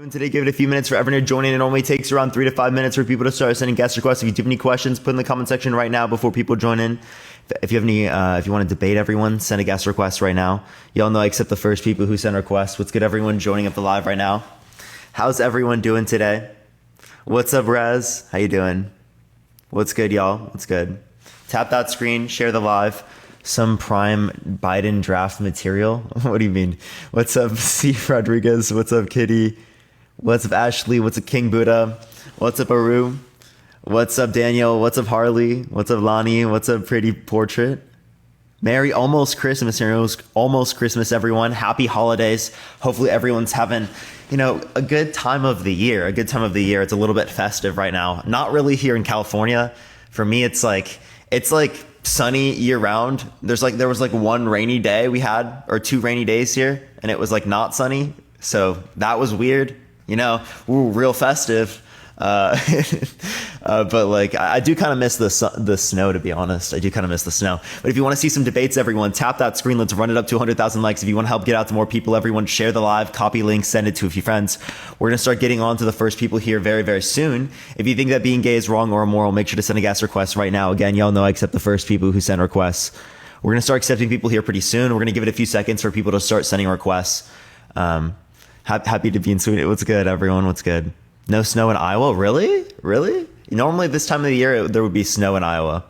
Today, give it a few minutes for everyone to join in. It only takes around 3 to 5 minutes for people to start sending guest requests. If you do have any questions, put in the comment section right now before people join in. If you have any, if you want to debate everyone, send a guest request right now. Y'all know I accept the first people who send requests. What's good, everyone joining up the live right now? How's everyone doing today? What's up, Rez? How you doing? What's good, y'all? What's good? Tap that screen, share the live. Some prime Biden draft material. What do you mean? What's up, C. Rodriguez? What's up, Kitty? What's up, Ashley? What's up, King Buddha? What's up, Aru? What's up, Daniel? What's up, Harley? What's up, Lonnie? What's up, Pretty Portrait? Merry almost Christmas, almost Christmas, everyone. Happy holidays. Hopefully everyone's having, a good time of the year. It's a little bit festive right now. Not really here in California. For me, it's like sunny year round. There was one rainy day we had, or 2 rainy days here, and it was not sunny. So that was weird. Ooh, real festive. But I do kind of miss the snow, to be honest. I do kind of miss the snow. But if you want to see some debates, everyone, tap that screen. Let's run it up to 100,000 likes. If you want to help get out to more people, everyone, share the live, copy link, send it to a few friends. We're going to start getting on to the first people here very, very soon. If you think that being gay is wrong or immoral, make sure to send a guest request right now. Again, y'all know I accept the first people who send requests. We're going to start accepting people here pretty soon. We're going to give it a few seconds for people to start sending requests. Happy to be in Sweden. What's good, everyone? What's good? No snow in Iowa? Really? Normally this time of the year, there would be snow in Iowa.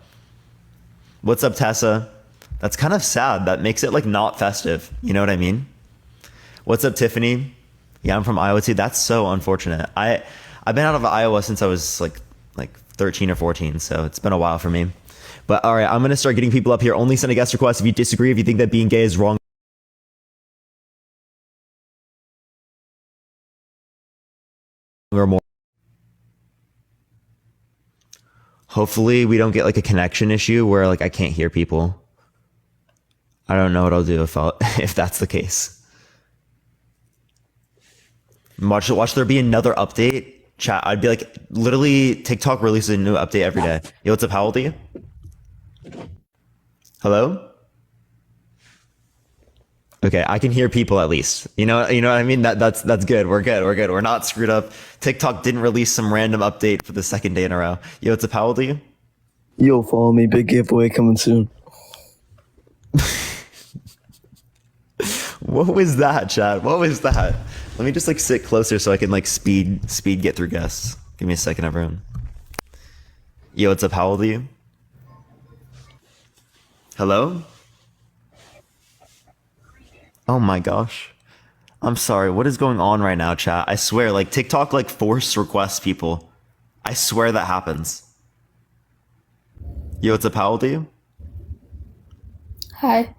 What's up, Tessa? That's kind of sad. That makes it not festive. You know what I mean? What's up, Tiffany? Yeah, I'm from Iowa too. That's so unfortunate. I've been out of Iowa since I was like 13 or 14. So it's been a while for me. But all right, I'm going to start getting people up here. Only send a guest request if you disagree, if you think that being gay is wrong or more. Hopefully we don't get a connection issue where I can't hear people. I don't know what I'll do if that's the case. Watch there be another update. Chat, I'd be literally TikTok releases a new update every day. Yo, what's up? How old are you? Hello? Okay, I can hear people at least. You know what I mean? That's good. We're good. We're not screwed up. TikTok didn't release some random update for the second day in a row. Yo, what's up? How old are you? Yo, follow me. Big giveaway coming soon. What was that, Chad? What was that? Let me just sit closer so I can speed get through guests. Give me a second, everyone. Yo, what's up? How old are you? Hello? Oh my gosh. I'm sorry. What is going on right now, chat? I swear, TikTok force requests people. I swear that happens. Yo, what's up? How old are you? Hi.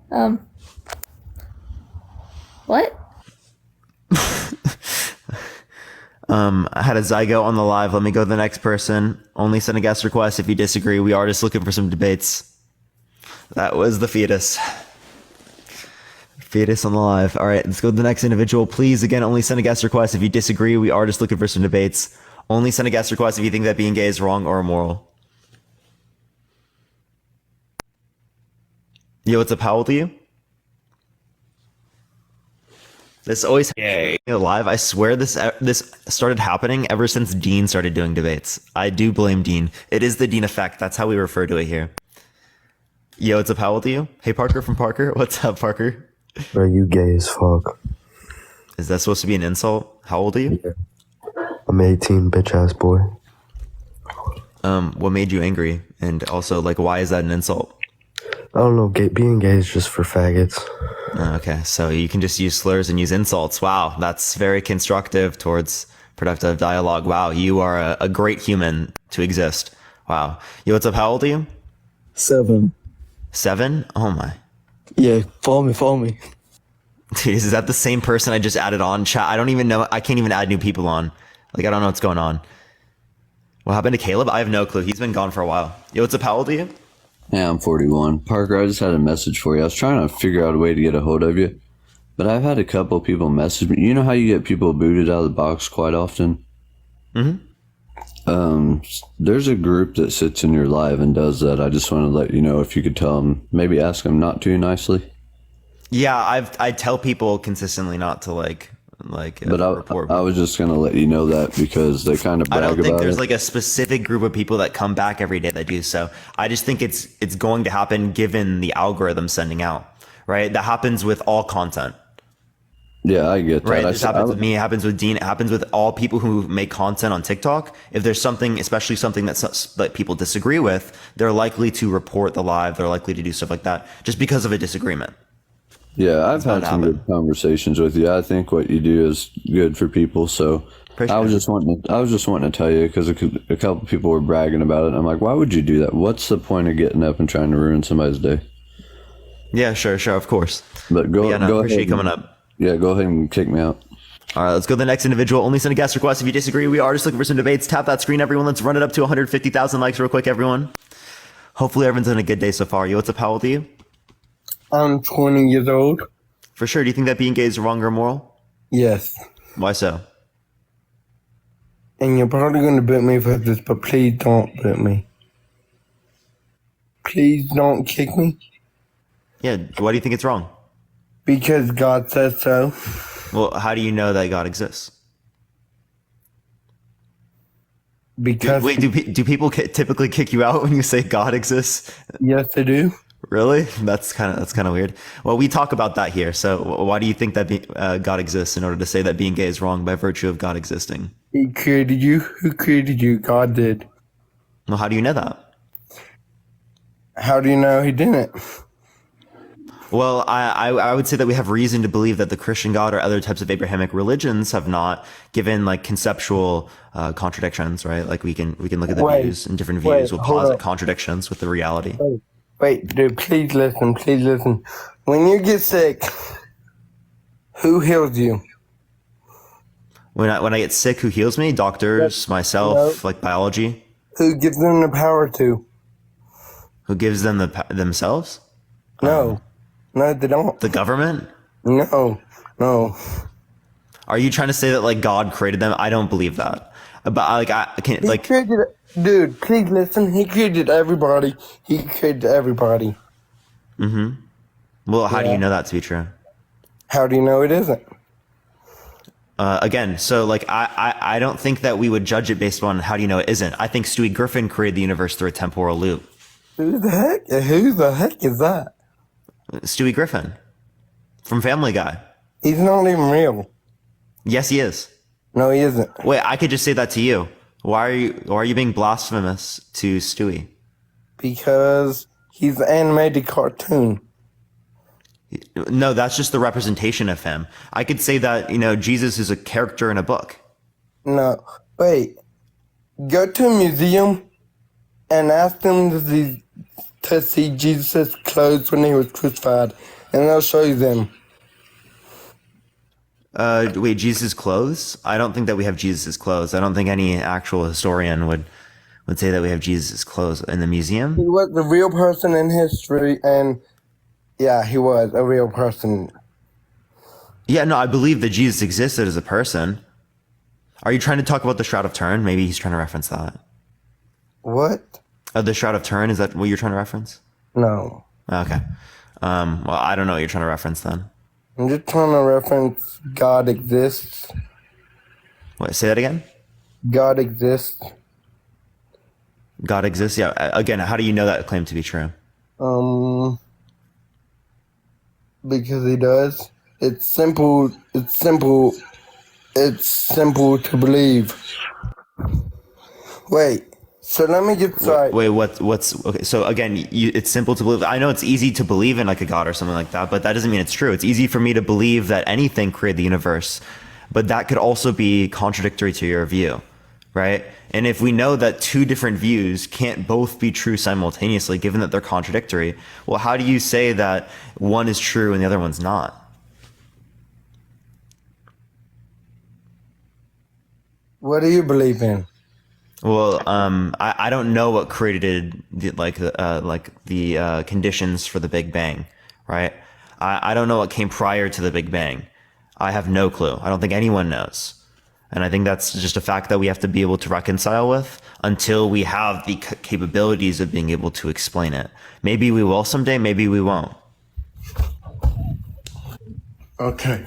What? I had a zygote on the live. Let me go to the next person. Only send a guest request if you disagree. We are just looking for some debates. That was the fetus. Fetus on the live. All right, let's go to the next individual. Please, again, only send a guest request if you disagree. We are just looking for some debates. Only send a guest request if you think that being gay is wrong or immoral. Yo, what's up? How old are you? This always live. I swear this started happening ever since Dean started doing debates. I do blame Dean. It is the Dean effect. That's how we refer to it here. Yo, what's up? How old are you? Hey, Parker from Parker. What's up, Parker? Bro, you gay as fuck. Is that supposed to be an insult? How old are you? Yeah. I'm 18, bitch ass boy. What made you angry? And also, why is that an insult? I don't know. Being gay is just for faggots. Okay, so you can just use slurs and use insults. Wow, that's very constructive towards productive dialogue. Wow, you are a great human to exist. Wow. Yo, what's up? How old are you? 7. 7? Oh my. Yeah, follow me. Dude, is that the same person I just added on chat? I don't even know. I can't even add new people on. I don't know what's going on. What happened to Caleb? I have no clue. He's been gone for a while. Yo, what's up? How old are you? Yeah, I'm 41. Parker, I just had a message for you. I was trying to figure out a way to get a hold of you, but I've had a couple of people message me. You know how you get people booted out of the box quite often? Mm-hmm. There's a group that sits in your live and does that. I just want to let you know if you could tell them, maybe ask them not too nicely. Yeah, I tell people consistently not to like But report. I was just gonna let you know that because they kind of I brag don't think about there's it. like a specific group of people that come back every day that do so. I just think it's going to happen given the algorithm sending out, right? That happens with all content. Yeah, I get that. Right. This happens with me. It happens with Dean. It happens with all people who make content on TikTok. If there's something, especially something that people disagree with, they're likely to report the live. They're likely to do stuff like that just because of a disagreement. Yeah, I've It's bound had to some happen. good conversations with you. I think what you do is good for people. So Appreciate it. I was just wanting to tell you because a couple people were bragging about it. And I'm like, why would you do that? What's the point of getting up and trying to ruin somebody's day? Yeah, sure, of course. But But yeah, no, go appreciate ahead. you coming up. Yeah, go ahead and kick me out. All right, let's go to the next individual. Only send a guest request if you disagree. We are just looking for some debates. Tap that screen, everyone. Let's run it up to 150,000 likes real quick, everyone. Hopefully everyone's having a good day so far. Yo, what's up? How old are you? I'm 20 years old. For sure. Do you think that being gay is wrong or immoral? Yes. Why so? And you're probably going to boot me for this, but please don't boot me. Please don't kick me. Yeah, why do you think it's wrong? Because God says so. Well, how do you know that God exists? Because, Wait, do people typically kick you out when you say God exists? yes, they do. Really? That's kind of weird. Well, we talk about that here. So why do you think that God exists in order to say that being gay is wrong by virtue of God existing? He created you. Who created you? God did. Well, how do you know that? How do you know he didn't? Well, I would say that we have reason to believe that the Christian God or other types of Abrahamic religions have not given like conceptual contradictions, right? Like we can look at the views and different views will hold posit up. contradictions with the reality. Wait, dude, please listen. Please listen. When you get sick, who heals you? When I get sick, who heals me? Doctors, myself, like biology. Who gives them the power to? Who gives them themselves? No. No, they don't. The government? No. Are you trying to say that like God created them? I don't believe that. But like I can't He like created, dude, please listen. He created everybody. well, how do you know that to be true? How do you know it isn't? Again, so like I don't think that we would judge it based on how do you know it isn't. I think Stewie Griffin created the universe through a temporal loop. Who the heck is that? Stewie Griffin from Family Guy. He's not even real. Yes, he is. No, he isn't. Wait, I could just say that to you. Why are you being blasphemous to Stewie? Because he's an animated cartoon. No, that's just the representation of him. I could say that, Jesus is a character in a book. No, wait. Go to a museum and ask them to see Jesus' clothes when he was crucified, and they'll show you them. Wait, Jesus' clothes? I don't think that we have Jesus' clothes. I don't think any actual historian would say that we have Jesus' clothes in the museum. He was a real person in history, and yeah, he was a real person. Yeah, no, I believe that Jesus existed as a person. Are you trying to talk about the Shroud of Turin? Maybe he's trying to reference that. What? The Shroud of Turin, is that what you're trying to reference? No. Okay. Well, I don't know what you're trying to reference then. I'm just trying to reference God exists. What, say that again? God exists. God exists? Yeah. Again, how do you know that claim to be true? Because he does. It's simple to believe. Wait, so let me get started. Wait, what's okay? So again, it's simple to believe. I know it's easy to believe in like a God or something like that, but that doesn't mean it's true. It's easy for me to believe that anything created the universe, but that could also be contradictory to your view, right? And if we know that two different views can't both be true simultaneously, given that they're contradictory, well, how do you say that one is true and the other one's not? What do you believe in? Well, I don't know what created the conditions for the Big Bang, right? I don't know what came prior to the Big Bang. I have no clue. I don't think anyone knows. And I think that's just a fact that we have to be able to reconcile with until we have the capabilities of being able to explain it. Maybe we will someday, maybe we won't. Okay.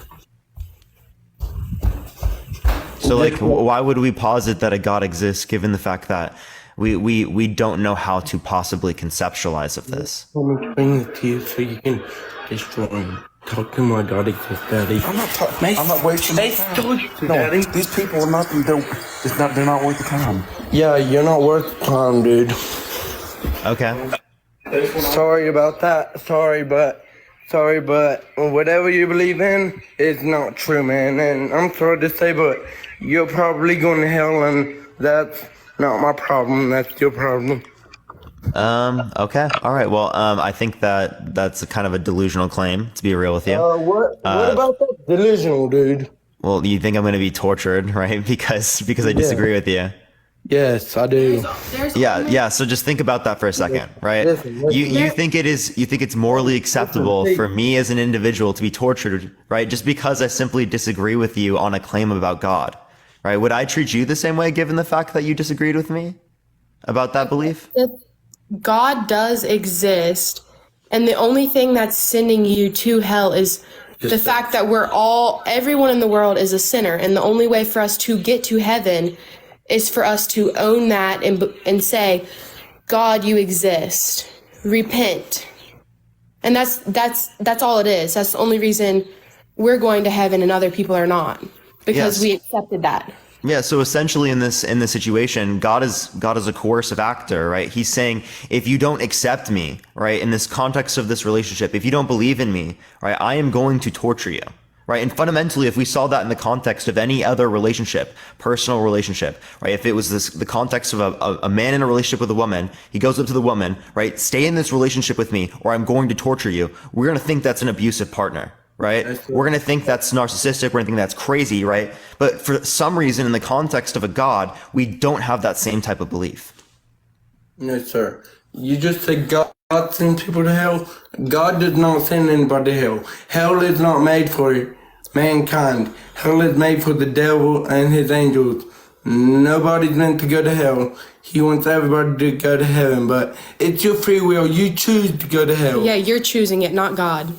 So like, why would we posit that a God exists given the fact that we don't know how to possibly conceptualize of this? Let me bring it to you so you can destroy him. Talk to my God exists, Daddy. I'm not wasting my time. No, Daddy. these people are not. They're not worth the time. Yeah, you're not worth time, dude. Okay. Sorry about that. Sorry, but whatever you believe in is not true, man. And I'm sorry to say, but you're probably going to hell, and that's not my problem. That's your problem. Okay. All right. Well, I think that that's a kind of a delusional claim, to be real with you. What about that delusional, dude? Well, you think I'm going to be tortured, right? Because I disagree with you. Yes, I do. Yeah. So just think about that for a second, right? Listen. You think it's morally acceptable for me as an individual to be tortured, right? Just because I simply disagree with you on a claim about God, right? Would I treat you the same way given the fact that you disagreed with me about that belief? If God does exist, and the only thing that's sending you to hell is the fact that everyone in the world is a sinner, and the only way for us to get to heaven is for us to own that and say, God, you exist. Repent. And that's all it is. That's the only reason we're going to heaven and other people are not, because Yes. we accepted that. Yeah, so essentially in this situation, God is a coercive actor, right? He's saying, if you don't accept me, right, in this context of this relationship, if you don't believe in me, right, I am going to torture you. Right. And fundamentally, if we saw that in the context of any other relationship, personal relationship, right, if it was the context of a man in a relationship with a woman, he goes up to the woman, right, stay in this relationship with me or I'm going to torture you. We're going to think that's an abusive partner. Right. We're going to think that's narcissistic. We're going to think that's crazy. Right. But for some reason, in the context of a God, we don't have that same type of belief. No, sir. You just said God sends people to hell. God does not send anybody to hell. Hell is not made for mankind. Hell is made for the devil and his angels. Nobody's meant to go to hell. He wants everybody to go to heaven, but it's your free will. You choose to go to hell. Yeah, you're choosing it, not God.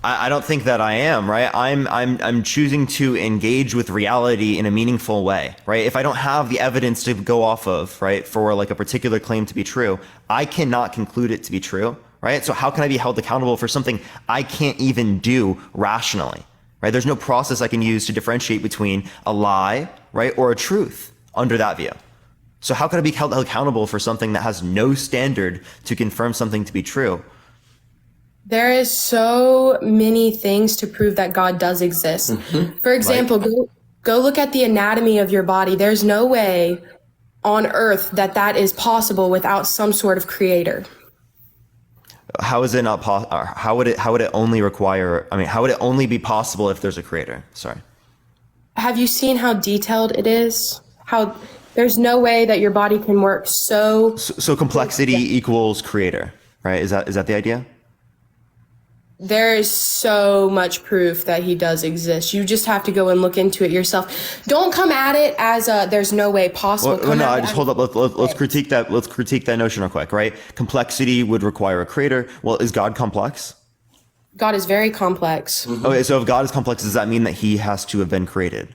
I don't think that I am, right? I'm choosing to engage with reality in a meaningful way, right? If I don't have the evidence to go off of, right, for like a particular claim to be true, I cannot conclude it to be true, right? So how can I be held accountable for something I can't even do rationally, right? There's no process I can use to differentiate between a lie, right, or a truth under that view. So how can I be held accountable for something that has no standard to confirm something to be true? There is so many things to prove that God does exist. Mm-hmm. For example, go look at the anatomy of your body. There's no way on earth that is possible without some sort of creator. How is it not possible? How would it only require? I mean, how would it only be possible if there's a creator? Sorry. Have you seen how detailed it is? How there's no way that your body can work so complexity equals creator, right? Is that the idea? There is so much proof that he does exist. You just have to go and look into it yourself. Don't come at it as there's no way possible. Hold up. Let's critique that. Let's critique that notion real quick, right? Complexity would require a creator. Well, is God complex? God is very complex. Mm-hmm. Okay, so if God is complex, does that mean that he has to have been created?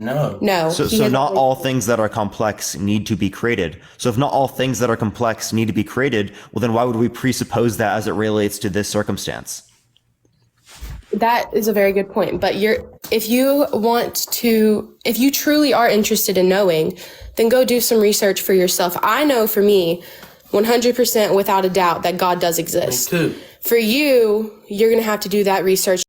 No. No. So not all things that are complex need to be created. So if not all things that are complex need to be created, well, then why would we presuppose that as it relates to this circumstance? That is a very good point. But if you truly are interested in knowing, then go do some research for yourself. I know for me, 100% without a doubt that God does exist. Me too. For you, you're going to have to do that research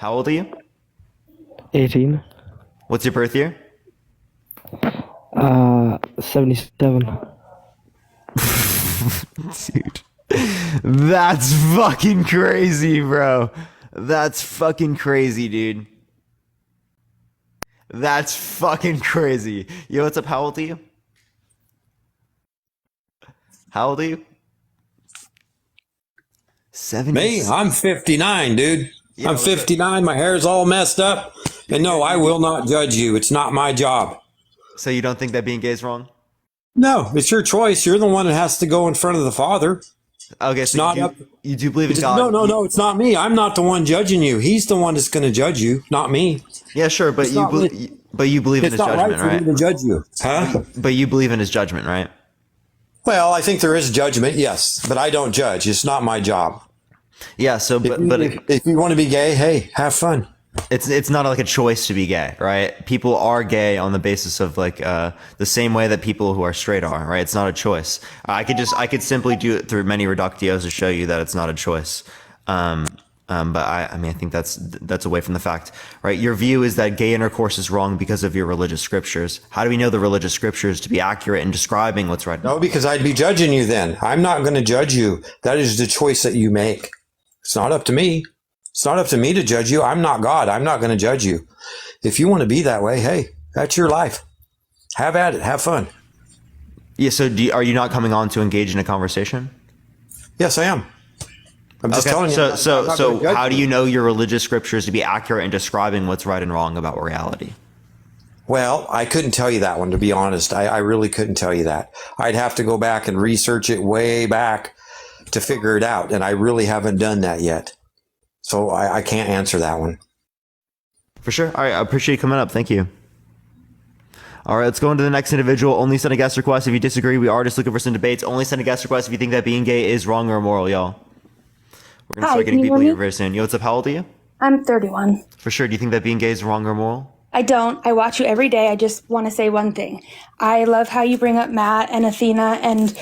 How old are you? 18. What's your birth year? 77. Dude. That's fucking crazy, bro. That's fucking crazy, dude. That's fucking crazy. Yo, what's up? How old are you? How old are you? 70. Me? I'm 59, dude. Yeah, I'm what's up? 59. My hair's all messed up. And no, I will not judge you. It's not my job. So you don't think that being gay is wrong? No, it's your choice. You're the one that has to go in front of the Father. Okay, It's so not you, up. you do believe in God? No. It's not me. I'm not the one judging you. He's the one that's going to judge you, not me. Yeah, sure, but It's not you believe in It's his not right judgment, for me right? to judge you. Huh? But you believe in his judgment, right? Well, I think there is judgment, yes, but I don't judge. It's not my job. Yeah, so If you want to be gay, hey, have fun. it's not like a choice to be gay, right? People are gay on the basis of like the same way that people who are straight are, right? It's not a choice. I could simply do it through many reductios to show you that it's not a choice. But I mean I think that's away from the fact, right? Your view is that gay intercourse is wrong because of your religious scriptures. How do we know the religious scriptures to be accurate in describing what's right? No, because I'd be judging you then. I'm not going to judge you. That is the choice that you make. It's not up to me. It's not up to me to judge you. I'm not God. I'm not going to judge you. If you want to be that way, hey, that's your life. Have at it. Have fun. Yeah. So are you not coming on to engage in a conversation? Yes, I am. I'm just telling you. I'm not gonna So judge how do you know your religious scriptures to be accurate in describing what's right and wrong about reality? Well, I couldn't tell you that one, to be honest. I really couldn't tell you that. I'd have to go back and research it way back to figure it out. And I really haven't done that yet. So I can't answer that one. For sure. All right. I appreciate you coming up. Thank you. All right. Let's go into the next individual. Only send a guest request if you disagree. We are just looking for some debates. Only send a guest request if you think that being gay is wrong or immoral, y'all. We're going to start getting people here very soon. Yo, what's up? How old are you? I'm 31. For sure. Do you think that being gay is wrong or immoral? I don't. I watch you every day. I just want to say one thing. I love how you bring up Matt and Athena, and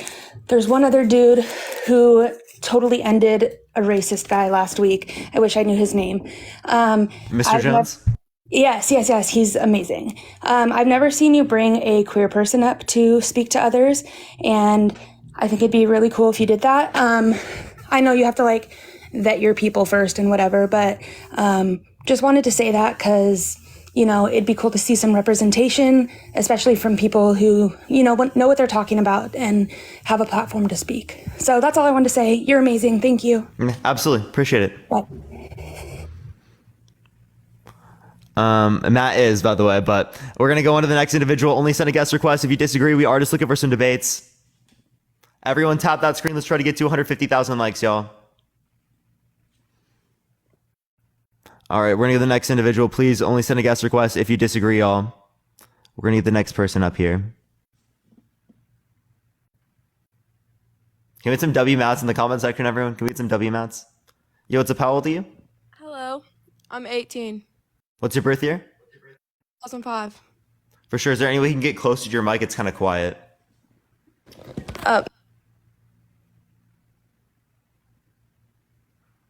there's one other dude who totally ended a racist guy last week. I wish I knew his name. Mr. Jones? Yes. He's amazing. I've never seen you bring a queer person up to speak to others, and I think it'd be really cool if you did that. I know you have to like vet your people first and whatever, but just wanted to say that because, you know, it'd be cool to see some representation, especially from people who, you know what they're talking about and have a platform to speak. So that's all I wanted to say. You're amazing. Thank you. Absolutely. Appreciate it. Bye. And Matt is, by the way, but we're going to go on to the next individual. Only send a guest request if you disagree. We are just looking for some debates. Everyone tap that screen. Let's try to get to 150,000 likes, y'all. All right, we're going to get the next individual. Please only send a guest request if you disagree, y'all. We're going to get the next person up here. Can we get some W mats in the comment section, everyone? Can we get some W mats? Yo, what's up? How old are you? Hello, I'm 18. What's your birth year? 2005. For sure. Is there any way you can get closer to your mic? It's kind of quiet.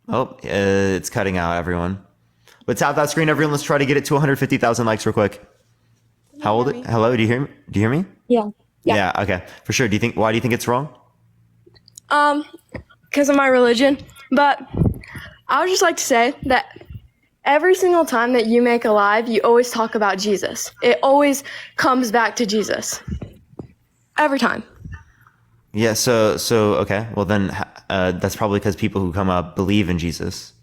Oh, it's cutting out, everyone. But tap that screen, everyone. Let's try to get it to 150,000 likes real quick. How old? Hello, do you hear me? Do you hear me? Yeah. Yeah. Okay. For sure. Why do you think it's wrong? Because of my religion. But I would just like to say that every single time that you make a live, you always talk about Jesus. It always comes back to Jesus. Every time. Yeah. So okay. Well, then that's probably because people who come up believe in Jesus.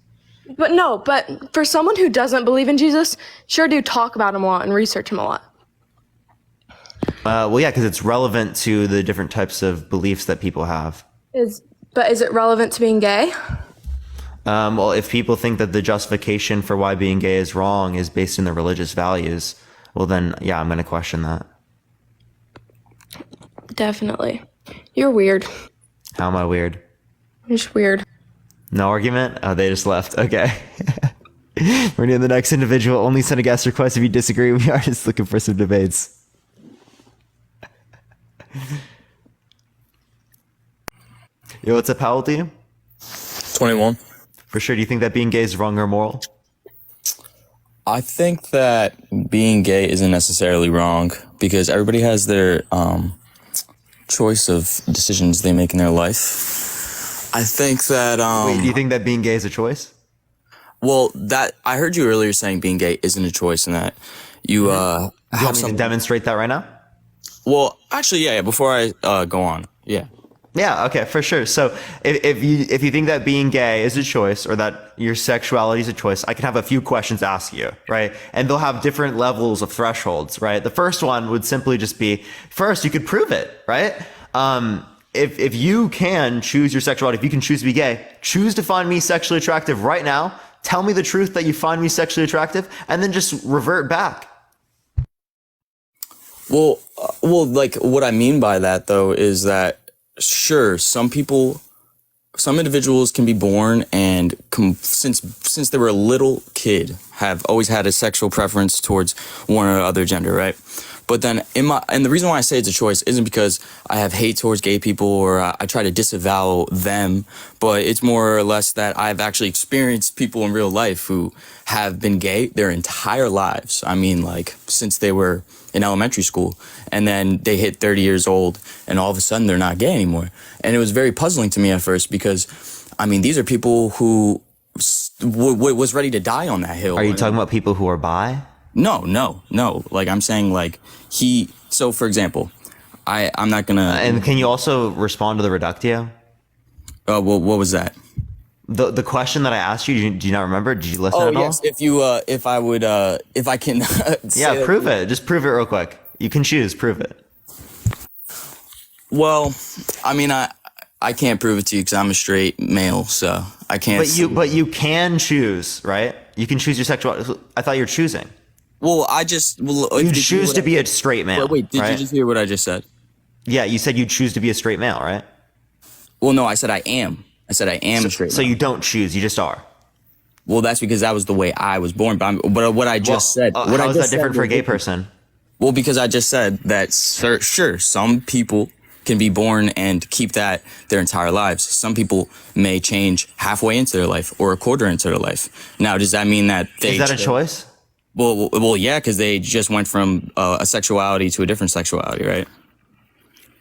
But for someone who doesn't believe in Jesus, sure do talk about him a lot and research him a lot. Well, yeah, because it's relevant to the different types of beliefs that people have. But is it relevant to being gay? Well, if people think that the justification for why being gay is wrong is based in their religious values, well then, yeah, I'm going to question that. Definitely. You're weird. How am I weird? You're just weird. No argument? Oh, they just left. Okay. We're doing the next individual. Only send a guest request if you disagree. We are just looking for some debates. Yo, what's up? How old are you? 21. For sure. Do you think that being gay is wrong or moral? I think that being gay isn't necessarily wrong because everybody has their choice of decisions they make in their life. I think that Wait, do you think that being gay is a choice? well, that I heard you earlier saying being gay isn't a choice and that you Do you want me to some demonstrate that right now? well, actually yeah, before I go on. Yeah. Yeah, okay, for sure. So if you think that being gay is a choice or that your sexuality is a choice, I can have a few questions to ask you, right? And they'll have different levels of thresholds, right? The first one would simply just be, first, you could prove it, right? If you can choose your sexuality, if you can choose to be gay, choose to find me sexually attractive right now. Tell me the truth that you find me sexually attractive, and then just revert back. Well, like what I mean by that though is that sure, some individuals can be born and since they were a little kid have always had a sexual preference towards one or other gender, right? But then and the reason why I say it's a choice isn't because I have hate towards gay people or I try to disavow them, but it's more or less that I've actually experienced people in real life who have been gay their entire lives. I mean, like since they were in elementary school and then they hit 30 years old and all of a sudden they're not gay anymore. And it was very puzzling to me at first because, I mean, these are people who was ready to die on that hill. Are you talking about people who are bi? No. Like I'm saying like so for example, I'm not gonna. And can you also respond to the reductio? Well, what was that? The question that I asked you, do you not remember? Did you listen at all? Yes. If I can. Yeah, prove it. Just prove it real quick. You can choose. Prove it. Well, I mean, I can't prove it to you because I'm a straight male, so I can't. But you can choose, right? You can choose your sexuality. I thought you were choosing. Well, you choose to be a straight male. Wait, did right? you just hear what I just said? Yeah, you said you choose to be a straight male, right? Well, no, I said I am. I said I am a straight male. So you don't choose, you just are. Well, that's because that was the way I was born. But what I just said. How is that different for a gay person? Well, because I just said that, sure, some people can be born and keep that their entire lives. Some people may change halfway into their life or a quarter into their life. Now, does that mean that Is that a choice? Well, yeah, because they just went from a sexuality to a different sexuality, right?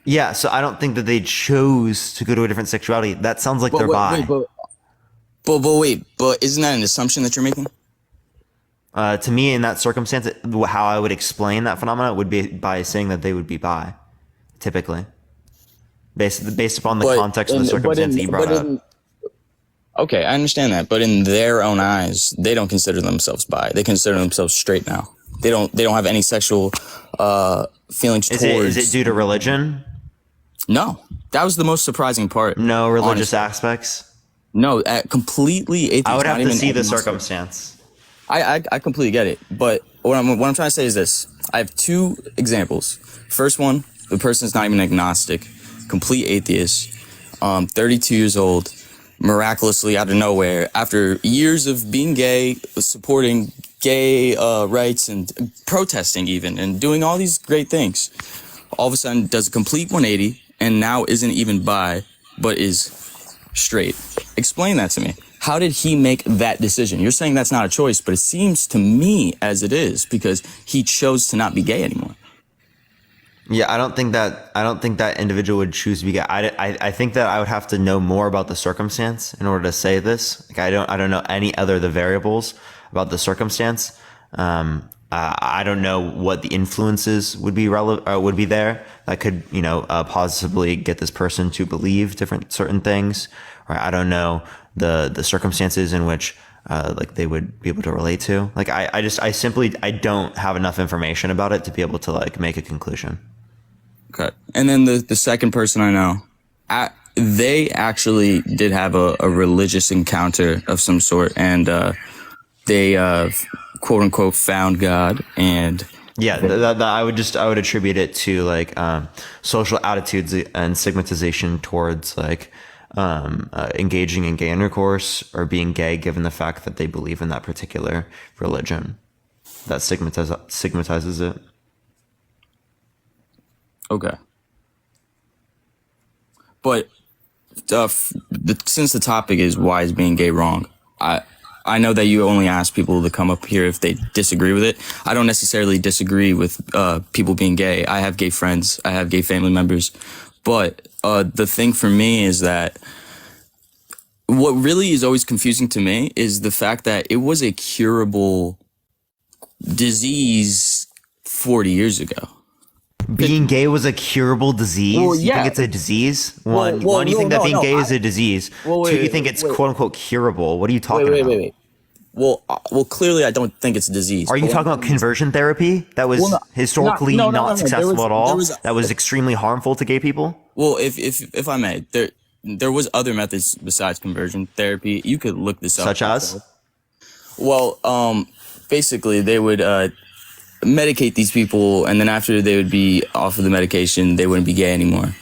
Yeah, so I don't think that they chose to go to a different sexuality. That sounds like they're bi. But isn't that an assumption that you're making? To me, in that circumstance, how I would explain that phenomenon would be by saying that they would be bi, typically, based upon the context of the circumstance that you brought up. Okay, I understand that, but in their own eyes, they don't consider themselves bi. They consider themselves straight now. They don't have any sexual feelings towards. Is it due to religion? No, that was the most surprising part. No religious aspects. No, completely atheist. I would have to see the circumstance. I completely get it, but what I'm trying to say is this: I have two examples. First one, the person's not even agnostic, complete atheist, 32 years old. Miraculously out of nowhere, after years of being gay, supporting gay rights and protesting even, and doing all these great things, all of a sudden does a complete 180 and now isn't even bi, but is straight. Explain that to me. How did he make that decision? You're saying that's not a choice, but it seems to me as it is because he chose to not be gay anymore. Yeah, I don't think that individual would choose to be gay. I think that I would have to know more about the circumstance in order to say this. Like I don't know any other of the variables about the circumstance. I don't know what the influences would be would be there that could possibly get this person to believe certain things. Or I don't know the circumstances in which like they would be able to relate to. Like I simply don't have enough information about it to be able to like make a conclusion. Okay. And then the second person I know, they actually did have a religious encounter of some sort, and they quote unquote found God. And yeah, I would attribute it to like social attitudes and stigmatization towards like engaging in gay intercourse or being gay, given the fact that they believe in that particular religion that stigmatizes it. Okay. But since the topic is why is being gay wrong, I know that you only ask people to come up here if they disagree with it. I don't necessarily disagree with people being gay. I have gay friends. I have gay family members. But the thing for me is that what really is always confusing to me is the fact that it was a curable disease 40 years ago. Being gay was a curable disease? Well, You yeah. think it's a disease? One, Well, do you think that being gay is I- a disease? Well, Two, wait, you think wait, it's wait. quote unquote curable? What are you talking about? Well, clearly I don't think it's a disease. Are you talking about conversion therapy that was Well, no, historically no. not successful There at all? was- That was extremely harmful to gay people? Well, if I may, there was other methods besides conversion therapy. You could look this up. Such as? Well, basically they would medicate these people, and then after they would be off of the medication, they wouldn't be gay anymore.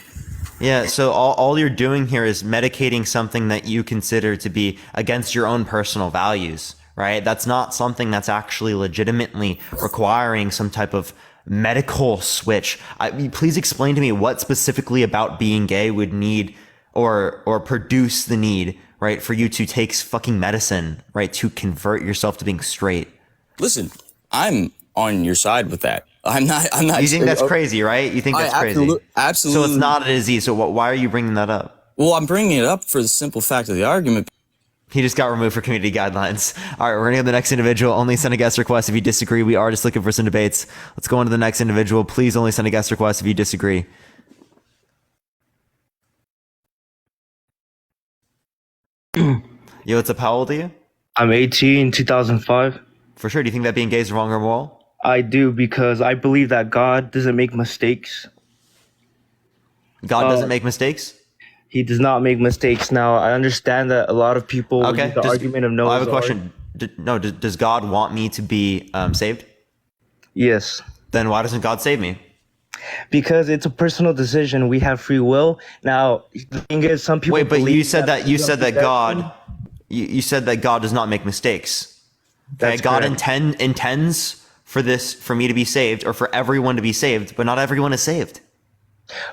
Yeah, so all you're doing here is medicating something that you consider to be against your own personal values, right? That's not something that's actually legitimately requiring some type of medical switch. Please explain to me what specifically about being gay would need or produce the need, right, for you to take fucking medicine, right, to convert yourself to being straight. Listen, I'm on your side with that. I'm not. You think that's crazy, right? You think that's crazy? Absolutely. So it's not a disease. So why are you bringing that up? Well, I'm bringing it up for the simple fact of the argument. He just got removed for community guidelines. All right, we're going to go to the next individual. Only send a guest request if you disagree. We are just looking for some debates. Let's go on to the next individual. Please only send a guest request if you disagree. Yo, what's up? How old are you? I'm 18, 2005. For sure. Do you think that being gay is wrong or moral? I do, because I believe that God doesn't make mistakes. God doesn't make mistakes? He does not make mistakes. Now, I understand that a lot of people Okay. use the argument of Noah's I have a Ark. question. Does God want me to be saved? Yes. Then why doesn't God save me? Because it's a personal decision. We have free will. Now, the thing is, some people Wait, but believe you said that God predestined. you said that God does not make mistakes. Okay, That's God correct. intends for me to be saved, or for everyone to be saved, but not everyone is saved.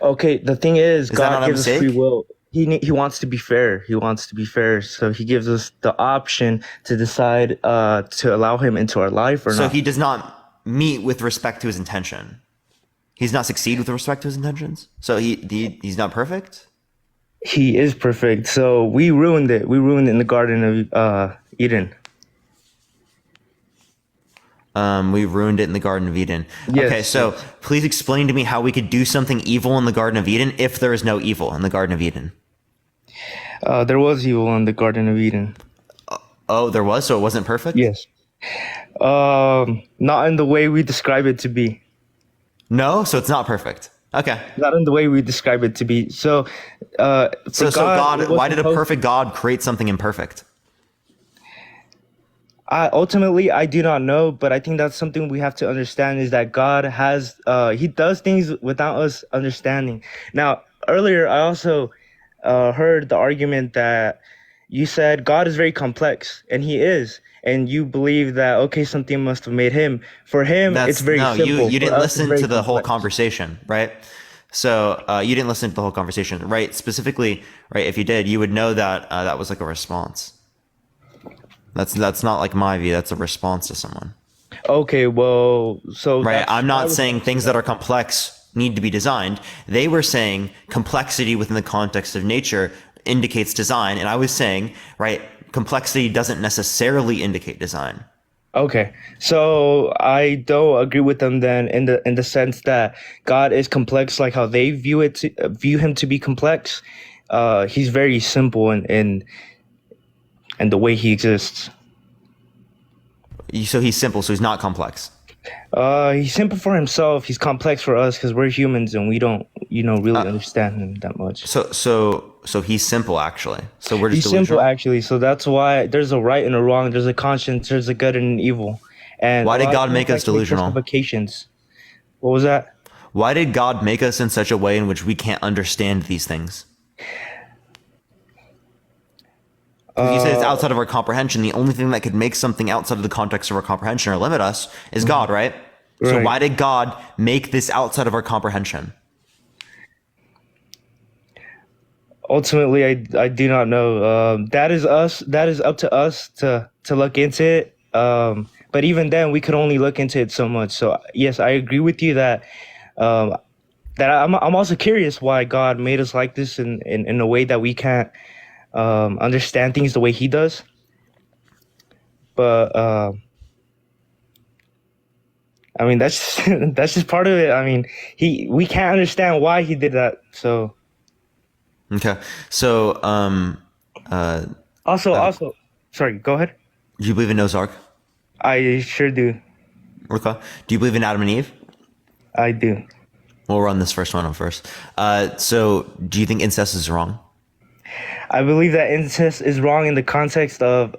Okay, the thing is, that God not a gives us mistake? free will. He wants to be fair. He wants to be fair. So he gives us the option to decide to allow him into our life or So not. he does not meet with respect to his intention. He's not succeed with respect to his intentions. So he's not perfect. He is perfect. So we ruined it. We ruined it in the Garden of Eden. We ruined it in the Garden of Eden. Yes, Okay, so yes. please explain to me how we could do something evil in the Garden of Eden if there is no evil in the Garden of Eden. There was evil in the Garden of Eden. Oh, there was, so it wasn't perfect? Yes. Not in the way we describe it to be. No, so it's not perfect. Okay. Not in the way we describe it to be. So, So God, it was why did a supposed- perfect God create something imperfect? Ultimately, I do not know, but I think that's something we have to understand is that God has, he does things without us understanding. Now, earlier, I also heard the argument that you said God is very complex, and he is. And you believe that, okay, something must have made him. For him, it's very simple. You For didn't us, it's listen very to the whole complex. conversation, right? So you didn't listen to the whole conversation, right? Specifically, right? If you did, you would know that that was like a response. That's not like my view. That's a response to someone. Okay, well, so Right. that's I'm my not saying response things to that are complex need to be designed. They were saying complexity within the context of nature indicates design. And I was saying, right, complexity doesn't necessarily indicate design. Okay, so I don't agree with them then in the sense that God is complex, like how they view him to be complex. He's very simple in the way he exists. So he's simple, so he's not complex. He's simple for himself. He's complex for us because we're humans and we don't, really understand him that much. So he's simple actually. So we're just He's simple delusional? actually. So that's why there's a right and a wrong. There's a conscience. There's a good and an evil. And Why a did lot of God people make us like to delusional? Justifications. What was that? Why did God make us in such a way in which we can't understand these things? 'Cause you said it's outside of our comprehension. The only thing that could make something outside of the context of our comprehension or limit us is God, right? So Right. why did God make this outside of our comprehension? Ultimately, I do not know. That is us. That is up to us to look into it. But even then, we could only look into it so much. So yes, I agree with you that um, I'm also curious why God made us like this in a way that we can't understand things the way He does. But I mean, that's that's just part of it. I mean, we can't understand why He did that. So Okay. So, also, sorry, go ahead. do you believe in Noah's Ark? I sure do. Okay. Do you believe in Adam and Eve? I do. We'll run this first one on first. So, do you think incest is wrong? I believe that incest is wrong in the context of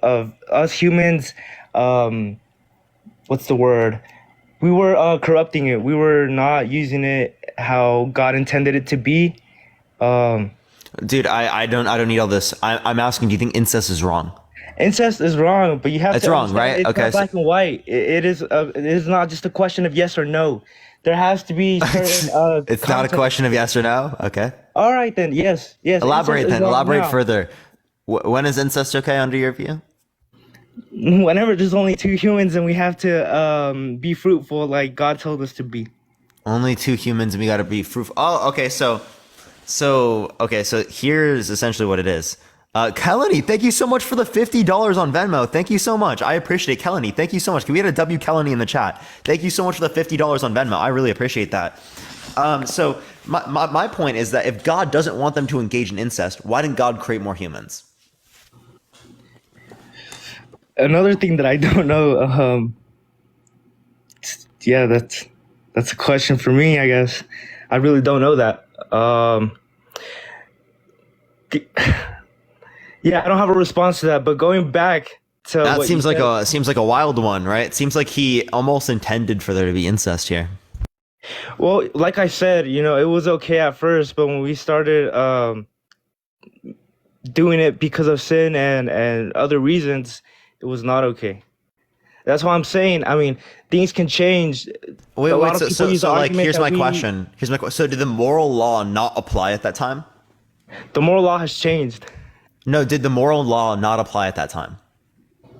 us humans. What's the word? We were corrupting it. We were not using it how God intended it to be. Dude, I don't need all this. I'm asking, do you think incest is wrong? Incest is wrong, but you have It's to wrong, understand right? it's Okay, not black and white. It is not just a question of yes or no. There has to be certain it's not a context. question of yes or no. Okay. All right then, yes. Elaborate incest is then. wrong Elaborate now. further. When is incest okay under your view? Whenever there's only two humans and we have to be fruitful like God told us to be. Only two humans and we gotta be fruitful. Oh, okay. So here's essentially what it is. Kelly, thank you so much for the $50 on Venmo. Thank you so much. I appreciate it. Kelly, thank you so much. Can we get a W Kelly in the chat? Thank you so much for the $50 on Venmo. I really appreciate that. So my point is that if God doesn't want them to engage in incest, why didn't God create more humans? Another thing that I don't know, yeah, that's a question for me, I guess. I really don't know that. Yeah, I don't have a response to that. But going back to That what you seems said, like a wild one, right? It seems like he almost intended for there to be incest here. well, like I said, it was okay at first, but when we started doing it because of sin and other reasons, it was not okay. That's why I'm saying. I mean, things can change. Wait, A lot of people use the like, argument here's that my question. So did the moral law not apply at that time? the moral law has changed. No, did the moral law not apply at that time?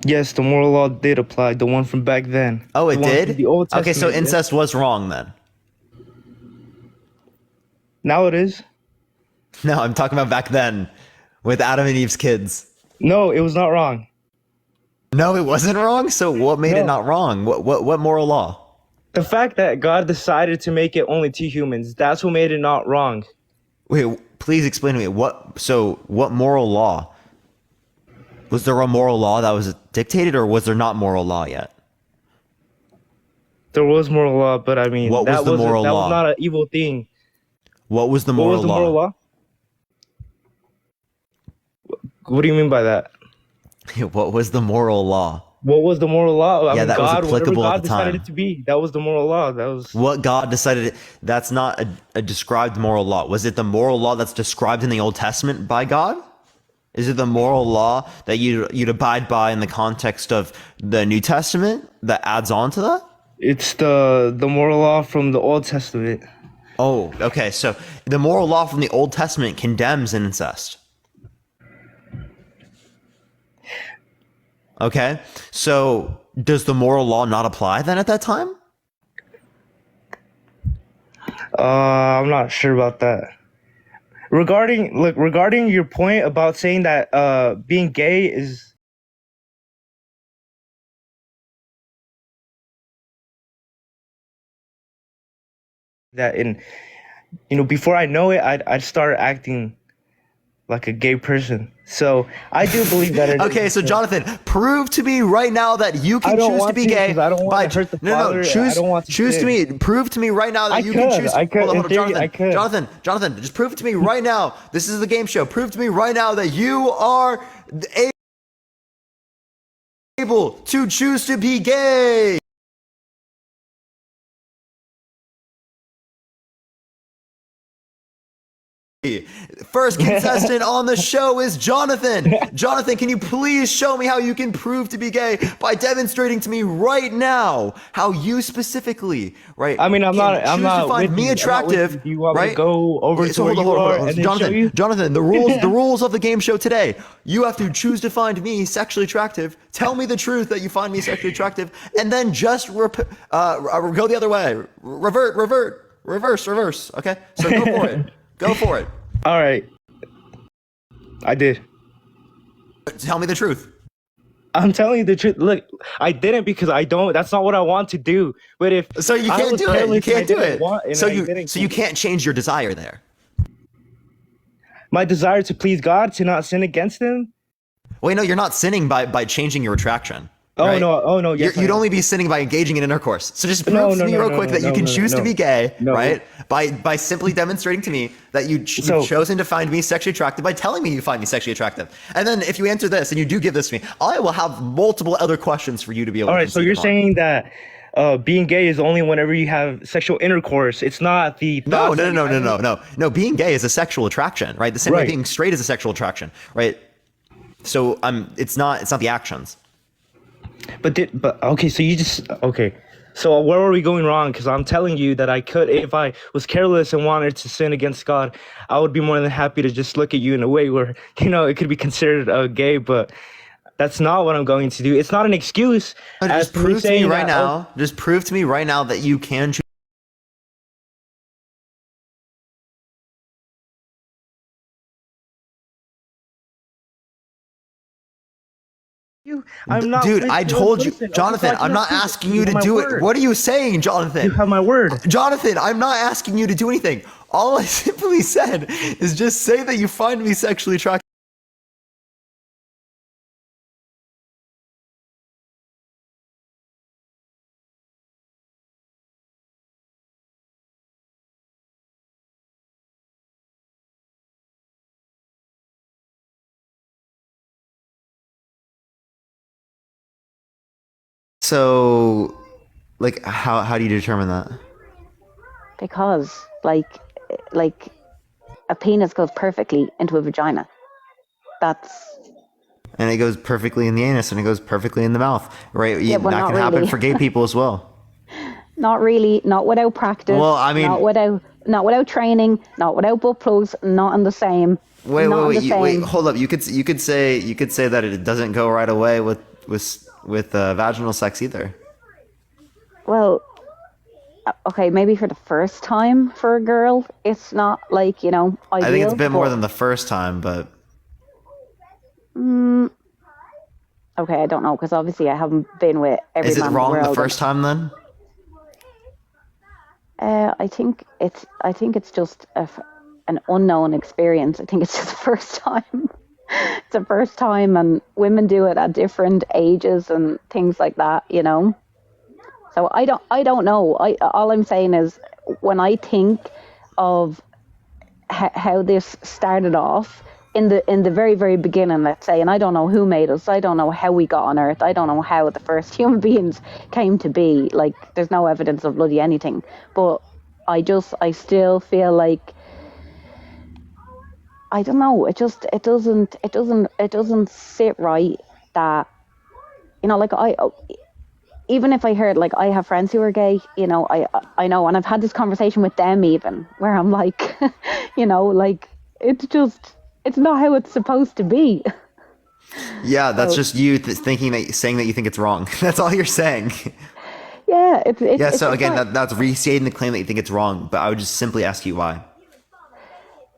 Yes, the moral law did apply. The one from back then. Oh, The it one from did? the Old Okay, so Testament, yes. incest was wrong then. Now it is. No, I'm talking about back then with Adam and Eve's kids. No, it was not wrong. No, it wasn't wrong. So what made it No. not wrong? What moral law? The fact that God decided to make it only two humans, that's what made it not wrong. Wait, please explain to me what moral law? Was there a moral law that was dictated, or was there not moral law yet? There was moral law, but I mean, What was the moral that law? was not an evil thing. What was the What moral was the moral law? What do you mean by that? What was the moral law? What was the moral law? I mean, that was God, whatever applicable at God the decided time. it to be, that was the moral law. That was What God decided, that's not a described moral law. Was it the moral law that's described in the Old Testament by God? Is it the moral law that you'd abide by in the context of the New Testament that adds on to that? it's the moral law from the Old Testament. Oh, okay. So the moral law from the Old Testament condemns incest. Okay. So does the moral law not apply then at that time? I'm not sure about that. Regarding your point about saying that being gay is that before I know it, I'd start acting like a gay person. So I do believe that it Okay, is. so Jonathan, prove to me right now that you I can don't choose to want be to, gay. 'cause I don't want to hurt the father. Choose, I don't want to choose to sin. me. Prove to me right now that I you can could, choose. I could. Hold on, In theory, Jonathan. I could. Jonathan, just prove to me right now. This is the game show. Prove to me right now that you are able to choose to be gay. First contestant on the show is Jonathan. Jonathan, can you please show me how you can prove to be gay by demonstrating to me right now how you specifically, right? I mean, I'm choose to not find with me you. attractive. Do you want me right? to go over to where you are and then show Jonathan, you? Jonathan, the rules of the game show today. You have to choose to find me sexually attractive. Tell me the truth that you find me sexually attractive, and then just go the other way. Reverse. Okay, so go for it. Go for it. All right. I did. Tell me the truth. I'm telling you the truth. Look, I didn't because I don't. That's not what I want to do. But if So you I can't was do it. You careless and I can't do didn't it. want- and So I didn't- you can't change your desire there. my desire to please God, to not sin against Him. Wait, no, you're not sinning by changing your attraction. Oh right? no, yes. You'd only be sinning by engaging in intercourse. So just prove No, to no, me no, real no, quick no, that you no, can no, choose to no. be gay, No. right? By simply demonstrating to me that you've chosen to find me sexually attractive by telling me you find me sexually attractive. And then if you answer this and you do give this to me, I will have multiple other questions for you to be able All to right, so concede you're upon. saying that being gay is only whenever you have sexual intercourse. It's not the No. thoughts that you have- No, being gay is a sexual attraction, right? The same way Right. being straight is a sexual attraction, right? So it's not the actions. But okay, so you just okay. So where are we going wrong? Because I'm telling you that I could, if I was careless and wanted to sin against God, I would be more than happy to just look at you in a way where it could be considered gay. But that's not what I'm going to do. It's not an excuse. Just prove to me right now. Just prove to me right now that you can choose. I'm not. Dude, with I one told you, person. Jonathan, Okay, so I I'm not cannot asking prove you it. to You have do my it. word. What are you saying, Jonathan? You have my word. Jonathan, I'm not asking you to do anything. All I simply said is just say that you find me sexually attractive. So, like, how do you determine that? Because like a penis goes perfectly into a vagina. And it goes perfectly in the anus, and it goes perfectly in the mouth, right? Yeah, but that not can happen really. for gay people as well. Not really, not without practice. Well, I mean, not without training, not without butt plugs, not in the same. Wait, hold up. You could say that it doesn't go right away with vaginal sex either. Well, okay, maybe for the first time for a girl, it's not like ideal. I think it's a bit more than the first time, but okay, I don't know because obviously I haven't been with every is it man in the wrong world. the first time then? I think it's just an unknown experience. I think it's just the first time. It's the first time, and women do it at different ages and things like that. So I don't know. All I'm saying is when I think of how this started off in the very, very beginning, let's say, and I don't know who made us. I don't know how we got on Earth. I don't know how the first human beings came to be. Like, there's no evidence of bloody anything. But I still feel like, I don't know. It doesn't sit right that, like even if I heard, like, I have friends who are gay, I know, and I've had this conversation with them even, where I'm like, like, it's not how it's supposed to be. Yeah, that's just you saying that you think it's wrong. That's all you're saying. Yeah, So again, that's restating the claim that you think it's wrong, but I would just simply ask you why.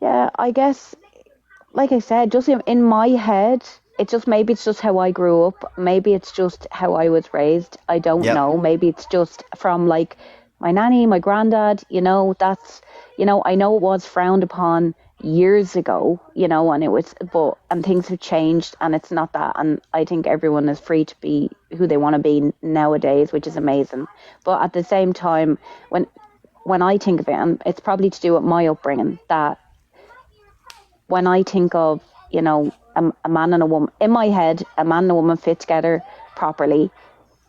Yeah, I guess, like I said, just in my head, maybe it's just how I grew up. Maybe it's just how I was raised. I don't know. Maybe it's just from, like, my nanny, my granddad, that's, I know it was frowned upon years ago, and it was, and things have changed, and it's not that. And I think everyone is free to be who they want to be nowadays, which is amazing. But at the same time, when I think of it, and it's probably to do with my upbringing, that when I think of, a man and a woman, in my head, a man and a woman fit together properly,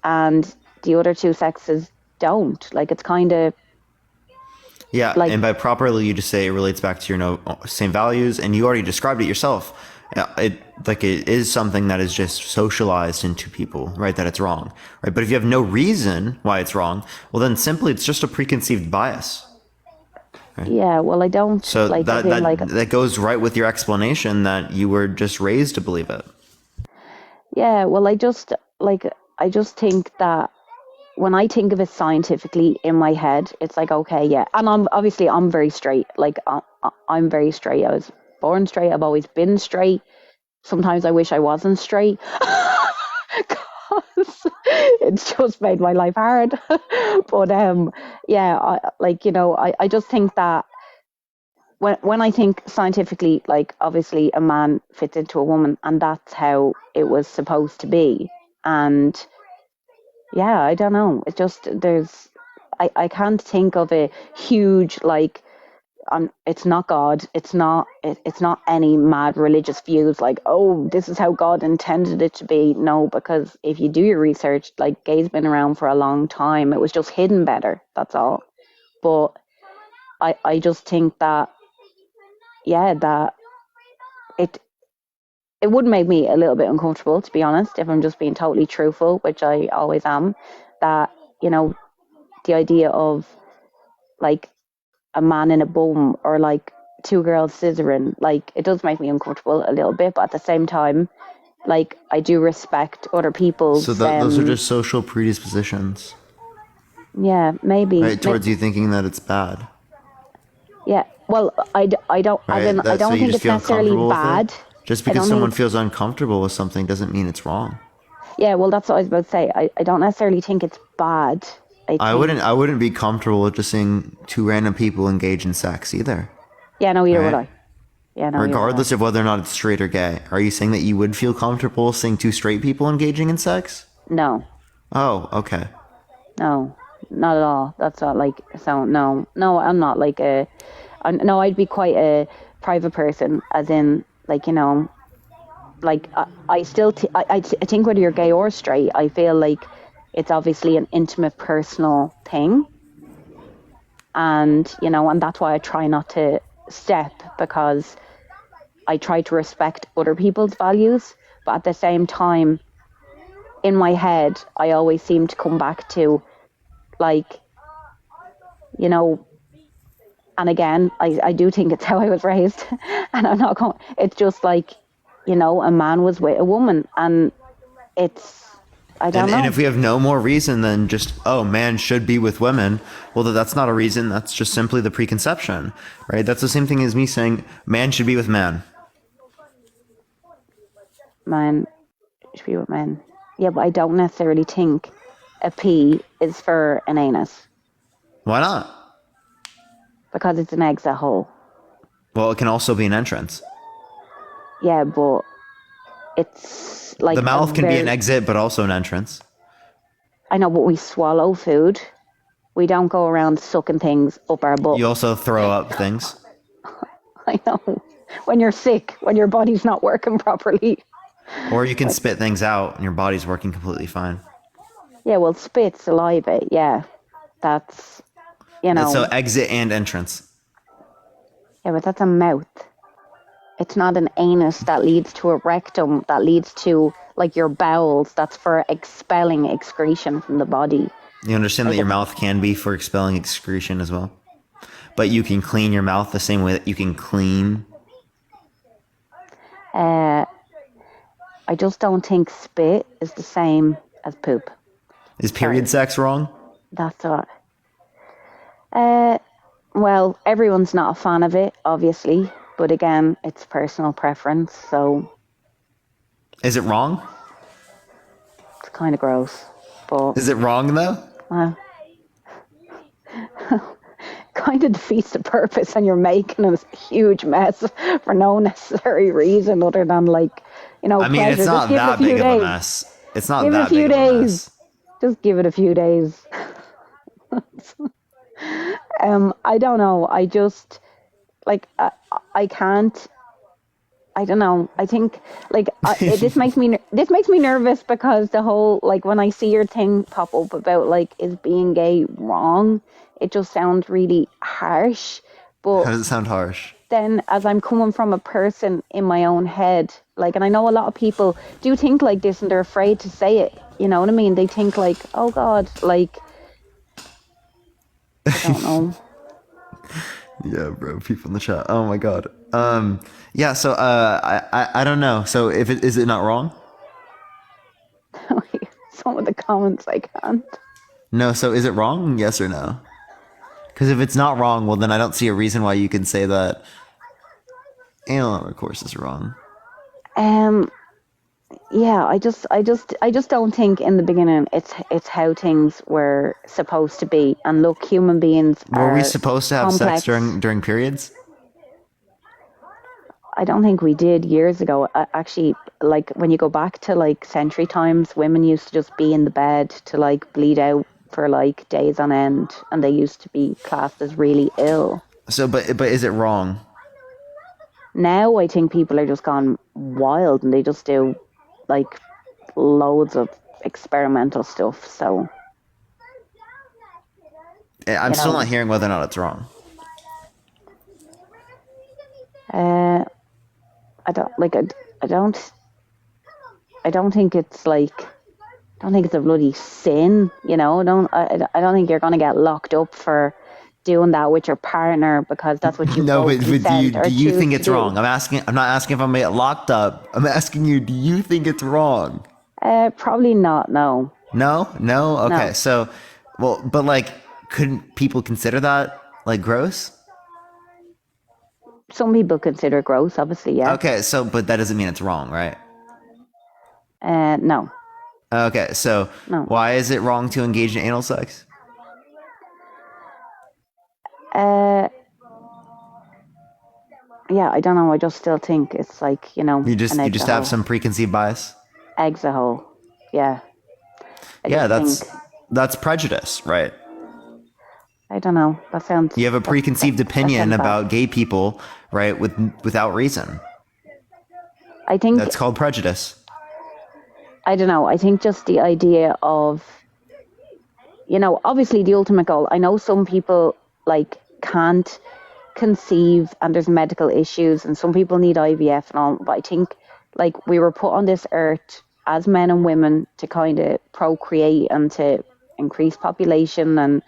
and the other two sexes don't. Like, it's kind of... Yeah, Like, and by properly, you just say it relates back to your same values, and you already described it yourself. It is something that is just socialized into people, right? That it's wrong, right? But if you have no reason why it's wrong, well, then simply it's just a preconceived bias. Right? yeah, well, I don't So like, as that in, like, that goes right with your explanation that you were just raised to believe it. yeah, well, I just think that when I think of it scientifically in my head, it's like, okay, yeah. And I'm very straight. Like, I'm very straight. I was born straight. I've always been straight. Sometimes I wish I wasn't straight. Because it's just made my life hard. But yeah, I just think that when I think scientifically, like, obviously a man fits into a woman, and that's how it was supposed to be. And yeah, I don't know. It's just I can't think of a huge, like, it's not God. It's not any mad religious views like, oh, this is how God intended it to be. No, because if you do your research, like, gay's been around for a long time. It was just hidden better. That's all. But I just think that, yeah, that it would make me a little bit uncomfortable, to be honest, if I'm just being totally truthful, which I always am. That, the idea of, like, a man in a bum, or like two girls scissoring, like, it does make me uncomfortable a little bit, but at the same time, like, I do respect other people's So those are just social predispositions, yeah, maybe right? Towards you thinking that it's bad, yeah, well, I don't, as right? in, I So don't you think just it's feel necessarily uncomfortable with it. bad. Just I because don't someone think feels uncomfortable with something doesn't mean it's wrong. yeah, well, that's what I was about to say. I don't necessarily think it's bad. I wouldn't be comfortable with just seeing two random people engage in sex either. Yeah, no, either would Right? I. Yeah, no, either would Regardless I. of whether or not it's straight or gay. Are you saying that you would feel comfortable seeing two straight people engaging in sex? No, Oh, okay. no, not at all. That's not like, so no, I'm not like no, I'd be quite a private person, as in, like, like, I still, I think whether you're gay or straight, I feel like it's obviously an intimate, personal thing. And, and that's why I try not to step, because I try to respect other people's values. But at the same time, in my head, I always seem to come back to, like, and again, I do think it's how I was raised. And I'm not going, it's just like, a man was with a woman, and it's, I don't know. And if we have no more reason than just, oh, man should be with women, well, that's not a reason. That's just simply the preconception, right? That's the same thing as me saying man should be with man. Man should be with men. Yeah, but I don't necessarily think a P is for an anus, Why not? because it's an exit hole. Well, it can also be an entrance. Yeah, but it's like The mouth can be an exit, but also an entrance. I know, but we swallow food. We don't go around sucking things up our butt. You also throw up things. I know. When you're sick, when your body's not working properly. Or you can spit things out and your body's working completely fine. Yeah, well, spit, saliva, yeah. That's, So exit and entrance. Yeah, but that's a mouth. It's not an anus that leads to a rectum, that leads to, like, your bowels. That's for expelling excretion from the body. You understand that your mouth can be for expelling excretion as well? But you can clean your mouth the same way that you can clean. I just don't think spit is the same as poop. Is period sex wrong? That's what. Well, everyone's not a fan of it, obviously. But again, it's personal preference, so. Is it wrong? It's kind of gross. But. Is it wrong, though? Kind of defeats the purpose, and you're making a huge mess for no necessary reason other than, like, I mean, pleasure. it's not that big of a mess. It's not that big of a mess. Just give it a few days. I don't know. I just, like, I can't I don't know. I think like this makes me nervous because the whole like when I see your thing pop up about like is being gay wrong, it just sounds really harsh. But How does it sound harsh? then as I'm coming from a person in my own head, like, and I know a lot of people do think like this and they're afraid to say it. You know what I mean? They think like, oh God, like I don't know. Yeah, bro. People in the chat. Oh my god. Yeah. So I don't know. So if it is it not wrong? Some of the comments I can't. No. So is it wrong? Yes or no? Because if it's not wrong, well then I don't see a reason why you can say that anal intercourse is wrong. Yeah, I just don't think in the beginning it's how things were supposed to be. And look, human beings Were we are supposed to have complex. sex during periods? I don't think we did years ago. Actually, like when you go back to like century times, women used to just be in the bed to like bleed out for like days on end, and they used to be classed as really ill. So, but is it wrong? Now I think people are just gone wild and they just do like loads of experimental stuff. So I'm still not hearing whether or not it's wrong. I don't like. I don't think it's like. I don't think it's a bloody sin. You know. I don't think you're gonna get locked up for doing that with your partner because that's what you No, both but consent or do you choose think to it's do. wrong? I'm not asking if I'm gonna get locked up. I'm asking you, do you think it's wrong? Probably not. No. No? Okay. No. So, well, but like, couldn't people consider that like gross? Some people consider it gross. Obviously, yeah. Okay. So, but that doesn't mean it's wrong, right? No. Okay. So, No. why is it wrong to engage in anal sex? Yeah, I don't know. I just still think it's like, You an just exit have hole. some preconceived bias. Exit hole. Yeah. Yeah, think, that's prejudice, right? I don't know. That sounds. You have a preconceived opinion sounds bad. about gay people, right? Without reason. I think That's called prejudice. I don't know. I think just the idea of, obviously the ultimate goal. I know some people like can't conceive and there's medical issues and some people need IVF and all, but I think like we were put on this earth as men and women to kind of procreate and to increase population and,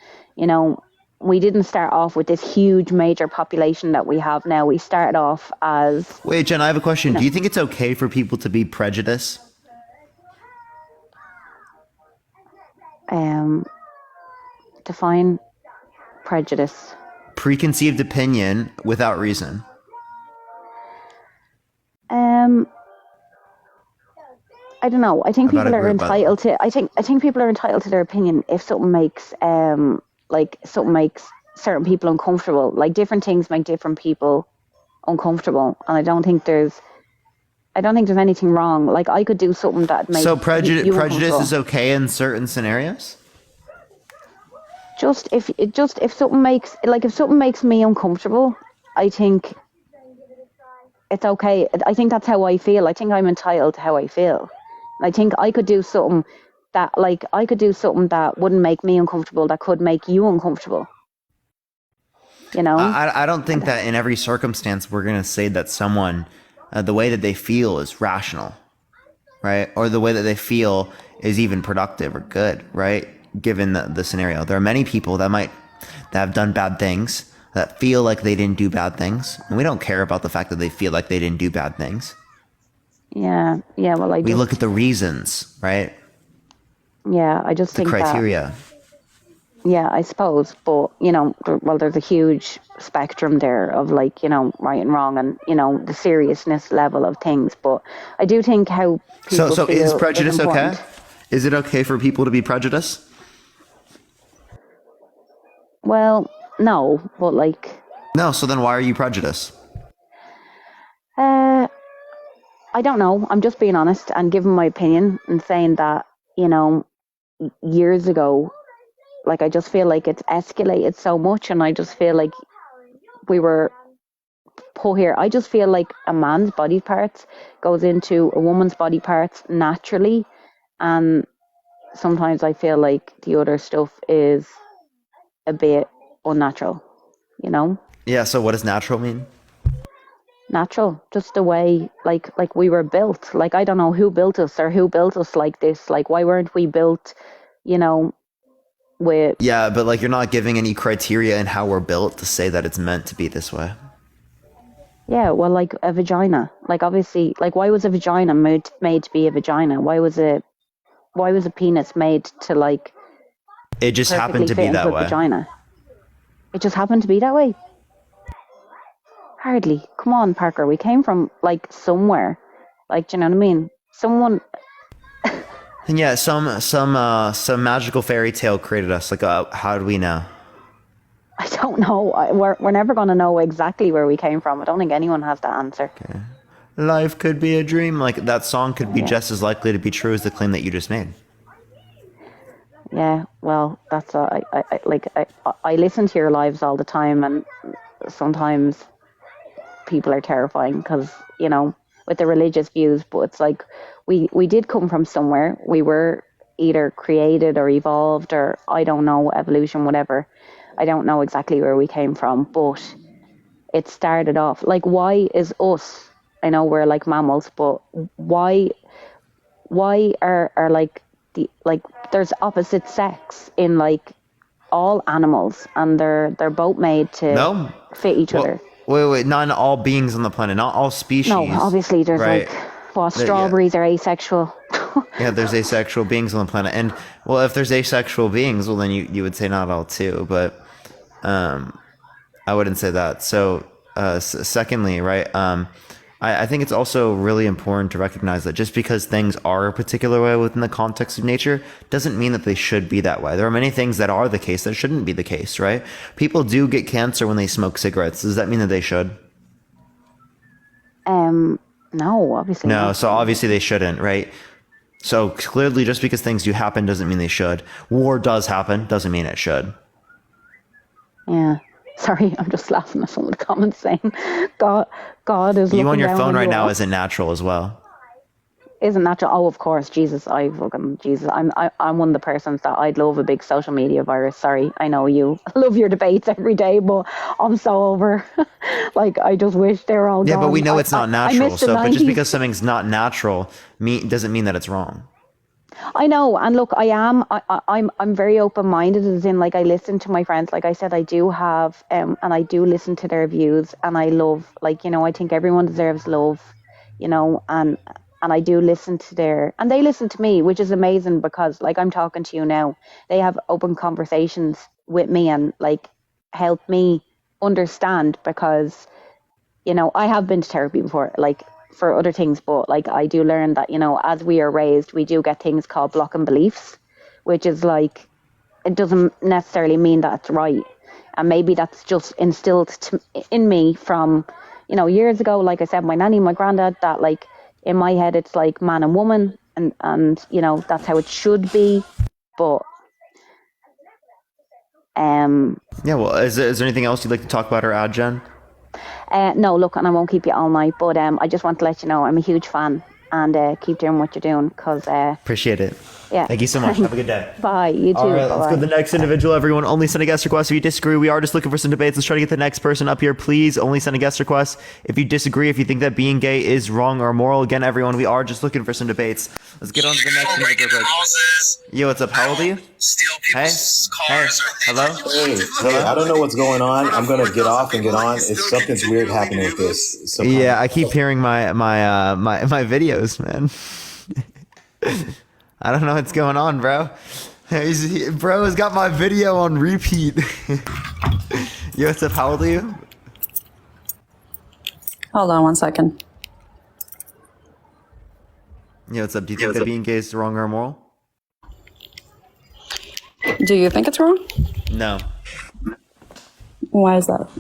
we didn't start off with this huge major population that we have now. We started off as... Wait, Jen, I have a question. Do you think it's okay for people to be prejudiced? Define prejudice. Preconceived opinion without reason. I don't know. I think people are entitled to. I think people are entitled to their opinion if something makes certain people uncomfortable. Like different things make different people uncomfortable, and I don't think there's anything wrong. Like I could do something that makes So you prejudice is okay in certain scenarios. Just if something makes me uncomfortable, I think it's okay. I think that's how I feel. I think I'm entitled to how I feel. I think I could do something that wouldn't make me uncomfortable, that could make you uncomfortable. I don't think that in every circumstance we're going to say that someone, the way that they feel is rational, right? Or the way that they feel is even productive or good, right? Given the scenario. There are many people that have done bad things that feel like they didn't do bad things. And we don't care about the fact that they feel like they didn't do bad things. Yeah. Well, we look at the reasons, right? Yeah, I just think the criteria. Yeah, I suppose, but there's a huge spectrum there of right and wrong, and the seriousness level of things. But I do think how people so feel is prejudice important. Okay? Is it okay for people to be prejudiced? Well, no, but no. So then, why are you prejudiced? I don't know. I'm just being honest and giving my opinion and saying that, years ago, I just feel like it's escalated so much and I just feel like we were put here. I just feel like a man's body parts goes into a woman's body parts naturally, and sometimes I feel like the other stuff is a bit unnatural, you know? Yeah, so what does natural mean? Natural, just the way like we were built. Like I don't know who built us or who built us like this. Like why weren't we built, you know, with Yeah, but like you're not giving any criteria in how we're built to say that it's meant to be this way. yeah, well like a vagina. Like obviously like why was a vagina made to be a vagina? Why was a penis made to like It just happened perfectly to fit be into that a way. vagina? It just happened to be that way. Hardly. Come on, Parker. We came from like somewhere. Like, do you know what I mean? Someone. And yeah, some magical fairy tale created us. Like, how do we know? I don't know. We're never going to know exactly where we came from. I don't think anyone has that answer. Okay. Life could be a dream. Like that song could be just as likely to be true as the claim that you just made. Yeah. Well, that's I listen to your lives all the time, and sometimes people are terrifying because you know with the religious views. But it's like we did come from somewhere. We were either created or evolved, or I don't know, evolution, whatever. I don't know exactly where we came from, but it started off like why is us? I know we're like mammals, but why are like the like there's opposite sex in like all animals, and they're both made to fit each other. Wait, not in all beings on the planet, not all species. No, obviously there's right? Strawberries are asexual. Yeah, there's asexual beings on the planet, and well, if there's asexual beings, well, then you would say not all too, but I wouldn't say that. So, secondly, right, I think it's also really important to recognize that just because things are a particular way within the context of nature doesn't mean that they should be that way. There are many things that are the case that shouldn't be the case, right? People do get cancer when they smoke cigarettes. Does that mean that they should? No, obviously no. not. So obviously they shouldn't, right? So clearly, just because things do happen doesn't mean they should. War does happen, doesn't mean it should. Yeah. Sorry, I'm just laughing at some of the comments saying, God is you on your down phone on right you now all." isn't natural as well. Isn't natural? Oh, of course, Jesus. I'm one of the persons that I'd love a big social media virus. Sorry, I know you love your debates every day, but I'm so over. Like, I just wish they were all Yeah, gone. but we know it's not natural. So, but just 90s. because something's not natural doesn't mean that it's wrong. I know, and look, I'm very open-minded, as in, like, I listen to my friends. Like I said, I do have, and I do listen to their views, and I love, like, you know, I think everyone deserves love, you know, and I do listen to and they listen to me, which is amazing because, like, I'm talking to you now. They have open conversations with me and, like, help me understand because, you know, I have been to therapy before, like, for other things, but, like, I do learn that, you know, as we are raised, we do get things called blocking beliefs, which is, like, it doesn't necessarily mean that it's right. And maybe that's just instilled in me from, you know, years ago. Like I said, my nanny, my granddad, that, like, in my head, it's like man and woman, and you know, that's how it should be. But yeah, well, is there anything else you'd like to talk about or add, Jen? No, look, and I won't keep you all night, but I just want to let you know I'm a huge fan, and keep doing what you're doing, because appreciate it. Yeah. Thank you so much. Have a good day. Bye. You too. All right, Bye-bye. let's go to the next individual. Everyone, only send a guest request if you disagree. We are just looking for some debates. Let's try to get the next person up here. Please only send a guest request if you disagree, if you think that being gay is wrong or moral. Again, everyone, we are just looking for some debates. Let's get on to the next individual. Yo, what's up? How old are you? Hey, hello? Hey, I don't know what's going on. I'm going to get off and get on. It's something's weird happening with this. Yeah, I keep hearing my videos, man. I don't know what's going on, bro. Bro has got my video on repeat. Yo, what's up? How old are you? Hold on 1 second. Yo, what's up? Do you think that being gay is wrong or immoral? Do you think it's wrong? No. Why is that?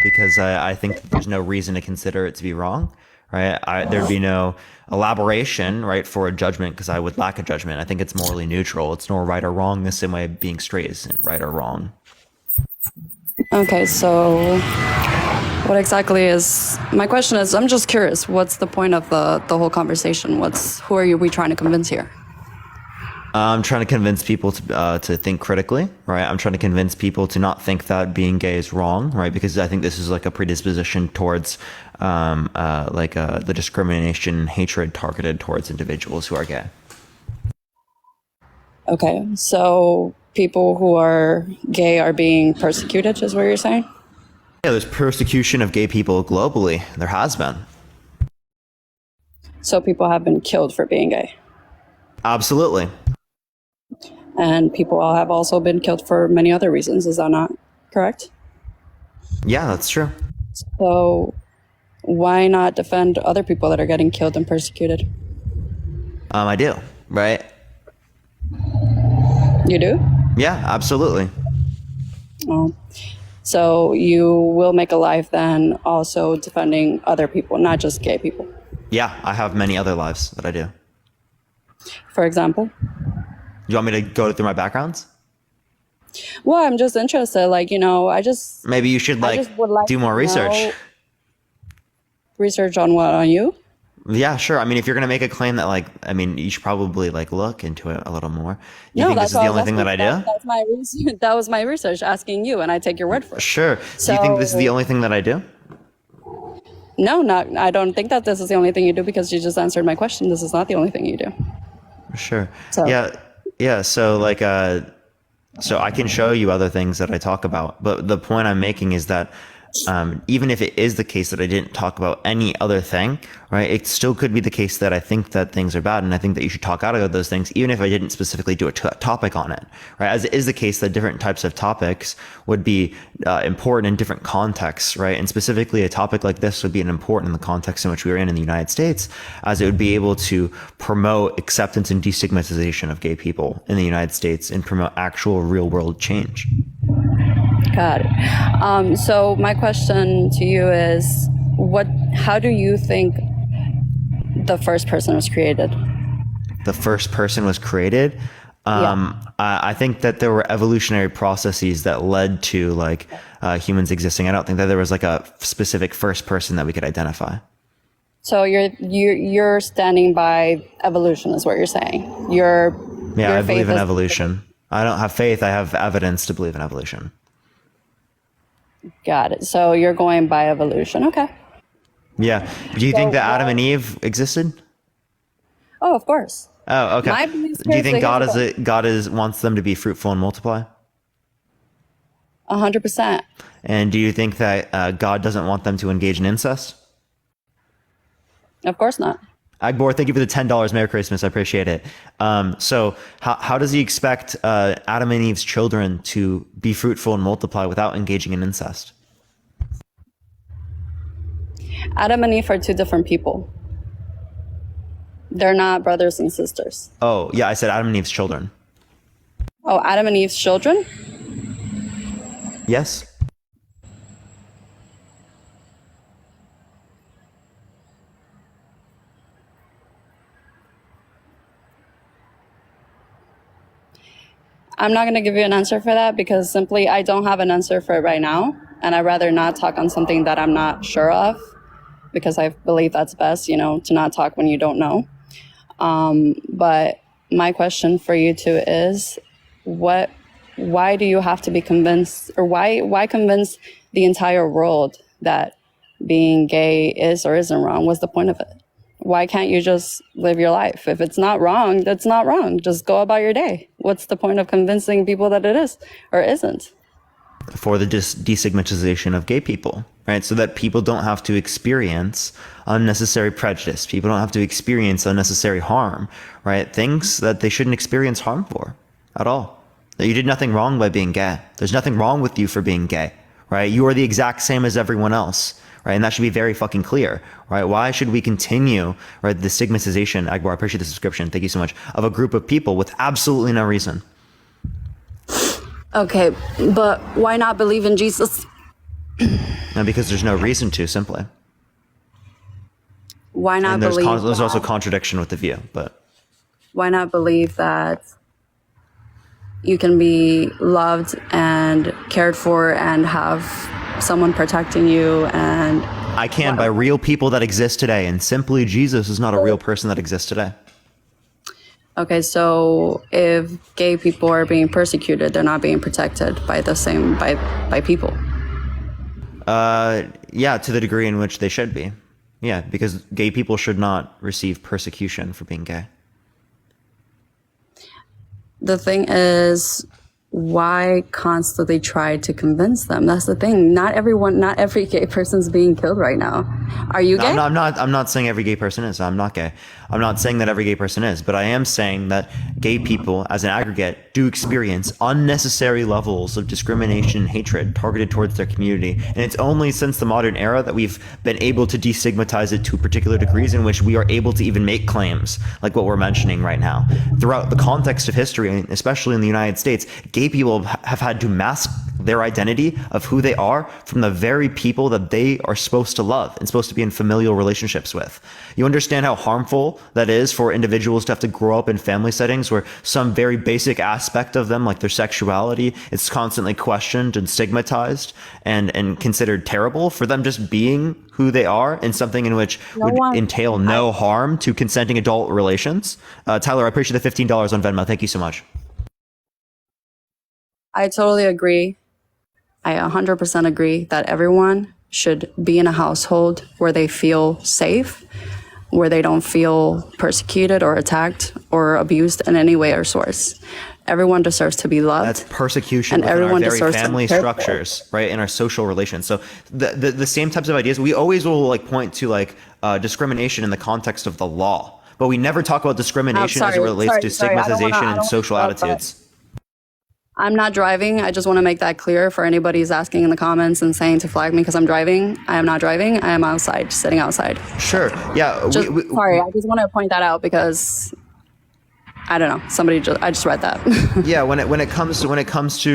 Because I think that there's no reason to consider it to be wrong, right? There'd be no elaboration, right, for a judgment because I would lack a judgment. I think it's morally neutral. It's nor right or wrong the same way being straight isn't right or wrong. Okay, so what exactly is my question is I'm just curious, what's the point of the whole conversation? Who are we trying to convince here? I'm trying to convince people to think critically, right? I'm trying to convince people to not think that being gay is wrong, right? Because I think this is like a predisposition towards the discrimination and hatred targeted towards individuals who are gay. Okay, so people who are gay are being persecuted, is what you're saying? Yeah, there's persecution of gay people globally. There has been. So people have been killed for being gay. Absolutely. And people have also been killed for many other reasons. Is that not correct? Yeah, that's true. So why not defend other people that are getting killed and persecuted? I do, right? You do? Yeah, absolutely. Oh. So you will make a life then also defending other people, not just gay people. Yeah, I have many other lives that I do. For example? You want me to go through my backgrounds? Well, I'm just interested. Maybe you should do more research. Research on what? On you? Yeah, sure. I mean, if you're gonna make a claim that you should probably look into it a little more. You No, think this that's is the only thing that I do? That's my research. That was my research, asking you, and I take your word for it. Sure. Do you think this is the only thing that I do? No, not. I don't think that this is the only thing you do because you just answered my question. This is not the only thing you do. Sure. So. Yeah. So I can show you other things that I talk about, but the point I'm making is that even if it is the case that I didn't talk about any other thing, right, it still could be the case that I think that things are bad and I think that you should talk out about those things, even if I didn't specifically do a topic on it, right? As it is the case that different types of topics would be important in different contexts, right? And specifically a topic like this would be important in the context in which we are in the United States, as it would be able to promote acceptance and destigmatization of gay people in the United States and promote actual real world change. Got it. So my question to you is, how do you think the first person was created? The first person was created? I think that there were evolutionary processes that led to humans existing. I don't think that there was a specific first person that we could identify. So you're standing by evolution, is what you're saying. I believe in evolution. I don't have faith. I have evidence to believe in evolution. Got it. So you're going by evolution. Okay. Yeah. Do you think that Adam and Eve existed? Oh, of course. Oh, okay. Do you think God wants them to be fruitful and multiply? 100%. And do you think that God doesn't want them to engage in incest? Of course not. Agbor, thank you for the $10. Merry Christmas. I appreciate it. So how does he expect Adam and Eve's children to be fruitful and multiply without engaging in incest? Adam and Eve are two different people. They're not brothers and sisters. Oh, yeah, I said Adam and Eve's children. Oh, Adam and Eve's children? Yes. I'm not going to give you an answer for that because simply I don't have an answer for it right now. And I'd rather not talk on something that I'm not sure of because I believe that's best, to not talk when you don't know. But my question for you two is why do you have to be convinced, or why convince the entire world that being gay is or isn't wrong? What's the point of it? Why can't you just live your life? If it's not wrong, that's not wrong. Just go about your day. What's the point of convincing people that it is or isn't? For the destigmatization of gay people, right? So that people don't have to experience unnecessary prejudice. People don't have to experience unnecessary harm, right? Things that they shouldn't experience harm for at all. That you did nothing wrong by being gay. There's nothing wrong with you for being gay, right? You are the exact same as everyone else. Right, and that should be very fucking clear, right? Why should we continue, right, the stigmatization, Agbor, I appreciate the subscription, thank you so much, of a group of people with absolutely no reason? Okay, but why not believe in Jesus? No, because there's no reason to, simply. Why not believe there's also contradiction with the view, but... Why not believe that you can be loved and and cared for and have someone protecting you. And I can by real people that exist today, and simply Jesus is not a real person that exists today. Okay, so if gay people are being persecuted, they're not being protected by the same by people. Yeah, to the degree in which they should be. Yeah, because gay people should not receive persecution for being gay. The thing is, why constantly try to convince them? That's the thing. Not every gay person's being killed right now. Are you gay? I'm not saying every gay person is. I'm not gay. I'm not saying that every gay person is, but I am saying that gay people as an aggregate do experience unnecessary levels of discrimination and hatred targeted towards their community. And it's only since the modern era that we've been able to destigmatize it to particular degrees in which we are able to even make claims like what we're mentioning right now. Throughout the context of history, especially in the United States, gay people have had to mask their identity of who they are from the very people that they are supposed to love and supposed to be in familial relationships with. You understand how harmful that is for individuals to have to grow up in family settings where some very basic aspect of them, like their sexuality, is constantly questioned and stigmatized and considered terrible for them just being who they are in something in which entail no harm to consenting adult relations. Tyler, I appreciate the $15 on Venmo. Thank you so much. I totally agree. I 100% agree that everyone should be in a household where they feel safe, where they don't feel persecuted or attacked or abused in any way or source. Everyone deserves to be loved. That's persecution within our very family structures, right? In our social relations. So the same types of ideas, we always will like point to like discrimination in the context of the law, but we never talk about discrimination as it relates to stigmatization and social attitudes. I'm not driving. I just want to make that clear for anybody who's asking in the comments and saying to flag me because I'm driving. I am not driving. I am outside, just sitting outside. Sure. Yeah. Sorry, I just want to point that out because I don't know. I just read that. Yeah. When it comes to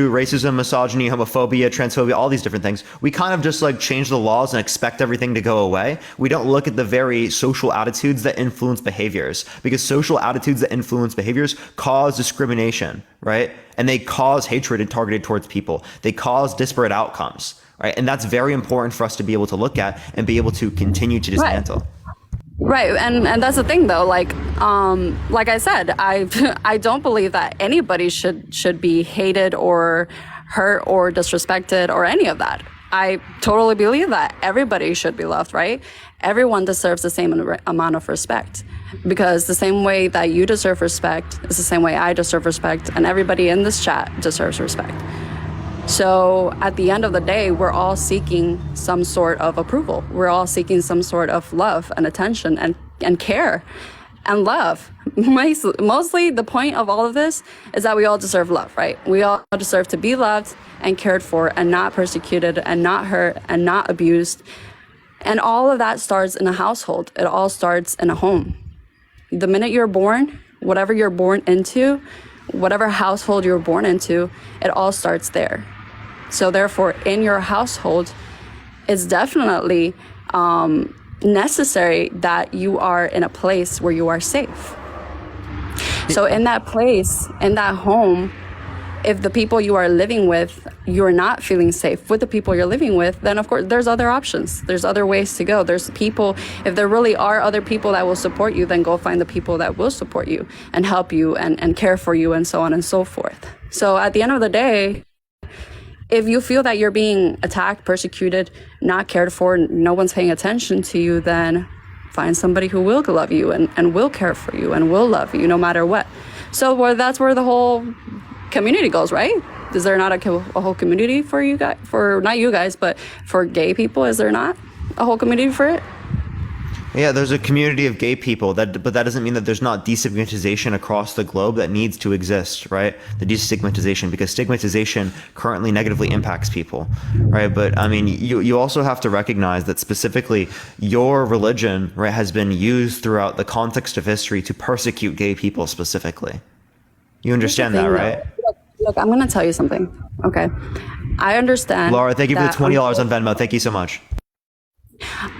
racism, misogyny, homophobia, transphobia, all these different things, we kind of just like change the laws and expect everything to go away. We don't look at the very social attitudes that influence behaviors, because social attitudes that influence behaviors cause discrimination, right? And they cause hatred and targeted towards people. They cause disparate outcomes, right? And that's very important for us to be able to look at and be able to continue to dismantle. Right, and that's the thing though. Like I said, I don't believe that anybody should be hated or hurt or disrespected or any of that. I totally believe that everybody should be loved, right? Everyone deserves the same amount of respect, because the same way that you deserve respect is the same way I deserve respect, and everybody in this chat deserves respect. So at the end of the day, we're all seeking some sort of approval. We're all seeking some sort of love and attention and care and love. Mostly the point of all of this is that we all deserve love, right? We all deserve to be loved and cared for and not persecuted and not hurt and not abused. And all of that starts in a household. It all starts in a home. The minute you're born, whatever you're born into, whatever household you're born into, it all starts there. So therefore, in your household, it's definitely necessary that you are in a place where you are safe. So in that place, in that home, if the people you are living with, you're not feeling safe with the people you're living with, then of course there's other options. There's other ways to go. There's people, if there really are other people that will support you, then go find the people that will support you and help you and care for you and so on and so forth. So at the end of the day, if you feel that you're being attacked, persecuted, not cared for, no one's paying attention to you, then find somebody who will love you and will care for you and will love you no matter what. So that's where the whole community goes, right? Is there not a whole community for you guys, for not you guys, but for gay people? Is there not a whole community for it? Yeah, there's a community of gay people, but that doesn't mean that there's not destigmatization across the globe that needs to exist, right? The destigmatization, because stigmatization currently negatively impacts people, right? But I mean, you also have to recognize that specifically your religion, right, has been used throughout the context of history to persecute gay people specifically. You understand that, right? Look, I'm going to tell you something, okay? I understand. Laura, thank you for the $20 on Venmo. Thank you so much.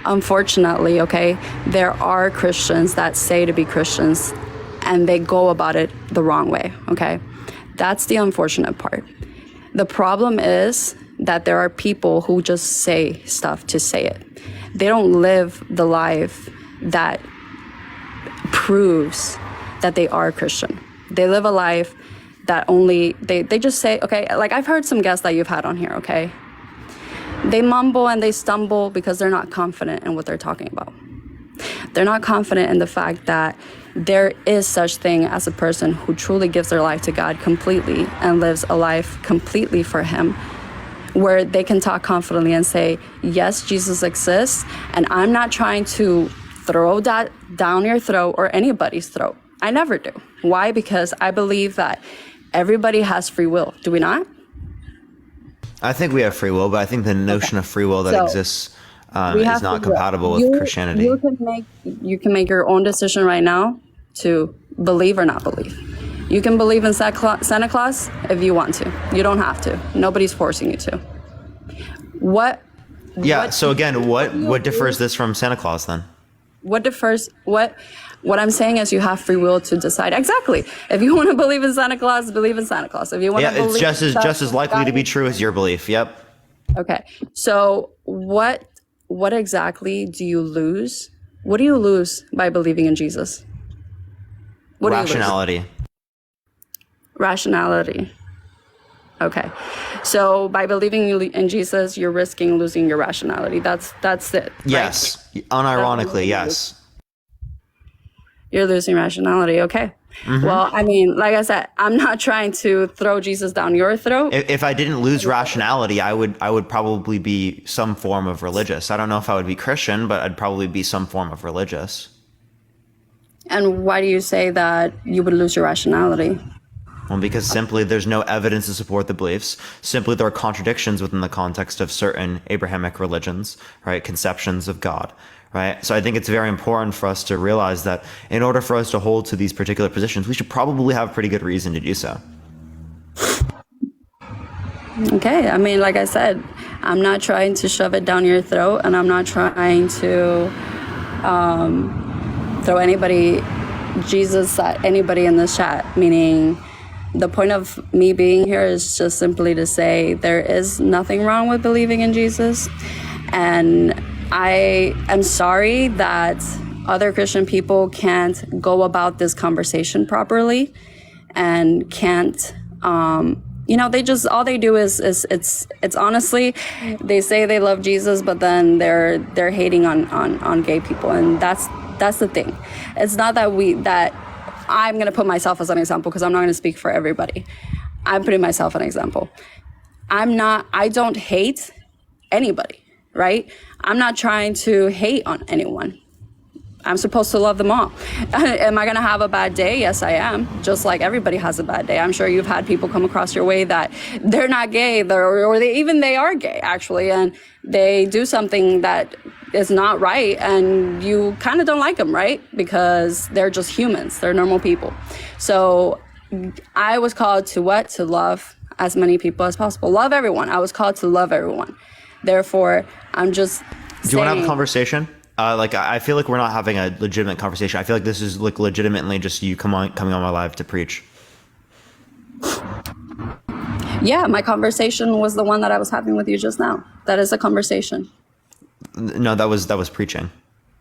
Unfortunately, okay, there are Christians that say to be Christians and they go about it the wrong way, okay? That's the unfortunate part. The problem is that there are people who just say stuff to say it. They don't live the life that proves that they are Christian. They live a life that only, they just say, okay, like I've heard some guests that you've had on here, okay? They mumble and they stumble because they're not confident in what they're talking about. They're not confident in the fact that there is such thing as a person who truly gives their life to God completely and lives a life completely for him, where they can talk confidently and say, yes, Jesus exists, and I'm not trying to throw that down your throat or anybody's throat. I never do. Why? Because I believe that everybody has free will. Do we not? I think we have free will, but I think the notion of free will that exists is not compatible with Christianity. You can make your own decision right now to believe or not believe. You can believe in Santa Claus if you want to. You don't have to. Nobody's forcing you to. So again, what differs this from Santa Claus then? What differs? What I'm saying is you have free will to decide. Exactly. If you want to believe in Santa Claus, believe in Santa Claus. If you want to believe, it's just as likely to be true as your belief. Yep. Okay. So what exactly do you lose? What do you lose by believing in Jesus? Rationality. Rationality. Okay. So by believing in Jesus, you're risking losing your rationality. That's it. Right? Yes. Unironically, yes. You're losing rationality. Okay. Mm-hmm. Well, I mean, like I said, I'm not trying to throw Jesus down your throat. If I didn't lose rationality, I would probably be some form of religious. I don't know if I would be Christian, but I'd probably be some form of religious. And why do you say that you would lose your rationality? Well, because simply there's no evidence to support the beliefs. Simply there are contradictions within the context of certain Abrahamic religions, right? Conceptions of God, right? So I think it's very important for us to realize that in order for us to hold to these particular positions, we should probably have pretty good reason to do so. Okay. I mean, like I said, I'm not trying to shove it down your throat, and I'm not trying to throw Jesus at anybody in this chat, meaning the point of me being here is just simply to say there is nothing wrong with believing in Jesus. And I am sorry that other Christian people can't go about this conversation properly and can't, they just, all they do is it's honestly, they say they love Jesus, but then they're hating on gay people. And that's the thing. It's not that I'm going to put myself as an example, because I'm not going to speak for everybody. I'm putting myself an example. I don't hate anybody, right? I'm not trying to hate on anyone. I'm supposed to love them all. Am I going to have a bad day? Yes, I am. Just like everybody has a bad day. I'm sure you've had people come across your way that they're not gay, or they are gay, actually, and they do something that is not right, and you kind of don't like them, right? Because they're just humans. They're normal people. So I was called to what? To love as many people as possible. Love everyone. I was called to love everyone. Therefore, I'm just Do you want to have a conversation? I feel like we're not having a legitimate conversation. I feel like this is like legitimately just you coming on my live to preach. Yeah, my conversation was the one that I was having with you just now. That is a conversation. No, that was preaching.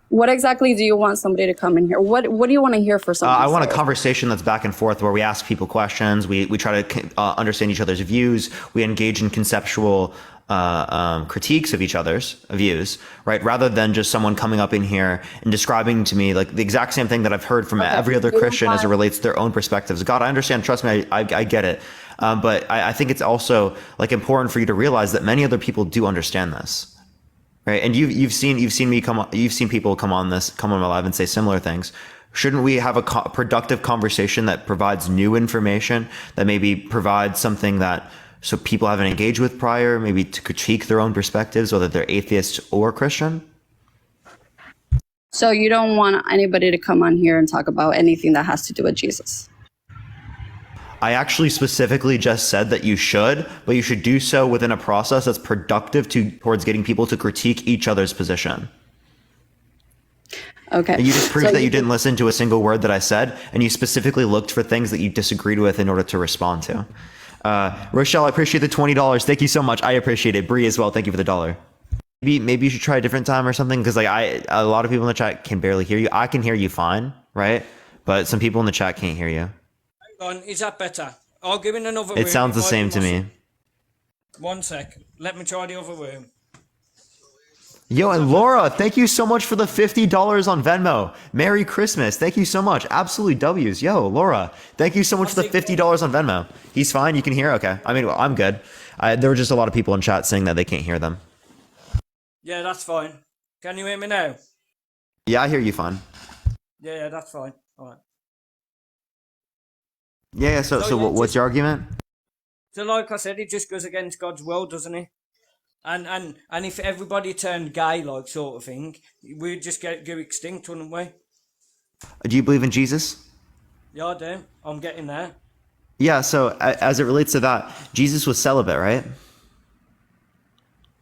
What exactly do you want somebody to come in here? What do you want to hear for somebody? I want a conversation that's back and forth, where we ask people questions. We try to understand each other's views. We engage in conceptual critiques of each other's views, right? Rather than just someone coming up in here and describing to me like the exact same thing that I've heard from every other Christian as it relates to their own perspectives. God, I understand. Trust me, I get it. But I think it's also like important for you to realize that many other people do understand this. Right, and you've seen people come on my live and say similar things. Shouldn't we have a productive conversation that provides new information, that maybe provides something that so people haven't engaged with prior, maybe to critique their own perspectives, whether they're atheist or Christian? So you don't want anybody to come on here and talk about anything that has to do with Jesus? I actually specifically just said that you should, but you should do so within a process that's productive towards getting people to critique each other's position. Okay. And you just proved that you didn't listen to a single word that I said, and you specifically looked for things that you disagreed with in order to respond to. Rochelle, I appreciate the $20. Thank you so much. I appreciate it. Bree as well. Thank you for the $1. Maybe you should try a different time or something, because like a lot of people in the chat can barely hear you. I can hear you fine, right? But some people in the chat can't hear you. Hang on, is that better? I'll give in another room. It sounds the same to me. 1 sec. Let me try the other room. Yo, and Laura, thank you so much for the $50 on Venmo. Merry Christmas. Thank you so much. Absolutely W's. Yo, Laura, thank you so much for the $50 on Venmo. He's fine. You can hear? Okay. I mean, I'm good. There were just a lot of people in chat saying that they can't hear them. Yeah, that's fine. Can you hear me now? Yeah, I hear you fine. Yeah, that's fine. All right. Yeah, so what's your argument? So like I said, it just goes against God's will, doesn't it? And if everybody turned gay, like sort of thing, we'd just go extinct, wouldn't we? Do you believe in Jesus? Yeah, I do. I'm getting there. Yeah, so as it relates to that, Jesus was celibate, right?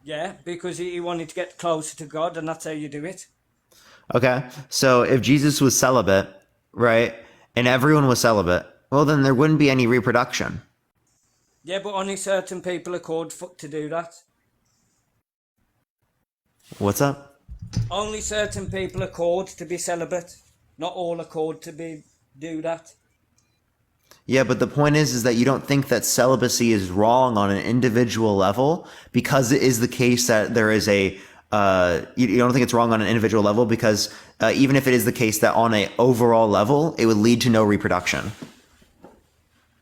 Yeah, because he wanted to get closer to God, and that's how you do it. Okay, so if Jesus was celibate, right, and everyone was celibate, well, then there wouldn't be any reproduction. Yeah, but only certain people are called to do that. What's up? Only certain people are called to be celibate. Not all are called to do that. Yeah, but the point is that you don't think that celibacy is wrong on an individual level, because it is the case that there is a you don't think it's wrong on an individual level, because even if it is the case that on an overall level it would lead to no reproduction.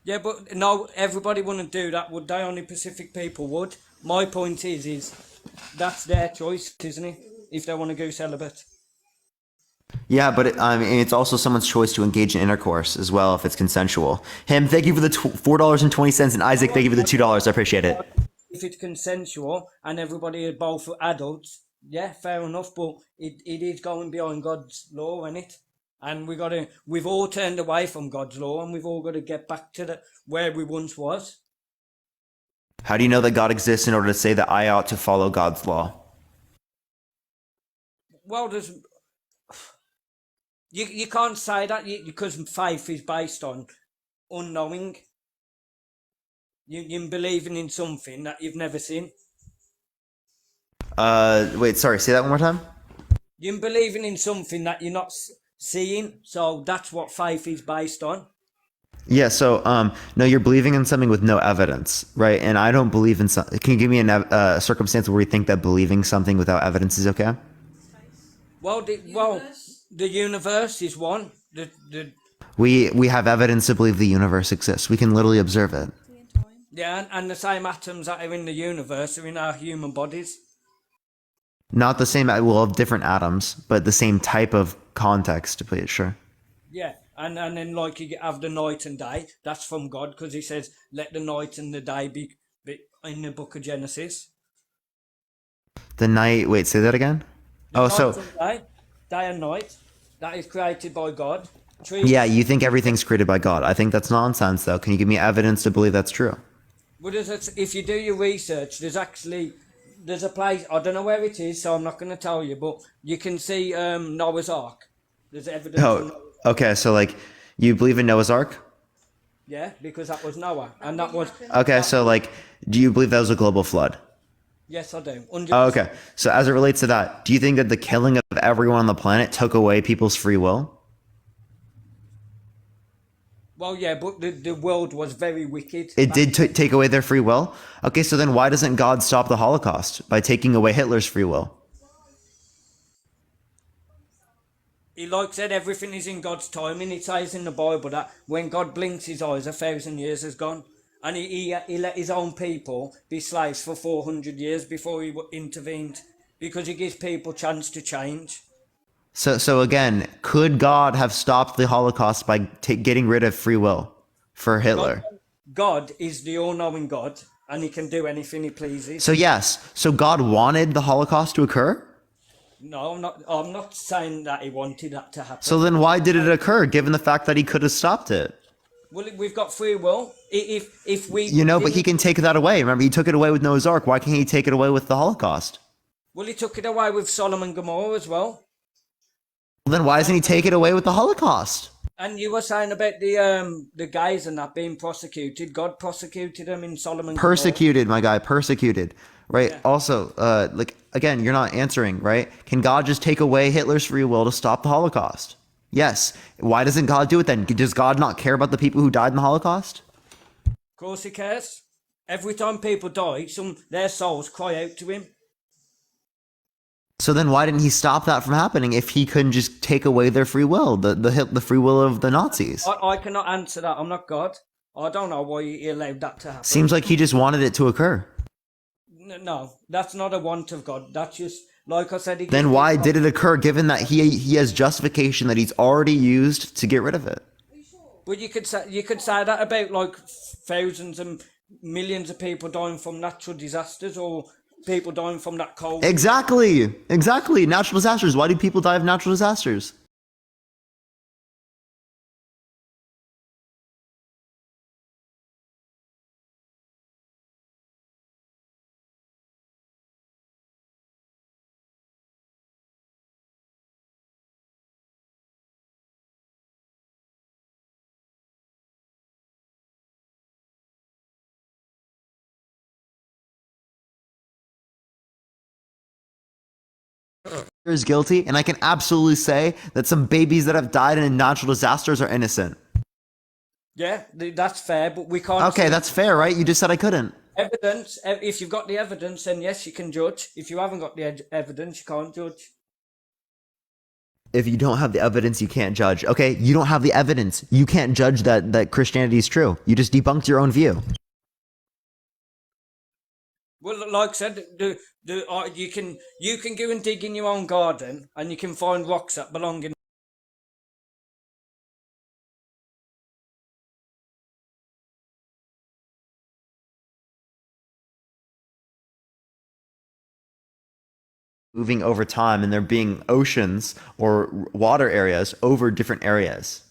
Yeah, but no, everybody wouldn't do that, would they? Only Pacific people would. My point is that's their choice, isn't it? If they want to go celibate. Yeah, but I mean, it's also someone's choice to engage in intercourse as well if it's consensual. Him, thank you for the $4.20, and Isaac, thank you for the $2. I appreciate it. If it's consensual and everybody are both adults, yeah, fair enough. But it is going behind God's law, isn't it? And we've all turned away from God's law, and we've all got to get back to where we once was. How do you know that God exists in order to say that I ought to follow God's law? Well, you can't say that because faith is based on unknowing. You're believing in something that you've never seen. Wait, sorry, say that one more time? You're believing in something that you're not seeing, so that's what faith is based on. Yeah, so no, you're believing in something with no evidence, right? And I don't believe in something. Can you give me a circumstance where you think that believing something without evidence is okay? Well, the universe is one. We have evidence to believe the universe exists. We can literally observe it. Yeah, and the same atoms that are in the universe are in our human bodies. Not the same, we'll have different atoms, but the same type of context, to put it sure. Yeah, and then like you have the night and day, that's from God, because he says, let the night and the day be in the book of Genesis. The night, wait, say that again? Day and night, that is created by God. Trees. Yeah, you think everything's created by God. I think that's nonsense, though. Can you give me evidence to believe that's true? Well, if you do your research, there's a place, I don't know where it is, so I'm not going to tell you, but you can see Noah's Ark. There's evidence. Okay, so like, you believe in Noah's Ark? Yeah, because that was Noah, and that was... Okay, so like, do you believe that was a global flood? Yes, I do. Okay, so as it relates to that, do you think that the killing of everyone on the planet took away people's free will? Well, yeah, but the world was very wicked. It did take away their free will? Okay, so then why doesn't God stop the Holocaust by taking away Hitler's free will? He said everything is in God's timing. It says in the Bible that when God blinks his eyes, 1,000 years has gone. And he let his own people be slaves for 400 years before he intervened. Because he gives people chance to change. So again, could God have stopped the Holocaust by getting rid of free will for Hitler? God is the all-knowing God, and he can do anything he pleases. So yes, so God wanted the Holocaust to occur? No, I'm not saying that he wanted that to happen. So then why did it occur, given the fact that he could have stopped it? Well, we've got free will. If we... but he can take that away. Remember, he took it away with Noah's Ark. Why can't he take it away with the Holocaust? Well, he took it away with Sodom and Gomorrah as well. Well, then why doesn't he take it away with the Holocaust? And you were saying about the gays and that being prosecuted. God prosecuted them in Solomon's law. Persecuted, my guy, persecuted. Right. Yeah. Also, like again, you're not answering, right? Can God just take away Hitler's free will to stop the Holocaust? Yes. Why doesn't God do it then? Does God not care about the people who died in the Holocaust? Of course he cares. Every time people die, their souls cry out to him. So then why didn't he stop that from happening if he couldn't just take away their free will, the free will of the Nazis? I cannot answer that. I'm not God. I don't know why he allowed that to happen. Seems like he just wanted it to occur. No, that's not a want of God. That's just, like I said... Then why did it occur, given that he has justification that he's already used to get rid of it? But you could say that about like thousands and millions of people dying from natural disasters or people dying from that cold. Exactly. Natural disasters. Why do people die of natural disasters? Is guilty, and I can absolutely say that some babies that have died in natural disasters are innocent. Yeah, that's fair, but we can't... Okay, that's fair, right? You just said I couldn't. Evidence, if you've got the evidence, then yes, you can judge. If you haven't got the evidence, you can't judge. If you don't have the evidence, you can't judge. Okay, you don't have the evidence. You can't judge that Christianity is true. You just debunked your own view. Well, like I said, you can go and dig in your own garden, and you can find rocks that belong in. Moving over time, and there being oceans or water areas over different areas.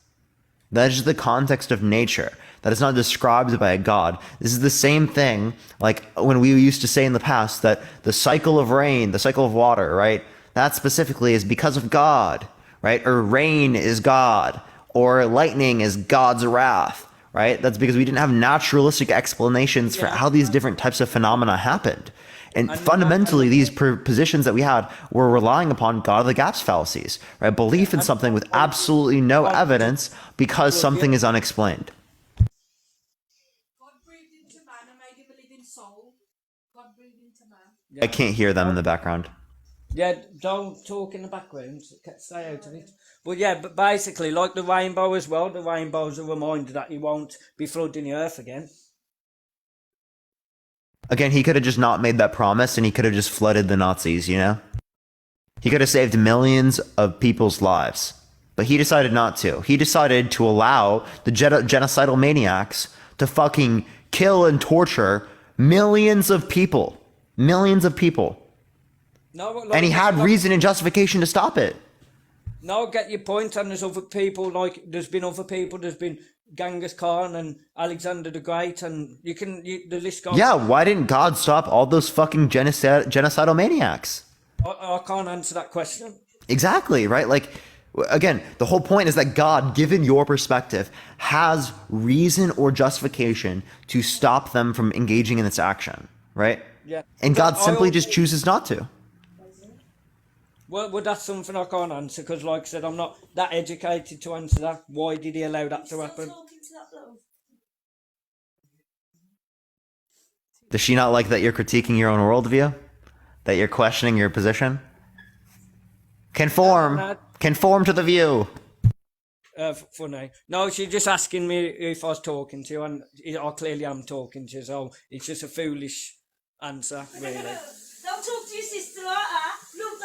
That is the context of nature. That is not described by a God. This is the same thing like when we used to say in the past that the cycle of rain, the cycle of water, right? That specifically is because of God, right? Or rain is God, or lightning is God's wrath, right? That's because we didn't have naturalistic explanations for how these different types of phenomena happened. And fundamentally, these positions that we had were relying upon God of the gaps fallacies, right? Belief in something with absolutely no evidence because something is unexplained. God breathed into man and made him a living soul. God breathed into man. I can't hear them in the background. Yeah, don't talk in the background. Stay out of it. But yeah, but basically, like the rainbow as well, the rainbow's a reminder that he won't be flooding the earth again. Again, he could have just not made that promise and he could have just flooded the Nazis, you know? He could have saved millions of people's lives. But he decided not to. He decided to allow the genocidal maniacs to fucking kill and torture millions of people. Millions of people. No, and he had reason and justification to stop it. No, I get your point, and there's other people, there's been Genghis Khan and Alexander the Great, and the list goes. Yeah, why didn't God stop all those fucking genocidal maniacs? I can't answer that question. Exactly, right? Like, again, the whole point is that God, given your perspective, has reason or justification to stop them from engaging in this action, right? Yeah. And God simply just chooses not to. Well, that's something I can't answer because, like I said, I'm not that educated to answer that. Why did he allow that to happen? Does she not like that you're critiquing your own worldview? That you're questioning your position? Conform. Conform to the view. Funny. No, she's just asking me if I was talking to you, and I clearly am talking to you, so it's just a foolish answer, really. Don't talk to your sister like that. Look,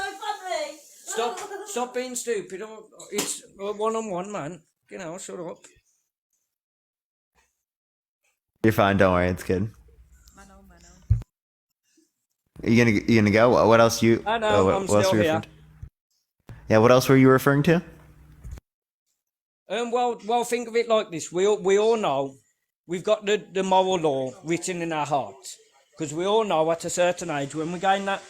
don't family. Stop being stupid. It's one-on-one, man. You know, shut up. You're fine. Don't worry. It's good. You gonna go? What else you? I know. I'm still here. Yeah. What else were you referring to? Well, think of it like this. We all know we've got the moral law written in our hearts. Because we all know at a certain age, when we gain that,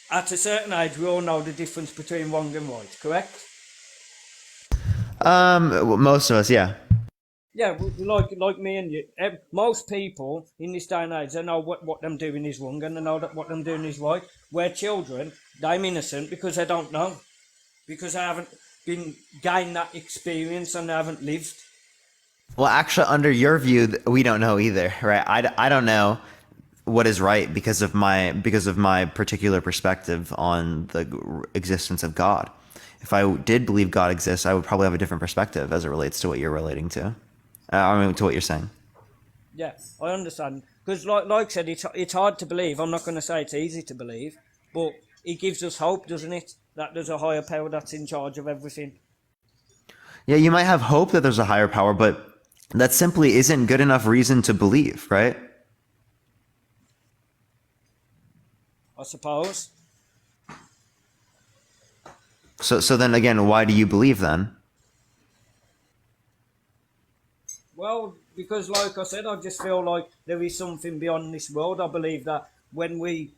at a certain age, we all know the difference between wrong and right, correct? Most of us, yeah. Yeah, like me and you. Most people in this day and age, they know what them doing is wrong and they know that what them doing is right. Where children, they're innocent because they don't know. Because they haven't been gained that experience and they haven't lived. Well, actually, under your view, we don't know either, right? I don't know what is right because of my particular perspective on the existence of God. If I did believe God exists, I would probably have a different perspective as it relates to what you're relating to. To what you're saying. Yeah, I understand. Because like I said, it's hard to believe. I'm not going to say it's easy to believe, but it gives us hope, doesn't it? That there's a higher power that's in charge of everything. Yeah, you might have hope that there's a higher power, but that simply isn't good enough reason to believe, right? I suppose. So then again, why do you believe then? Well, because like I said, I just feel like there is something beyond this world. I believe that when we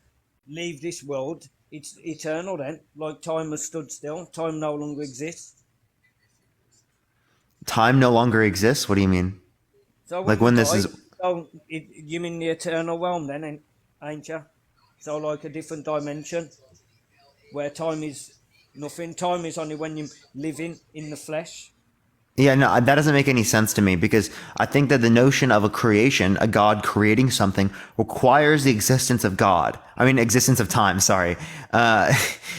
leave this world, it's eternal then. Like time has stood still. Time no longer exists. Time no longer exists? What do you mean? So Like you when this die, is... you mean the eternal realm then, ain't you? So like a different dimension where time is nothing. Time is only when you're living in the flesh. Yeah, no, that doesn't make any sense to me because I think that the notion of a creation, a God creating something, requires the existence of God. I mean, existence of time, sorry.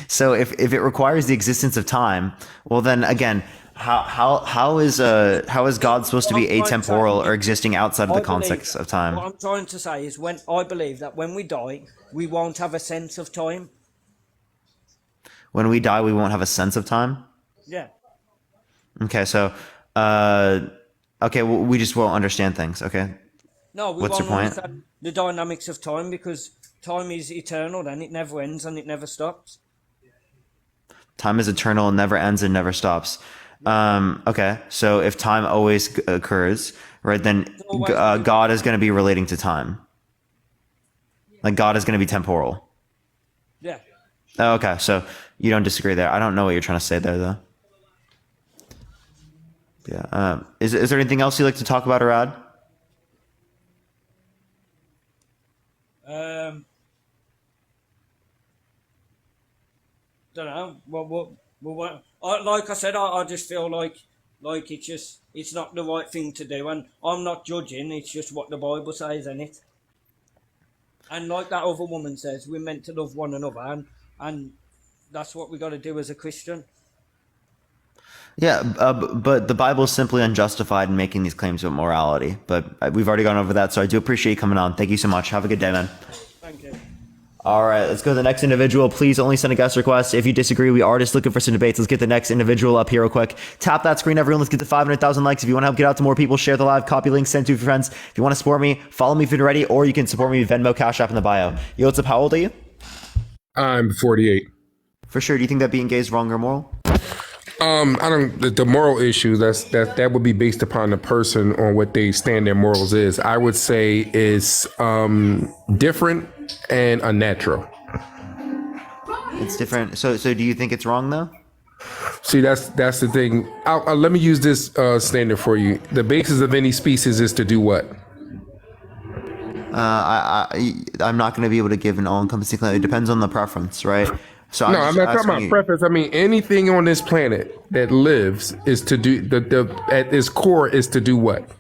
So if it requires the existence of time, well then again, how is God supposed to be atemporal or existing outside of the context of time? What I'm trying to say is I believe that when we die, we won't have a sense of time. When we die, we won't have a sense of time? Yeah. Okay, so, okay, well, we just won't understand things, okay? No, we What's won't your point? understand the dynamics of time because time is eternal then. It never ends and it never stops. Time is eternal, never ends and never stops. Okay, so if time always occurs, right, then God is going to be relating to time. Like God is going to be temporal. Yeah. Oh, okay, so you don't disagree there. I don't know what you're trying to say there, though. Yeah. Is there anything else you'd like to talk about or add? Don't know. What? Like I said, I just feel like it's not the right thing to do, and I'm not judging. It's just what the Bible says, isn't it? And like that other woman says, we're meant to love one another, and that's what we got to do as a Christian. Yeah, but the Bible is simply unjustified in making these claims about morality. But we've already gone over that, so I do appreciate you coming on. Thank you so much. Have a good day, man. Thank you. All right, let's go to the next individual. Please only send a guest request. If you disagree, we are just looking for some debates. Let's get the next individual up here real quick. Tap that screen, everyone. Let's get to 500,000 likes. If you want to help get out to more people, share the live, copy links, send to your friends. If you want to support me, follow me if you're ready, or you can support me with Venmo, Cash App in the bio. Yo, what's up? How old are you? I'm 48. For sure. Do you think that being gay is wrong or moral? I don't. The moral issue that would be based upon the person on what they stand their morals is. I would say is different and unnatural. It's different. So do you think it's wrong though? See, that's the thing. Let me use this standard for you. The basis of any species is to do what? I'm not going to be able to give an all-encompassing claim. It depends on the preference, right? So No, I'm not talking about preference. I mean, anything on this planet that lives is to do at its core is to do what?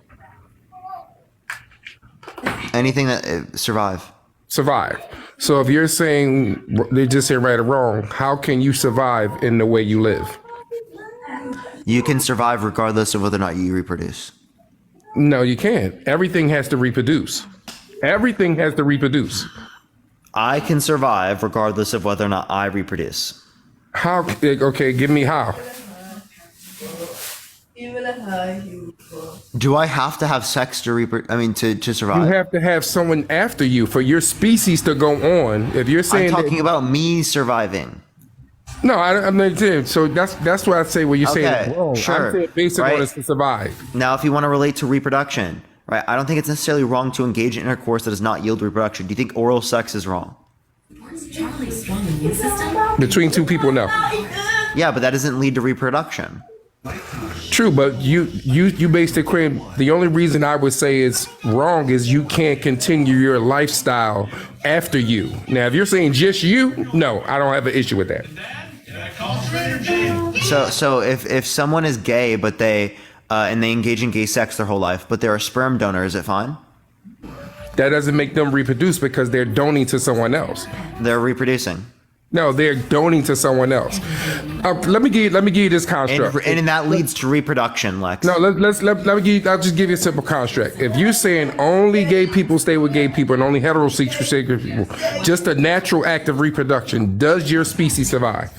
Anything that survive. Survive. So if you're saying they just say right or wrong, how can you survive in the way you live? You can survive regardless of whether or not you reproduce. No, you can't. Everything has to reproduce. Everything has to reproduce. I can survive regardless of whether or not I reproduce. How? Okay, give me how. Do I have to have sex to to survive? You have to have someone after you for your species to go on. If you're saying I'm talking about me surviving. No, I'm not saying. So that's why I say when you say it's wrong. Sure. I'm saying basic right? one is to survive. Now, if you want to relate to reproduction, right? I don't think it's necessarily wrong to engage in intercourse that does not yield reproduction. Do you think oral sex is wrong? Between two people, no. Yeah, but that doesn't lead to reproduction. True, but you based it, Quinn. The only reason I would say it's wrong is you can't continue your lifestyle after you. Now, if you're saying just you, no, I don't have an issue with that. So if someone is gay, but they and they engage in gay sex their whole life, but they're a sperm donor, is it fine? That doesn't make them reproduce because they're donating to someone else. They're reproducing. No, they're donating to someone else. Let me give you this construct, and that leads to reproduction, Lex. No, let me give you. I'll just give you a simple construct. If you're saying only gay people stay with gay people and only heterosexual people, just a natural act of reproduction, does your species survive?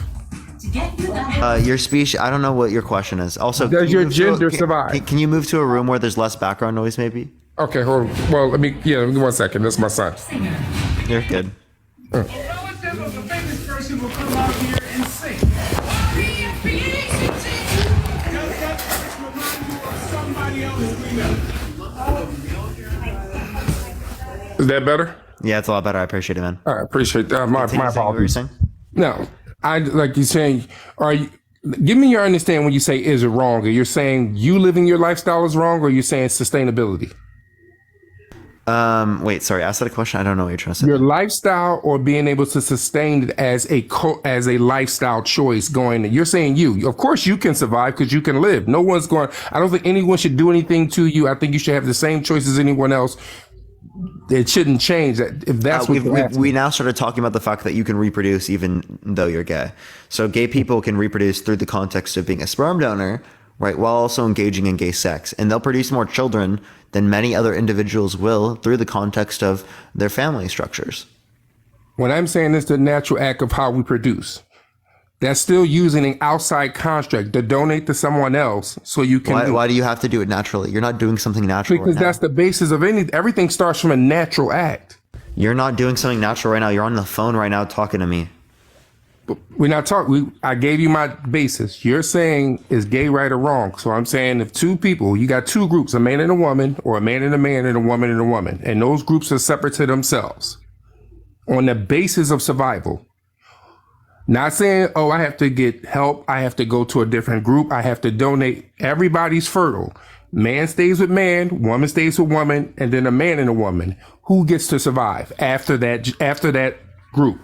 Your species. I don't know what your question is. Also, does your gender survive? Can you move to a room where there's less background noise, maybe? Okay, hold on. Well, let me 1 second. That's my son. You're good. Will come out here and sing. Is that better? Yeah, it's a lot better. I appreciate it, man. I appreciate that. My apologies. No, I like you saying. Are you? Give me your understanding when you say is it wrong? Are you saying you living your lifestyle is wrong, or are you saying sustainability? Wait, sorry. Ask that a question. I don't know what you're trying to say. Your lifestyle or being able to sustain it as a lifestyle choice going. You're saying you. Of course you can survive because you can live. No one's going. I don't think anyone should do anything to you. I think you should have the same choice as anyone else. It shouldn't change that if that's what we now started talking about the fact that you can reproduce even though you're gay. So gay people can reproduce through the context of being a sperm donor, right, while also engaging in gay sex, and they'll produce more children than many other individuals will through the context of their family structures. What I'm saying is the natural act of how we produce. That's still using an outside construct to donate to someone else so you can. Why do you have to do it naturally? You're not doing something natural. Because that's the basis of everything starts from a natural act. You're not doing something natural right now. You're on the phone right now talking to me. We're not talking. I gave you my basis. You're saying is gay right or wrong. So I'm saying if two people, you got two groups, a man and a woman, or a man and a man and a woman and a woman, and those groups are separate to themselves on the basis of survival. Not saying, oh, I have to get help. I have to go to a different group. I have to donate. Everybody's fertile. Man stays with man, woman stays with woman, and then a man and a woman. Who gets to survive after that group?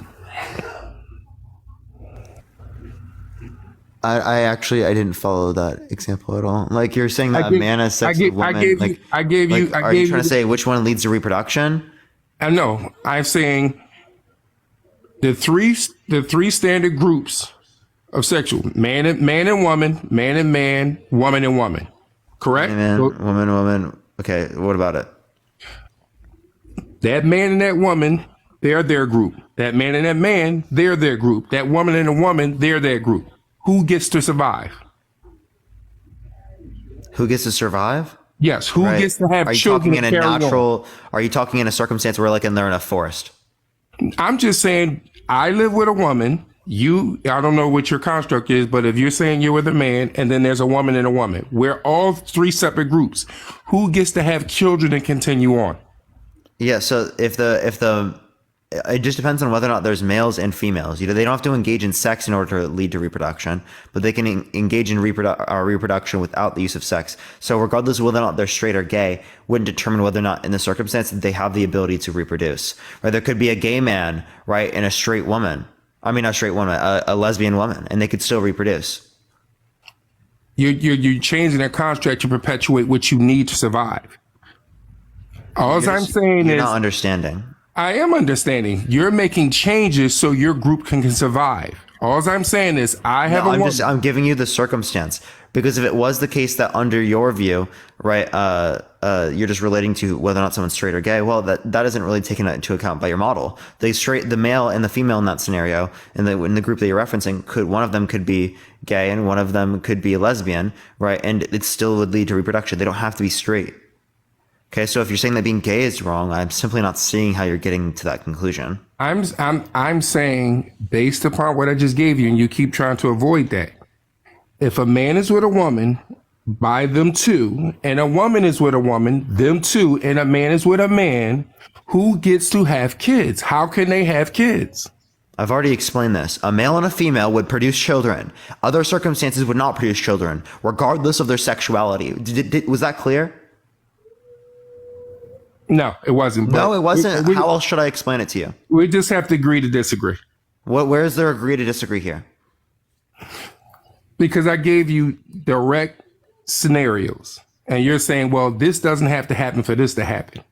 I didn't follow that example at all. Like you're saying that a man has sex with a woman. Are you trying to say which one leads to reproduction? No, I'm saying the three standard groups of sexual man and woman, man and man, woman and woman. Correct? Man, woman. Okay, what about it? That man and that woman, they're their group. That man and that man, they're their group. That woman and a woman, they're their group. Who gets to survive? Who gets to survive? Yes. Who gets to have children? Are you talking in a circumstance where they're in a forest? I'm just saying I live with a woman. I don't know what your construct is, but if you're saying you're with a man and then there's a woman and a woman, we're all three separate groups. Who gets to have children and continue on? Yeah. So it just depends on whether or not there's males and females. They don't have to engage in sex in order to lead to reproduction, but they can engage in reproduction without the use of sex. So regardless of whether or not they're straight or gay, wouldn't determine whether or not in the circumstance that they have the ability to reproduce. Right? There could be a gay man, right, and a straight woman. I mean, not a straight woman, a lesbian woman, and they could still reproduce. You're changing a construct to perpetuate what you need to survive. All I'm saying you're is not understanding. I am understanding. You're making changes so your group can survive. All I'm saying is I'm giving you the circumstance, because if it was the case that under your view, right, you're just relating to whether or not someone's straight or gay, well, that isn't really taken into account by your model. The male and the female in that scenario, in the group that you're referencing, one of them could be gay and one of them could be lesbian, right? And it still would lead to reproduction. They don't have to be straight. Okay, so if you're saying that being gay is wrong, I'm simply not seeing how you're getting to that conclusion. I'm saying, based upon what I just gave you, and you keep trying to avoid that. If a man is with a woman, by them two, and a woman is with a woman, them two, and a man is with a man, who gets to have kids? How can they have kids? I've already explained this. A male and a female would produce children. Other circumstances would not produce children, regardless of their sexuality. Was that clear? No, it wasn't. But no, it wasn't. How else should I explain it to you? We just have to agree to disagree. Where is there agree to disagree here? Because I gave you direct scenarios, and you're saying, well, this doesn't have to happen for this to happen.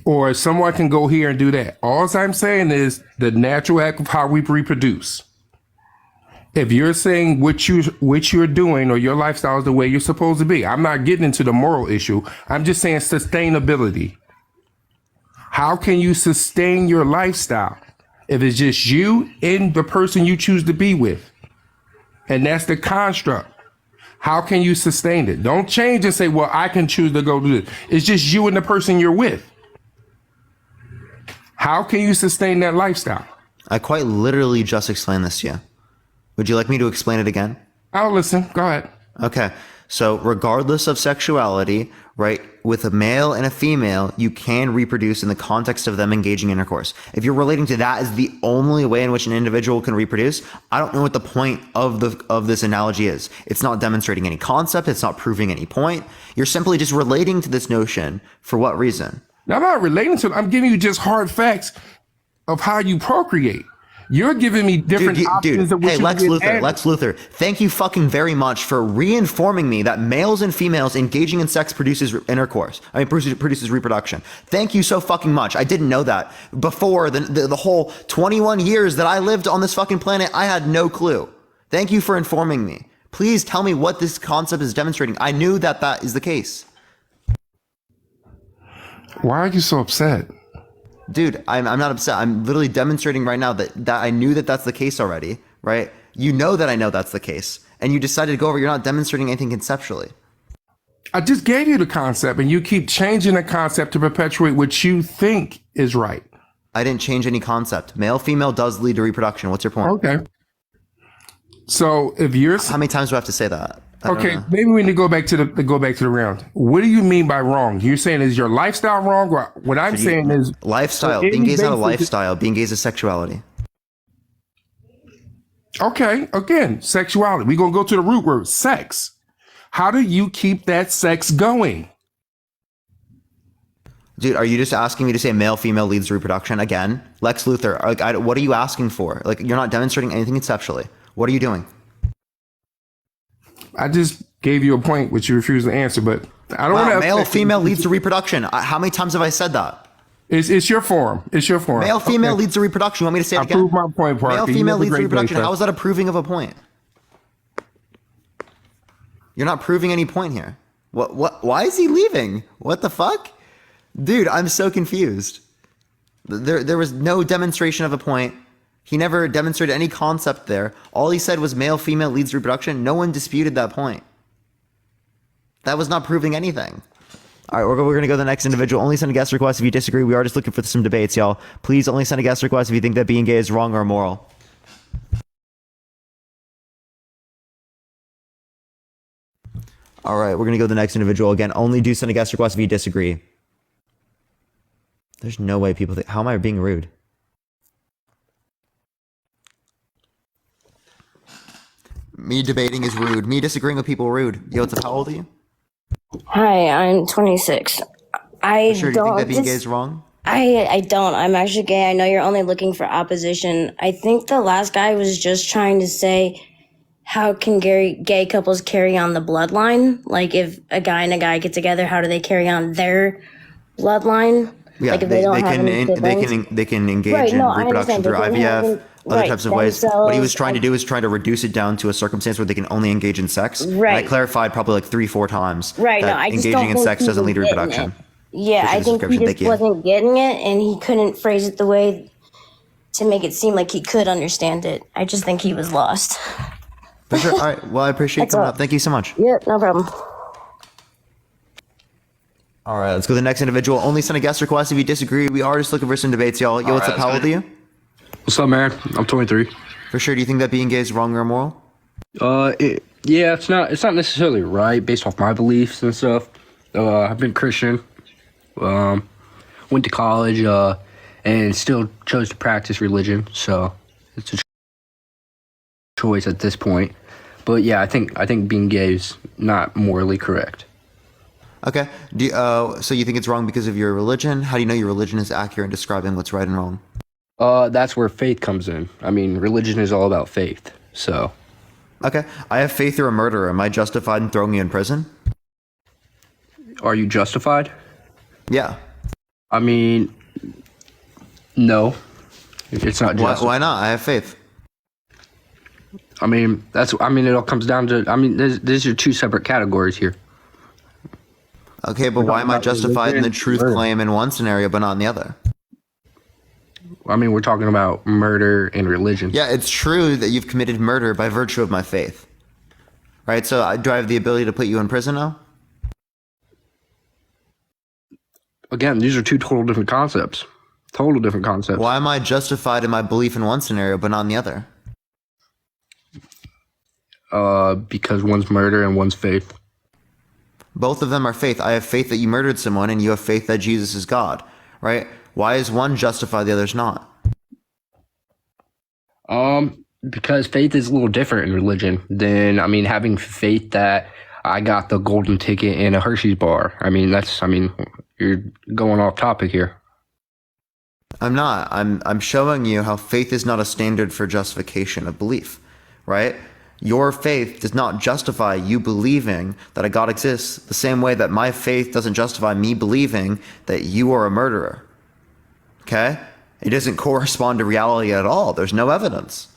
Or someone can go here and do that. All I'm saying is the natural act of how we reproduce. If you're saying what you're doing or your lifestyle is the way you're supposed to be, I'm not getting into the moral issue. I'm just saying sustainability. How can you sustain your lifestyle if it's just you and the person you choose to be with? And that's the construct. How can you sustain it? Don't change and say, well, I can choose to go do this. It's just you and the person you're with. How can you sustain that lifestyle? I quite literally just explained this to you. Would you like me to explain it again? I'll listen. Go ahead. Okay. So regardless of sexuality, right, with a male and a female, you can reproduce in the context of them engaging intercourse. If you're relating to that as the only way in which an individual can reproduce, I don't know what the point of this analogy is. It's not demonstrating any concept. It's not proving any point. You're simply just relating to this notion. For what reason? Now, I'm not relating to it. I'm giving you just hard facts of how you procreate. You're giving me different options of what hey, Lex Luthor, thank you fucking very much for reinforming me that males and females engaging in sex produces intercourse. I mean, produces reproduction. Thank you so fucking much. I didn't know that. Before the whole 21 years that I lived on this fucking planet, I had no clue. Thank you for informing me. Please tell me what this concept is demonstrating. I knew that that is the case. Why are you so upset? Dude, I'm not upset. I'm literally demonstrating right now that I knew that that's the case already, right? You know that I know that's the case. And you decided to go over, you're not demonstrating anything conceptually. I just gave you the concept and you keep changing the concept to perpetuate what you think is right. I didn't change any concept. Male, female does lead to reproduction. What's your point? Okay. So if you're... How many times do I have to say that? Okay, maybe we need to go back to the round. What do you mean by wrong? You're saying is your lifestyle wrong? Or what I'm saying is lifestyle. Being gay is not a lifestyle. Being gay is a sexuality. Okay, again, sexuality. We're gonna go to the root word, sex. How do you keep that sex going? Dude, are you just asking me to say male, female leads to reproduction again? Lex Luthor, what are you asking for? Like, you're not demonstrating anything conceptually. What are you doing? I just gave you a point which you refused to answer, but I don't want to. Male, female leads to reproduction. How many times have I said that? It's your forum. It's your forum. Male, female leads to reproduction. You want me to say it again? I proved my point, Parker. Male, female leads to reproduction. How is that a proving of a point? You're not proving any point here. What? Why is he leaving? What the fuck? Dude, I'm so confused. There was no demonstration of a point. He never demonstrated any concept there. All he said was male, female leads to reproduction. No one disputed that point. That was not proving anything. All right, we're going to go to the next individual. Only send a guest request if you disagree. We are just looking for some debates, y'all. Please only send a guest request if you think that being gay is wrong or immoral. All right, we're going to go to the next individual. Again, only do send a guest request if you disagree. There's no way people think... How am I being rude? Me debating is rude. Me disagreeing with people rude. Yo, what's up? How old are you? Hi, I'm 26. You sure, do you think that being gay is wrong? I don't. I'm actually gay. I know you're only looking for opposition. I think the last guy was just trying to say, how can gay couples carry on the bloodline? Like, if a guy and a guy get together, how do they carry on their bloodline? Yeah, like if they don't have any siblings? they can engage in reproduction through IVF, other types of ways. What he was trying to do is try to reduce it down to a circumstance where they can only engage in sex. Right. And I clarified probably like 3-4 times. Right. That No, I just engaging don't in think sex he doesn't was lead to getting reproduction. it. Yeah, I think he just wasn't getting it, and he couldn't phrase it the way to make it seem like he could understand it. I just think he was lost. For sure. All right. Well, I appreciate you coming up. Thank you so much. Yep, no problem. All right, let's go to the next individual. Only send a guest request if you disagree. We are just looking for some debates, y'all. Yo, what's up? How old are you? What's up, man? I'm 23. For sure. Do you think that being gay is wrong or immoral? Yeah, it's not necessarily right based off my beliefs and stuff. I've been Christian, went to college, and still chose to practice religion. So it's a choice at this point. But yeah, I think being gay is not morally correct. Okay. So you think it's wrong because of your religion? How do you know your religion is accurate in describing what's right and wrong? That's where faith comes in. I mean, religion is all about faith. So. Okay. I have faith you're a murderer. Am I justified in throwing you in prison? Are you justified? Yeah. I mean, no. It's not justified. Why not? I have faith. I mean, it all comes down to, these are two separate categories here. Okay, but why am I justified in the truth claim in one scenario but not in the other? I mean, we're talking about murder and religion. Yeah, it's true that you've committed murder by virtue of my faith. Right, so do I have the ability to put you in prison now? Again, these are two total different concepts. Total different concepts. Why am I justified in my belief in one scenario but not in the other? Because one's murder and one's faith. Both of them are faith. I have faith that you murdered someone and you have faith that Jesus is God, right? Why is one justified, the other's not? Because faith is a little different in religion than, having faith that I got the golden ticket in a Hershey's bar. You're going off topic here. I'm not. I'm showing you how faith is not a standard for justification of belief, right? Your faith does not justify you believing that a God exists the same way that my faith doesn't justify me believing that you are a murderer. Okay? It doesn't correspond to reality at all. There's no evidence.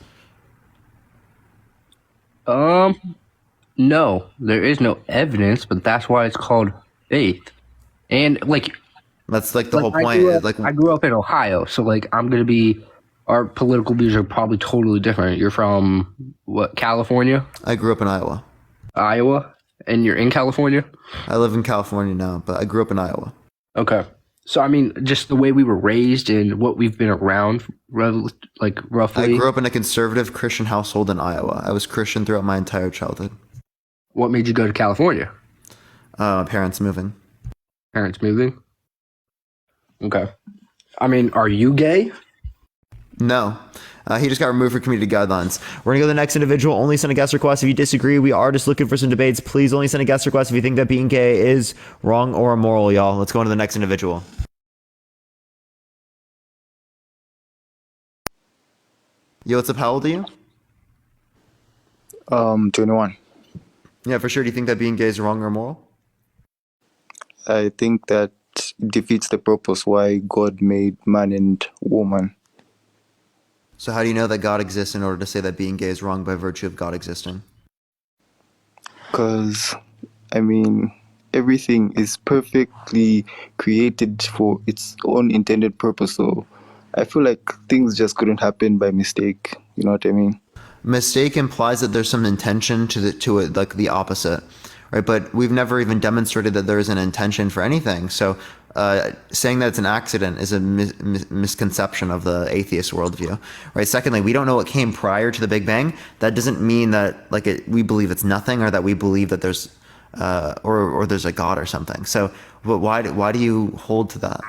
No, there is no evidence, but that's why it's called faith. And that's the whole point. I grew up in Ohio, so our political views are probably totally different. You're from what, California? I grew up in Iowa. Iowa? And you're in California? I live in California now, but I grew up in Iowa. Okay. So, just the way we were raised and what we've been around, roughly. I grew up in a conservative Christian household in Iowa. I was Christian throughout my entire childhood. What made you go to California? Parents moving. Parents moving? Okay. Are you gay? No. He just got removed from community guidelines. We're going to go to the next individual. Only send a guest request if you disagree. We are just looking for some debates. Please only send a guest request if you think that being gay is wrong or immoral, y'all. Let's go on to the next individual. Yo, what's up? How old are you? 21. Yeah, for sure. Do you think that being gay is wrong or immoral? I think that defeats the purpose why God made man and woman. So how do you know that God exists in order to say that being gay is wrong by virtue of God existing? Because, everything is perfectly created for its own intended purpose. So I feel like things just couldn't happen by mistake. You know what I mean? Mistake implies that there's some intention to it, like the opposite, right? But we've never even demonstrated that there is an intention for anything. So saying that it's an accident is a misconception of the atheist worldview, right? Secondly, we don't know what came prior to the Big Bang. That doesn't mean that we believe it's nothing, or that we believe that there's or there's a God or something. So, but why do you hold to that?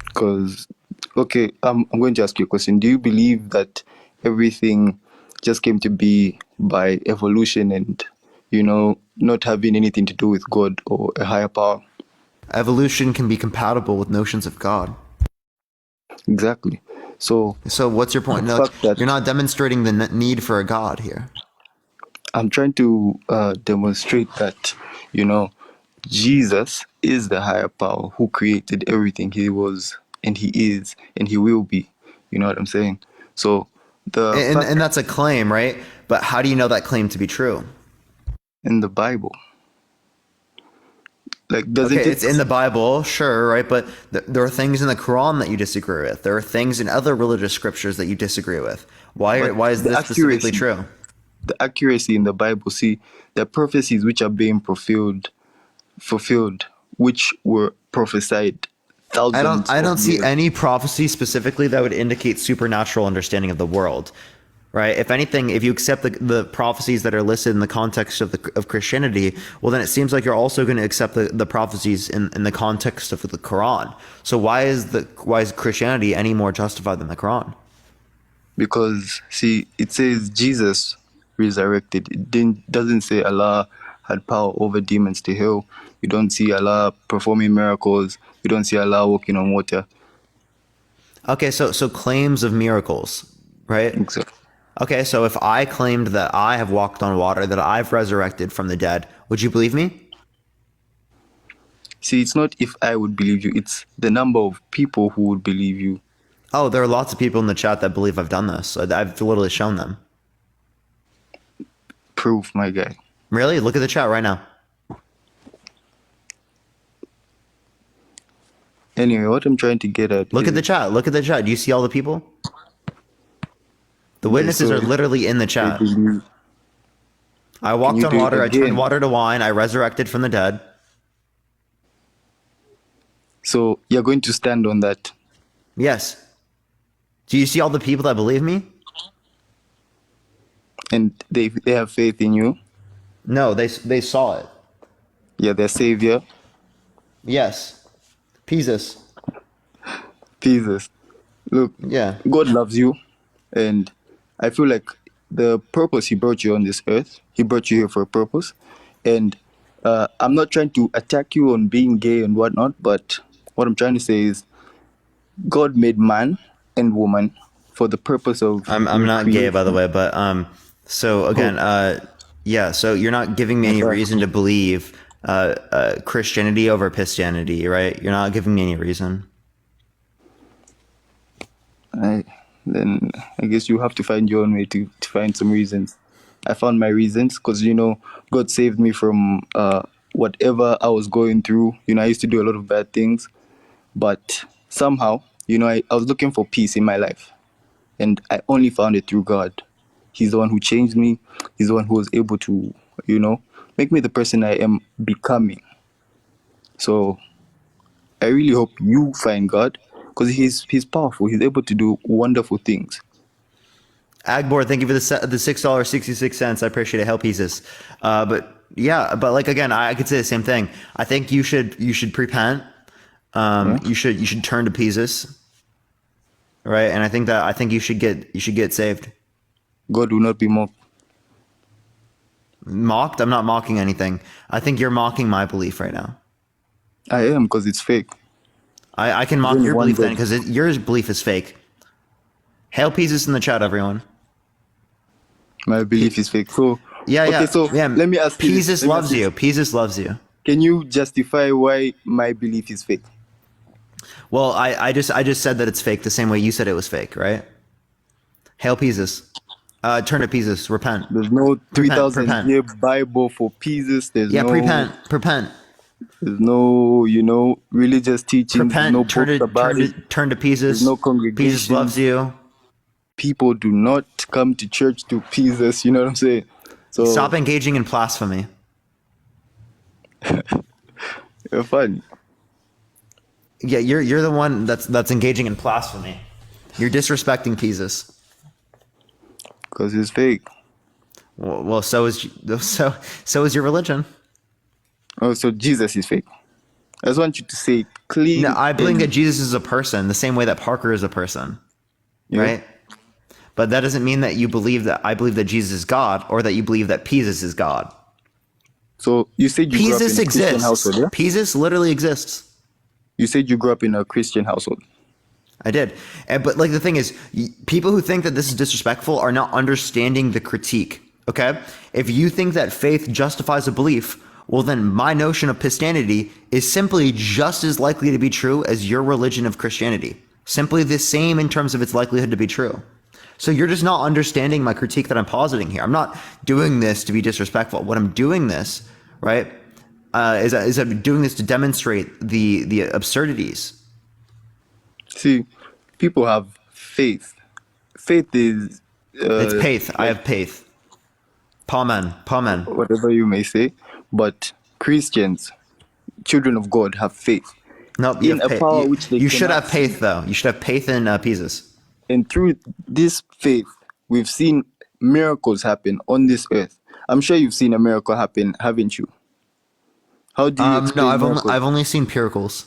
Because, okay, I'm going to ask you a question. Do you believe that everything just came to be by evolution and, not having anything to do with God or a higher power? Evolution can be compatible with notions of God. Exactly. So what's your point? No, you're not demonstrating the need for a God here. I'm trying to demonstrate that, Jesus is the higher power who created everything. He was, and he is, and he will be. You know what I'm saying? So and that's a claim, right? But how do you know that claim to be true? In the Bible. It's in the Bible, sure, right? But there are things in the Quran that you disagree with. There are things in other religious scriptures that you disagree with. Why is this specifically true? The accuracy in the Bible, see, the prophecies which are being fulfilled, which were prophesied thousands I don't see years. any prophecy specifically that would indicate supernatural understanding of the world. right? If anything, if you accept the prophecies that are listed in the context of Christianity, well, then it seems like you're also going to accept the prophecies in the context of the Quran. So why is Christianity any more justified than the Quran? Because see, it says Jesus resurrected. Doesn't say Allah had power over demons to heal. We don't see Allah performing miracles. We don't see Allah walking on water. Okay, so claims of miracles, right? Exactly. Okay, so if I claimed that I have walked on water, that I've resurrected from the dead, would you believe me? See, it's not if I would believe you, it's the number of people who would believe you. Oh, there are lots of people in the chat that believe I've done this. I've literally shown them. Proof, my guy. Really? Look at the chat right now. Anyway, what I'm trying to get at Look at the chat. Look at the chat. Do you see all the people? The witnesses are literally in the chat. I walked on water. I turned water to wine. I resurrected from the dead. So you're going to stand on that? Yes. Do you see all the people that believe me? And they have faith in you? No, they saw it. Yeah, their savior? Yes. Jesus. Jesus. Look, yeah, God loves you. And I feel like the purpose he brought you on this earth, he brought you here for a purpose. And I'm not trying to attack you on being gay and whatnot, but what I'm trying to say is God made man and woman for the purpose of I'm not gay, by the way, but so again, yeah, so you're not giving me any reason to believe Christianity over Christianity, right? You're not giving me any reason. Then I guess you have to find your own way to find some reasons. I found my reasons because, God saved me from whatever I was going through. I used to do a lot of bad things, but somehow, I was looking for peace in my life, and I only found it through God. He's the one who changed me. He's the one who was able to, make me the person I am becoming. So I really hope you find God, because he's powerful. He's able to do wonderful things. Agbor, thank you for the $6.66. I appreciate it. Hell pieces. But yeah, but like again, I could say the same thing. I think you should repent. You should turn to Jesus. Right? And I think you should get saved. God will not be mocked. Mocked? I'm not mocking anything. I think you're mocking my belief right now. I am, because it's fake. I can mock your belief then, because your belief is fake. Hail pieces in the chat, everyone. My belief is fake. So let me ask you. Jesus loves you. Jesus loves you. Can you justify why my belief is fake? Well, I just said that it's fake the same way you said it was fake, right? Hail Jesus. Turn to Jesus. Repent. There's no 3,000 year Bible for Jesus. There's no repent. There's no, religious teachings. Repent. No books about it. Turn to Jesus. There's no congregation. Jesus loves you. People do not come to church to Jesus. You know what I'm saying? So stop engaging in blasphemy. You're funny. Yeah, you're the one that's engaging in blasphemy. You're disrespecting Jesus. Because it's fake. Well, so is your religion. Oh, so Jesus is fake. I just want you to say it clean. No, I believe that Jesus is a person, the same way that Parker is a person, right? But that doesn't mean that you believe that I believe that Jesus is God, or that you believe that Jesus is God. So you said you grew up in a Christian household, yeah? Jesus literally exists. You said you grew up in a Christian household. I did. But like the thing is, people who think that this is disrespectful are not understanding the critique, okay? If you think that faith justifies a belief, well then my notion of Christianity is simply just as likely to be true as your religion of Christianity. Simply the same in terms of its likelihood to be true. So you're just not understanding my critique that I'm positing here. I'm not doing this to be disrespectful. What I'm doing this, right, is I'm doing this to demonstrate the absurdities. See, people have faith. Faith is... it's faith. I have faith. Pamen. Whatever you may say. But Christians, children of God, have faith. No, you have faith. You should have faith, though. You should have faith in Jesus. And through this faith, we've seen miracles happen on this earth. I'm sure you've seen a miracle happen, haven't you? How do you No, explain miracles? I've only seen miracles.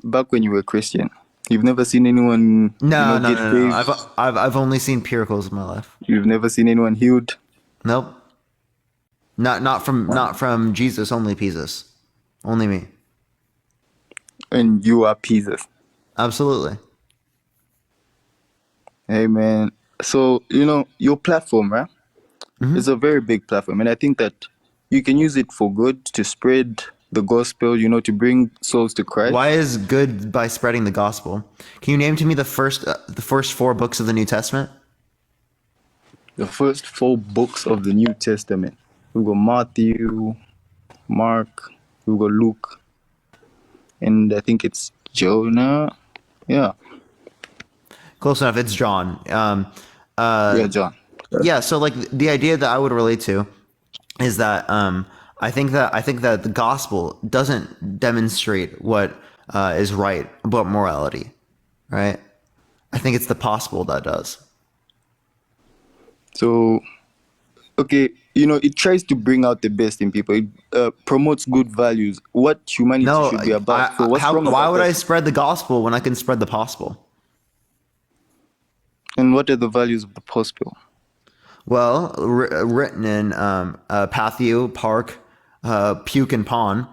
Back when you were a Christian, you've never seen anyone, No, get no. saved. I've only seen miracles in my life. You've never seen anyone healed. Nope. Not from Jesus. Only Jesus. Only me. And you are Jesus. Absolutely. Hey man. So your platform, right? It's a very big platform, and I think that you can use it for good to spread the gospel. To bring souls to Christ. Why is good by spreading the gospel? Can you name to me the first 4 books of the New Testament? The first 4 books of the New Testament. We've got Matthew, Mark, we've got Luke, and I think it's Jonah. Yeah. Close enough. It's John. Yeah, John. Yeah. So like the idea that I would relate to is that I think that the gospel doesn't demonstrate what is right about morality, right? I think it's the possible that does. So, okay, it tries to bring out the best in people. It promotes good values, what humanity should be about. So what's wrong why about would that? I spread the gospel when I can spread the possible? And what are the values of the gospel? Well, written in Matthew, Park, Puke, and Pawn,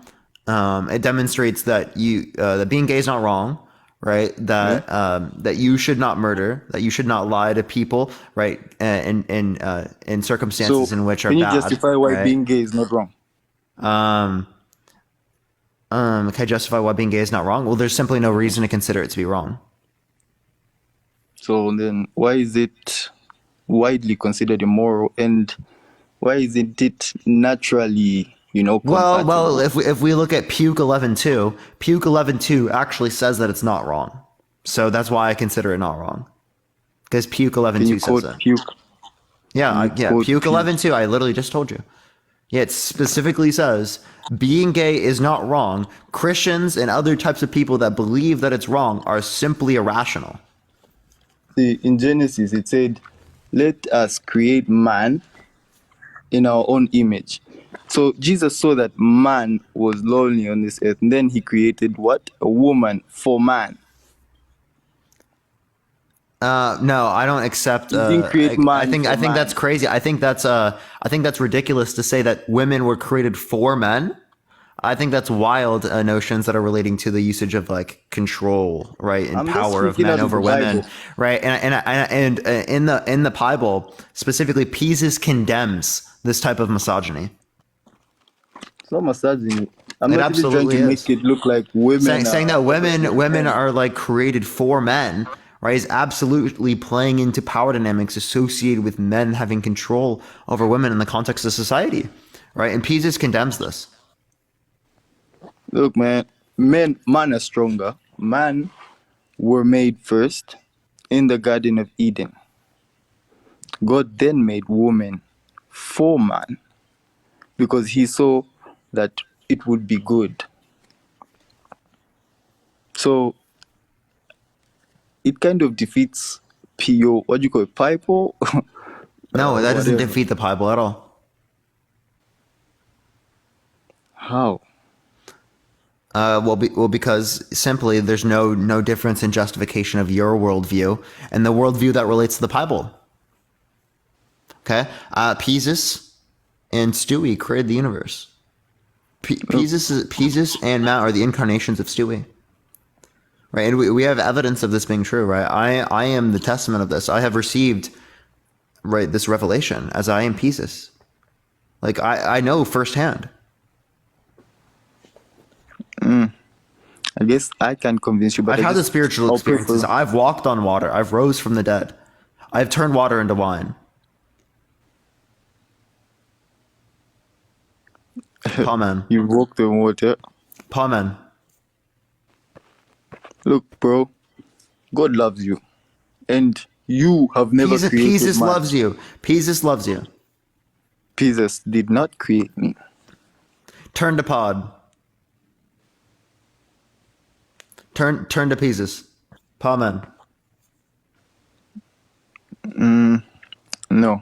it demonstrates that that being gay is not wrong, right? That that you should not murder, that you should not lie to people, right? In circumstances in which are can you bad. justify why right? being gay is not wrong? Can I justify why being gay is not wrong? Well, there's simply no reason to consider it to be wrong. So then why is it widely considered immoral, and why isn't it naturally, compatible? Well, if we look at Puke 11.2, Puke 11.2 actually says that it's not wrong. So that's why I consider it not wrong. Because Puke 11.2 says it. Puke? Yeah, Puke 11.2, I literally just told you. Yeah, it specifically says being gay is not wrong. Christians and other types of people that believe that it's wrong are simply irrational. See, in Genesis it said, let us create man in our own image. So Jesus saw that man was lonely on this earth, and then he created what? A woman for man. No, I don't accept. He didn't create I man think for man. that's crazy. I think that's ridiculous to say that women were created for men. I think that's wild notions that are relating to the usage of like control, right, and I'm just power of speaking men out of over the women, Bible. right? And in the Bible specifically, Jesus condemns this type of misogyny. It's not misogyny. I'm It not even trying absolutely to is. make it look like women Saying that are women are like created for men, right, is absolutely playing into power dynamics associated with men having control over women in the context of society, right? And Jesus condemns this. Look, man, man are stronger. Man were made first in the Garden of Eden. God then made woman for man because he saw that it would be good. So it kind of defeats PO, what do you call it, Pipo? No, that doesn't whatever. defeat the Bible at all. How? Well, because simply there's no difference in justification of your worldview and the worldview that relates to the Bible. Okay, Peasus and Stewie created the universe. Peasus and Matt are the incarnations of Stewie. Right, and we have evidence of this being true. Right, I am the testament of this. I have received this revelation as I am Peasus. Like I know firsthand. I guess I can convince you, but I've had the spiritual experiences. I've walked on water. I've rose from the dead. I've turned water into wine. Amen. You walked on water. Amen. Look, bro, God loves you, and you have never created Peasus man. loves you. Peasus loves you. Jesus did not create me. Turn to pod. Turn to Peasus. Amen. No.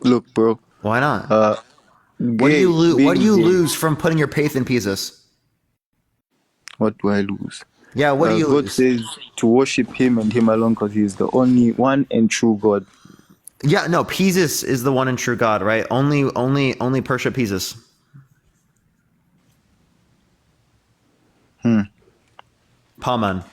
Look, bro. Why not? What do you Gay, lose? What do being you gay. lose from putting your faith in Jesus? What do I lose? Yeah, what do you God lose? says to worship Him and Him alone because He is the only one and true God. Yeah, no, Jesus is the one and true God, right? Only Persha Jesus. Paman.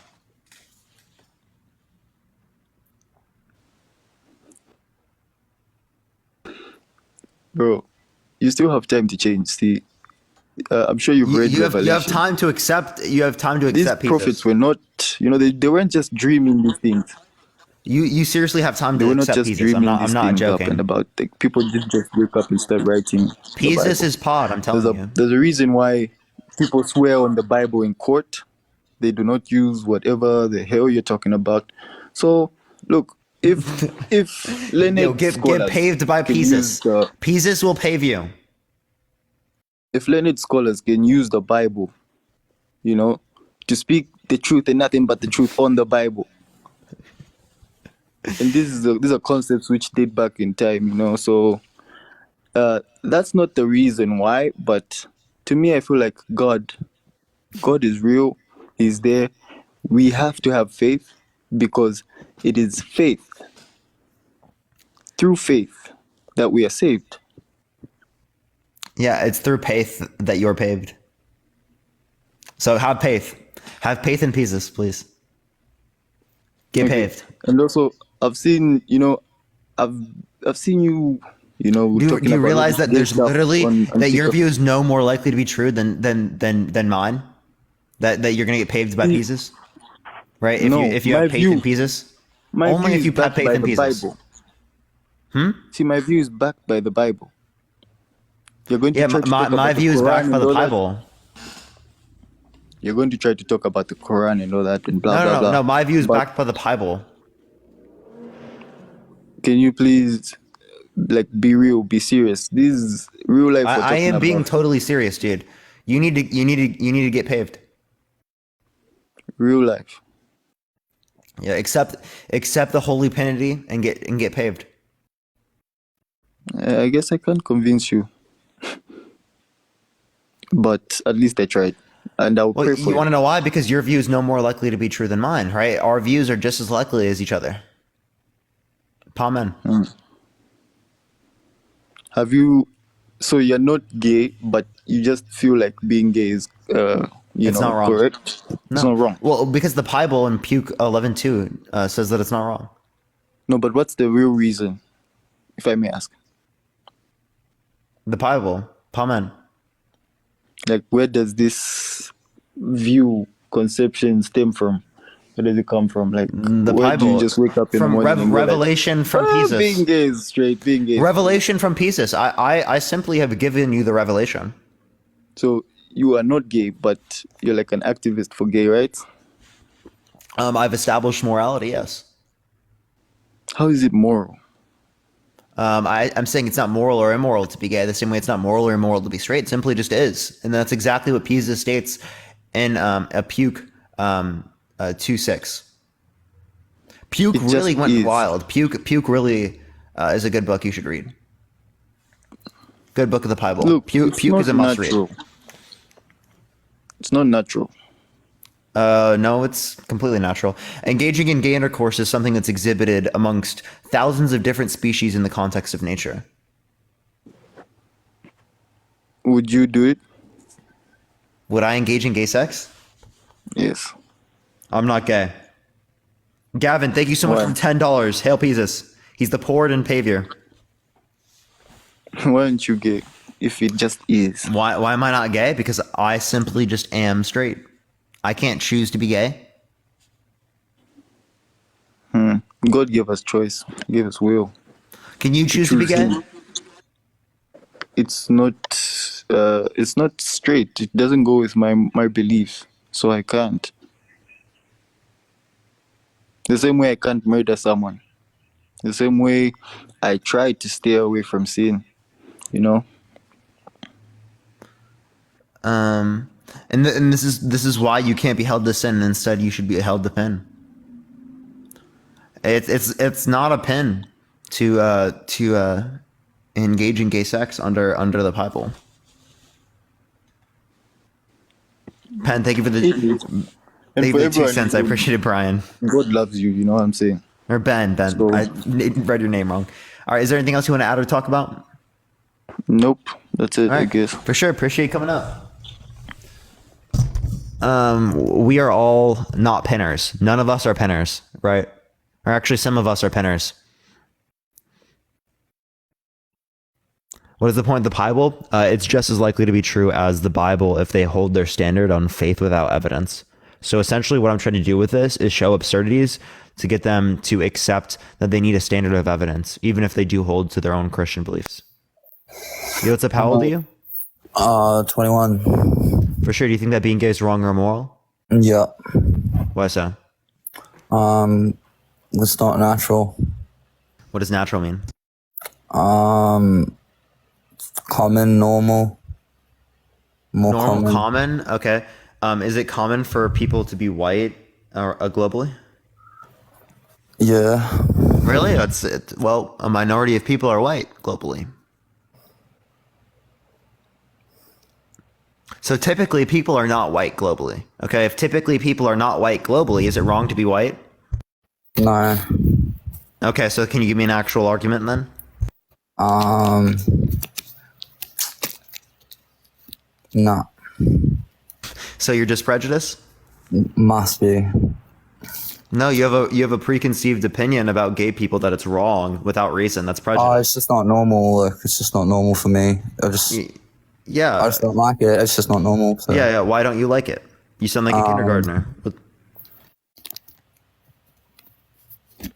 Bro, you still have time to change. See, I'm sure you've read You have Revelation. time to accept. You have time to These accept prophets Jesus. were not, they weren't just dreaming these things. You seriously have time They to were not accept just Jesus. dreaming I'm these not things up and joking. about. Like, people didn't just wake up and start writing the Jesus Bible. is pod. I'm telling you. There's a reason why people swear on the Bible in court. They do not use whatever the hell you're talking about. So, look, if Yo, learned get scholars paved by can use Jesus. Jesus will pave you. if learned scholars can use the Bible, to speak the truth and nothing but the truth on the Bible. And these are concepts which date back in time, so that's not the reason why, but to me I feel like God is real. He's there. We have to have faith because it is through faith that we are saved. Yeah, it's through faith that you're paved. So have faith. Have faith in Jesus, please. Get paved. And also I've seen, I've seen you, Do talking you about all realize this that gay there's stuff literally on that your TikTok. view is no more likely to be true than mine? That you're gonna get paved by Jesus? Right? No, If you have faith in Jesus? my Only view if is you have backed faith by in the Jesus. Bible. See, my view is backed by the Bible. You're going to Yeah, try to talk my about the view is backed Quran by and the all that. Bible. You're going to try to talk about the Quran and all that and blah, No, blah, no, no, blah. no. My view is But backed by the Bible. can you please, be real, be serious? This is real life we're I talking am being about. totally serious, dude. You need to get paved. Real life. Yeah, accept the holy penalty and get paved. I guess I can't convince you. But at least I tried. And I'll Well, pray for you you. want to know why? Because your view is no more likely to be true than mine, right? Our views are just as likely as each other. Amen. Have you... So you're not gay, but you just feel like being gay is, It's not wrong. correct? It's No. not wrong. Well, because the Bible in Puke 11:2 says that it's not wrong. No, but what's the real reason, if I may ask? The Bible. Amen. Like, where does this view, conception stem from? Where does it come from? Like, The where do you Bible just wake up in the from morning and go like, revelation from being Jesus. gay is straight, being gay is cool. Revelation from Jesus. I simply have given you the revelation. So you are not gay, but you're like an activist for gay rights? I've established morality, yes. How is it moral? I'm saying it's not moral or immoral to be gay, the same way it's not moral or immoral to be straight. It simply just is. And that's exactly what Pisa states in a Puke 2:6. Puke It really just went is. wild. Puke really is a good book you should read. Good book of the Bible. Look, Puke it's is a not must read. natural. It's not natural. No, it's completely natural. Engaging in gay intercourse is something that's exhibited amongst thousands of different species in the context of nature. Would you do it? Would I engage in gay sex? Yes. I'm not gay. Gavin, thank you so much Why? for $10. Hail Jesus. He's the poor and pavior. Why aren't you gay? If it just is. Why am I not gay? Because I simply just am straight. I can't choose to be gay. God gave us choice. Gave us will. Can you choose to be gay? Him. It's not straight. It doesn't go with my beliefs. So I can't. The same way I can't murder someone. The same way I try to stay away from sin. And this is why you can't be held to sin. Instead, you should be held to sin. It's not a pin to engage in gay sex under the Bible. Pen, thank you for the And for 2 cents. I everyone, appreciate it, Brian. God loves you. You know what I'm saying? Or Ben. So, I read your name wrong. All right, is there anything else you want to add or talk about? nope. That's it, All I right, guess. for sure. Appreciate you coming up. We are all not pinners. None of us are pinners, right? Or actually, some of us are pinners. What is the point of the Bible? It's just as likely to be true as the Bible if they hold their standard on faith without evidence. So essentially what I'm trying to do with this is show absurdities to get them to accept that they need a standard of evidence, even if they do hold to their own Christian beliefs. Yo, what's up? How old are you? 21. For sure. Do you think that being gay is wrong or immoral? Yeah. Why so? It's not natural. What does natural mean? Common, normal. More Normal, common. Okay. Is it common for people to be white globally? Yeah. Really? That's it. Well, a minority of people are white globally. So typically people are not white globally. Okay. If typically people are not white globally, is it wrong to be white? No. Okay. So can you give me an actual argument then? No. So you're just prejudiced? Must be. No, you have a preconceived opinion about gay people that it's wrong without reason. That's prejudice. Oh, it's just not normal. Like, it's just not normal for me. I just don't like it. It's just not normal. So. Yeah. Why don't you like it? You sound like a kindergartner.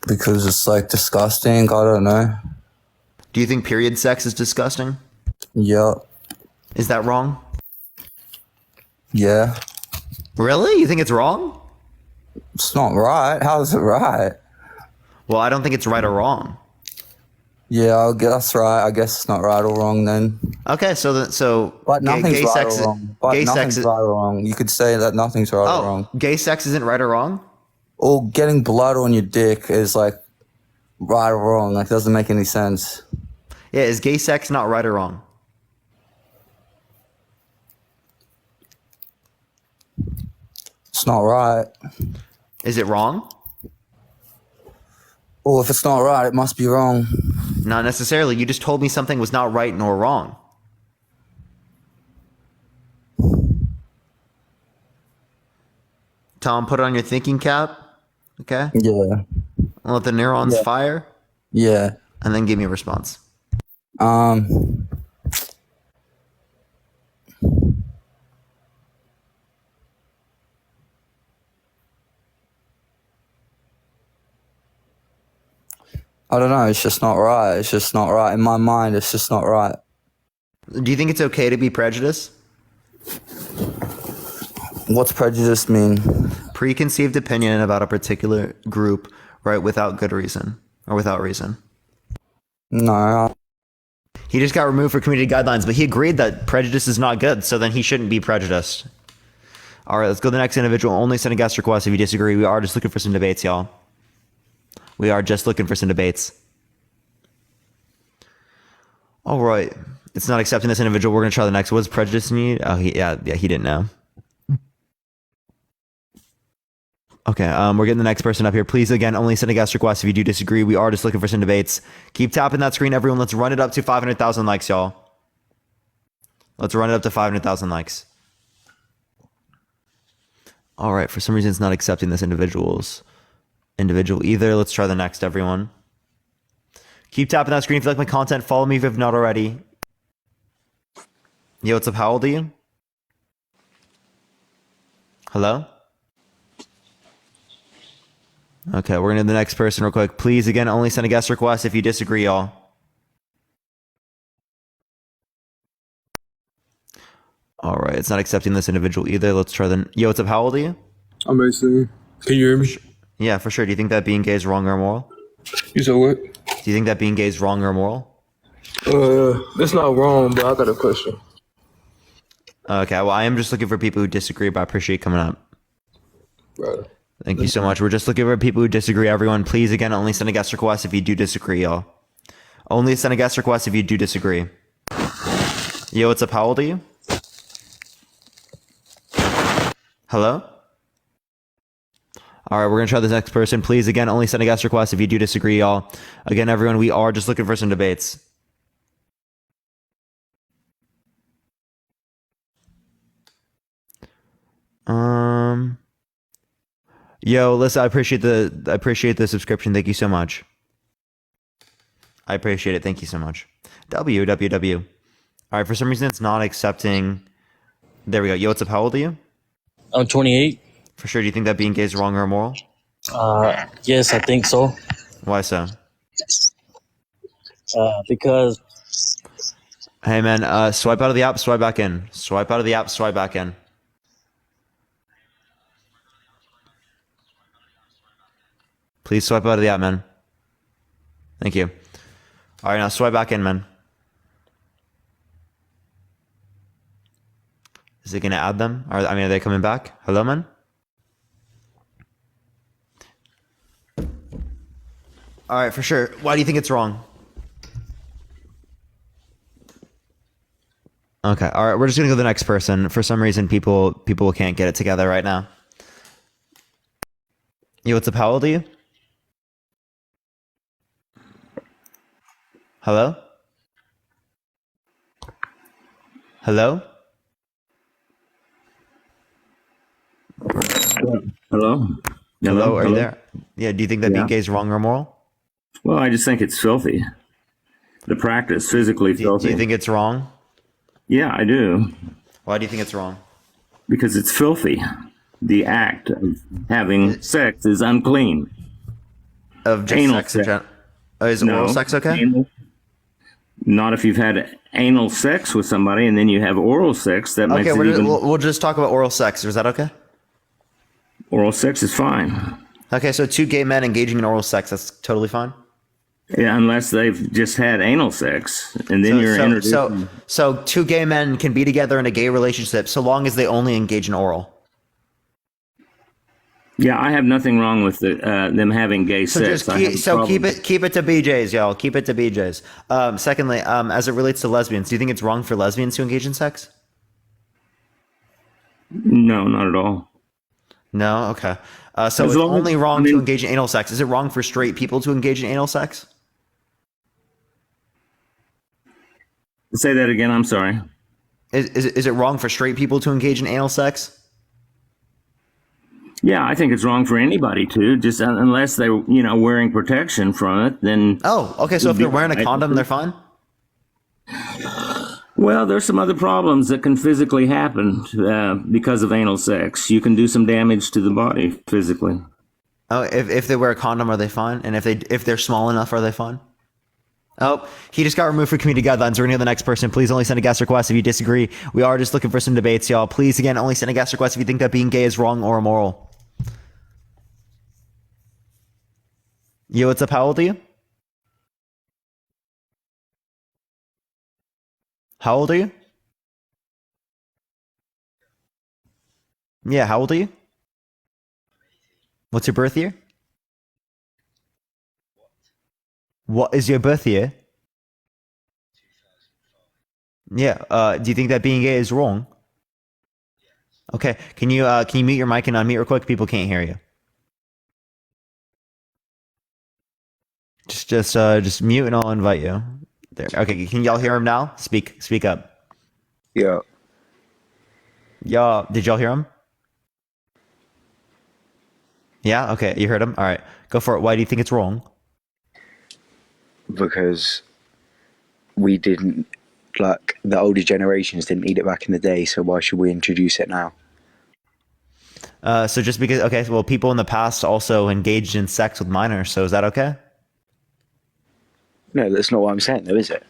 Because it's like disgusting. I don't know. Do you think period sex is disgusting? Yeah. Is that wrong? Yeah. Really? You think it's wrong? It's not right. How is it right? Well, I don't think it's right or wrong. Yeah, I guess that's right. I guess it's not right or wrong then. Okay, But nothing's gay right sex, or wrong. But gay nothing's sex, right or wrong. You could say that nothing's right or wrong. Gay sex isn't right or wrong? Or getting blood on your dick is like right or wrong. Like, doesn't make any sense. Yeah, is gay sex not right or wrong? It's not right. Is it wrong? Well, if it's not right, it must be wrong. Not necessarily. You just told me something was not right nor wrong. Tom, put it on your thinking cap. Okay? Yeah. Let the neurons fire. Yeah. And then give me a response. I don't know. It's just not right. It's just not right. In my mind, it's just not right. Do you think it's okay to be prejudiced? What's prejudice mean? Preconceived opinion about a particular group, right, without good reason or without reason. No. He just got removed for community guidelines, but he agreed that prejudice is not good, so then he shouldn't be prejudiced. All right, let's go to the next individual. Only send a guest request if you disagree. We are just looking for some debates, y'all. We are just looking for some debates. All right. It's not accepting this individual. We're going to try the next. What does prejudice need? Oh, he didn't know. Okay, we're getting the next person up here. Please, again, only send a guest request if you do disagree. We are just looking for some debates. Keep tapping that screen, everyone. Let's run it up to 500,000 likes, y'all. Let's run it up to 500,000 likes. All right, for some reason, it's not accepting this individual either. Let's try the next, everyone. Keep tapping that screen if you like my content. Follow me if you have not already. Yo, what's up? How old are you? Hello? Okay, we're going to the next person real quick. Please, again, only send a guest request if you disagree, y'all. All right, it's not accepting this individual either. Let's try the... Yo, what's up? How old are you? I'm 18. Can you hear me? Yeah, for sure. Do you think that being gay is wrong or immoral? You said what? Do you think that being gay is wrong or immoral? That's not wrong, but I got a question. Okay, well, I am just looking for people who disagree, but I appreciate you coming up. Right. Thank you so much. We're just looking for people who disagree. Everyone, please, again, only send a guest request if you do disagree, y'all. Only send a guest request if you do disagree. Yo, what's up? How old are you? Hello? All right, we're going to try this next person. Please, again, only send a guest request if you do disagree, y'all. Again, everyone, we are just looking for some debates. Yo, listen, I appreciate the subscription. Thank you so much. I appreciate it. Thank you so much. WWW. All right, for some reason it's not accepting. There we go. Yo, what's up? How old are you? I'm 28. For sure. Do you think that being gay is wrong or immoral? Yes, I think so. Why so? Because Hey man, swipe out of the app, swipe back in. Swipe out of the app, swipe back in. Please swipe out of the app, man. Thank you. All right, now swipe back in, man. Is it gonna add them? Are they coming back? Hello, man? All right, for sure. Why do you think it's wrong? Okay, all right. We're just gonna go to the next person. For some reason, people can't get it together right now. Yo, what's up? How old are you? Hello? Hello? Hello? Hello? Are you there? Yeah. Do you think that being gay is wrong or immoral? Well, I just think it's filthy. The practice, physically filthy. Do you think it's wrong? Yeah, I do. Why do you think it's wrong? Because it's filthy. The act of having sex is unclean. Of just anal sex in general? Is oral sex okay? Not if you've had anal sex with somebody and then you have oral sex. That makes Okay, it even... we'll just talk about oral sex. Is that okay? Oral sex is fine. Okay, so two gay men engaging in oral sex, that's totally fine? Yeah, unless they've just had anal sex, and then you're introducing... So two gay men can be together in a gay relationship so long as they only engage in oral. Yeah, I have nothing wrong with them having gay sex. Keep it to BJ's, y'all. Keep it to BJ's. Secondly, as it relates to lesbians, do you think it's wrong for lesbians to engage in sex? No, not at all. No? Okay. So it's only wrong to engage in anal sex. Is it wrong for straight people to engage in anal sex? Say that again, I'm sorry. Is it wrong for straight people to engage in anal sex? Yeah, I think it's wrong for anybody to, just unless they're, wearing protection from it, then... Oh, okay, so if they're wearing a condom, they're fine? Well, there's some other problems that can physically happen because of anal sex. You can do some damage to the body physically. Oh, if they wear a condom, are they fine? And if they're small enough, are they fine? Oh, he just got removed from community guidelines. We're going to the next person. Please only send a guest request if you disagree. We are just looking for some debates, y'all. Please, again, only send a guest request if you think that being gay is wrong or immoral. Yo, what's up? How old are you? How old are you? Yeah, how old are you? What's your birth year? What is your birth year? Yeah, do you think that being gay is wrong? Okay, can you mute your mic and unmute real quick? People can't hear you. Just mute and I'll invite you. There. Okay, can y'all hear him now? Speak up. Yeah. Y'all, did y'all hear him? Yeah, okay, you heard him? All right, go for it. Why do you think it's wrong? Because we didn't, like, the older generations didn't eat it back in the day, so why should we introduce it now? So just because, okay, well, people in the past also engaged in sex with minors, so is that okay? No, that's not what I'm saying, though, is it?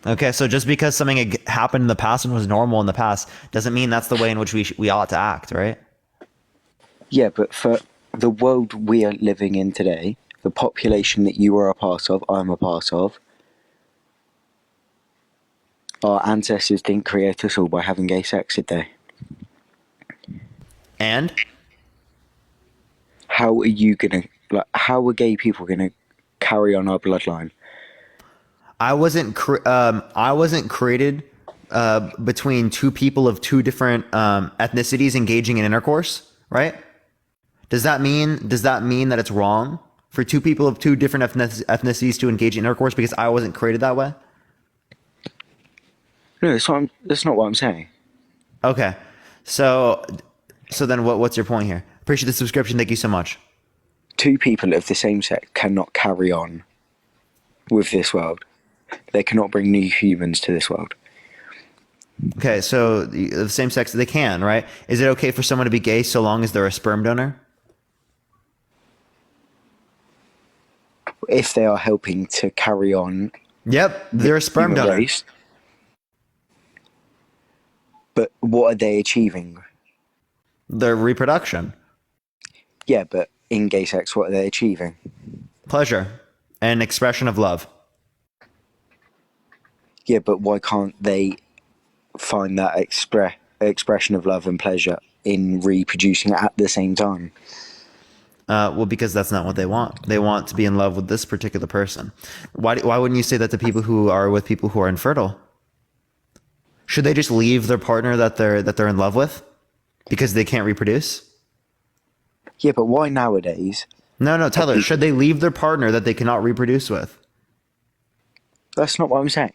Okay, so just because something had happened in the past and was normal in the past doesn't mean that's the way in which we ought to act, right? Yeah, but for the world we are living in today, the population that you are a part of, I'm a part of, our ancestors didn't create us all by having gay sex, did they? And? how are you gonna how are gay people gonna carry on our bloodline? I wasn't created between two people of two different ethnicities engaging in intercourse, right? Does that mean that it's wrong for two people of two different ethnicities to engage in intercourse because I wasn't created that way? No, that's not what I'm saying. Okay, so then what's your point here? Appreciate the subscription. Thank you so much. Two people of the same sex cannot carry on with this world. They cannot bring new humans to this world. Okay, so the same sex, they can, right? Is it okay for someone to be gay so long as they're a sperm donor? If they are helping to carry on. Yep, they're a sperm donor. Race. But what are they achieving? Their reproduction. Yeah, but in gay sex, what are they achieving? Pleasure and expression of love. Yeah, but why can't they find that expression of love and pleasure in reproducing at the same time? Well, because that's not what they want. They want to be in love with this particular person. Why wouldn't you say that to people who are with people who are infertile? Should they just leave their partner that they're in love with because they can't reproduce? Yeah, but why nowadays? No, Tyler. Should they leave their partner that they cannot reproduce with? That's not what I'm saying.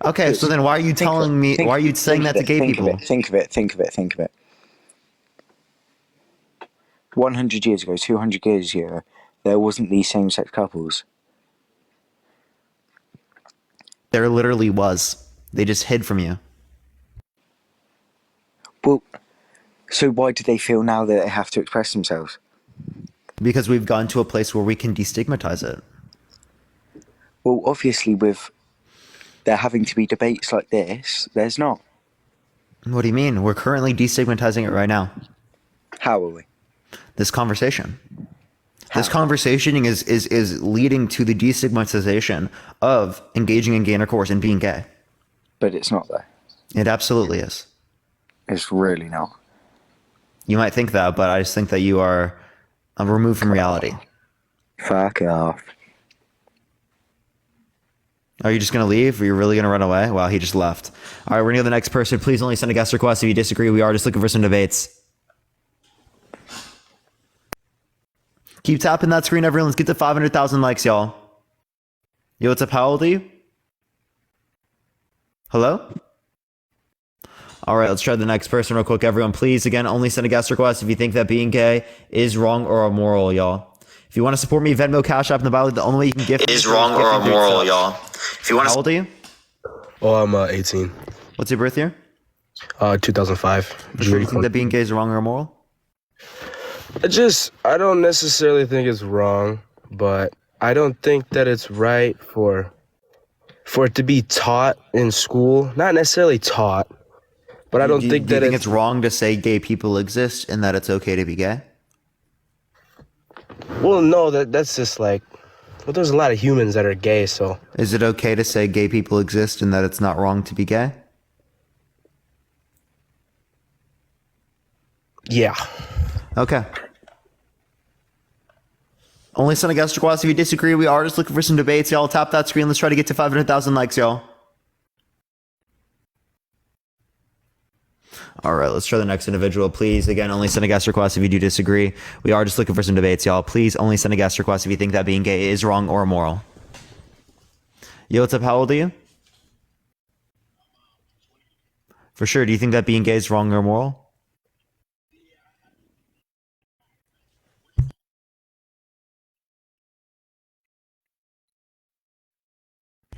Okay, so then why are you telling me? Why are you saying that to gay people? Think of it. 100 years ago, 200 years ago, there wasn't these same-sex couples. There literally was. They just hid from you. Well, so why do they feel now that they have to express themselves? Because we've gone to a place where we can destigmatize it. Well, obviously, with there having to be debates like this, there's not. What do you mean? We're currently destigmatizing it right now. How are we? This conversation. How? This conversation is leading to the destigmatization of engaging in gay intercourse and being gay. But it's not though. It absolutely is. It's really not. You might think that, but I just think that you are removed from reality. Fuck off. Are you just going to leave? Are you really going to run away? Wow, he just left. All right, we're going to go to the next person. Please only send a guest request if you disagree. We are just looking for some debates. Keep tapping that screen, everyone. Let's get to 500,000 likes, y'all. Yo, what's up? How old are you? Hello? All right, let's try the next person real quick, everyone. Please, again, only send a guest request if you think that being gay is wrong or immoral, y'all. If you want to support me, Venmo, Cash App, in the bio, the only way you can gift is wrong or immoral, y'all. If you want, how old are you? Oh, I'm 18. What's your birth year? 2005. Do you think that being gay is wrong or immoral? I don't necessarily think it's wrong, but I don't think that it's right for it to be taught in school. Not necessarily taught, but I don't think that it's wrong to say gay people exist and that it's okay to be gay. Well, no, that's just like, well, there's a lot of humans that are gay, so. Is it okay to say gay people exist and that it's not wrong to be gay? Yeah. Okay. Only send a guest request if you disagree. We are just looking for some debates, y'all. Tap that screen. Let's try to get to 500,000 likes, y'all. All right, let's try the next individual. Please, again, only send a guest request if you do disagree. We are just looking for some debates, y'all. Please only send a guest request if you think that being gay is wrong or immoral. Yo, what's up? How old are you? For sure. Do you think that being gay is wrong or immoral?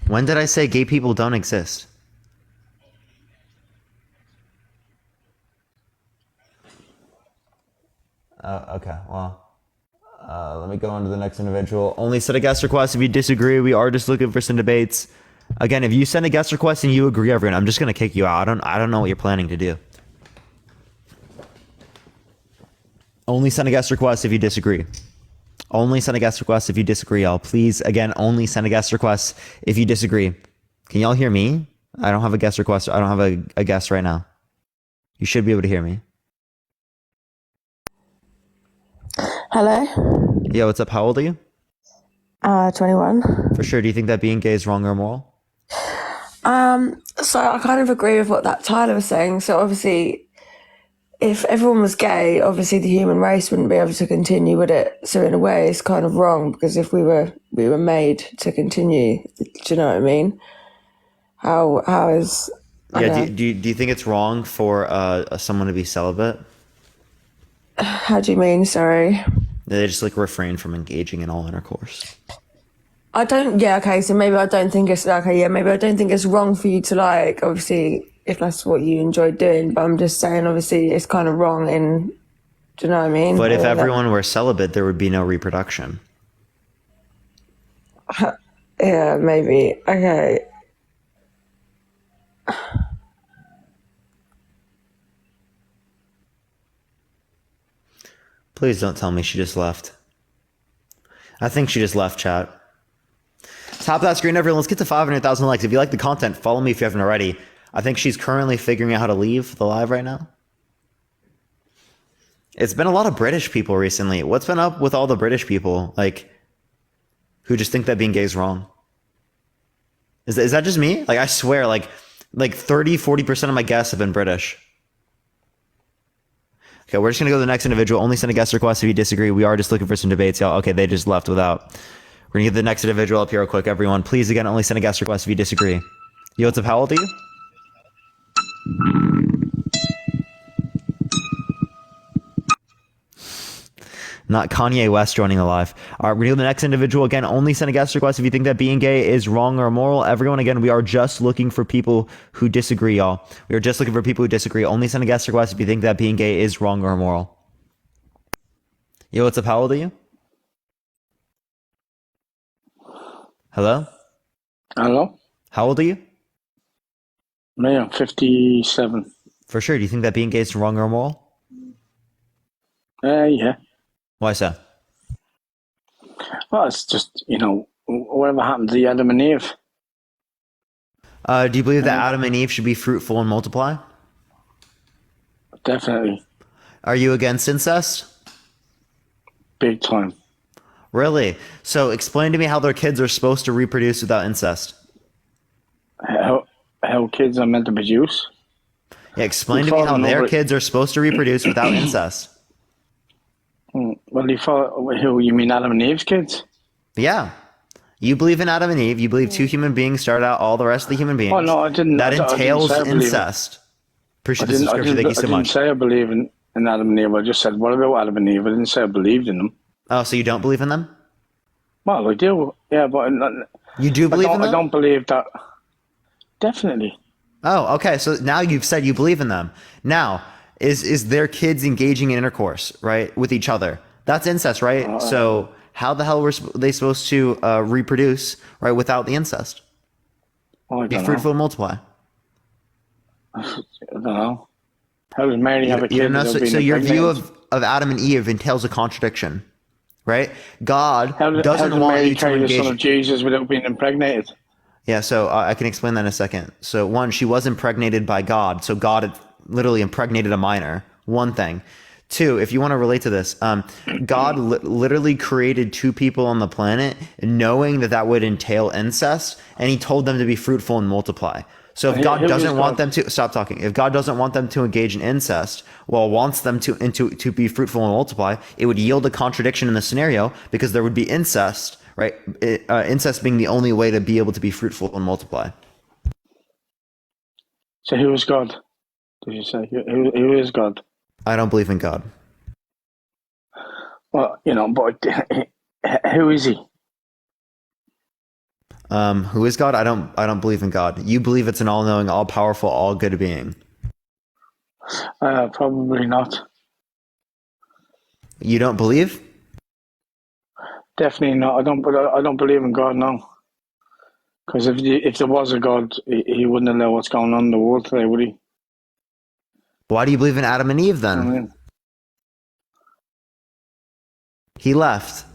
When did I say gay people don't exist? Okay, well, let me go on to the next individual. Only send a guest request if you disagree. We are just looking for some debates. Again, if you send a guest request and you agree, everyone, I'm just gonna kick you out. I don't know what you're planning to do. Only send a guest request if you disagree. Only send a guest request if you disagree, y'all. Please, again, only send a guest request if you disagree. Can y'all hear me? I don't have a guest request. I don't have a guest right now. You should be able to hear me. Hello? Yeah, what's up? How old are you? 21. For sure. Do you think that being gay is wrong or immoral? So I kind of agree with what that Tyler was saying. So obviously, if everyone was gay, obviously the human race wouldn't be able to continue, would it? So in a way, it's kind of wrong because if we were made to continue, do you know what I mean? How is... Yeah, do you think it's wrong for someone to be celibate? How do you mean? Sorry. They just like refrain from engaging in all intercourse. I don't... Yeah, okay, so maybe I don't think it's... Okay, yeah, maybe I don't think it's wrong for you to like, obviously, if that's what you enjoy doing, but I'm just saying, obviously, it's kind of wrong in... Do you know what I mean? But if everyone were celibate, there would be no reproduction. Yeah, maybe. Okay. Please don't tell me she just left. I think she just left, chat. Top of that screen, everyone. Let's get to 500,000 likes. If you like the content, follow me if you haven't already. I think she's currently figuring out how to leave the live right now. It's been a lot of British people recently. What's been up with all the British people, like, who just think that being gay is wrong? Is that just me? Like, I swear, like 30, 40% of my guests have been British. Okay, we're just going to go to the next individual. Only send a guest request if you disagree. We are just looking for some debates, y'all. Okay, they just left without. We're going to get the next individual up here real quick, everyone. Please, again, only send a guest request if you disagree. Yo, what's up? How old are you? Not Kanye West joining the live. All right, we're going to go to the next individual. Again, only send a guest request if you think that being gay is wrong or immoral. Everyone, again, we are just looking for people who disagree, y'all. We are just looking for people who disagree. Only send a guest request if you think that being gay is wrong or immoral. Yo, what's up? How old are you? Hello? Hello? How old are you? Me, I'm 57. For sure. Do you think that being gay is wrong or immoral? Yeah. Why so? Well, it's just, whatever happened to Adam and Eve? Do you believe that Adam and Eve should be fruitful and multiply? Definitely. Are you against incest? Big time. Really? So explain to me how their kids are supposed to reproduce without incest. How kids are meant to produce? Yeah, explain to me how their kids are supposed to reproduce without incest. Well, you mean Adam and Eve's kids? Yeah. You believe in Adam and Eve. You believe two human beings start out all the rest of the human beings. Oh, no, I didn't. That I didn't entails say I believe incest. Appreciate the subscription. Thank you so I didn't much. say I believe in Adam and Eve. I just said, what about Adam and Eve? I didn't say I believed in them. Oh, so you don't believe in them? Well, I do. Yeah, but... You do believe in them? I don't believe that. Definitely. Oh, okay. So now you've said you believe in them. Now, is their kids engaging in intercourse, right, with each other? That's incest, right? So how the hell were they supposed to reproduce, right, without the incest? Well, be fruitful and multiply. I don't know. How does Mary have a kid? You know, so your view of Adam and Eve entails a contradiction, right? God doesn't want Mary you to carry the engage. son of Jesus without being impregnated? Yeah, so I can explain that in a second. So one, she was impregnated by God. So God had literally impregnated a minor. One thing. Two, if you want to relate to this, God literally created two people on the planet knowing that that would entail incest, and he told them to be fruitful and multiply. So if God doesn't want them to stop talking, if God doesn't want them to engage in incest, well, wants them to be fruitful and multiply, it would yield a contradiction in the scenario because there would be incest, right? Incest being the only way to be able to be fruitful and multiply. So who is God? Did you say who is God? I don't believe in God. Well, but who is he? Who is God? I don't believe in God. You believe it's an all-knowing, all-powerful, all-good being. Probably not. You don't believe? Definitely not. I don't believe in God now. Because if there was a God, he wouldn't know what's going on in the world today, would he? Why do you believe in Adam and Eve then? He left.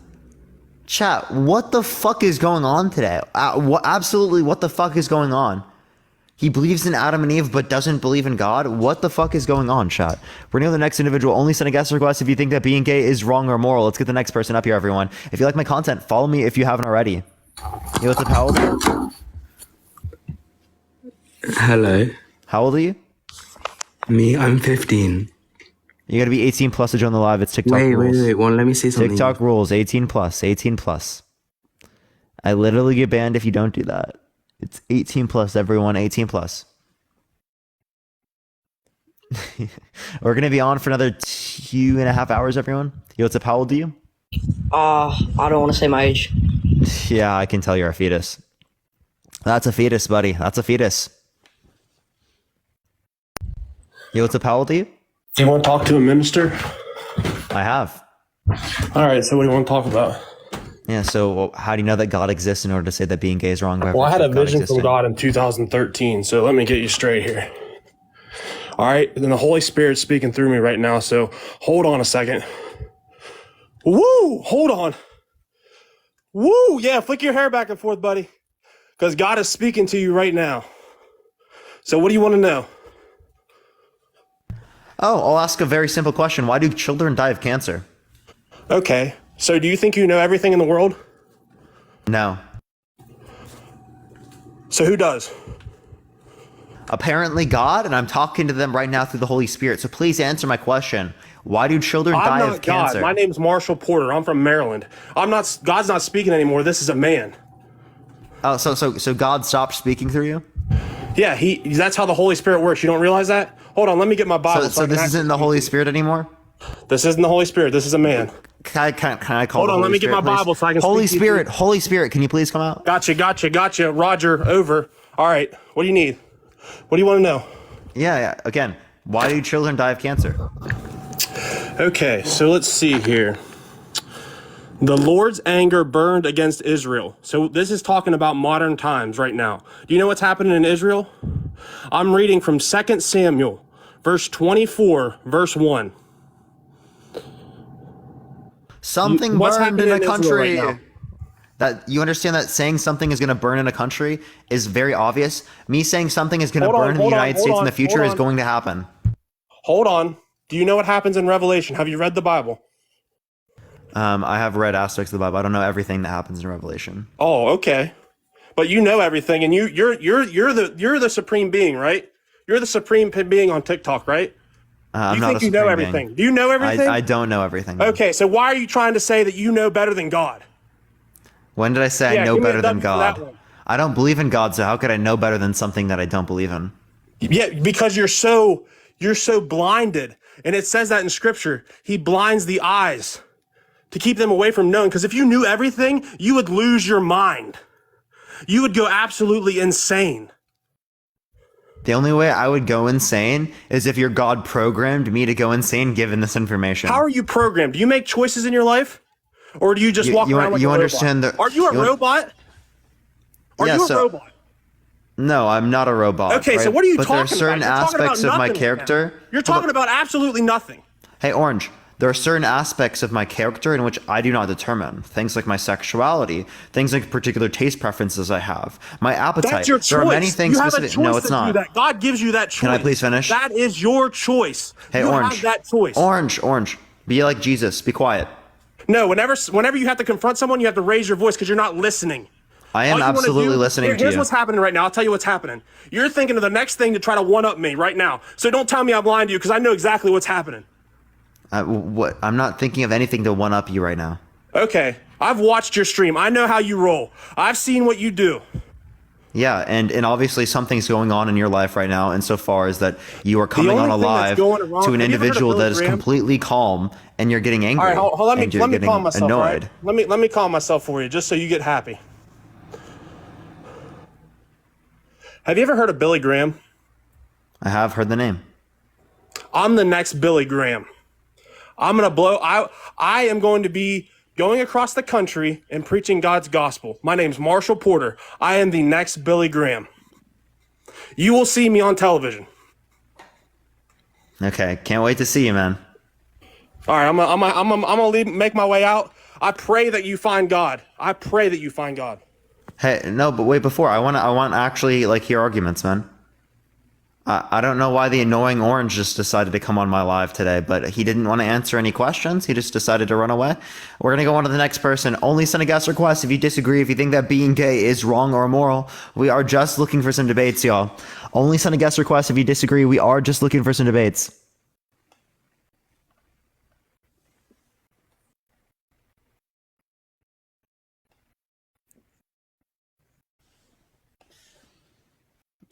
Chat, what the fuck is going on today? Absolutely, what the fuck is going on? He believes in Adam and Eve, but doesn't believe in God? What the fuck is going on, chat? We're going to the next individual. Only send a guest request if you think that being gay is wrong or moral. Let's get the next person up here, everyone. If you like my content, follow me if you haven't already. Yo, what's up? How old are you? Hello. How old are you? Me, I'm 15. You gotta be 18 plus to join the live. It's TikTok rules. Wait. Well, let me say something. TikTok rules, 18 plus, 18 plus. I literally get banned if you don't do that. It's 18 plus, everyone, 18 plus. We're going to be on for another 2.5 hours, everyone. Yo, what's up? How old are you? I don't want to say my age. Yeah, I can tell you're a fetus. That's a fetus, buddy. That's a fetus. Yo, what's up? How old are you? Do you want to talk to a minister? I have. All right, so what do you want to talk about? Yeah, so how do you know that God exists in order to say that being gay is wrong? Well, I had a vision from God in 2013, so let me get you straight here. All right, and the Holy Spirit's speaking through me right now, so hold on a second. Woo! Hold on. Woo! Yeah, flick your hair back and forth, buddy, because God is speaking to you right now. So what do you want to know? Oh, I'll ask a very simple question. Why do children die of cancer? Okay, so do you think you know everything in the world? No. So who does? Apparently God, and I'm talking to them right now through the Holy Spirit. So please answer my question. Why do children die of cancer? My name's Marshall Porter. I'm from Maryland. God's not speaking anymore. This is a man. Oh, so God stopped speaking through you? Yeah, that's how the Holy Spirit works. You don't realize that? Hold on, let me get my Bible. So this isn't the Holy Spirit anymore? This isn't the Holy Spirit. This is a man. Can I call Hold on, the let me get my Bible so I can Holy speak to you. Holy Spirit, can you please come out? Gotcha. Roger, over. All right, what do you need? What do you want to know? Yeah. Again, why do children die of cancer? Okay, so let's see here. The Lord's anger burned against Israel. So this is talking about modern times right now. Do you know what's happening in Israel? I'm reading from 2 Samuel, verse 24, verse 1. Something burned in a country. That you understand that saying something is going to burn in a country is very obvious. Me saying something is going to burn in the United States in the future is going to happen. Hold on. Do you know what happens in Revelation? Have you read the Bible? I have read aspects of the Bible. I don't know everything that happens in Revelation. Oh, okay. But you know everything, and you're the supreme being, right? You're the supreme being on TikTok, right? I'm you not think a you know supreme everything? being. Do you know everything? I don't know everything. Okay, so why are you trying to say that you know better than God? When did I say I know give me a better than W for that God? one. I don't believe in God, so how could I know better than something that I don't believe in? Yeah, because you're so blinded, and it says that in Scripture. He blinds the eyes to keep them away from knowing. Because if you knew everything, you would lose your mind. You would go absolutely insane. The only way I would go insane is if your God programmed me to go insane given this information. How are you programmed? Do you make choices in your life? Or do you just walk around like a robot? Understand Are you a robot? Are you a robot? No, I'm not a robot. Okay, right? so what are you but talking there are certain about? aspects of my character. You're talking about absolutely nothing. Hey, Orange, there are certain aspects of my character in which I do not determine. Things like my sexuality, things like particular taste preferences I have, my appetite. That's your choice. There are many things you have specific. A choice No, it's to not. Do that. God gives you that choice. Can I please finish? That is your choice. Hey, you Orange. have that choice. Orange. Be like Jesus. Be quiet. No, whenever you have to confront someone, you have to raise your voice because you're not listening. I am absolutely listening to you. Here's what's happening right now. I'll tell you what's happening. You're thinking of the next thing to try to one-up me right now. So don't tell me I'm lying to you because I know exactly what's happening. What? I'm not thinking of anything to one-up you right now. Okay. I've watched your stream. I know how you roll. I've seen what you do. Yeah, and obviously something's going on in your life right now insofar as that you are coming on a live to an individual that is completely calm and you're getting angry. All right, let me calm myself, annoyed. Right? Let me calm myself for you just so you get happy. Have you ever heard of Billy Graham? I have heard the name. I'm the next Billy Graham. I am going to be going across the country and preaching God's gospel. My name's Marshall Porter. I am the next Billy Graham. You will see me on television. Okay, can't wait to see you, man. All right, I'm gonna make my way out. I pray that you find God. I pray that you find God. Hey, no, but wait, before I want to actually like hear arguments, man. I don't know why the annoying orange just decided to come on my live today, but he didn't want to answer any questions. He just decided to run away. We're going to go on to the next person. Only send a guest request if you disagree, if you think that being gay is wrong or immoral. We are just looking for some debates, y'all. Only send a guest request if you disagree. We are just looking for some debates.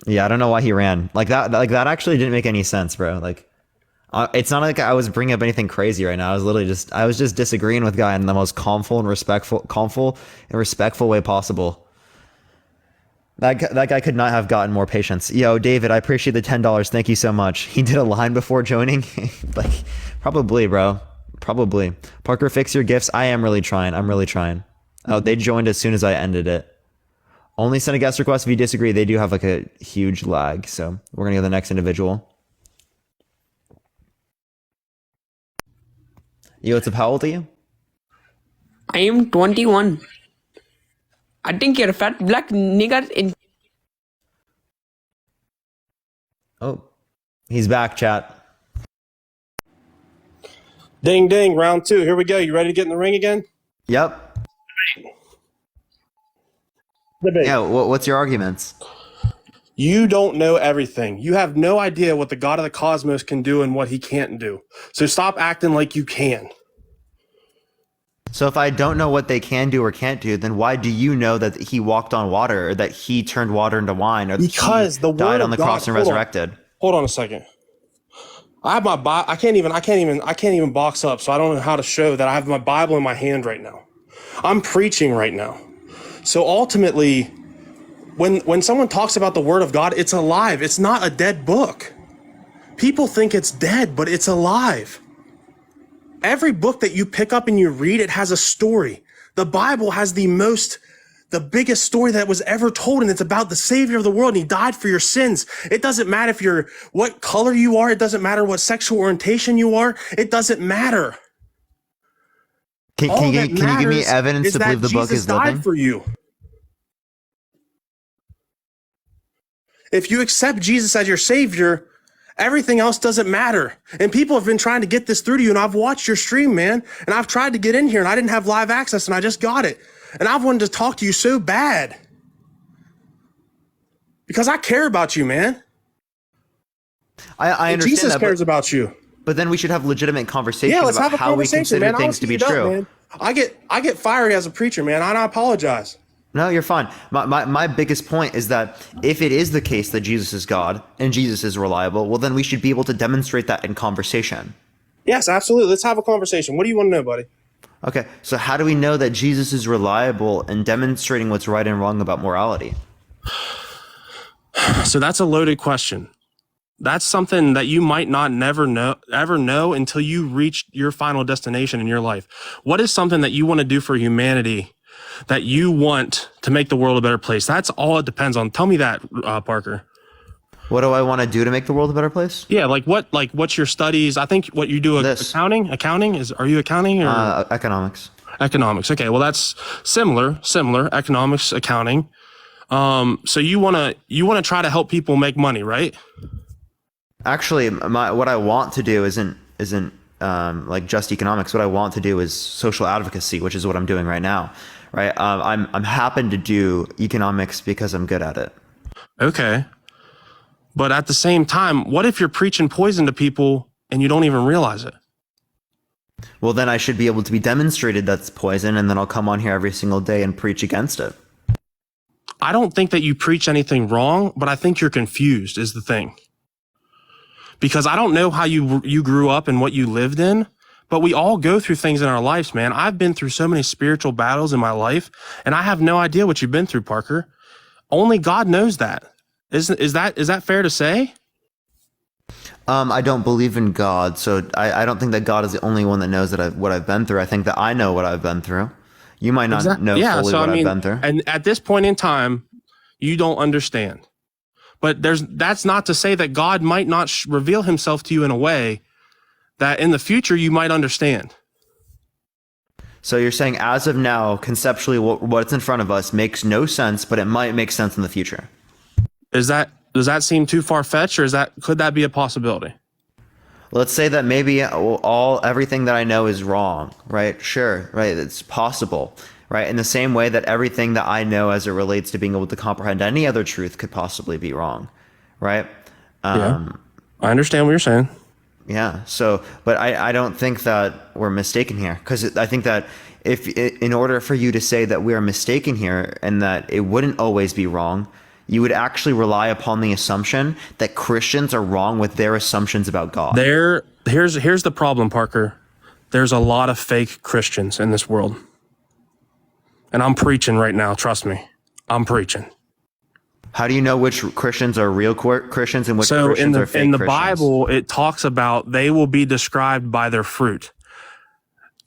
Yeah, I don't know why he ran. Like that actually didn't make any sense, bro. Like, it's not like I was bringing up anything crazy right now. I was just disagreeing with guy in the most calmful and respectful way possible. That guy could not have gotten more patience. Yo, David, I appreciate the $10. Thank you so much. He did a line before joining. Like, probably, bro. Probably. Parker, fix your gifts. I am really trying. I'm really trying. Oh, they joined as soon as I ended it. Only send a guest request if you disagree. They do have like a huge lag. So we're going to go to the next individual. Yo, what's up? How old are you? I am 21. I think you're a fat black nigger in... Oh, he's back, chat. Ding, ding, round 2. Here we go. You ready to get in the ring again? Yep. Debate. Yeah, what's your arguments? You don't know everything. You have no idea what the God of the cosmos can do and what he can't do. So stop acting like you can. So if I don't know what they can do or can't do, then why do you know that he walked on water, or that he turned water into wine, or that because the died on the cross and resurrected? Hold on a second. I have my I can't even box up, so I don't know how to show that I have my Bible in my hand right now. I'm preaching right now. So ultimately, when someone talks about the Word of God, it's alive. It's not a dead book. People think it's dead, but it's alive. Every book that you pick up and you read, it has a story. The Bible has the biggest story that was ever told, and it's about the Savior of the world, and he died for your sins. It doesn't matter what color you are. It doesn't matter what sexual orientation you are. It doesn't matter. Can you give me evidence to believe the book is living? For you. If you accept Jesus as your Savior, everything else doesn't matter. And people have been trying to get this through to you, and I've watched your stream, man, and I've tried to get in here, and I didn't have live access, and I just got it. And I've wanted to talk to you so bad. Because I care about you, man. I understand Jesus that, cares about you. But then we should have legitimate conversations Let's about have a how we consider man. things to be true. Man. I get fiery as a preacher, man, and I apologize. No, you're fine. My biggest point is that if it is the case that Jesus is God and Jesus is reliable, well, then we should be able to demonstrate that in conversation. Yes, absolutely. Let's have a conversation. What do you want to know, buddy? Okay, so how do we know that Jesus is reliable in demonstrating what's right and wrong about morality? So that's a loaded question. That's something that you might not ever know until you reach your final destination in your life. What is something that you want to do for humanity, that you want to make the world a better place? That's all it depends on. Tell me that, Parker. What do I want to do to make the world a better place? Yeah, what's your studies? I think what you do, accounting? Are you accounting or? Economics. Economics. Okay, well that's similar, economics, accounting. So you want to try to help people make money, right? Actually, what I want to do isn't like just economics. What I want to do is social advocacy, which is what I'm doing right now. Right? I'm happen to do economics because I'm good at it. Okay. But at the same time, what if you're preaching poison to people and you don't even realize it? Well, then I should be able to be demonstrated that's poison, and then I'll come on here every single day and preach against it. I don't think that you preach anything wrong, but I think you're confused is the thing. Because I don't know how you grew up and what you lived in, but we all go through things in our lives, man. I've been through so many spiritual battles in my life, and I have no idea what you've been through, Parker. Only God knows that. Is that fair to say? I don't believe in God, so I don't think that God is the only one that knows what I've been through. I think that I know what I've been through. You might not know fully what I've been through. And at this point in time, you don't understand. But that's not to say that God might not reveal himself to you in a way that in the future you might understand. So you're saying as of now, conceptually, what's in front of us makes no sense, but it might make sense in the future. Is that Does that seem too far fetched, or could that be a possibility? Let's say that maybe everything that I know is wrong, right? Sure, right? It's possible, right? In the same way that everything that I know as it relates to being able to comprehend any other truth could possibly be wrong, right? Yeah, I understand what you're saying. Yeah. So, but I don't think that we're mistaken here, because I think that in order for you to say that we are mistaken here and that it wouldn't always be wrong, you would actually rely upon the assumption that Christians are wrong with their assumptions about God. Here's the problem, Parker. There's a lot of fake Christians in this world. And I'm preaching right now, trust me. I'm preaching. How do you know which Christians are real Christians and which Christians are fake Christians? In the Bible, it talks about they will be described by their fruit.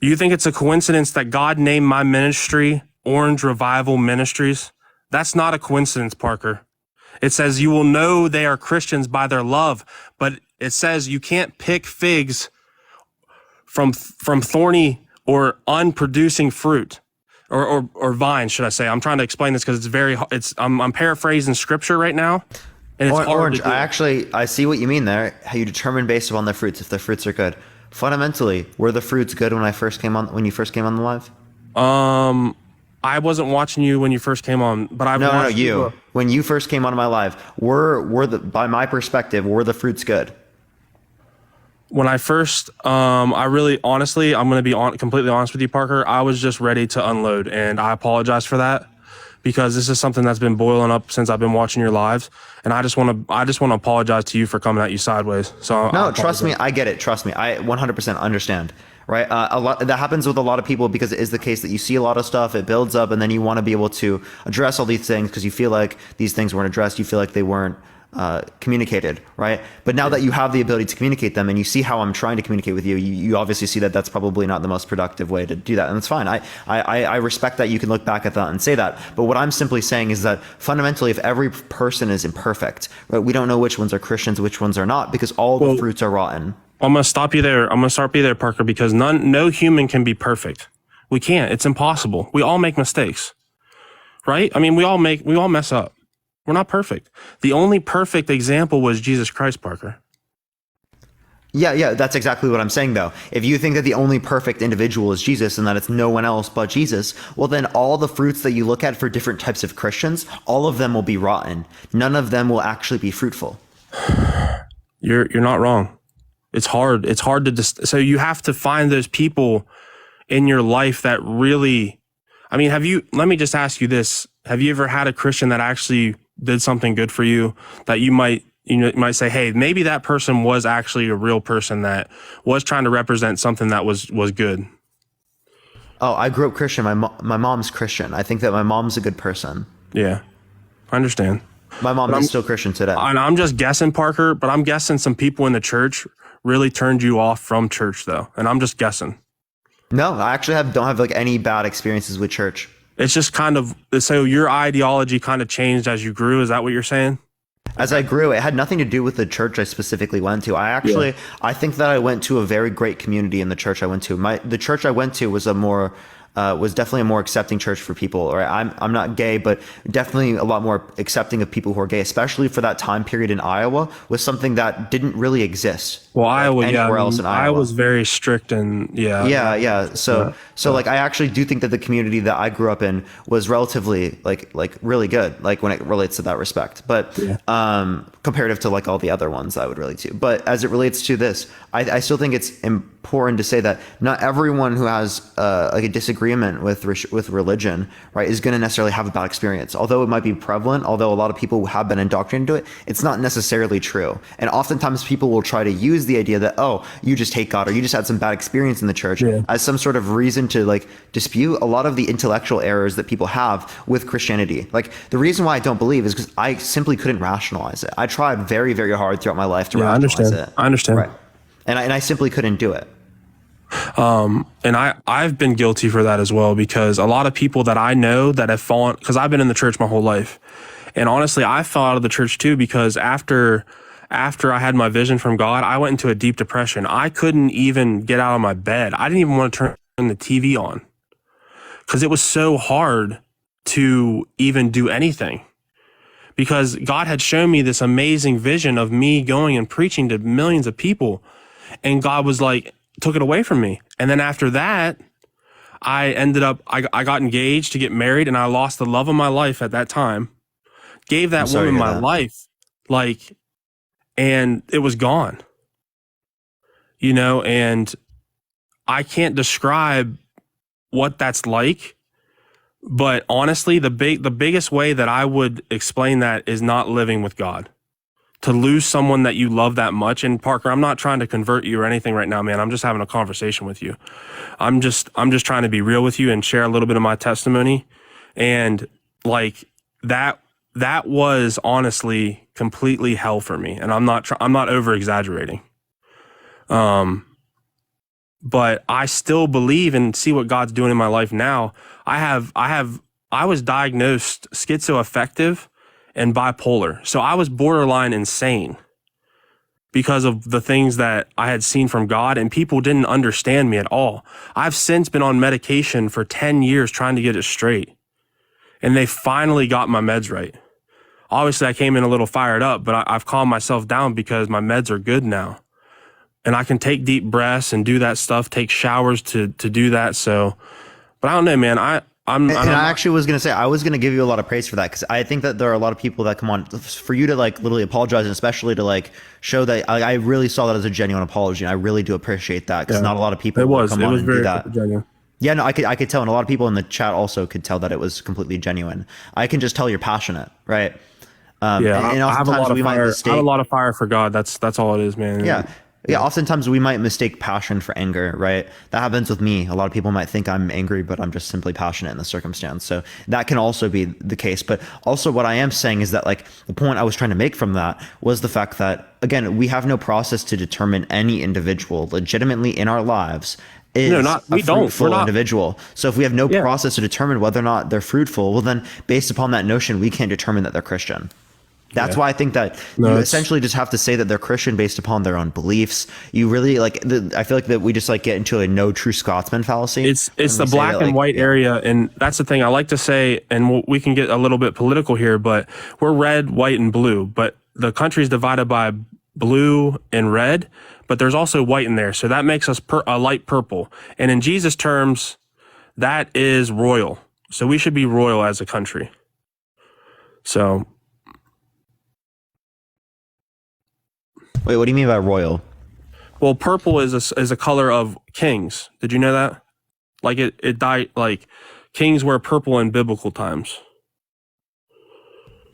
You think it's a coincidence that God named my ministry Orange Revival Ministries? That's not a coincidence, Parker. It says you will know they are Christians by their love, but it says you can't pick figs from thorny or unproducing fruit or vines, should I say. I'm trying to explain this because I'm paraphrasing scripture right now. And it's Orange, I see what you mean there. How you determine based upon the fruits if the fruits are good. Fundamentally, were the fruits good when you first came on the live? I wasn't watching you when you first came on, but I've watched you. When you first came on my live, by my perspective, were the fruits good? When I first, I really, honestly, I'm going to be completely honest with you, Parker. I was just ready to unload, and I apologize for that because this is something that's been boiling up since I've been watching your lives, and I just want to apologize to you for coming at you sideways. So no, trust me, I get it. Trust me, I 100% understand. Right, a lot that happens with a lot of people because it is the case that you see a lot of stuff, it builds up, and then you want to be able to address all these things because you feel like these things weren't addressed, you feel like they weren't communicated, right? But now that you have the ability to communicate them and you see how I'm trying to communicate with you, you obviously see that that's probably not the most productive way to do that, and it's fine. I respect that you can look back at that and say that, but what I'm simply saying is that fundamentally, if every person is imperfect, right, we don't know which ones are Christians, which ones are not, because all the fruits are rotten. I'm going to stop you there, Parker, because no human can be perfect. We can't. It's impossible. We all make mistakes, right? I mean, we all mess up. We're not perfect. The only perfect example was Jesus Christ, Parker. Yeah, that's exactly what I'm saying, though. If you think that the only perfect individual is Jesus and that it's no one else but Jesus, well, then all the fruits that you look at for different types of Christians, all of them will be rotten. None of them will actually be fruitful. You're not wrong. It's hard to so you have to find those people in your life that really, I mean, let me just ask you this. Have you ever had a Christian that actually did something good for you that you might say, hey, maybe that person was actually a real person that was trying to represent something that was good? Oh, I grew up Christian. My mom's Christian. I think that my mom's a good person. Yeah, I understand. My mom is still Christian today. And I'm just guessing, Parker, but I'm guessing some people in the church really turned you off from church, though. And I'm just guessing. No, I actually don't have like any bad experiences with church. It's just kind of, so your ideology kind of changed as you grew. Is that what you're saying? As I grew, it had nothing to do with the church I specifically went to. I think that I went to a very great community in the church I went to. The church I went to was was definitely a more accepting church for people. Right? I'm not gay, but definitely a lot more accepting of people who are gay, especially for that time period in Iowa, was something that didn't really exist. Well, Iowa, anywhere else in Iowa. Iowa was very strict and yeah. So like, I actually do think that the community that I grew up in was relatively like really good, like when it relates to that respect. But comparative to like all the other ones, I would relate to. But as it relates to this, I still think it's important to say that not everyone who has like a disagreement with religion, right, is going to necessarily have a bad experience. Although it might be prevalent, although a lot of people have been indoctrinated into it, it's not necessarily true. And oftentimes people will try to use the idea that, oh, you just hate God or you just had some bad experience in the church as some sort of reason to like dispute a lot of the intellectual errors that people have with Christianity. Like, the reason why I don't believe is because I simply couldn't rationalize it. I tried very, very hard throughout my life to rationalize it. I understand. Right. And I simply couldn't do it. And I've been guilty for that as well, because a lot of people that I know that have fallen, because I've been in the church my whole life. And honestly, I fell out of the church too, because after I had my vision from God, I went into a deep depression. I couldn't even get out of my bed. I didn't even want to turn the TV on because it was so hard to even do anything. because God had shown me this amazing vision of me going and preaching to millions of people. And God was like, took it away from me. And then after that, I ended up, I got engaged to get married, and I lost the love of my life at that time. Gave that woman my life, like, and it was gone, you know, and I can't describe what that's like. But honestly, the biggest way that I would explain that is not living with God. To lose someone that you love that much. And Parker, I'm not trying to convert you or anything right now, man. I'm just having a conversation with you. I'm just trying to be real with you and share a little bit of my testimony. And like that was honestly completely hell for me. And I'm not over exaggerating. But I still believe and see what God's doing in my life now. I was diagnosed schizoaffective and bipolar. So I was borderline insane because of the things that I had seen from God, and people didn't understand me at all. I've since been on medication for 10 years trying to get it straight, and they finally got my meds right. Obviously, I came in a little fired up, but I've calmed myself down because my meds are good now. And I can take deep breaths and do that stuff, take showers to do that. So, but I don't know, man. I actually was going to say, I was going to give you a lot of praise for that, because I think that there are a lot of people that come on for you to like literally apologize, and especially to like show that I really saw that as a genuine apology. And I really do appreciate that, because not a lot of people come on and do that. Genuine. Yeah, no, I could tell. And a lot of people in the chat also could tell that it was completely genuine. I can just tell you're passionate, right? I have a lot of fire for God. That's all it is, man. Yeah, oftentimes we might mistake passion for anger, right? That happens with me. A lot of people might think I'm angry, but I'm just simply passionate in the circumstance. So that can also be the case. But also what I am saying is that, like, the point I was trying to make from that was the fact that, again, we have no process to determine any individual legitimately in our lives is a fruitful individual. So if we have no process to determine whether or not they're fruitful, well, then based upon that notion, we can't determine that they're Christian. That's why I think that you essentially just have to say that they're Christian based upon their own beliefs. You really I feel like that we just like get into a no true Scotsman fallacy. It's the black and white area. And that's the thing I like to say, and we can get a little bit political here, but we're red, white, and blue. But the country is divided by blue and red, but there's also white in there. So that makes us a light purple. And in Jesus' terms, that is royal. So we should be royal as a country. So... Wait, what do you mean by royal? Well, purple is a color of kings. Did you know that? Like it died, like kings wear purple in biblical times.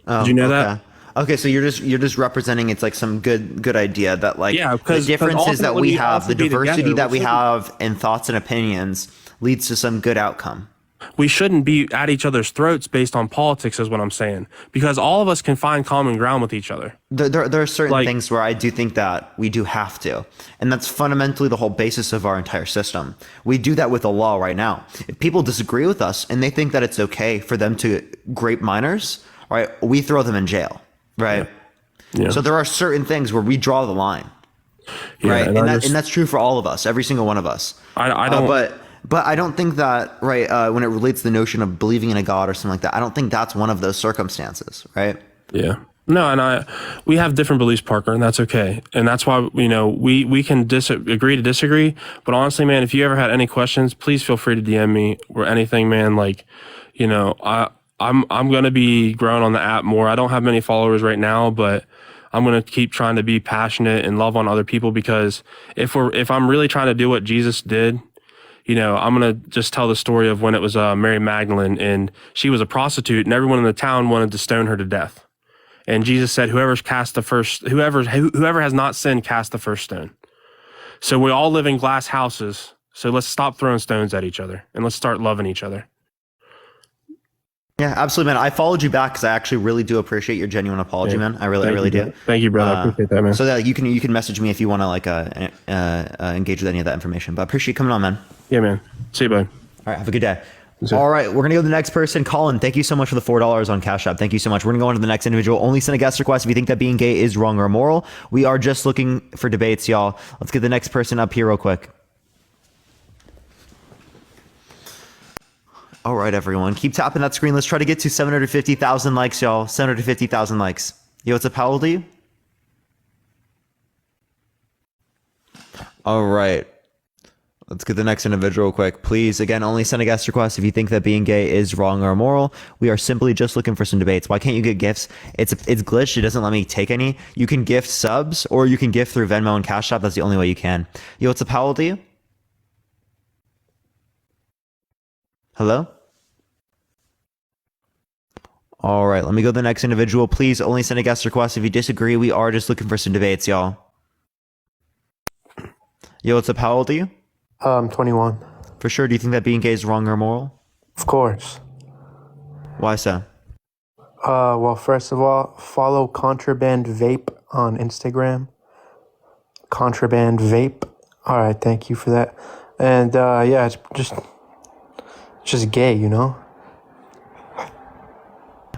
Did you know that? Okay, so you're just representing it's like some good idea that like the differences that we have, the diversity that we have in thoughts and opinions leads to some good outcome. We shouldn't be at each other's throats based on politics, is what I'm saying, because all of us can find common ground with each other. There are certain things where I do think that we do have to, and that's fundamentally the whole basis of our entire system. We do that with the law right now. If people disagree with us and they think that it's okay for them to grape minors, right, we throw them in jail, right? Yeah. So there are certain things where we draw the line, right? And that's true for all of us, every single one of us. I don't. But I don't think that, right, when it relates to the notion of believing in a God or something like that, I don't think that's one of those circumstances, right? Yeah. No, and we have different beliefs, Parker, and that's okay. And that's why, you know, we can agree to disagree. But honestly, man, if you ever had any questions, please feel free to DM me or anything, man. Like, you know, I'm going to be growing on the app more. I don't have many followers right now, but I'm going to keep trying to be passionate and love on other people, because if I'm really trying to do what Jesus did, you know, I'm going to just tell the story of when it was Mary Magdalene, and she was a prostitute, and everyone in the town wanted to stone her to death. And Jesus said, whoever has not sinned, cast the first stone. So we all live in glass houses. So let's stop throwing stones at each other and let's start loving each other. Yeah, absolutely, man. I followed you back because I actually really do appreciate your genuine apology, man. I really do. Thank you, brother. I appreciate that, man. So that you can message me if you want to like engage with any of that information. But I appreciate you coming on, man. Yeah, man. See you, bud. All right, have a good day. All right, we're gonna go to the next person. Colin, thank you so much for the $4 on Cash App. Thank you so much. We're gonna go on to the next individual. Only send a guest request if you think that being gay is wrong or immoral. We are just looking for debates, y'all. Let's get the next person up here real quick. All right, everyone. Keep tapping that screen. Let's try to get to 750,000 likes, y'all. 750,000 likes. Yo, what's up? How old are you? All right. Let's get the next individual quick. Please, again, only send a guest request if you think that being gay is wrong or immoral. We are simply just looking for some debates. Why can't you get gifts? It's glitched. It doesn't let me take any. You can gift subs or you can gift through Venmo and Cash App. That's the only way you can. Yo, what's up? How old are you? Hello? All right, let me go to the next individual. Please only send a guest request if you disagree. We are just looking for some debates, y'all. Yo, what's up? How old are you? 21. For sure. Do you think that being gay is wrong or immoral? Of course. Why so? Well, first of all, follow Contraband Vape on Instagram. Contraband Vape. All right, thank you for that. And yeah, it's just gay, you know?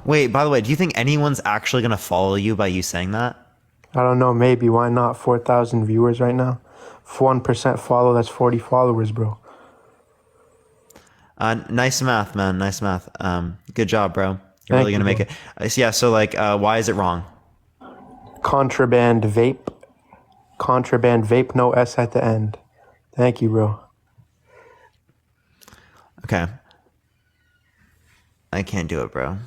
Wait, by the way, do you think anyone's actually going to follow you by you saying that? I don't know, maybe. Why not? 4,000 viewers right now. If 1% follow, that's 40 followers, bro. Nice math, man. Nice math. Good job, bro. You're really going to make it. Yeah, so like, why is it wrong? Contraband Vape. Contraband Vape, no S at the end. Thank you, bro. Okay. I can't do it, bro.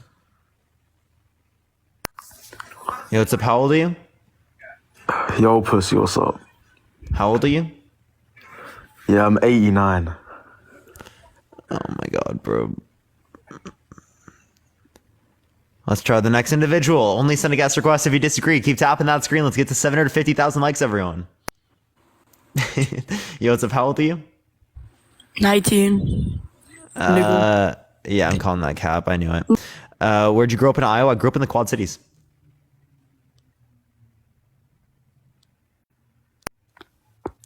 Yo, what's up? How old are you? Yo, pussy, what's up? How old are you? Yeah, I'm 89. Oh my god, bro. Let's try the next individual. Only send a guest request if you disagree. Keep tapping that screen. Let's get to 750,000 likes, everyone. Yo, what's up? How old are you? 19. Yeah, I'm calling that cap. I knew it. Where'd you grow up in Iowa? I grew up in the Quad Cities.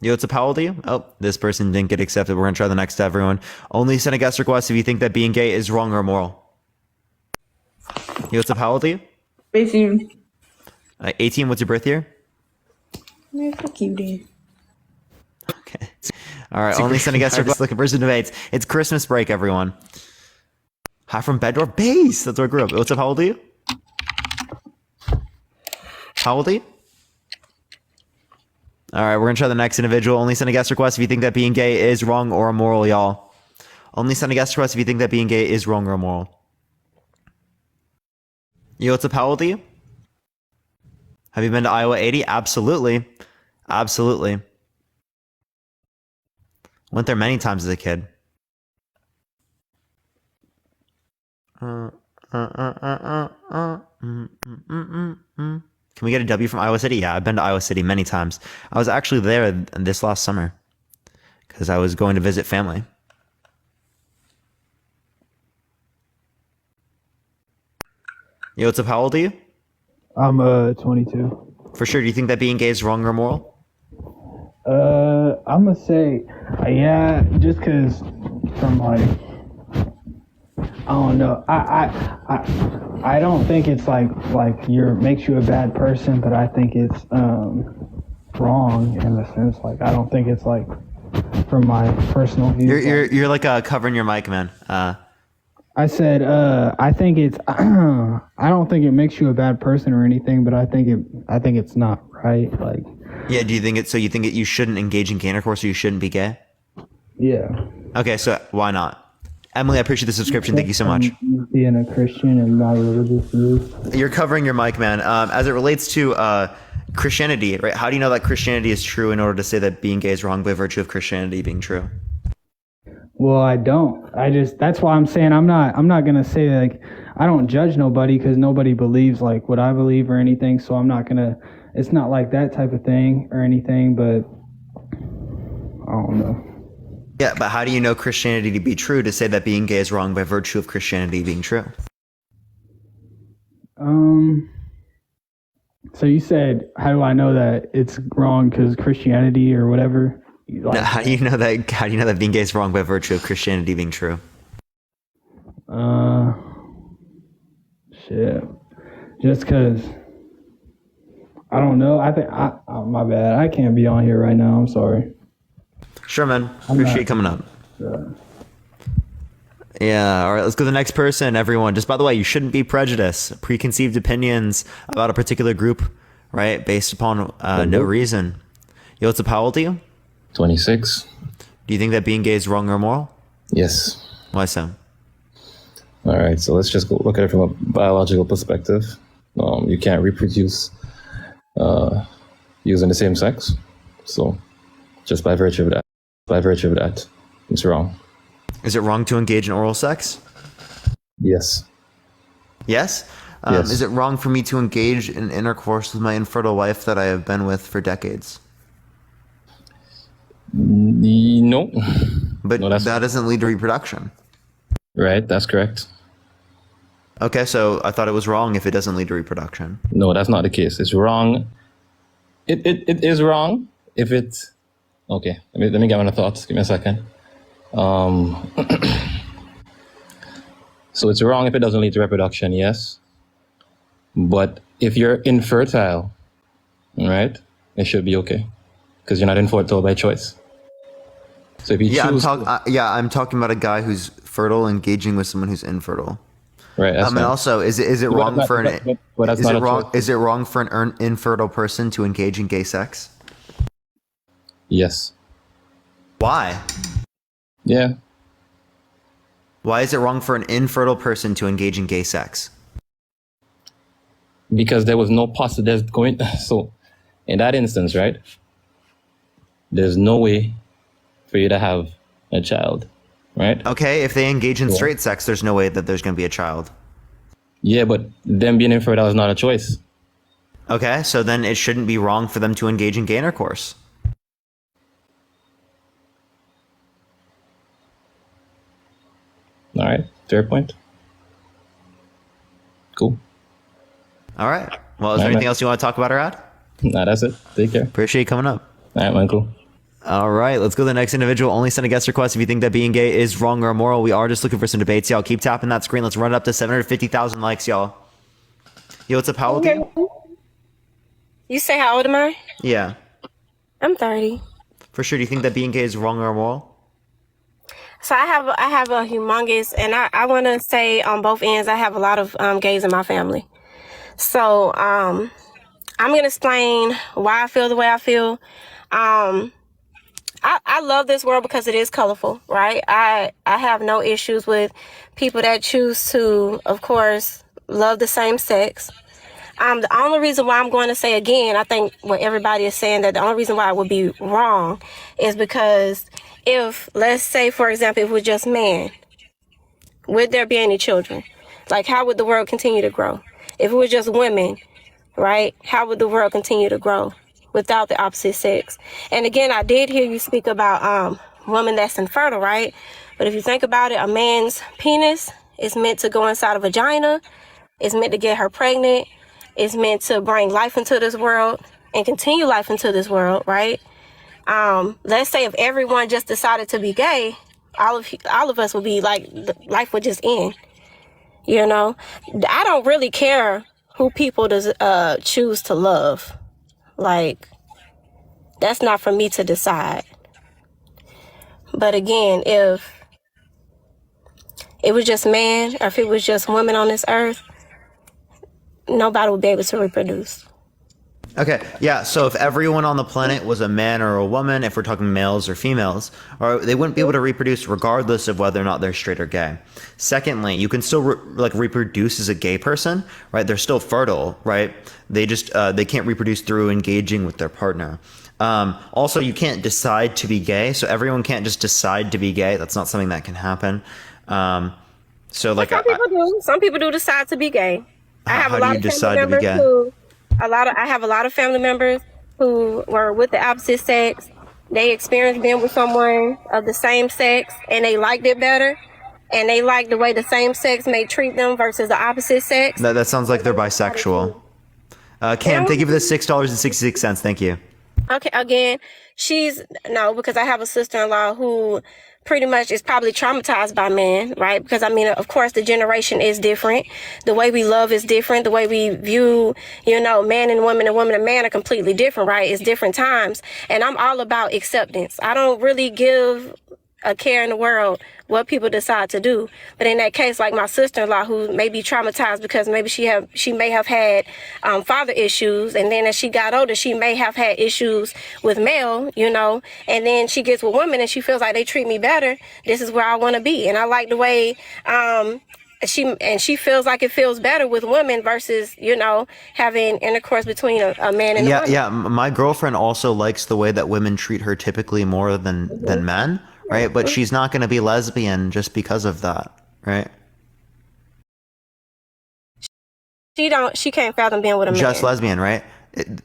Yo, what's up? How old are you? Oh, this person didn't get accepted. We're going to try the next to everyone. Only send a guest request if you think that being gay is wrong or immoral. Yo, what's up? How old are you? 18. 18. What's your birth year? Man, fuck you, dude. Okay. All right. Only send a guest request looking for some debates. It's Christmas break, everyone. Hi from Beddorf Base. That's where I grew up. What's up? How old are you? How old are you? All right, we're going to try the next individual. Only send a guest request if you think that being gay is wrong or immoral, y'all. Only send a guest request if you think that being gay is wrong or immoral. Yo, what's up? How old are you? Have you been to Iowa 80? Absolutely. Absolutely. Went there many times as a kid. Can we get a W from Iowa City? Yeah, I've been to Iowa City many times. I was actually there this last summer because I was going to visit family. Yo, what's up? How old are you? I'm 22. For sure. Do you think that being gay is wrong or immoral? I'm gonna say, yeah, just cause from like, I don't know. I don't think it's like makes you a bad person, but I think it's wrong in the sense like I don't think it's like from my personal view. You're like covering your mic, man. I said I think it's I don't think it makes you a bad person or anything, but I think it's not right. Like, yeah, do you think it? So you think you shouldn't engage in gay intercourse, or you shouldn't be gay? Yeah. Okay, so why not? Emily, I appreciate the subscription. Thank you so much. Being a Christian and not religious views. You're covering your mic, man. As it relates to Christianity, right? How do you know that Christianity is true in order to say that being gay is wrong by virtue of Christianity being true? Well, I don't. That's why I'm saying I'm not gonna say like I don't judge nobody because nobody believes like what I believe or anything. So I'm not gonna. It's not like that type of thing or anything. But I don't know. Yeah, but how do you know Christianity to be true to say that being gay is wrong by virtue of Christianity being true? So you said, how do I know that it's wrong because Christianity or whatever? No, how do you know that being gay is wrong by virtue of Christianity being true? Shit. Just because I don't know. I think my bad. I can't be on here right now. I'm sorry. Sure, man. Appreciate you coming up. Yeah, all right, let's go to the next person, everyone. Just by the way, you shouldn't be prejudiced. Preconceived opinions about a particular group, right, based upon no reason. Yo, what's up, how old are you? 26. Do you think that being gay is wrong or immoral? Yes. Why so? All right, so let's just go look at it from a biological perspective. You can't reproduce using the same sex. So just by virtue of that, it's wrong. Is it wrong to engage in oral sex? Yes. Yes? Yes. Is it wrong for me to engage in intercourse with my infertile wife that I have been with for decades? No. But no, that doesn't lead to reproduction. Right, that's correct. Okay, so I thought it was wrong if it doesn't lead to reproduction. No, that's not the case. It's wrong. It is wrong if it's... Okay, let me get my thoughts. Give me a second. So it's wrong if it doesn't lead to reproduction, yes. But if you're infertile, right, it should be okay. Because you're not infertile by choice. So if you choose... I'm talking about a guy who's fertile engaging with someone who's infertile. Right. And also, is it wrong for an infertile person to engage in gay sex? Yes. Why? Yeah. Why is it wrong for an infertile person to engage in gay sex? Because there was no possibility. So, in that instance, right? There's no way for you to have a child, right? Okay, if they engage in straight sex, there's no way that there's going to be a child. Yeah, but them being infertile is not a choice. Okay, so then it shouldn't be wrong for them to engage in gay intercourse. All right, fair point. Cool. All right. Well, is there anything else you want to talk about, Arad? Nah, that's it. Take care. Appreciate you coming up. All right, man, cool. All right, let's go to the next individual. Only send a guest request if you think that being gay is wrong or immoral. We are just looking for some debates, y'all. Keep tapping that screen. Let's run it up to 750,000 likes, y'all. Yo, what's up? How old are you? You say how old am I? Yeah. I'm 30. For sure. Do you think that being gay is wrong or immoral? So I have a humongous, and I want to say on both ends, I have a lot of gays in my family. So I'm going to explain why I feel the way I feel. I love this world because it is colorful, right? I have no issues with people that choose to, of course, love the same sex. The only reason why I'm going to say again, I think what everybody is saying, that the only reason why it would be wrong is because if, let's say, for example, if it was just men, would there be any children? Like, how would the world continue to grow? If it was just women, right, how would the world continue to grow without the opposite sex? And again, I did hear you speak about women that's infertile, right? But if you think about it, a man's penis is meant to go inside a vagina. It's meant to get her pregnant. It's meant to bring life into this world and continue life into this world, right? Let's say if everyone just decided to be gay, all of us would be like, life would just end. You know, I don't really care who people choose to love. Like, that's not for me to decide. But again, if it was just man, or if it was just women on this earth, nobody would be able to reproduce. Okay, yeah, so if everyone on the planet was a man or a woman, if we're talking males or females, or they wouldn't be able to reproduce regardless of whether or not they're straight or gay. Secondly, you can still reproduce as a gay person, right? They're still fertile, right? They just they can't reproduce through engaging with their partner. Also, you can't decide to be gay, so everyone can't just decide to be gay. That's not something that can happen. So like some people do. Some people do decide to be gay. I have a lot of family members who I have a lot of family members who were with the opposite sex. They experienced being with someone of the same sex and they liked it better. And they liked the way the same sex may treat them versus the opposite sex. That sounds like they're bisexual. Cam, thank you for the $6.66. Thank you. Okay, again, because I have a sister-in-law who pretty much is probably traumatized by men, right? Because I mean, of course, the generation is different. The way we love is different. The way we view, man and woman and man are completely different, right? It's different times. And I'm all about acceptance. I don't really give a care in the world what people decide to do. But in that case, like my sister-in-law, who may be traumatized because maybe she may have had father issues, and then as she got older, she may have had issues with male, you know, and then she gets with women and she feels like they treat me better. This is where I want to be, and I like the way she feels like it feels better with women versus, you know, having intercourse between a man and a woman. Yeah. My girlfriend also likes the way that women treat her typically more than men, right? But she's not going to be lesbian just because of that, right? She can't fathom being with a man. Just lesbian, right?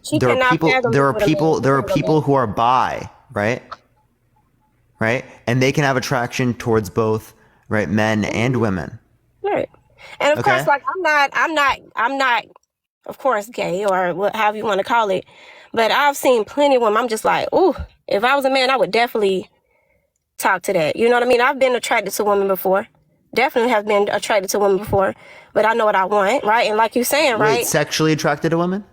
She There are cannot people. fathom There are being with a man. people. There are people who are bi, right? Right, and they can have attraction towards both, right, men and women. Right. And of course, like I'm not, of course, gay or however you want to call it. But I've seen plenty of women. I'm just like, ooh, if I was a man, I would definitely talk to that. You know what I mean? I've been attracted to women before. Definitely have been attracted to women before. But I know what I want, right? And like you're saying, right? Wait, sexually attracted to women?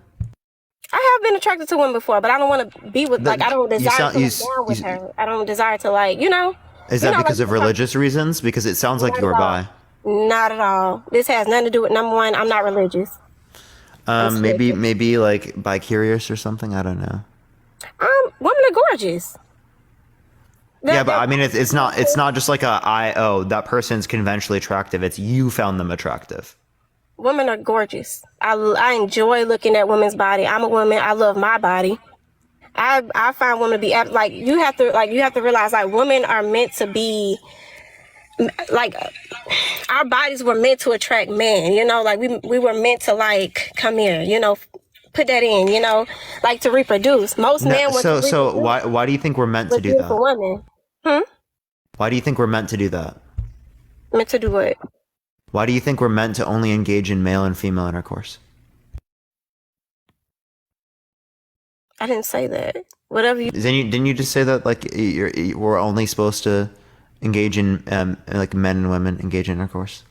I have been attracted to women before, but I don't want to be with, like, I don't desire to lay down with her. I don't desire to, like, you know. Is that because of religious reasons? Because it sounds like you are bi. Not at all. This has nothing to do with, number one, I'm not religious. Maybe like bi-curious or something. I don't know. Women are gorgeous. Yeah, but I mean, it's not just like that person's conventionally attractive. It's you found them attractive. Women are gorgeous. I enjoy looking at women's body. I'm a woman. I love my body. I find women to be like, you have to realize, like, women are meant to be, like, our bodies were meant to attract men, you know, like we were meant to, like, come here, you know, put that in, you know, like, to reproduce. Most men want to reproduce. So why do you think we're meant to do that? Women. Why do you think we're meant to do that? Meant to do what? Why do you think we're meant to only engage in male and female intercourse? I didn't say that. Whatever you. Didn't you just say that, like, we're only supposed to engage in like men and women engage in intercourse?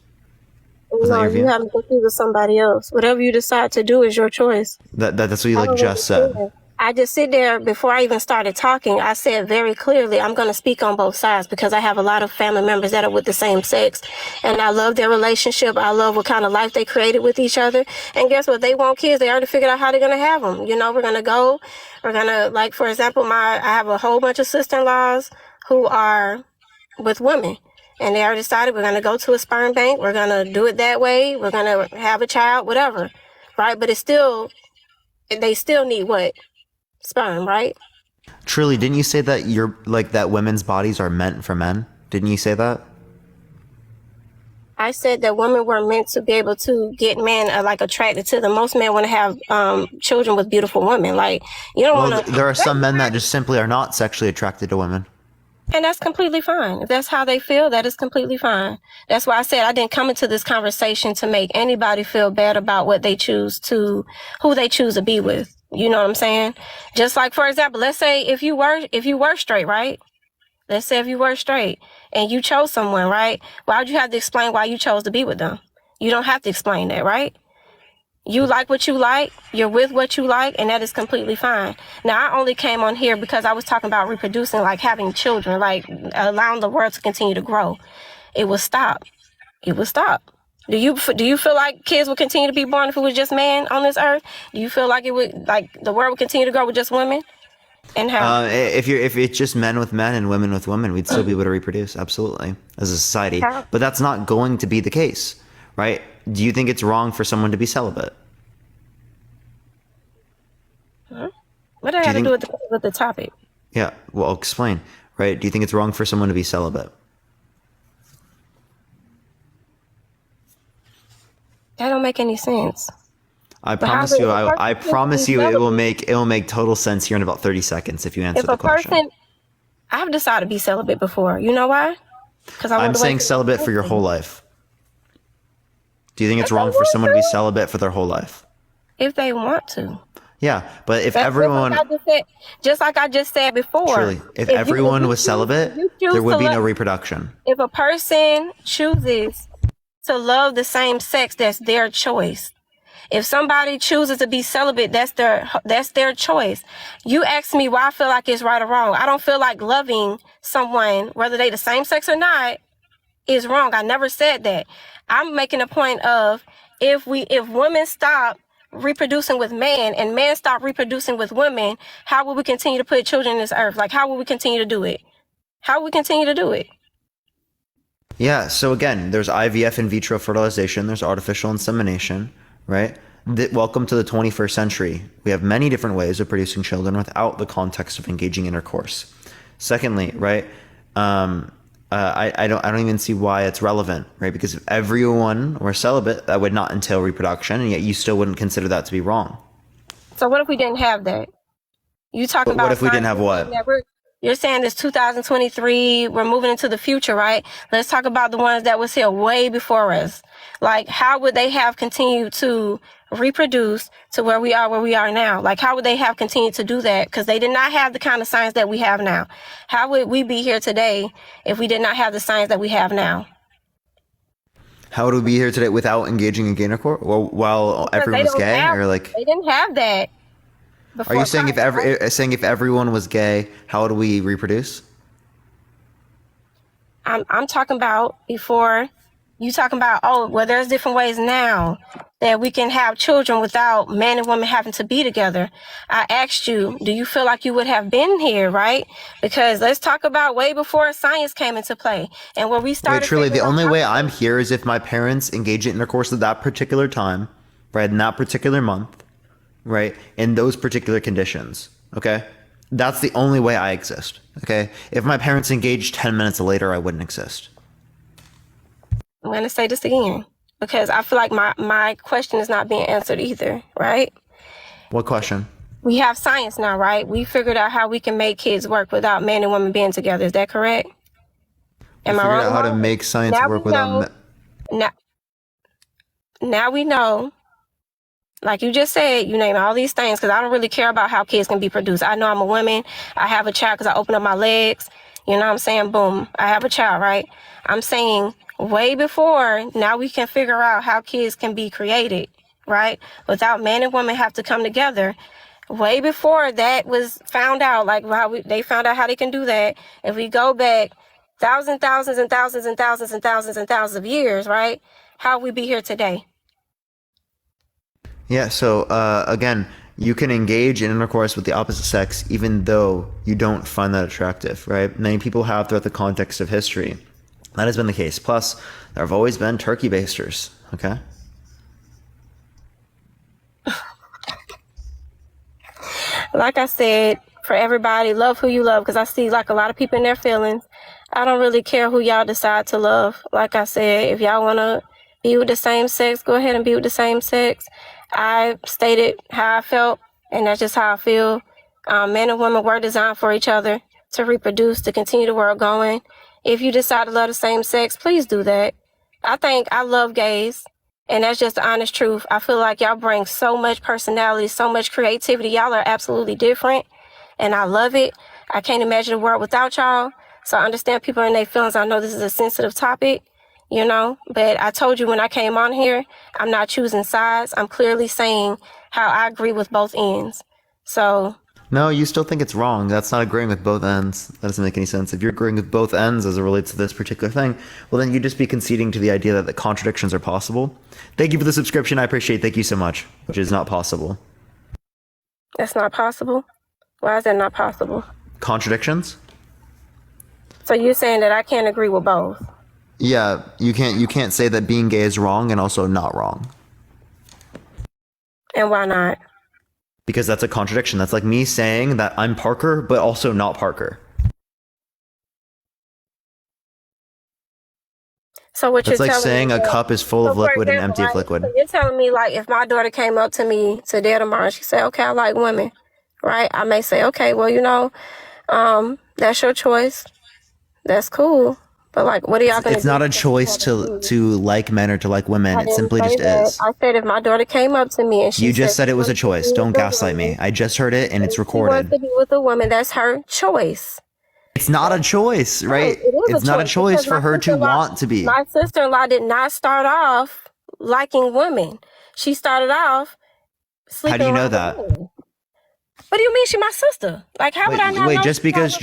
No, you haven't confused with somebody else. Whatever you decide to do is your choice. That's what you like just said. I just sit there before I even started talking. I said very clearly, I'm going to speak on both sides because I have a lot of family members that are with the same sex, and I love their relationship. I love what kind of life they created with each other. And guess what? They want kids. They already figured out how they're going to have them. You know, we're going to, like, for example, I have a whole bunch of sister-in-laws who are with women, and they already decided we're going to go to a sperm bank. We're going to do it that way. We're going to have a child, whatever. Right? But they still need what? Sperm, right? Truly, didn't you say that that women's bodies are meant for men? Didn't you say that? I said that women were meant to be able to get men attracted to them. Most men want to have children with beautiful women. Like, you don't want to. There are some men that just simply are not sexually attracted to women. And that's completely fine. If that's how they feel, that is completely fine. That's why I said I didn't come into this conversation to make anybody feel bad about who they choose to be with. You know what I'm saying? Just like, for example, let's say if you were straight, right? Let's say if you were straight and you chose someone, right? Why would you have to explain why you chose to be with them? You don't have to explain that, right? You like what you like, you're with what you like, and that is completely fine. Now, I only came on here because I was talking about reproducing, like having children, like allowing the world to continue to grow. It will stop. It will stop. Do you feel like kids will continue to be born if it was just man on this earth? Do you feel like it would, like, the world would continue to grow with just women? And how? If it's just men with men and women with women, we'd still be able to reproduce, absolutely, as a society. But that's not going to be the case, right? Do you think it's wrong for someone to be celibate? Huh? What do I have to do with the topic? Yeah, well, I'll explain, right? Do you think it's wrong for someone to be celibate? That don't make any sense. I promise you, I promise you, it will make total sense here in about 30 seconds if you answer the question. I've decided to be celibate before. You know why? Because I'm saying celibate for your whole life. Do you think it's wrong for someone to be celibate for their whole life? If they want to. Yeah, but if everyone, just like I just said before, truly, if everyone was celibate, there would be no reproduction. If a person chooses to love the same sex, that's their choice. If somebody chooses to be celibate, that's their choice. You ask me why I feel like it's right or wrong. I don't feel like loving someone, whether they the same sex or not, is wrong. I never said that. I'm making a point of if women stop reproducing with men and men stop reproducing with women, how will we continue to put children in this earth? Like, how will we continue to do it? How will we continue to do it? Yeah, so again, there's IVF, in vitro fertilization, there's artificial insemination, right? Welcome to the 21st century. We have many different ways of producing children without the context of engaging intercourse. Secondly, right, I don't even see why it's relevant, right? Because if everyone were celibate, that would not entail reproduction, and yet you still wouldn't consider that to be wrong. So what if we didn't have that? You talking But about what if we didn't have what? You're saying this 2023, we're moving into the future, right? Let's talk about the ones that was here way before us. Like, how would they have continued to reproduce to where we are now? Like, how would they have continued to do that? Because they did not have the kind of science that we have now. How would we be here today if we did not have the science that we have now? How would we be here today without engaging in gay intercourse? Well, while everyone was gay, or like they didn't have that. Are you saying if everyone was gay, how would we reproduce? I'm talking about before. You talking about, oh, well, there's different ways now that we can have children without man and woman having to be together. I asked you, do you feel like you would have been here, right? Because let's talk about way before science came into play and where we started. Wait, truly, the only way I'm here is if my parents engage in intercourse at that particular time, right, in that particular month, right, in those particular conditions, okay? That's the only way I exist, okay? If my parents engaged 10 minutes later, I wouldn't exist. I'm going to say this again because I feel like my question is not being answered either, right? What question? We have science now, right? We figured out how we can make kids work without man and woman being together. Is that correct? Am I wrong? Figured out how to make science work without... Now we know, like you just said, you name all these things because I don't really care about how kids can be produced. I know I'm a woman. I have a child because I open up my legs. You know what I'm saying? Boom. I have a child, right? I'm saying way before, now we can figure out how kids can be created, right? Without man and woman have to come together. Way before that was found out, like they found out how they can do that. If we go back thousands of years, right? How would we be here today? Yeah, so again, you can engage in intercourse with the opposite sex even though you don't find that attractive, right? Many people have throughout the context of history. That has been the case. Plus, there have always been turkey basters, okay? Like I said, for everybody, love who you love because I see like a lot of people in their feelings. I don't really care who y'all decide to love. Like I said, if y'all want to be with the same sex, go ahead and be with the same sex. I stated how I felt, and that's just how I feel. Men and women were designed for each other to reproduce, to continue the world going. If you decide to love the same sex, please do that. I love gays, and that's just the honest truth. I feel like y'all bring so much personality, so much creativity. Y'all are absolutely different, and I love it. I can't imagine a world without y'all, so I understand people and their feelings. I know this is a sensitive topic, you know, but I told you when I came on here, I'm not choosing sides. I'm clearly saying how I agree with both ends. So... No, you still think it's wrong. That's not agreeing with both ends. That doesn't make any sense. If you're agreeing with both ends as it relates to this particular thing, well, then you'd just be conceding to the idea that the contradictions are possible. Thank you for the subscription. I appreciate it. Thank you so much, which is not possible. That's not possible? Why is that not possible? Contradictions? So you're saying that I can't agree with both? Yeah, you can't say that being gay is wrong and also not wrong. And why not? Because that's a contradiction. That's like me saying that I'm Parker, but also not Parker. So what that's you're like telling saying me a cup is full of liquid and empty of liquid. So you're telling me, like, if my daughter came up to me today or tomorrow and she said, okay, I like women, right? I may say, okay, well, you know, that's your choice. That's cool. But like, what are y'all gonna do? It's not a choice to like men or to like women. It simply just is. I said if my daughter came up to me and she You just said it was a choice. Don't gaslight me. I just heard it and it's recorded. She wants to be with a woman. That's her choice. It's not a choice, right? It's not a choice for her to want to be. My sister-in-law did not start off liking women. She started off sleeping How do you know around with that? men. What do you mean? She my sister. Like, how would I not Wait, know? just because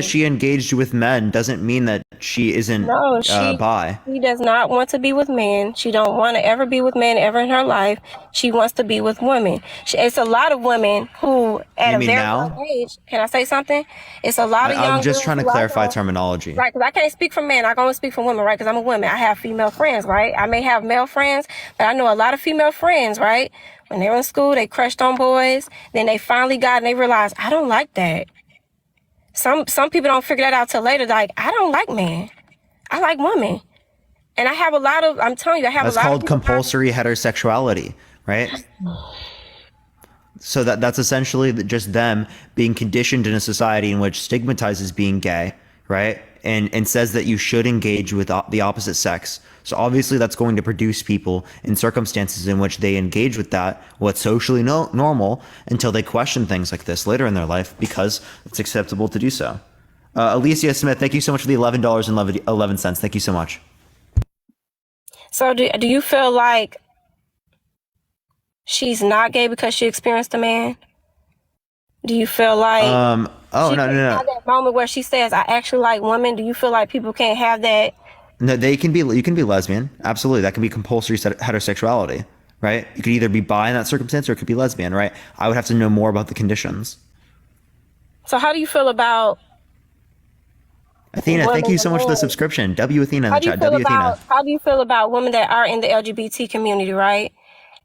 she engaged with men doesn't mean that she isn't No, bi. she does not want to be with men. She don't want to ever be with men ever in her life. She wants to be with women. It's a lot of women who, at You a mean very young now? age, can I say something? It's a lot of I'm young just girls trying to who I clarify know, terminology. right? Because I can't speak for men. I can only speak for women, right? Because I'm a woman. I have female friends, right? I may have male friends, but I know a lot of female friends, right? When they were in school, they crushed on boys. Then they finally got and they realized, I don't like that. Some people don't figure that out till later. Like, I don't like men. I like women. And I have a lot of, I'm telling you, I have That's a lot of called people. compulsory heterosexuality, right? So that's essentially just them being conditioned in a society in which stigmatizes being gay, right? And says that you should engage with the opposite sex. So obviously that's going to produce people in circumstances in which they engage with that, what's socially normal, until they question things like this later in their life because it's acceptable to do so. Alicia Smith, thank you so much for the $11.11. Thank you so much. So do you feel like she's not gay because she experienced a man? Do you feel like no. have that moment where she says, I actually like women? Do you feel like people can't have that? No, you can be lesbian. Absolutely. That can be compulsory heterosexuality, right? You could either be bi in that circumstance or it could be lesbian, right? I would have to know more about the conditions. So how do you feel about Athena, thank you so much for the subscription. W Athena in the chat. W Athena. How do you feel about women that are in the LGBT community, right?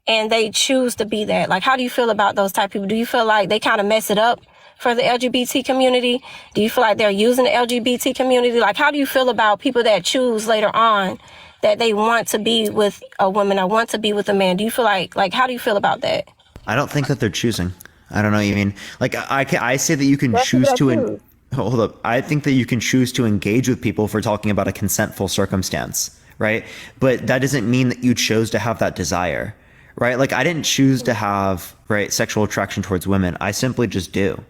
And they choose to be that? Like, how do you feel about those type of people? Do you feel like they kind of mess it up for the LGBT community? Do you feel like they're using the LGBT community? Like, how do you feel about people that choose later on that they want to be with a woman or want to be with a man? Do you feel like how do you feel about that? I don't think that they're choosing. I don't know what you mean. Like, I say that you can choose to... Hold up. I think that you can choose to engage with people if we're talking about a consentful circumstance, right? But that doesn't mean that you chose to have that desire, right? Like, I didn't choose to have, right, sexual attraction towards women. I simply just do.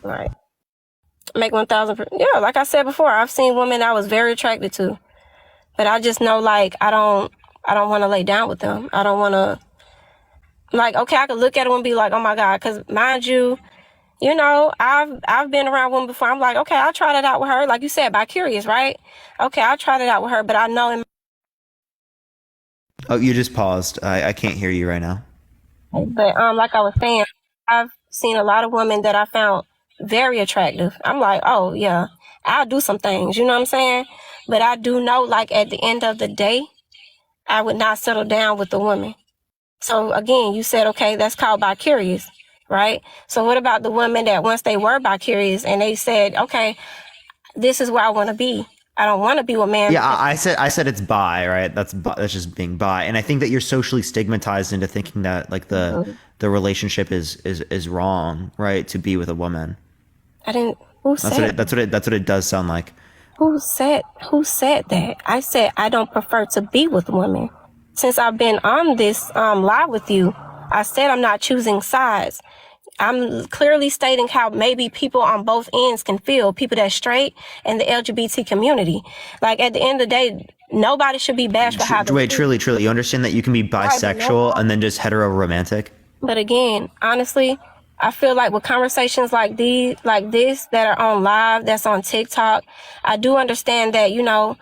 Right. Make 1,000. Yeah, like I said before, I've seen women I was very attracted to, but I just know, like, I don't want to lay down with them. I don't want to, like, okay, I could look at them and be like, oh my God, because mind you, you know, I've been around women before. I'm like, okay, I'll try that out with her. Like you said, by curious, right? Okay, I'll try that out with her, but I know. Oh, you just paused. I can't hear you right now. But like I was saying, I've seen a lot of women that I found very attractive. I'm like, oh yeah, I'll do some things. You know what I'm saying? But I do know, like, at the end of the day, I would not settle down with the woman. So again, you said, okay, that's called bi curious, right? So what about the women that once they were bi curious and they said, okay, this is where I want to be. I don't want to be with man. Yeah, I said it's bi, right? That's just being bi, and I think that you're socially stigmatized into thinking that like the relationship is wrong, right? To be with a woman. I didn't. Who said? That's what it does sound like. Who said that? I said I don't prefer to be with women. Since I've been on this live with you, I said I'm not choosing sides. I'm clearly stating how maybe people on both ends can feel, people that's straight and the LGBT community. Like, at the end of the day, nobody should be bashed for how they Wait, truly, you understand that you can be bisexual and then just hetero-romantic? But again, honestly, I feel like with conversations like this that are on live, that's on TikTok, I do understand that, you know,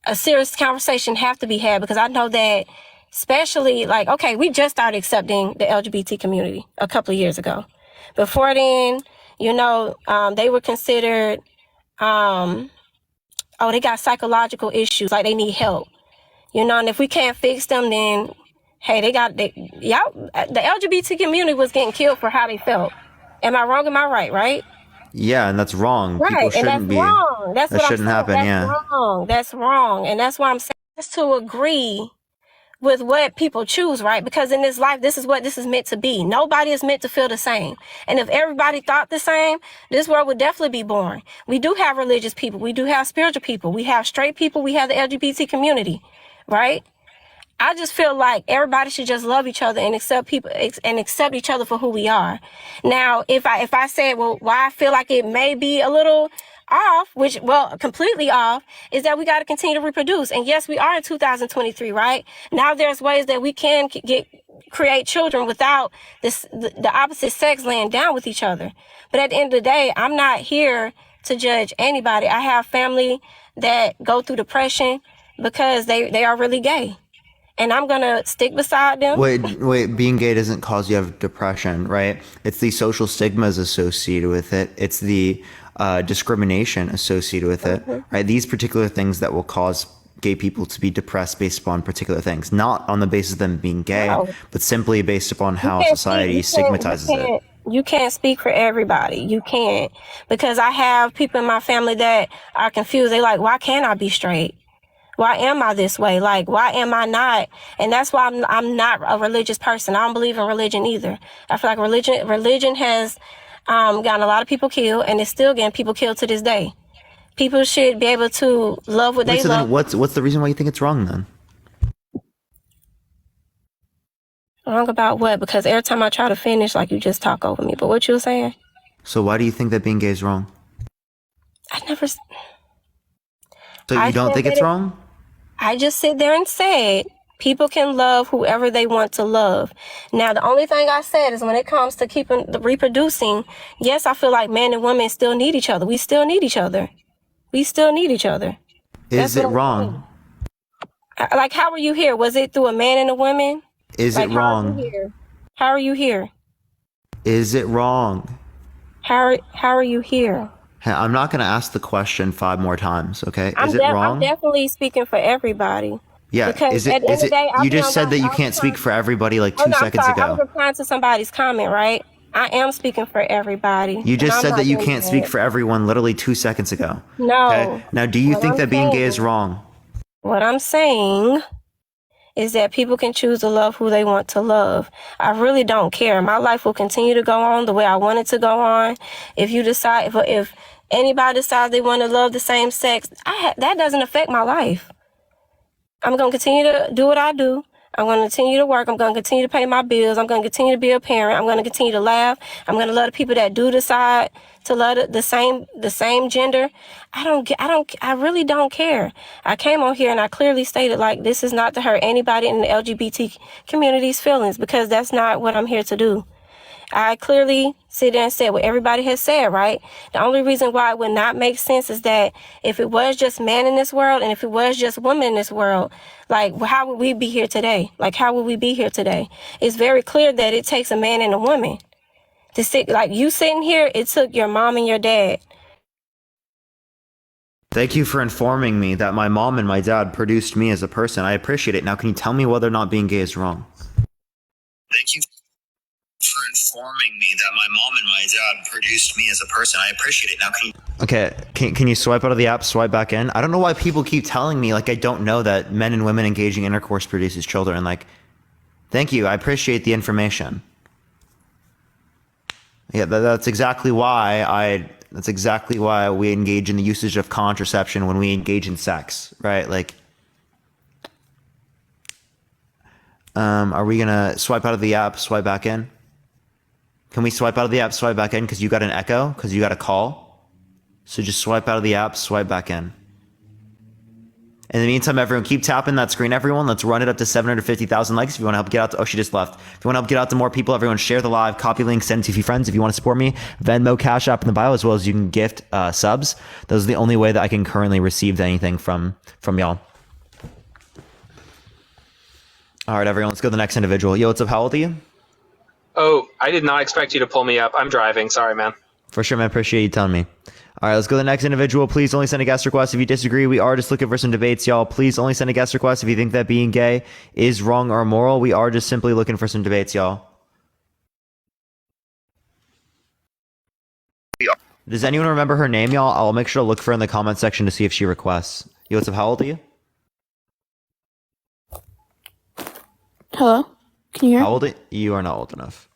a serious conversation have to be had, because I know that, especially, like, okay, we just started accepting the LGBT community a couple of years ago. Before then, you know, they were considered, they got psychological issues, like they need help, you know, and if we can't fix them, then hey, the LGBT community was getting killed for how they felt. Am I wrong? Am I right? Right? Yeah, and that's wrong. Right, People shouldn't be. Wrong. That's that what shouldn't I'm saying. happen. That's wrong. That's wrong, and that's why I'm saying just to agree with what people choose, right? Because in this life, this is what this is meant to be. Nobody is meant to feel the same. And if everybody thought the same, this world would definitely be boring. We do have religious people. We do have spiritual people. We have straight people. We have the LGBT community, right? I just feel like everybody should just love each other and accept each other for who we are. Now, if I said, well, why I feel like it may be a little off, which, well, completely off, is that we got to continue to reproduce. And yes, we are in 2023, right? Now there's ways that we can create children without the opposite sex laying down with each other. But at the end of the day, I'm not here to judge anybody. I have family that go through depression because they are really gay. And I'm going to stick beside them. Wait, being gay doesn't cause you to have depression, right? It's the social stigmas associated with it. It's the discrimination associated with it, right? These particular things that will cause gay people to be depressed based upon particular things, not on the basis of them being gay, but simply based upon how society stigmatizes it. You can't speak for everybody. You can't. Because I have people in my family that are confused. They like, why can't I be straight? Why am I this way? Like, why am I not? And that's why I'm not a religious person. I don't believe in religion either. I feel like religion has gotten a lot of people killed, and it's still getting people killed to this day. People should be able to love what they love. Then what's the reason why you think it's wrong then? Wrong about what? Because every time I try to finish, like, you just talk over me. But what you were saying? So why do you think that being gay is wrong? So you don't think it's wrong? I just sit there and said people can love whoever they want to love. Now, the only thing I said is when it comes to keeping the reproducing, yes, I feel like men and women still need each other. We still need each other. We still need each other. Is it wrong? Like, how are you here? Was it through a man and a woman? Is it wrong? How are you here? Is it wrong? How are you here? I'm not going to ask the question 5 more times, okay? Is it wrong? I'm definitely speaking for everybody. Yeah, because at the end of the day, you just said that you can't speak for everybody like 2 seconds ago. I was replying to somebody's comment, right? I am speaking for everybody. You just said that you can't speak for everyone literally 2 seconds ago. No. Okay? Now, do you think that being gay is wrong? What I'm saying is that people can choose to love who they want to love. I really don't care. My life will continue to go on the way I want it to go on. If you decide, if anybody decides they want to love the same sex, that doesn't affect my life. I'm going to continue to do what I do. I'm going to continue to work. I'm going to continue to pay my bills. I'm going to continue to be a parent. I'm going to continue to laugh. I'm going to love the people that do decide to love the same gender. I really don't care. I came on here and I clearly stated, like, this is not to hurt anybody in the LGBT community's feelings, because that's not what I'm here to do. I clearly sit there and said what everybody has said, right? The only reason why it would not make sense is that if it was just man in this world and if it was just woman in this world, like, how would we be here today? Like, how would we be here today? It's very clear that it takes a man and a woman to sit, like you sitting here, it took your mom and your dad. Thank you for informing me that my mom and my dad produced me as a person. I appreciate it. Now, can you tell me whether or not being gay is wrong? Thank you for informing me that my mom and my dad produced me as a person. I appreciate it. Now, can you... Okay, can you swipe out of the app, swipe back in? I don't know why people keep telling me, like, I don't know that men and women engaging in intercourse produces children. Like, thank you. I appreciate the information. Yeah, that's exactly why we engage in the usage of contraception when we engage in sex, right? Like, are we gonna swipe out of the app, swipe back in? Can we swipe out of the app, swipe back in? Because you got an echo, because you got a call. So just swipe out of the app, swipe back in. In the meantime, everyone, keep tapping that screen, everyone. Let's run it up to 750,000 likes. If you want to help get out to, oh, she just left. If you want to help get out to more people, everyone, share the live, copy link, send it to a few friends. If you want to support me, Venmo, Cash App in the bio, as well as you can gift subs. Those are the only way that I can currently receive anything from y'all. All right, everyone, let's go to the next individual. Yo, what's up? How old are you? Oh, I did not expect you to pull me up. I'm driving. Sorry, man. For sure, man. Appreciate you telling me. All right, let's go to the next individual. Please only send a guest request if you disagree. We are just looking for some debates, y'all. Please only send a guest request if you think that being gay is wrong or immoral. We are just simply looking for some debates, y'all. Does anyone remember her name, y'all? I'll make sure to look for her in the comment section to see if she requests. Yo, what's up? How old are you? Hello? Can you hear me? How old are you? You are not old enough.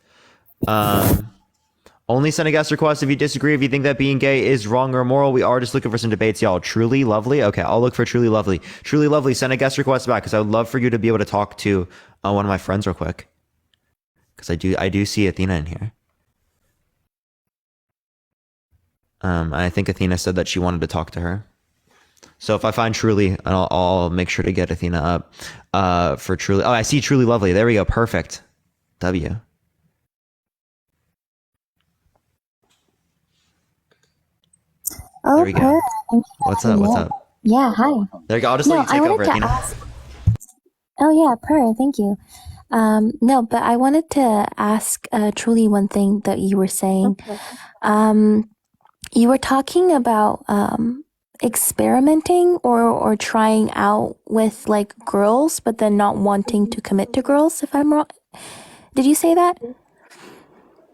Only send a guest request if you disagree. If you think that being gay is wrong or immoral, we are just looking for some debates, y'all. Truly Lovely? Okay, I'll look for Truly Lovely. Truly Lovely, send a guest request back, because I would love for you to be able to talk to one of my friends real quick. Because I do see Athena in here. I think Athena said that she wanted to talk to her. So if I find Truly, I'll make sure to get Athena up for Truly. Oh, I see Truly Lovely. There we go. Perfect. W. Oh, There we go. What's up? What's yeah. up? Yeah, hi. There you go. I'll just let you take over, Athena. Oh, yeah, thank you. No, but I wanted to ask Truly one thing that you were saying. You were talking about experimenting or trying out with like girls, but then not wanting to commit to girls, if I'm wrong. Did you say that?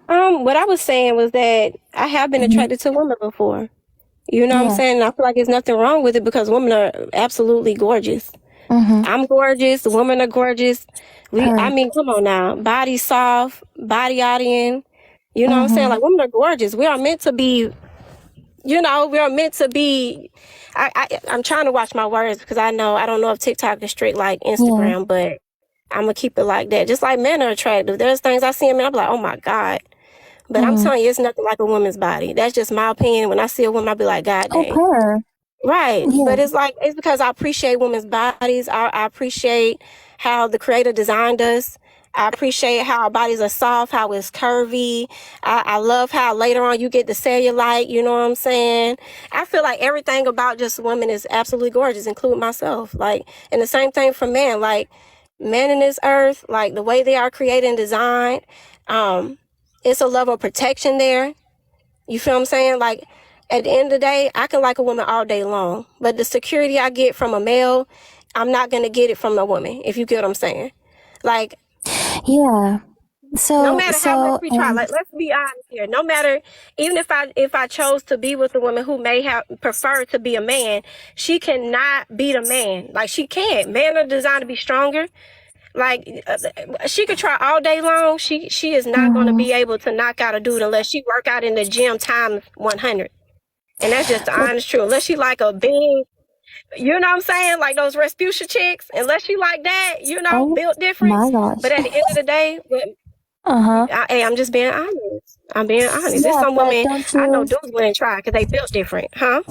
What I was saying was that I have been attracted to women before. You know what I'm Yeah. saying? And I feel like there's nothing wrong with it because women are absolutely gorgeous. I'm gorgeous. The women are gorgeous. I mean, come on now. Body soft, body audience. You know what I'm saying? Like, women are gorgeous. We are meant to be, we are meant to be. I'm trying to watch my words because I don't know if TikTok is strict like Instagram, but I'm going to keep it like that. Just like men are attractive. There's things I see in men, I'm like, oh my God. But I'm telling you, it's nothing like a woman's body. That's just my opinion. When I see a woman, I'll be like, God dang. Right. But it's because I appreciate women's bodies. I appreciate how the creator designed us. I appreciate how our bodies are soft, how it's curvy. I love how later on you get the cellulite, you know what I'm saying? I feel like everything about just women is absolutely gorgeous, including myself. Like, and the same thing for men. Like, men in this earth, like the way they are created and designed, it's a level of protection there. You feel what I'm saying? Like, at the end of the day, I can like a woman all day long, but the security I get from a male, I'm not going to get it from a woman, if you get what I'm saying. Like, yeah. So, no matter how much we try, like, let's be honest here. No matter, even if I chose to be with a woman who may have preferred to be a man, she cannot beat a man. Like, she can't. Men are designed to be stronger. Like, she could try all day long. She is not going to be able to knock out a dude unless she work out in the gym times 100. And that's just the honest truth. Unless she like a big, you know what I'm saying? Like those Rasputia chicks. Unless she like that, built different. My gosh. But at the end of the day, I'm just being honest. I'm being honest. There's some women I know dudes wouldn't try because they built different, huh?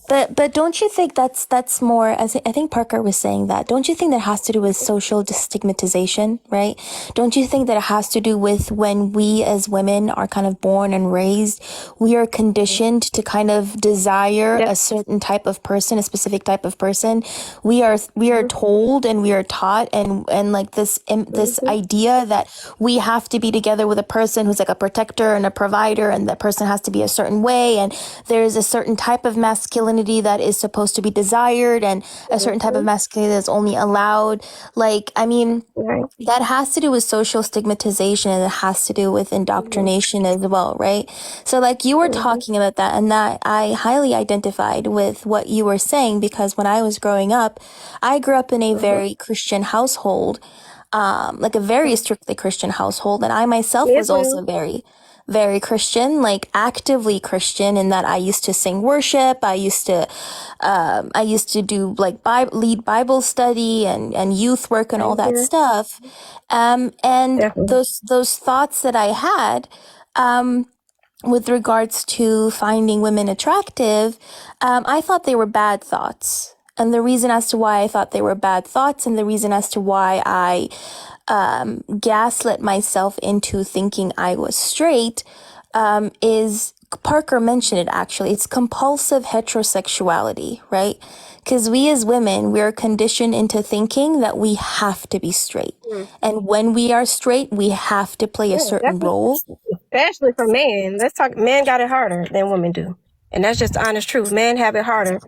But don't you think that's more, as I think Parker was saying that, don't you think that has to do with social stigmatization, right? Don't you think that it has to do with when we as women are kind of born and raised, we are conditioned to kind of desire a certain type of person, a specific type of person. We are told and we are taught and like this idea that we have to be together with a person who's like a protector and a provider, and that person has to be a certain way, and there's a certain type of masculinity that is supposed to be desired and a certain type of masculinity that's only allowed. Like, I mean, that has to do with social stigmatization, and it has to do with indoctrination as well, right? So like you were talking about that, and that I highly identified with what you were saying, because when I was growing up, I grew up in a very Christian household, like a very strictly Christian household, and I myself was also very Christian, like actively Christian, in that I used to sing worship. I used to do like lead Bible study and youth work and all that stuff. And those thoughts that I had, with regards to finding women attractive, I thought they were bad thoughts. And the reason as to why I thought they were bad thoughts, and the reason as to why I gaslit myself into thinking I was straight, is, Parker mentioned it actually, it's compulsive heterosexuality, right? Because we as women, we're conditioned into thinking that we have to be straight. And when we are straight, we have to play a certain role. Especially for men. Let's talk, men got it harder than women do. And that's just the honest truth. Men have it harder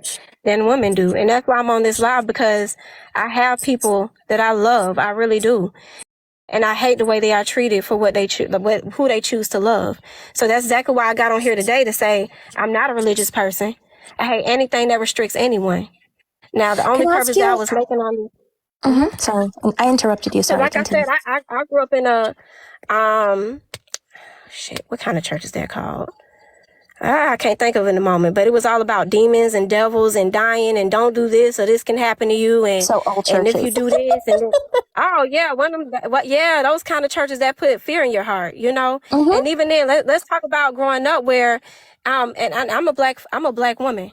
than women do. And that's why I'm on this live, because I have people that I love. I really do. And I hate the way they are treated for what they who they choose to love. So that's exactly why I got on here today to say I'm not a religious person. I hate anything that restricts anyone. Now, the only purpose that I was making on this. Sorry, I interrupted you. Sorry. Like I said, I grew up in a, what kind of church is that called? I can't think of it in the moment, but it was all about demons and devils and dying and don't do this or this can happen to you. And, so all and if you do this, and then, Oh yeah, one of them. Yeah, those kind of churches that put fear in your heart, you know. And even then, let's talk about growing up where, and I'm a black woman.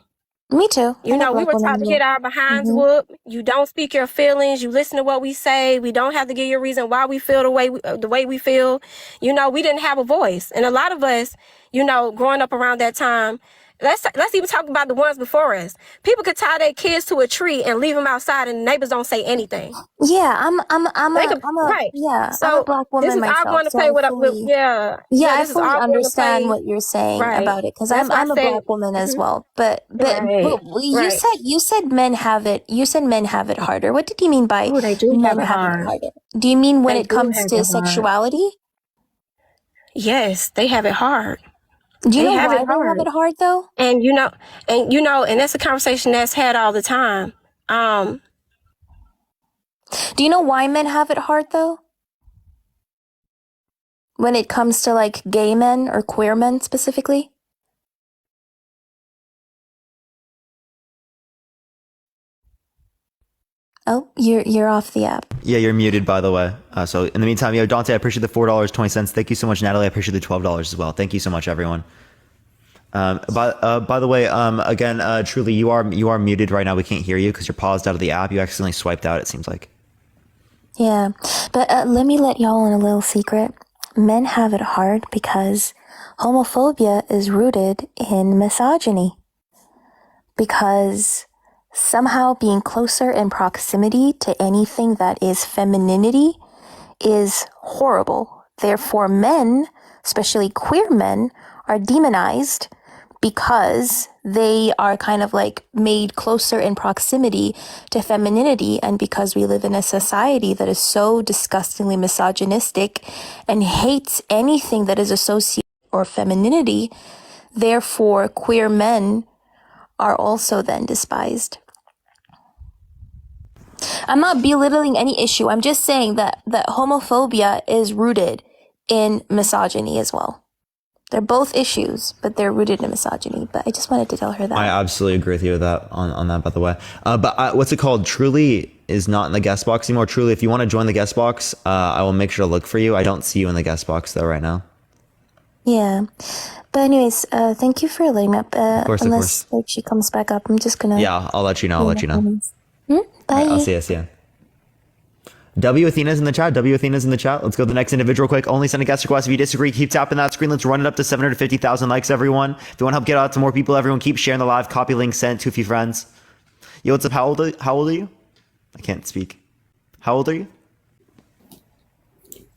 Me too. You I like know, we black were women taught as to get well. our behinds whooped. You don't speak your feelings. You listen to what we say. We don't have to give you a reason why we feel the way we feel. You know, we didn't have a voice, and a lot of us, you know, growing up around that time. Let's even talk about the ones before us. People could tie their kids to a tree and leave them outside, and the neighbors don't say anything. Yeah, They could, right. I'm a So black this woman is all myself, going to so play I with, fully, yeah, yeah. I This is fully all going to understand play, what you're saying right. about it because That's why I I'm a said, black woman as mhm, well. But right, right. you said men have it. You said men have it harder. What did you mean by Oh, they do have men it having it hard. harder? Do you mean when They it do comes have to it hard. sexuality? Yes, they have it hard. Do you They know have it why they have hard. it hard though? And and that's a conversation that's had all the time. Do you know why men have it hard though? When it comes to like gay men or queer men specifically? Oh, you're off the app. Yeah, you're muted, by the way. So in the meantime, Dante, I appreciate the $4.20. Thank you so much, Natalie. I appreciate the $12 as well. Thank you so much, everyone. By the way, again, truly, you are muted right now. We can't hear you because you're paused out of the app. You accidentally swiped out, it seems like. Yeah, but let me let y'all in a little secret. Men have it hard because homophobia is rooted in misogyny. Because somehow being closer in proximity to anything that is femininity is horrible. Therefore, men, especially queer men, are demonized because they are kind of like made closer in proximity to femininity, and because we live in a society that is so disgustingly misogynistic and hates anything that is associated or femininity, therefore queer men are also then despised. I'm not belittling any issue. I'm just saying that homophobia is rooted in misogyny as well. They're both issues, but they're rooted in misogyny. But I just wanted to tell her that. I absolutely agree with you with that on that, by the way. But what's it called? Truly is not in the guest box anymore. Truly, if you want to join the guest box, I will make sure to look for you. I don't see you in the guest box though right now. Yeah. But anyways, thank you for letting me up. Of course. Unless like she comes back up, I'm just gonna. Yeah, I'll let you know. Bye. Right, I'll see you. W Athena's in the chat. Let's go to the next individual quick. Only send a guest request if you disagree. Keep tapping that screen. Let's run it up to 750,000 likes, everyone. If you want to help get out to more people, everyone keep sharing the live. Copy link sent to a few friends. Yo, what's up? How old are you? I can't speak. How old are you?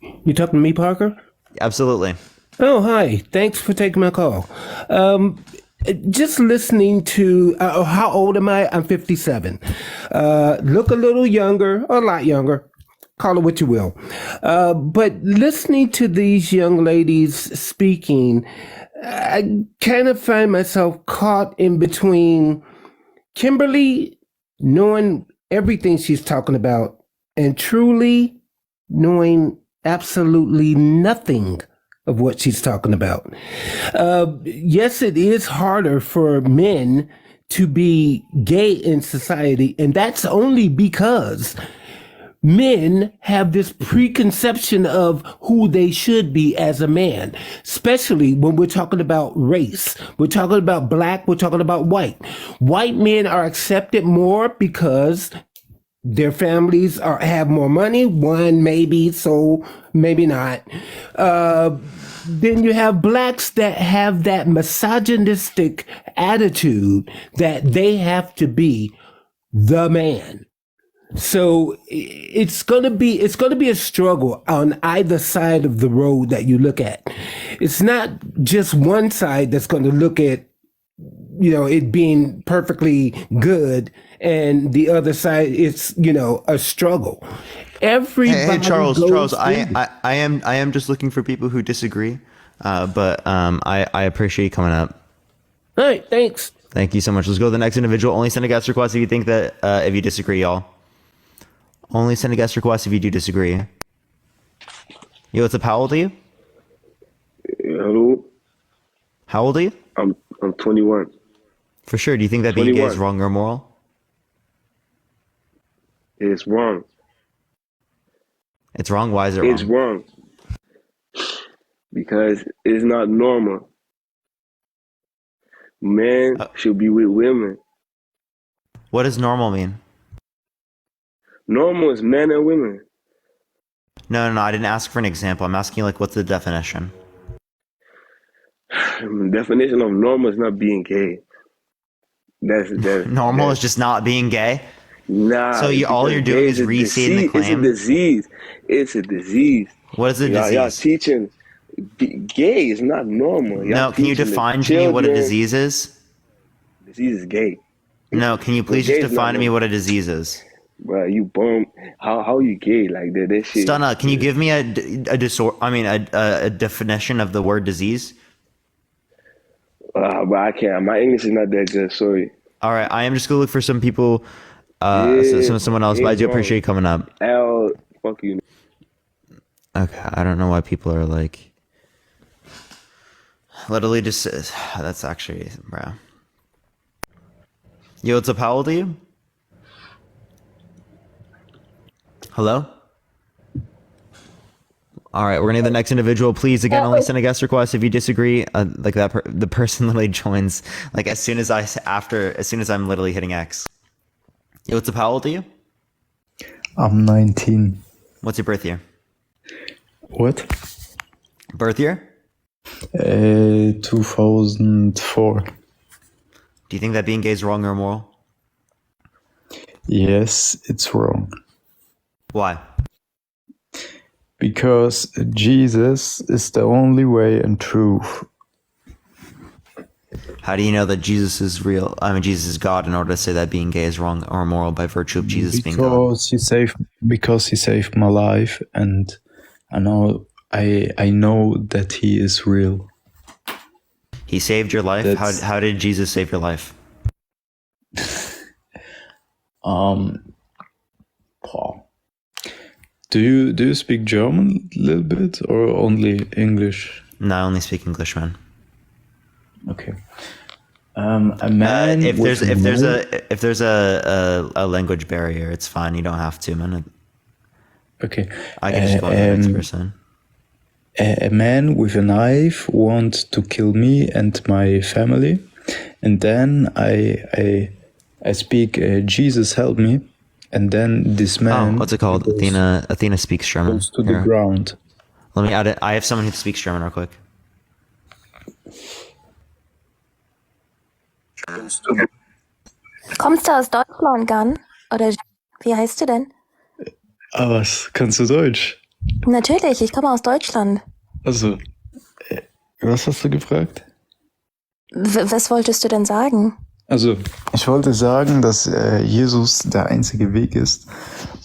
You talking to me, Parker? Absolutely. Oh, hi. Thanks for taking my call. Just listening to, how old am I? I'm 57. Look a little younger, a lot younger. Call it what you will. But listening to these young ladies speaking, I kind of find myself caught in between Kimberly knowing everything she's talking about and truly knowing absolutely nothing of what she's talking about. Yes, it is harder for men to be gay in society, and that's only because men have this preconception of who they should be as a man, especially when we're talking about race. We're talking about black, we're talking about white. White men are accepted more because their families have more money. One, maybe, so maybe not. Then you have blacks that have that misogynistic attitude that they have to be the man. So it's gonna be a struggle on either side of the road that you look at. It's not just one side that's going to look at it being perfectly good, and the other side it's a struggle. Everybody. Hey, Charles, I am just looking for people who disagree, but I appreciate you coming up. All right, thanks. Thank you so much. Let's go to the next individual. Only send a guest request if you think that if you disagree, y'all. Only send a guest request if you do disagree. Yo, what's up? How old are you? Hello. How old are you? I'm 21. For sure. Do you think that being gay is wrong or immoral? It's wrong. It's wrong. Why is it It's wrong? wrong because it's not normal. Men should be with women. What does normal mean? Normal is men and women. No, I didn't ask for an example. I'm asking like, what's the definition? The definition of normal is not being gay. That's normal is just not being gay. Nah. So all you're doing is restating the claim. It's a disease. It's a disease. What is a disease? Y'all teaching gay is not normal. No, can you define to me what a disease is? Disease is gay. No, can you please just define to me what a disease is? Bro, you bum. How you gay like that? That shit. Stunna, can you give me a definition of the word disease? But I can't. My English is not that good. Sorry. All right, I am just gonna look for some people. Someone else. But I do appreciate you coming up. Fuck you. Okay, I don't know why people are like. Literally just. That's actually, bro. Yo, what's up? How old are you? Hello? All right, we're gonna get the next individual. Please, again, only send a guest request if you disagree. Like that, the person literally joins like as soon as I'm literally hitting X. Yo, what's up? How old are you? I'm 19. What's your birth year? What? Birth year? 2004. Do you think that being gay is wrong or immoral? Yes, it's wrong. Why? Because Jesus is the only way and truth. How do you know that Jesus is real? I mean, Jesus is God in order to say that being gay is wrong or immoral by virtue of Jesus being God? Because he saved my life, and I know that he is real. He saved your life? How did Jesus save your life? Do you speak German a little bit or only English? No, I only speak English, man. Okay. A man. If there's a language barrier, it's fine. You don't have to, man. Okay. I can just go to the next person. A man with a knife wants to kill me and my family, and then I speak, Jesus help me, and then this man. What's it called? Athena speaks German. Goes to the ground. Let me add it. I have someone who speaks German real quick. Kommst du aus Deutschland, Gan? Oder wie heißt du denn? Ah, was? Kannst du Deutsch? Natürlich, ich komme aus Deutschland. Also, was hast du gefragt? Was wolltest du denn sagen? Also, ich wollte sagen, dass Jesus der einzige Weg ist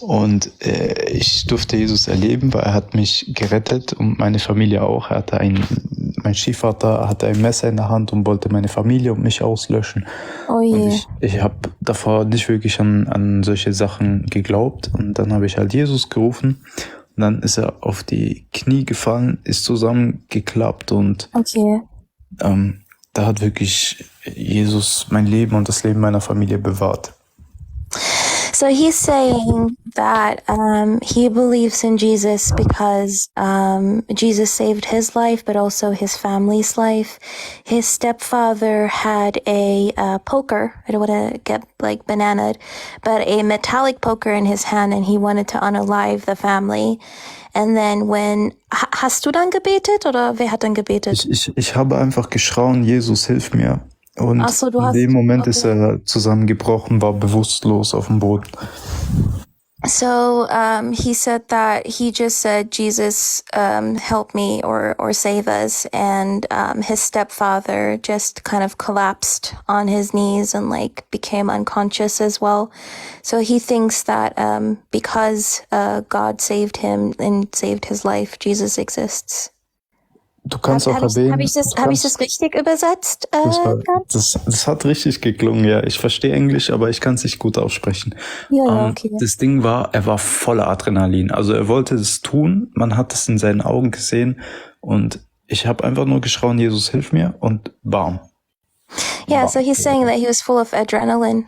und ich durfte Jesus erleben, weil er hat mich gerettet und meine Familie auch. Mein Stiefvater hatte ein Messer in der Hand und wollte meine Familie und mich auslöschen. Oh je. Und ich habe davor nicht wirklich an solche Sachen geglaubt und dann habe ich halt Jesus gerufen und dann ist er auf die Knie gefallen, ist zusammengeklappt und okay. Da hat wirklich Jesus mein Leben und das Leben meiner Familie bewahrt. So he's saying that he believes in Jesus because Jesus saved his life, but also his family's life. His stepfather had a poker. I don't want to get like bananaed, but a metallic poker in his hand, and he wanted to unalive the family. And then hast du dann gebetet oder wer hat dann gebetet? Ich habe einfach geschrauen, Jesus, hilf mir. Und in dem Moment ist er zusammengebrochen, war bewusstlos auf dem Boden. So he said that he just said, Jesus, help me or save us. And his stepfather just kind of collapsed on his knees and like became unconscious as well. So he thinks that because God saved him and saved his life, Jesus exists. Du kannst auch erwähnen. Habe ich das richtig übersetzt? Das hat richtig geklungen, ja. Ich verstehe Englisch, aber ich kann es nicht gut aussprechen. Ja, okay. Das Ding war, er war voller Adrenalin. Also er wollte es tun, man hat es in seinen Augen gesehen und ich habe einfach nur geschrauen, Jesus, hilf mir und bam. Yeah, so he's saying that he was full of adrenaline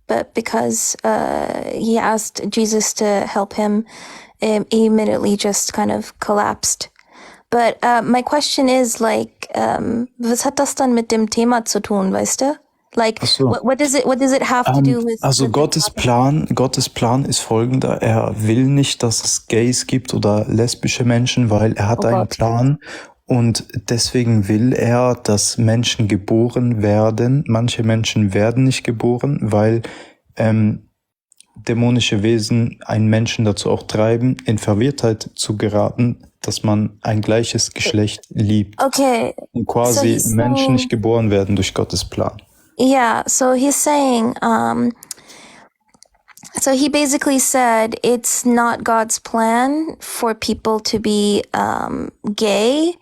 but because he asked Jesus to help him, he immediately just kind of collapsed. But my question is, like, was hat das dann mit dem Thema zu tun, weißt du? Like, what does it have to do with Also the Gottes Plan ist folgender. Er will nicht, dass es Gays gibt oder lesbische Menschen, weil er hat einen Plan und deswegen will er, dass Menschen geboren werden. Manche Menschen werden nicht geboren, weil dämonische Wesen einen Menschen dazu auch treiben, in Verwirrtheit zu geraten, dass man ein gleiches Geschlecht liebt. Okay. Und quasi So Menschen nicht geboren werden durch Gottes Plan. Yeah, so he's saying, so he basically said it's not God's plan for people to be gay,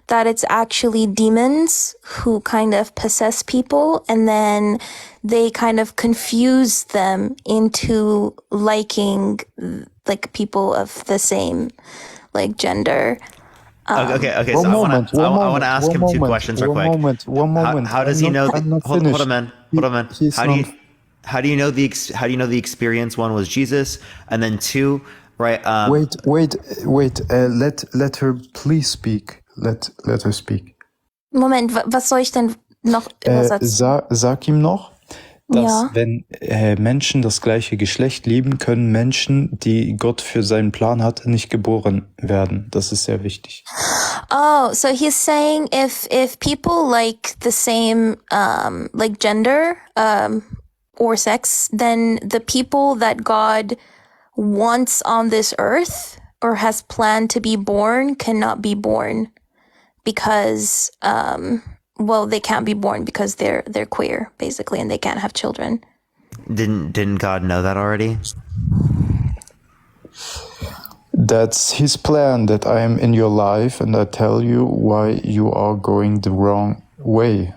that it's actually demons who kind of possess people, and then they kind of confuse them into liking like people of the same like gender. Okay. So I want to ask him 2 questions real quick. One moment. How does he know? Hold on, man. How do you know the experience one was Jesus, and then 2, right? Wait. Let her please speak. Let her speak. Moment, was soll ich denn noch übersetzen? Sag ihm noch, dass wenn Menschen das gleiche Geschlecht lieben, können Menschen, die Gott für seinen Plan hat, nicht geboren werden. Das ist sehr wichtig. Oh, so he's saying if people like the same like gender or sex, then the people that God wants on this earth or has planned to be born cannot be born because well, they can't be born because they're queer basically, and they can't have children. Didn't God know that already? That's his plan, that I am in your life and I tell you why you are going the wrong way.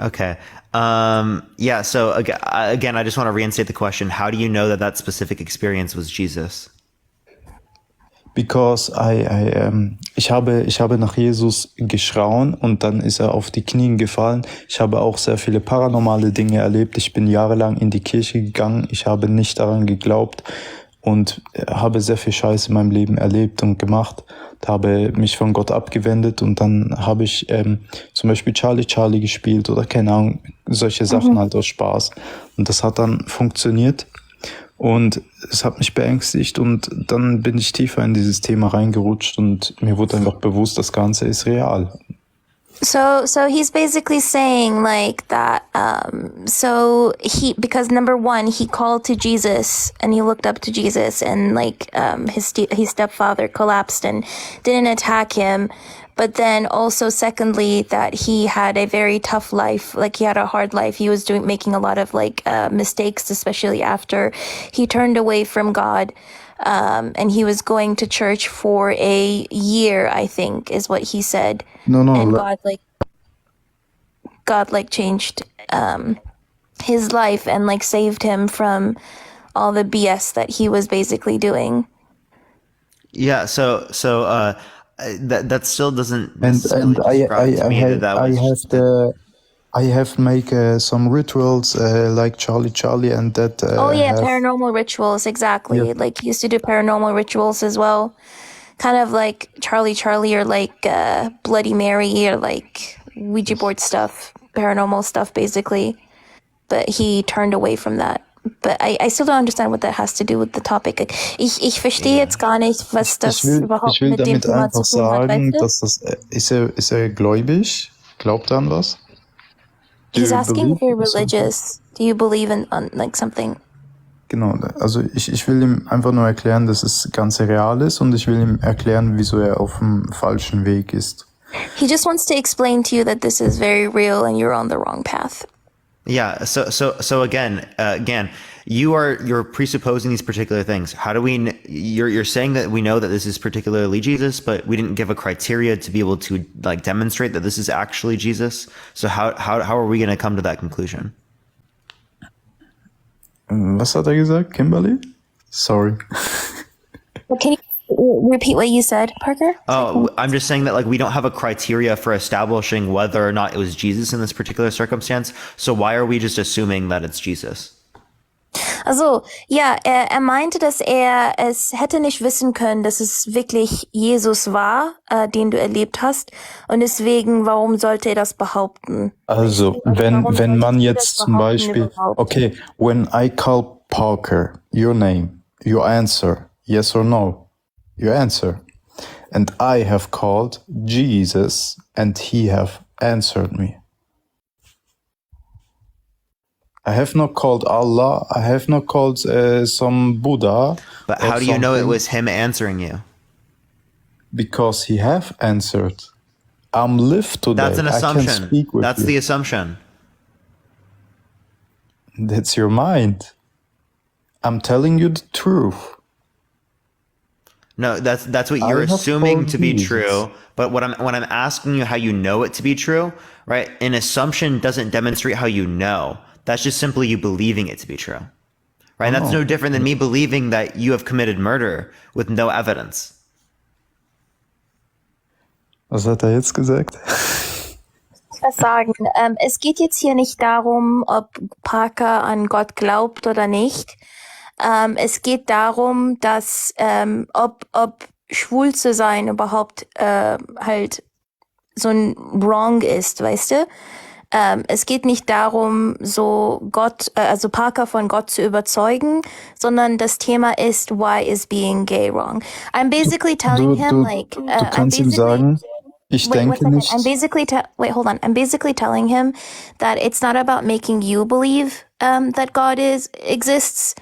Okay. Yeah. So again, I just want to reinstate the question. How do you know that specific experience was Jesus? Because ich habe nach Jesus geschrauen und dann ist er auf die Knie gefallen. Ich habe auch sehr viele paranormale Dinge erlebt. Ich bin jahrelang in die Kirche gegangen. Ich habe nicht daran geglaubt und habe sehr viel Scheiße in meinem Leben erlebt und gemacht. Habe mich von Gott abgewendet und dann habe ich zum Beispiel Charlie gespielt oder keine Ahnung, solche Sachen halt aus Spaß. Und das hat dann funktioniert. Und es hat mich beängstigt und dann bin ich tiefer in dieses Thema reingerutscht und mir wurde einfach bewusst, das Ganze ist real. So he's basically saying like that, because number one, he called to Jesus and he looked up to Jesus, and like, his stepfather collapsed and didn't attack him. But then also secondly, that he had a very tough life, like he had a hard life. He was making a lot of like, mistakes, especially after he turned away from God. And he was going to church for a year, I think, is what he said. No. And God changed his life and like saved him from all the BS that he was basically doing. Yeah. So that still doesn't And necessarily describe to me that was. I have make some rituals like Charlie and that. Paranormal rituals, exactly. Yep. Like he used to do paranormal rituals as well, kind of like Charlie or like Bloody Mary or like Ouija board stuff, paranormal stuff basically. But he turned away from that. But I still don't understand what that has to do with the topic. Ich verstehe jetzt gar nicht, was das überhaupt mit dem Thema zu tun hat, weißt du? Dass das, ist er gläubig? Glaubt er an was? He's asking if you're religious. Do you believe in like something? Genau, also ich will ihm einfach nur erklären, dass das Ganze real ist und ich will ihm erklären, wieso er auf dem falschen Weg ist. He just wants to explain to you that this is very real and you're on the wrong path. Yeah. So again, you're presupposing these particular things. How do we? You're saying that we know that this is particularly Jesus, but we didn't give a criteria to be able to like demonstrate that this is actually Jesus. So how are we going to come to that conclusion? Was hat er gesagt, Kimberly? Sorry. repeat what you said, Parker? Oh, I'm just saying that like we don't have a criteria for establishing whether or not it was Jesus in this particular circumstance. So why are we just assuming that it's Jesus? Also, ja, er meinte, dass er es hätte nicht wissen können, dass es wirklich Jesus war, den du erlebt hast. Und deswegen, warum sollte er das behaupten? Also, wenn man jetzt zum Beispiel, okay, when I call Parker, your name, you answer, yes or no, you answer. And I have called Jesus and he have answered me. I have not called Allah, I have not called some Buddha. But how do you know it was him answering you? Because he have answered. I'm live today. That's an assumption. I can speak with That's you. the assumption. That's your mind. I'm telling you the truth. No, that's what you're assuming to be true. But when I'm asking you how you know it to be true, right? An assumption doesn't demonstrate how you know. That's just simply you believing it to be true, right? And that's no different than me believing that you have committed murder with no evidence. Was hat er jetzt gesagt? Was sagen? Es geht jetzt hier nicht darum, ob Parker an Gott glaubt oder nicht. Es geht darum, dass ob schwul zu sein überhaupt halt so ein Wrong ist, weißt du? Es geht nicht darum, so also Parker von Gott zu überzeugen, sondern das Thema ist, why is being gay wrong? I'm basically telling him like, du kannst ihm sagen, ich denke nicht. I'm basically telling him that it's not about making you believe that God exists,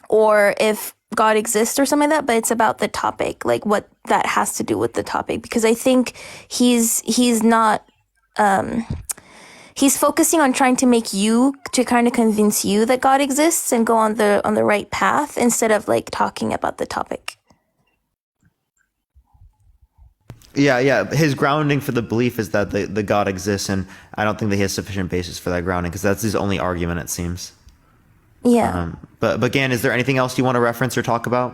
or if God exists or something like that, but it's about the topic, like what that has to do with the topic. Because I think he's not. He's focusing on trying to make you to kind of convince you that God exists and go on the right path instead of like talking about the topic. Yeah. His grounding for the belief is that the God exists, and I don't think that he has sufficient basis for that grounding because that's his only argument, it seems. Yeah. But Gan, is there anything else you want to reference or talk about?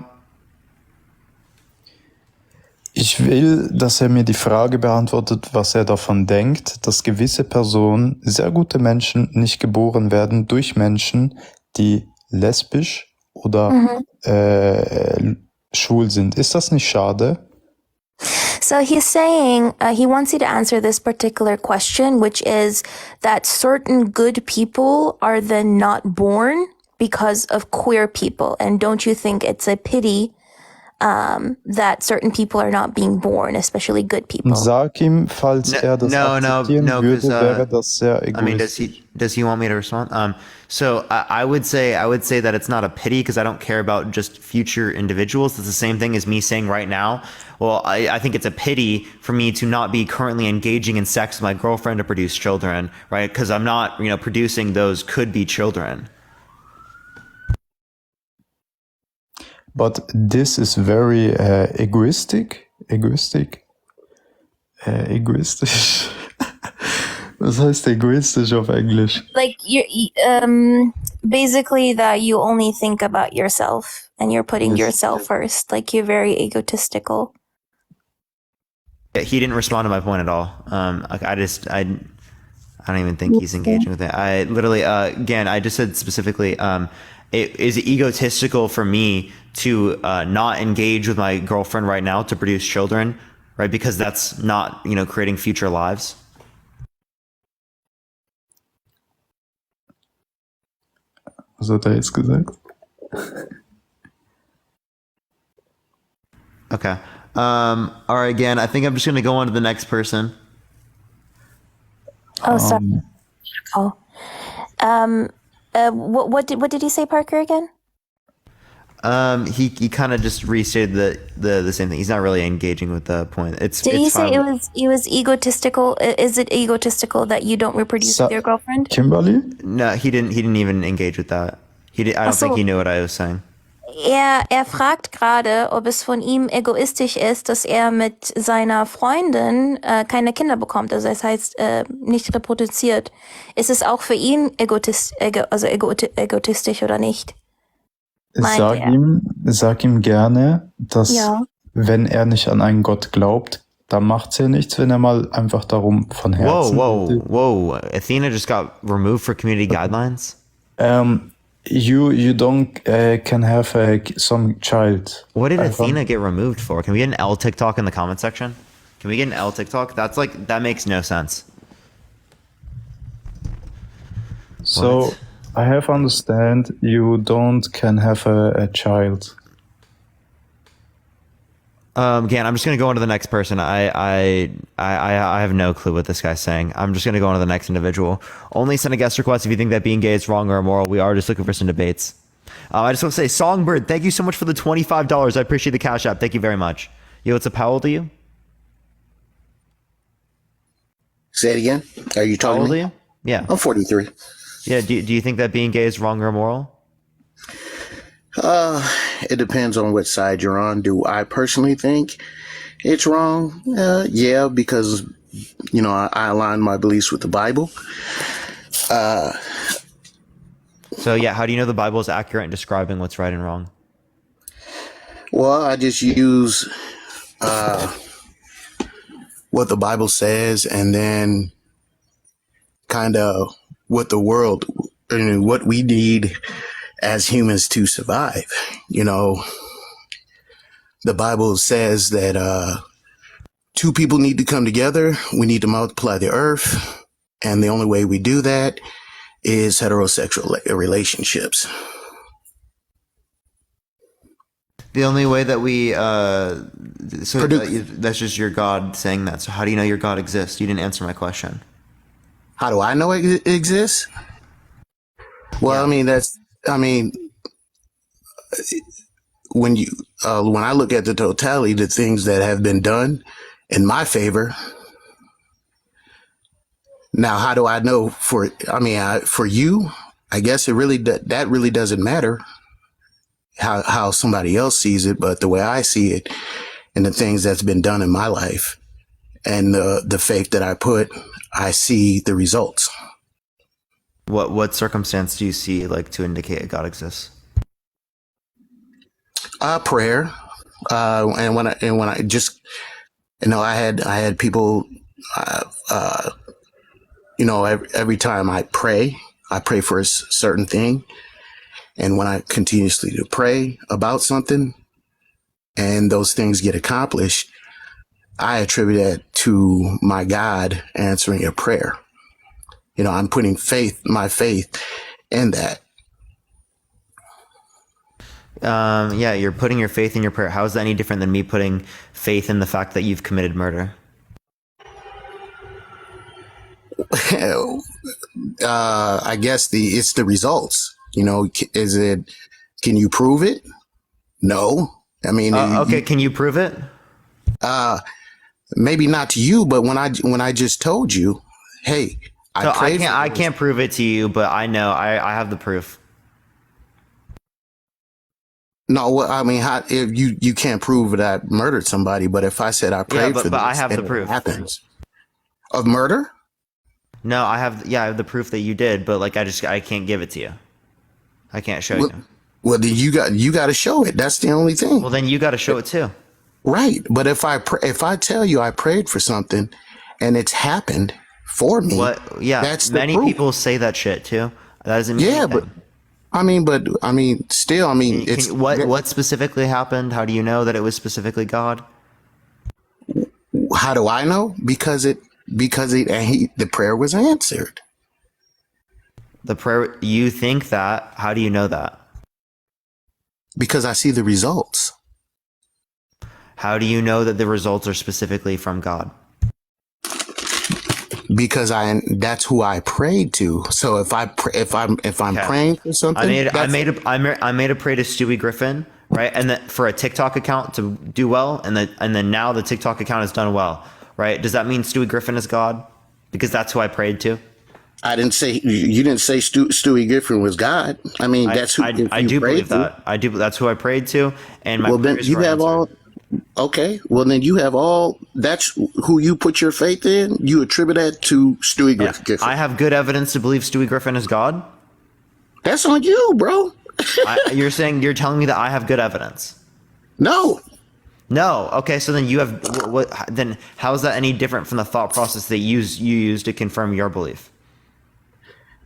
Ich will, dass er mir die Frage beantwortet, was er davon denkt, dass gewisse Personen, sehr gute Menschen, nicht geboren werden durch Menschen, die lesbisch oder schwul sind. Ist das nicht schade? So he's saying he wants you to answer this particular question, which is that certain good people are then not born because of queer people. And don't you think it's a pity that certain people are not being born, especially good people? Sag ihm, falls er das akzeptieren würde, wäre das sehr egoistisch. I mean, does he want me to respond? So I would say that it's not a pity because I don't care about just future individuals. It's the same thing as me saying right now, well, I think it's a pity for me to not be currently engaging in sex with my girlfriend to produce children, right? Because I'm not, producing those could be children. But this is very egoistic. Egoistisch. Was heißt egoistisch auf Englisch? Like you basically that you only think about yourself and you're putting yourself first. Like you're very egotistical. Yeah, he didn't respond to my point at all. I don't even think he's engaging with it. I literally, again, I just said specifically, it is egotistical for me to not engage with my girlfriend right now to produce children, right? Because that's not, creating future lives. Was hat er jetzt gesagt? Okay. All right, again, I think I'm just going to go on to the next person. Oh, sorry. What did he say, Parker, again? He kind of just restated the same thing. He's not really engaging with the point. Did he say it was egotistical? Is it egotistical that you don't reproduce with your girlfriend? Kimberly? No, he didn't even engage with that. I don't think he knew what I was saying. Er fragt gerade, ob es von ihm egoistisch ist, dass er mit seiner Freundin keine Kinder bekommt. Also das heißt, nicht reproduziert. Ist es auch für ihn egotistisch oder nicht? Sag ihm gerne, dass wenn er nicht an einen Gott glaubt, dann macht's ja nichts, wenn er mal einfach darum von Herzen. Whoa! Athena just got removed for community guidelines. You don't can have some child. What did Athena get removed for? Can we get an L TikTok in the comment section? Can we get an L TikTok? That makes no sense. So What? I have understand you don't can have a child. Again, I'm just gonna go on to the next person. I have no clue what this guy's saying. I'm just gonna go on to the next individual. Only send a guest request if you think that being gay is wrong or immoral. We are just looking for some debates. I just want to say, Songbird, thank you so much for the $25. I appreciate the Cash App. Thank you very much. Yo, what's up? How old are you? Say it again. Are you talking How old to are me? you? Yeah. I'm 43. Yeah. Do you think that being gay is wrong or immoral? It depends on what side you're on. Do I personally think it's wrong? Yeah, because, you know, I align my beliefs with the Bible. So yeah, how do you know the Bible is accurate in describing what's right and wrong? Well, I just use what the Bible says, and then kind of what the world, and what we need as humans to survive. You know, the Bible says that two people need to come together. We need to multiply the earth. And the only way we do that is heterosexual relationships. The only way that we, that's just your God saying that. So how do you know your God exists? You didn't answer my question. How do I know it exists? Well, yeah. When I look at the totality, the things that have been done in my favor. Now, how do I know for you? I guess it really that really doesn't matter how somebody else sees it, but the way I see it and the things that's been done in my life and the faith that I put, I see the results. What circumstance do you see like to indicate a God exists? Prayer, and when I just, you know, I had people, you know, every time I pray for a certain thing, and when I continuously to pray about something, and those things get accomplished, I attribute that to my God answering a prayer. You know, I'm putting my faith in that. Yeah, you're putting your faith in your prayer. How is that any different than me putting faith in the fact that you've committed murder? I guess it's the results. You know, can you prove it? No. I mean, okay. Can you prove it? Maybe not to you, but when I just told you, hey, I can't prove it to you, but I know I have the proof. No, I mean, if you can't prove that I murdered somebody, but if I said I prayed for this, I have the proof. Happens of murder. No, I have the proof that you did, but like I can't give it to you. I can't show you. Well, then you got to show it. That's the only thing. Well, then you got to show it too. Right, but if I tell you I prayed for something, and it's happened for me, yeah, that's many people say that shit too. That doesn't mean anything. Still, it's what specifically happened? How do you know that it was specifically God? How do I know? Because the prayer was answered. The prayer, you think that? How do you know that? Because I see the results. How do you know that the results are specifically from God? Because that's who I prayed to. So if I'm praying for something, I made a pray to Stewie Griffin, right? And that for a TikTok account to do well, and then now the TikTok account has done well, right? Does that mean Stewie Griffin is God? Because that's who I prayed to. I didn't say you didn't say Stewie Griffin was God. I mean, that's who I do believe that. I do. That's who I prayed to, and my then you have all. Okay, well then you have all. That's who you put your faith in. You attribute that to Stewie Griffin. I have good evidence to believe Stewie Griffin is God. That's on you, bro. You're telling me that I have good evidence. No. No. Okay. So then you have what? Then how is that any different from the thought process that you use to confirm your belief?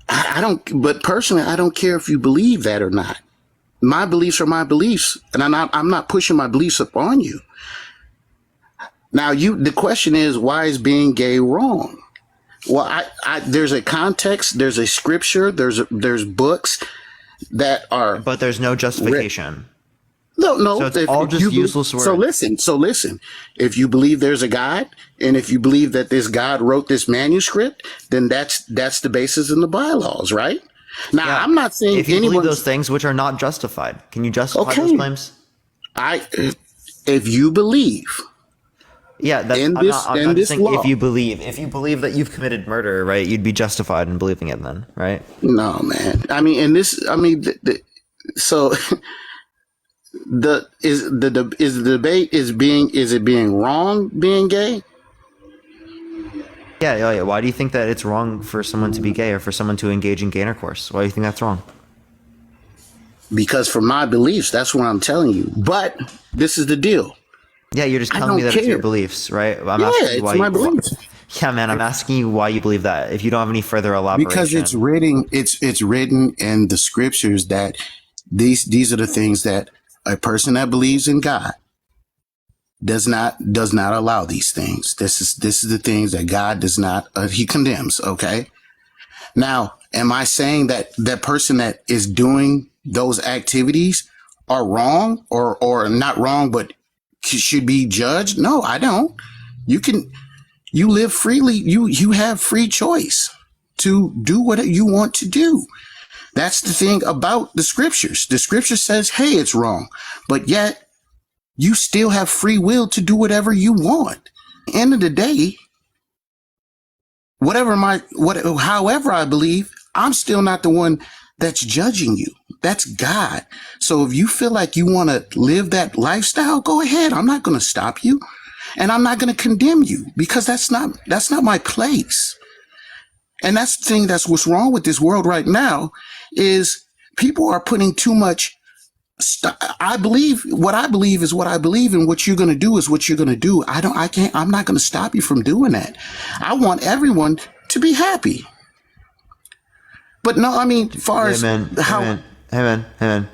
I don't. But personally, I don't care if you believe that or not. My beliefs are my beliefs, and I'm not pushing my beliefs upon you. Now, the question is, why is being gay wrong? Well, there's a context, there's a scripture, there's books that are, but there's no justification. No. So it's all just useless words. So listen. If you believe there's a God, and if you believe that this God wrote this manuscript, then that's the basis in the bylaws, right? Now, I'm not saying if you believe those things which are not justified. Can you justify those claims? If you believe. Yeah, I'm not saying law. If you believe that you've committed murder, right, you'd be justified in believing it then, right? No, man. I mean, so is the debate is it being wrong being gay? Yeah. Why do you think that it's wrong for someone to be gay or for someone to engage in gay intercourse? Why do you think that's wrong? Because for my beliefs, that's what I'm telling you. But this is the deal. Yeah, you're just telling me that it's your beliefs, right? It's my beliefs. Yeah, man, I'm asking you why you believe that. If you don't have any further elaboration, because it's written in the scriptures that these are the things that a person that believes in God does not allow these things. This is the things that God does not he condemns. Okay. Now, am I saying that that person that is doing those activities are wrong or not wrong, but should be judged? No, I don't. You live freely. You have free choice to do what you want to do. That's the thing about the scriptures. The scripture says, hey, it's wrong, but yet you still have free will to do whatever you want. End of the day, however I believe, I'm still not the one that's judging you. That's God. So if you feel like you want to live that lifestyle, go ahead. I'm not going to stop you, and I'm not going to condemn you because that's not my place. And that's the thing. That's what's wrong with this world right now is people are putting too much. I believe what I believe is what I believe, and what you're going to do is what you're going to do. I'm not going to stop you from doing that. I want everyone to be happy. But no, I mean, as far as how. Hey man.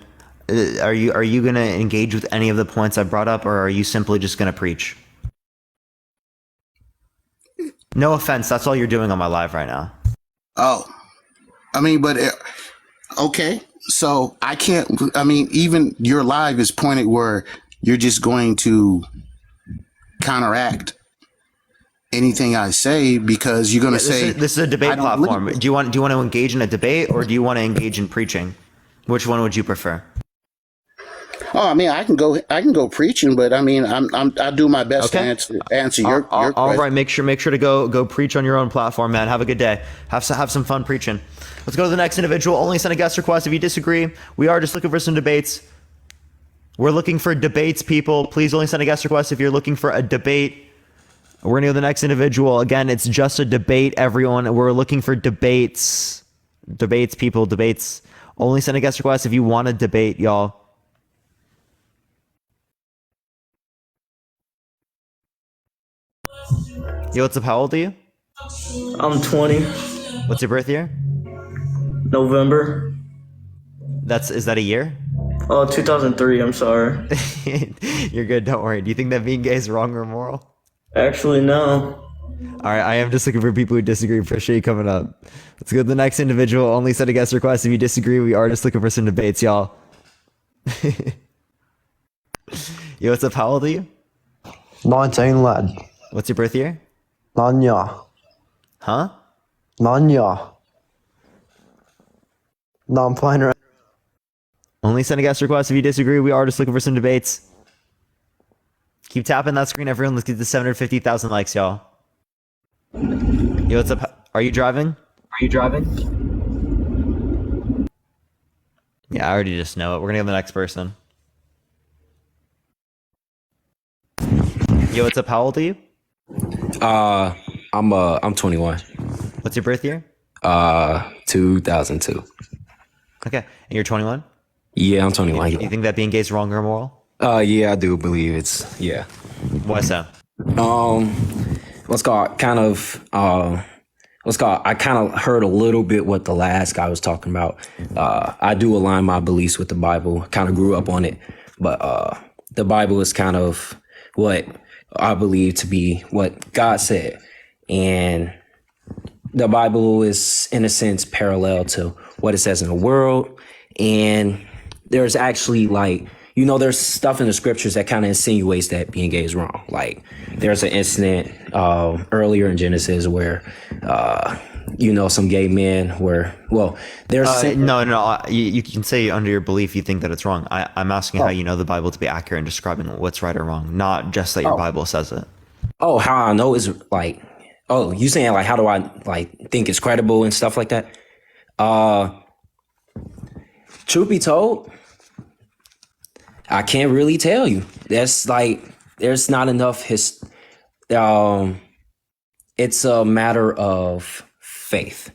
Are you going to engage with any of the points I brought up, or are you simply just going to preach? No offense, that's all you're doing on my live right now. Oh, I mean, but okay. So I can't. I mean, even your live is pointed where you're just going to counteract anything I say because you're going to say this is a debate platform. Do you want to engage in a debate, or do you want to engage in preaching? Which one would you prefer? Oh, I mean, I can go preaching, but I mean, I do my best to answer your question. All right, make sure to go preach on your own platform, man. Have a good day. Have some fun preaching. Let's go to the next individual. Only send a guest request if you disagree. We are just looking for some debates. We're looking for debates, people. Please only send a guest request if you're looking for a debate. We're gonna go to the next individual. Again, it's just a debate, everyone. We're looking for debates. Debates, people, debates. Only send a guest request if you want to debate, y'all. Yo, what's up? How old are you? I'm 20. What's your birth year? November. Is that a year? Oh, 2003. I'm sorry. You're good. Don't worry. Do you think that being gay is wrong or moral? Actually, no. All right. I am just looking for people who disagree. Appreciate you coming up. Let's go to the next individual. Only send a guest request if you disagree. We are just looking for some debates, y'all. Yo, what's up? How old are you? 19, lad. What's your birth year? Nanya. Huh? Nanya. No, I'm playing around. Only send a guest request if you disagree. We are just looking for some debates. Keep tapping that screen, everyone. Let's get to 750,000 likes, y'all. Yo, what's up? Are you driving? Yeah, I already just know it. We're gonna go to the next person. Yo, what's up? How old are you? I'm 21. What's your birth year? 2002. Okay, and you're 21? Yeah, I'm 21. You think that being gay is wrong or immoral? Yeah, I do believe it's yeah. Why so? What's called kind of what's called I kind of heard a little bit what the last guy was talking about. I do align my beliefs with the Bible. Kind of grew up on it, but the Bible is kind of what I believe to be what God said, and the Bible is in a sense parallel to what it says in the world. And there's actually like, there's stuff in the scriptures that kind of insinuates that being gay is wrong. Like there's an incident earlier in Genesis where, some gay men were, you can say under your belief you think that it's wrong. I'm asking how you know the Bible to be accurate in describing what's right or wrong, not just that your Bible says it. Oh, how I know is like, oh, you saying like, how do I like think it's credible and stuff like that? Truth be told, I can't really tell you. That's like, there's not enough it's a matter of faith.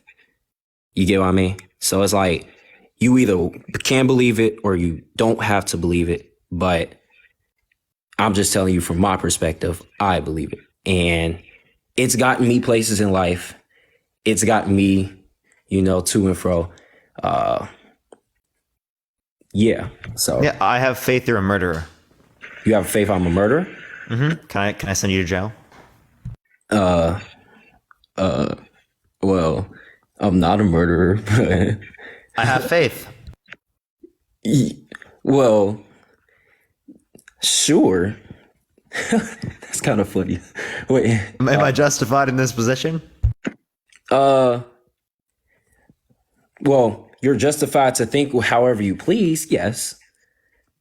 You get what I mean? So it's like, you either can believe it or you don't have to believe it. But I'm just telling you from my perspective, I believe it. And it's gotten me places in life. It's gotten me, to and fro. Yeah. So yeah, I have faith you're a murderer. You have faith I'm a murderer? Mm-hmm. Can I send you to jail? Well, I'm not a murderer. But I have faith. Well, sure. That's kind of funny. Wait, am I justified in this position? Well, you're justified to think however you please, yes.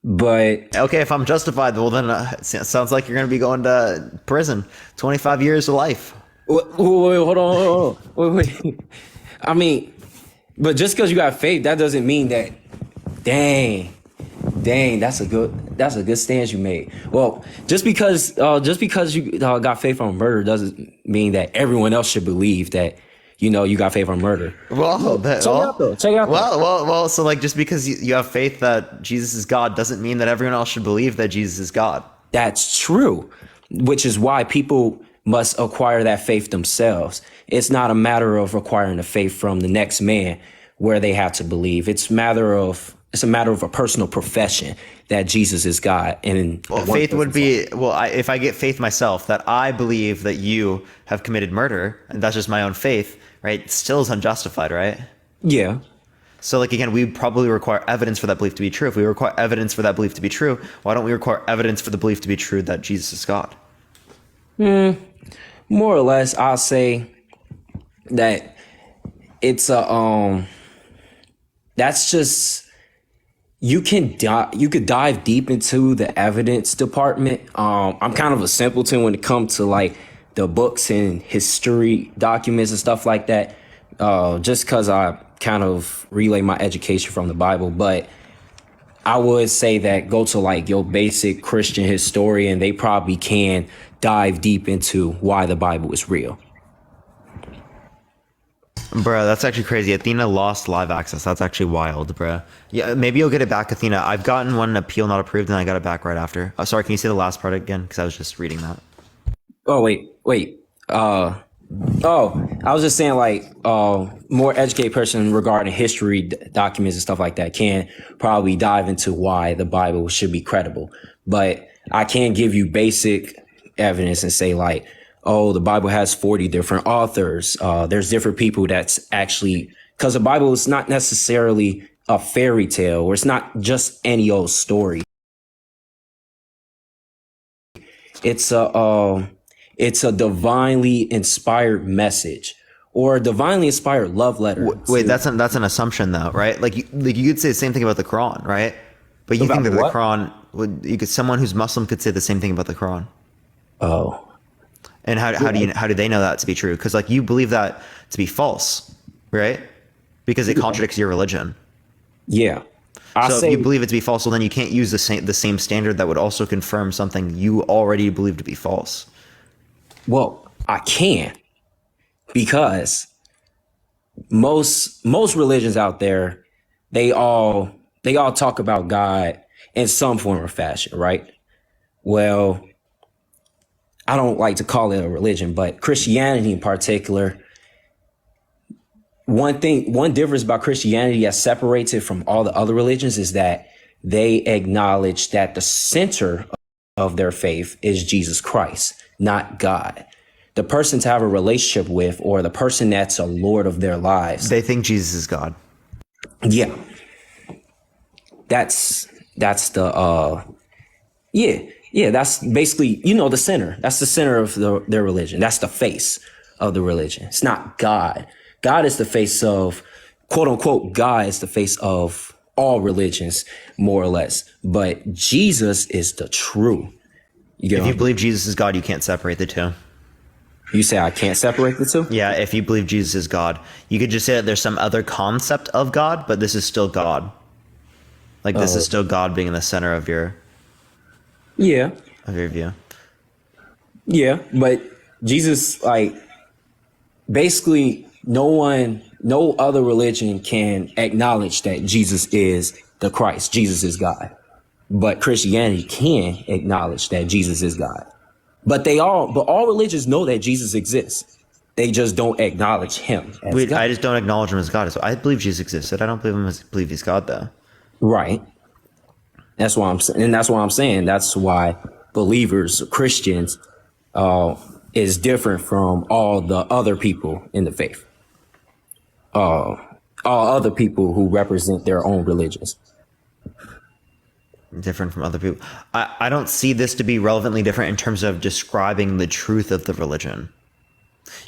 But okay, if I'm justified, well then it sounds like you're going to be going to prison, 25 years of life. Wait, hold on. Wait. I mean, but just because you got faith, that doesn't mean that. Dang, that's a good stance you made. Well, just because you got faith on murder doesn't mean that everyone else should believe that you got faith on murder. Check it out. Well. So like, just because you have faith that Jesus is God doesn't mean that everyone else should believe that Jesus is God. That's true, which is why people must acquire that faith themselves. It's not a matter of acquiring the faith from the next man where they have to believe. It's a matter of a personal profession that Jesus is God. And faith would be, if I get faith myself that I believe that you have committed murder, and that's just my own faith, right? Still is unjustified, right? Yeah. So like, again, we probably require evidence for that belief to be true. If we require evidence for that belief to be true, why don't we require evidence for the belief to be true that Jesus is God? More or less, I'll say that it's that's just, you could dive deep into the evidence department. I'm kind of a simpleton when it comes to like the books and history documents and stuff like that. Just because I kind of relay my education from the Bible, but I would say that go to like your basic Christian historian. They probably can dive deep into why the Bible is real. Bruh, that's actually crazy. Athena lost live access. That's actually wild, bruh. Yeah, maybe you'll get it back, Athena. I've gotten one appeal not approved, and I got it back right after. Sorry, can you say the last part again? Because I was just reading that. Oh, wait. I was just saying like more educated person regarding history documents and stuff like that can probably dive into why the Bible should be credible. But I can't give you basic evidence and say like, oh, the Bible has 40 different authors. There's different people that's actually, because the Bible is not necessarily a fairy tale, or it's not just any old story. It's a divinely inspired message, or a divinely inspired love letter. Wait, that's an assumption though, right? Like you could say the same thing about the Quran, right? But you think that the Quran someone who's Muslim could say the same thing about the Quran. Oh. And how do they know that to be true? Because like you believe that to be false, right? Because it contradicts your religion. Yeah. So if you believe it to be false, well then you can't use the same standard that would also confirm something you already believe to be false. Well, I can, because most religions out there, they all they all talk about God in some form or fashion, right? Well, I don't like to call it a religion, but Christianity in particular, one difference about Christianity that separates it from all the other religions is that they acknowledge that the center of their faith is Jesus Christ, not God. The person to have a relationship with, or the person that's a Lord of their lives. They think Jesus is God. Yeah. That's the that's basically, the center. That's the center of their religion. That's the face of the religion. It's not God. God is the face of, quote unquote, God is the face of all religions, more or less. But Jesus is the true. If you believe Jesus is God, you can't separate the two. You say I can't separate the two? Yeah, if you believe Jesus is God, you could just say that there's some other concept of God, but this is still God. Like this is still God being in the center of your view. Yeah, but Jesus, like, basically no other religion can acknowledge that Jesus is the Christ. Jesus is God. But Christianity can acknowledge that Jesus is God. But all religions know that Jesus exists. They just don't acknowledge him as God. I just don't acknowledge him as God. So I believe Jesus existed. I don't believe he's God, though. Right. That's why I'm saying. That's why believers, Christians, is different from all the other people in the faith. All other people who represent their own religions. Different from other people. I don't see this to be relevantly different in terms of describing the truth of the religion.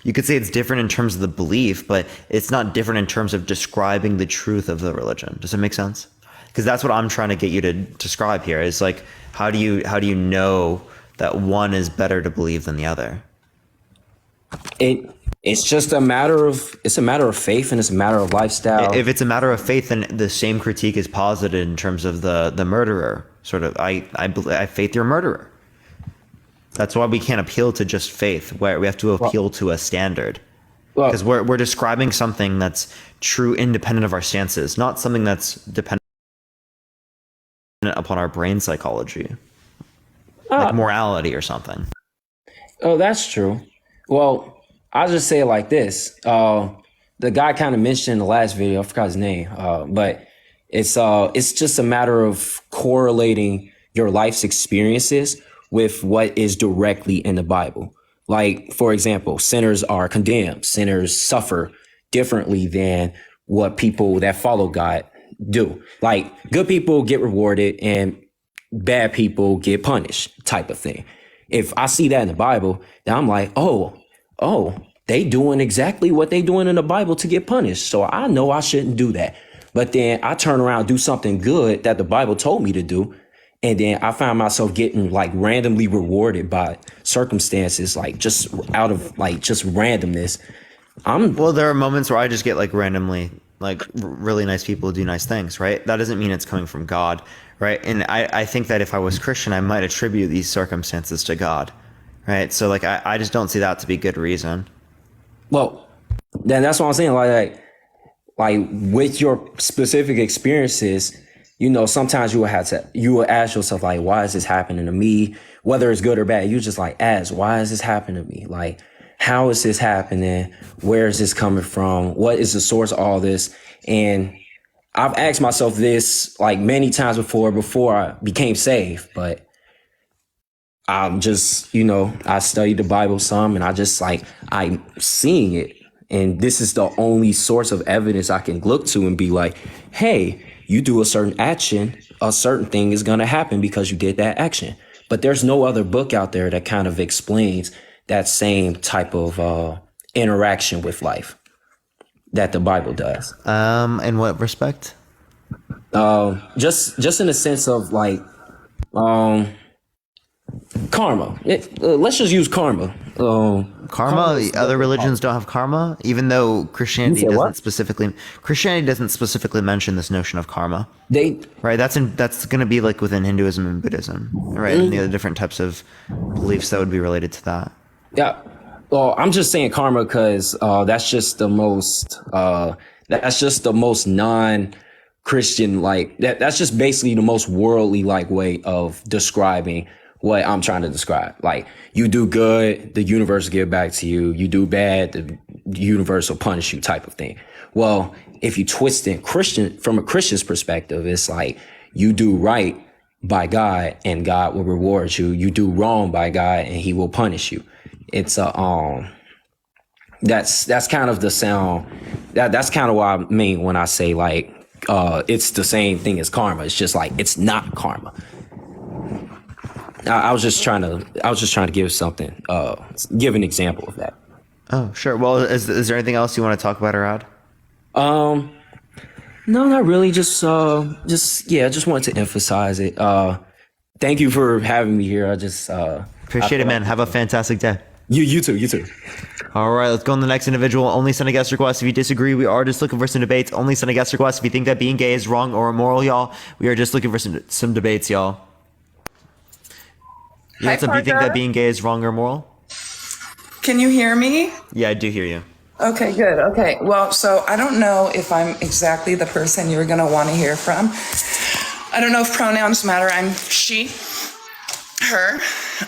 You could say it's different in terms of the belief, but it's not different in terms of describing the truth of the religion. Does it make sense? Because that's what I'm trying to get you to describe here. Is like, how do you know that one is better to believe than the other? It's just a matter of faith, and it's a matter of lifestyle. If it's a matter of faith, then the same critique is posited in terms of the murderer. Sort of, I faith you're a murderer. That's why we can't appeal to just faith. Where we have to appeal to a standard, because we're describing something that's true, independent of our stances, not something that's dependent upon our brain psychology, like morality or something. Oh, that's true. Well, I'll just say it like this. The guy kind of mentioned in the last video, I forgot his name, but it's just a matter of correlating your life's experiences with what is directly in the Bible. Like, for example, sinners are condemned. Sinners suffer differently than what people that follow God do. Like, good people get rewarded and bad people get punished, type of thing. If I see that in the Bible, then I'm like, oh, they doing exactly what they doing in the Bible to get punished. So I know I shouldn't do that. But then I turn around and do something good that the Bible told me to do. And then I find myself getting like randomly rewarded by circumstances, like just out of like just randomness. Well, there are moments where I just get like randomly, like really nice people do nice things, right? That doesn't mean it's coming from God, right? And I think that if I was Christian, I might attribute these circumstances to God, right? So like I just don't see that to be good reason. Well, then that's what I'm saying. Like with your specific experiences, sometimes you will ask yourself, like, why is this happening to me? Whether it's good or bad, you just like ask, why is this happening to me? Like, how is this happening? Where is this coming from? What is the source of all this? And I've asked myself this like many times before I became saved, but I'm just, I studied the Bible some, and I'm seeing it. And this is the only source of evidence I can look to and be like, hey, you do a certain action, a certain thing is going to happen because you did that action. But there's no other book out there that kind of explains that same type of interaction with life that the Bible does. In what respect? Just in the sense of like, karma. Let's just use karma. Karma. Other religions don't have karma, even though Christianity doesn't specifically mention this notion of karma. Right. That's going to be like within Hinduism and Buddhism, right? And the other different types of beliefs that would be related to that. Yeah. Well, I'm just saying karma because that's just the most Christian, like that's just basically the most worldly like way of describing what I'm trying to describe. Like, you do good, the universe will give back to you. You do bad, the universe will punish you, type of thing. Well, if you twist it from a Christian's perspective, it's like you do right by God and God will reward you. You do wrong by God and he will punish you. It's that's kind of the sound that's kind of what I mean when I say like it's the same thing as karma. It's just like it's not karma. I was just trying to give something, give an example of that. Oh, sure. Well, is there anything else you want to talk about, Arad? No, not really. Just wanted to emphasize it. Thank you for having me here. Appreciate it, man. Have a fantastic day. You too. All right, let's go on to the next individual. Only send a guest request if you disagree. We are just looking for some debates. Only send a guest request if you think that being gay is wrong or immoral, y'all. We are just looking for some debates, y'all. Hi, What's up? Do you think Parker. that being gay is wrong or immoral? Can you hear me? Yeah, I do hear you. Okay, good. Okay. Well, so I don't know if I'm exactly the person you're going to want to hear from. I don't know if pronouns matter. I'm she, her.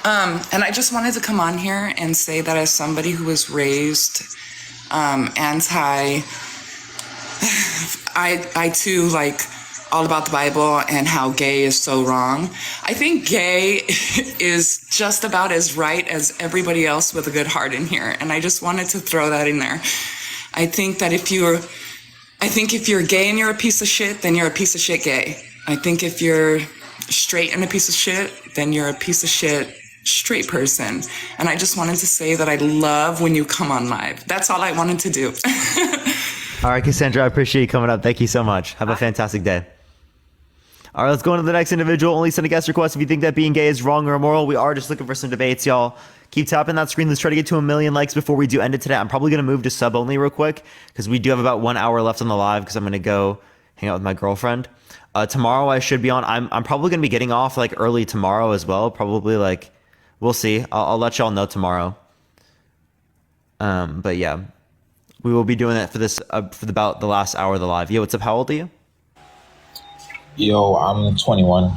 And I just wanted to come on here and say that as somebody who was raised anti, I too like all about the Bible and how gay is so wrong. I think gay is just about as right as everybody else with a good heart in here. And I just wanted to throw that in there. I think if you're gay and you're a piece of shit, then you're a piece of shit gay. I think if you're straight and a piece of shit, then you're a piece of shit straight person. And I just wanted to say that I love when you come on live. That's all I wanted to do. All right, Cassandra, I appreciate you coming up. Thank you so much. Have a fantastic day. All right, let's go on to the next individual. Only send a guest request if you think that being gay is wrong or immoral. We are just looking for some debates, y'all. Keep tapping that screen. Let's try to get to 1 million likes before we do end it today. I'm probably going to move to sub only real quick because we do have about 1 hour left on the live because I'm going to go hang out with my girlfriend. Tomorrow I should be on. I'm probably going to be getting off like early tomorrow as well. Probably like, we'll see. I'll let y'all know tomorrow. But yeah, we will be doing that for this, for about the last hour of the live. Yo, what's up? How old are you? Yo, I'm 21.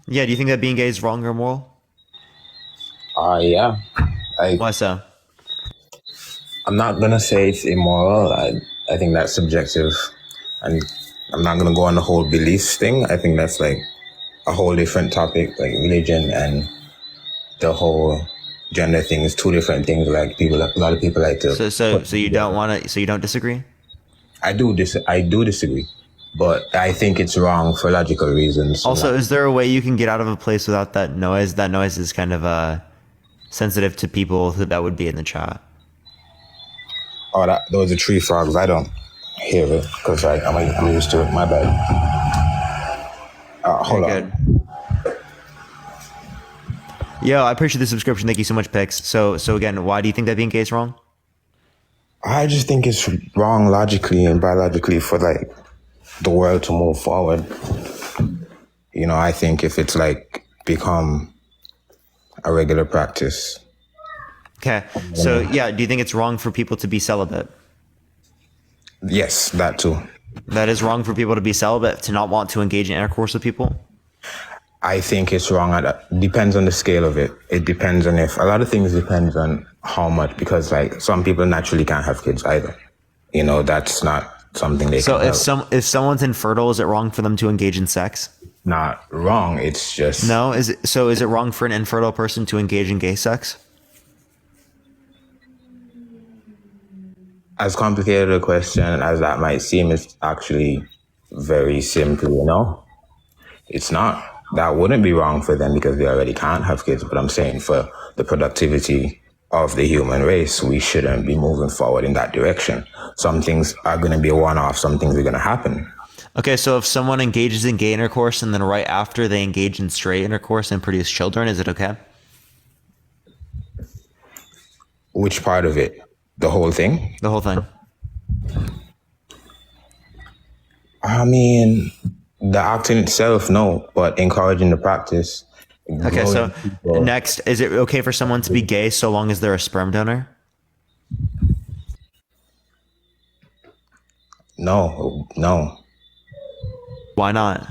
Yeah, do you think that being gay is wrong or immoral? Yeah. Why so? I'm not gonna say it's immoral. I think that's subjective, and I'm not gonna go on the whole beliefs thing. I think that's like a whole different topic, like religion and the whole gender thing is two different things. Like a lot of people like to. So you don't want to? So you don't disagree? I do disagree, but I think it's wrong for logical reasons. Also, is there a way you can get out of a place without that noise? That noise is kind of sensitive to people that would be in the chat. Oh, those are tree frogs. I don't hear it because I'm used to it. My bad. Hold on. Yo, I appreciate the subscription. Thank you so much, Pix. So again, why do you think that being gay is wrong? I just think it's wrong logically and biologically for like the world to move forward. You know, I think if it's like become a regular practice. Okay. So yeah, do you think it's wrong for people to be celibate? Yes, that too. That is wrong for people to be celibate, to not want to engage in intercourse with people? I think it's wrong. Depends on the scale of it. It depends on a lot of things depends on how much, because like some people naturally can't have kids either. You know, that's not something they can help. If someone's infertile, is it wrong for them to engage in sex? Not wrong. It's just no. Is it wrong for an infertile person to engage in gay sex? As complicated a question as that might seem, it's actually very simple. You know, it's not. That wouldn't be wrong for them because they already can't have kids. But I'm saying for the productivity of the human race, we shouldn't be moving forward in that direction. Some things are going to be a one-off. Some things are going to happen. Okay, so if someone engages in gay intercourse and then right after they engage in straight intercourse and produce children, is it okay? Which part of it? The whole thing? The whole thing. I mean, the act in itself, no, but encouraging the practice. Okay, so next, is it okay for someone to be gay so long as they're a sperm donor? No. Why not?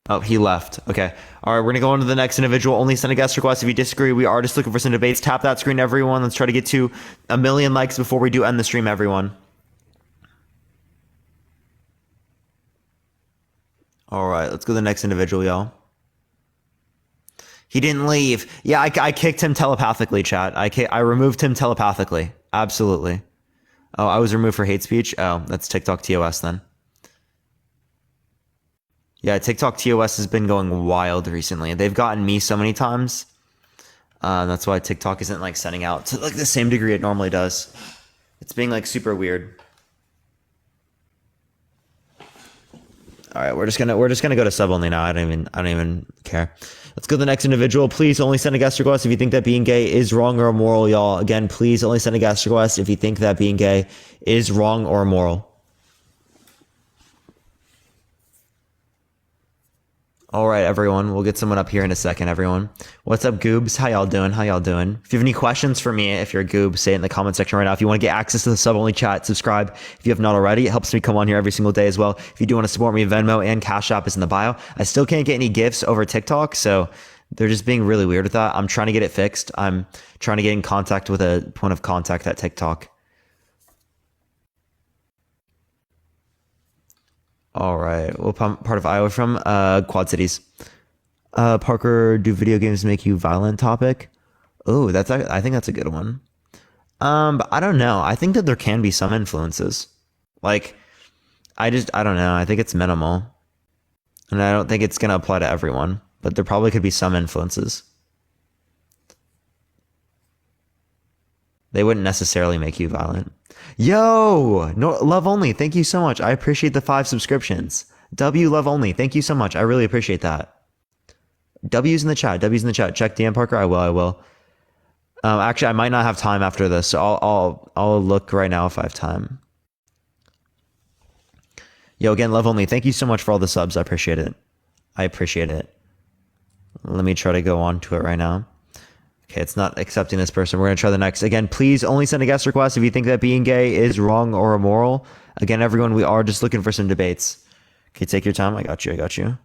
Oh, he left. Okay. All right, we're going to go on to the next individual. Only send a guest request. If you disagree, we are just looking for some debates. Tap that screen, everyone. Let's try to get to 1 million likes before we do end the stream, everyone. All right, let's go to the next individual, y'all. He didn't leave. Yeah, I kicked him telepathically, chat. I removed him telepathically. Absolutely. Oh, I was removed for hate speech? Oh, that's TikTok TOS then. Yeah, TikTok TOS has been going wild recently. They've gotten me so many times. That's why TikTok isn't like sending out to like the same degree it normally does. It's being like super weird. All right, we're just gonna go to sub only now. I don't even care. Let's go to the next individual. Please only send a guest request if you think that being gay is wrong or immoral, y'all. Again, please only send a guest request if you think that being gay is wrong or immoral. All right, everyone. We'll get someone up here in a second, everyone. What's up, Goobs? How y'all doing? How y'all doing? If you have any questions for me, if you're a Goob, say it in the comment section right now. If you want to get access to the sub-only chat, subscribe. If you have not already, it helps me come on here every single day as well. If you do want to support me, Venmo and Cash App is in the bio. I still can't get any gifts over TikTok, so they're just being really weird with that. I'm trying to get it fixed. I'm trying to get in contact with a point of contact at TikTok. All right. What part of Iowa from? Quad Cities. Parker, do video games make you violent? Topic. Oh, I think that's a good one. But I don't know. I think that there can be some influences. Like, I don't know. I think it's minimal. And I don't think it's going to apply to everyone. But there probably could be some influences. They wouldn't necessarily make you violent. Yo! No, love only. Thank you so much. I appreciate the 5 subscriptions. W love only. Thank you so much. I really appreciate that. W's in the chat. W's in the chat. Check DM Parker. I will. Actually, I might not have time after this, so I'll look right now if I have time. Yo, again, love only. Thank you so much for all the subs. I appreciate it. Let me try to go on to it right now. Okay, it's not accepting this person. We're going to try the next. Again, please only send a guest request if you think that being gay is wrong or immoral. Again, everyone, we are just looking for some debates. Okay, take your time. I got you.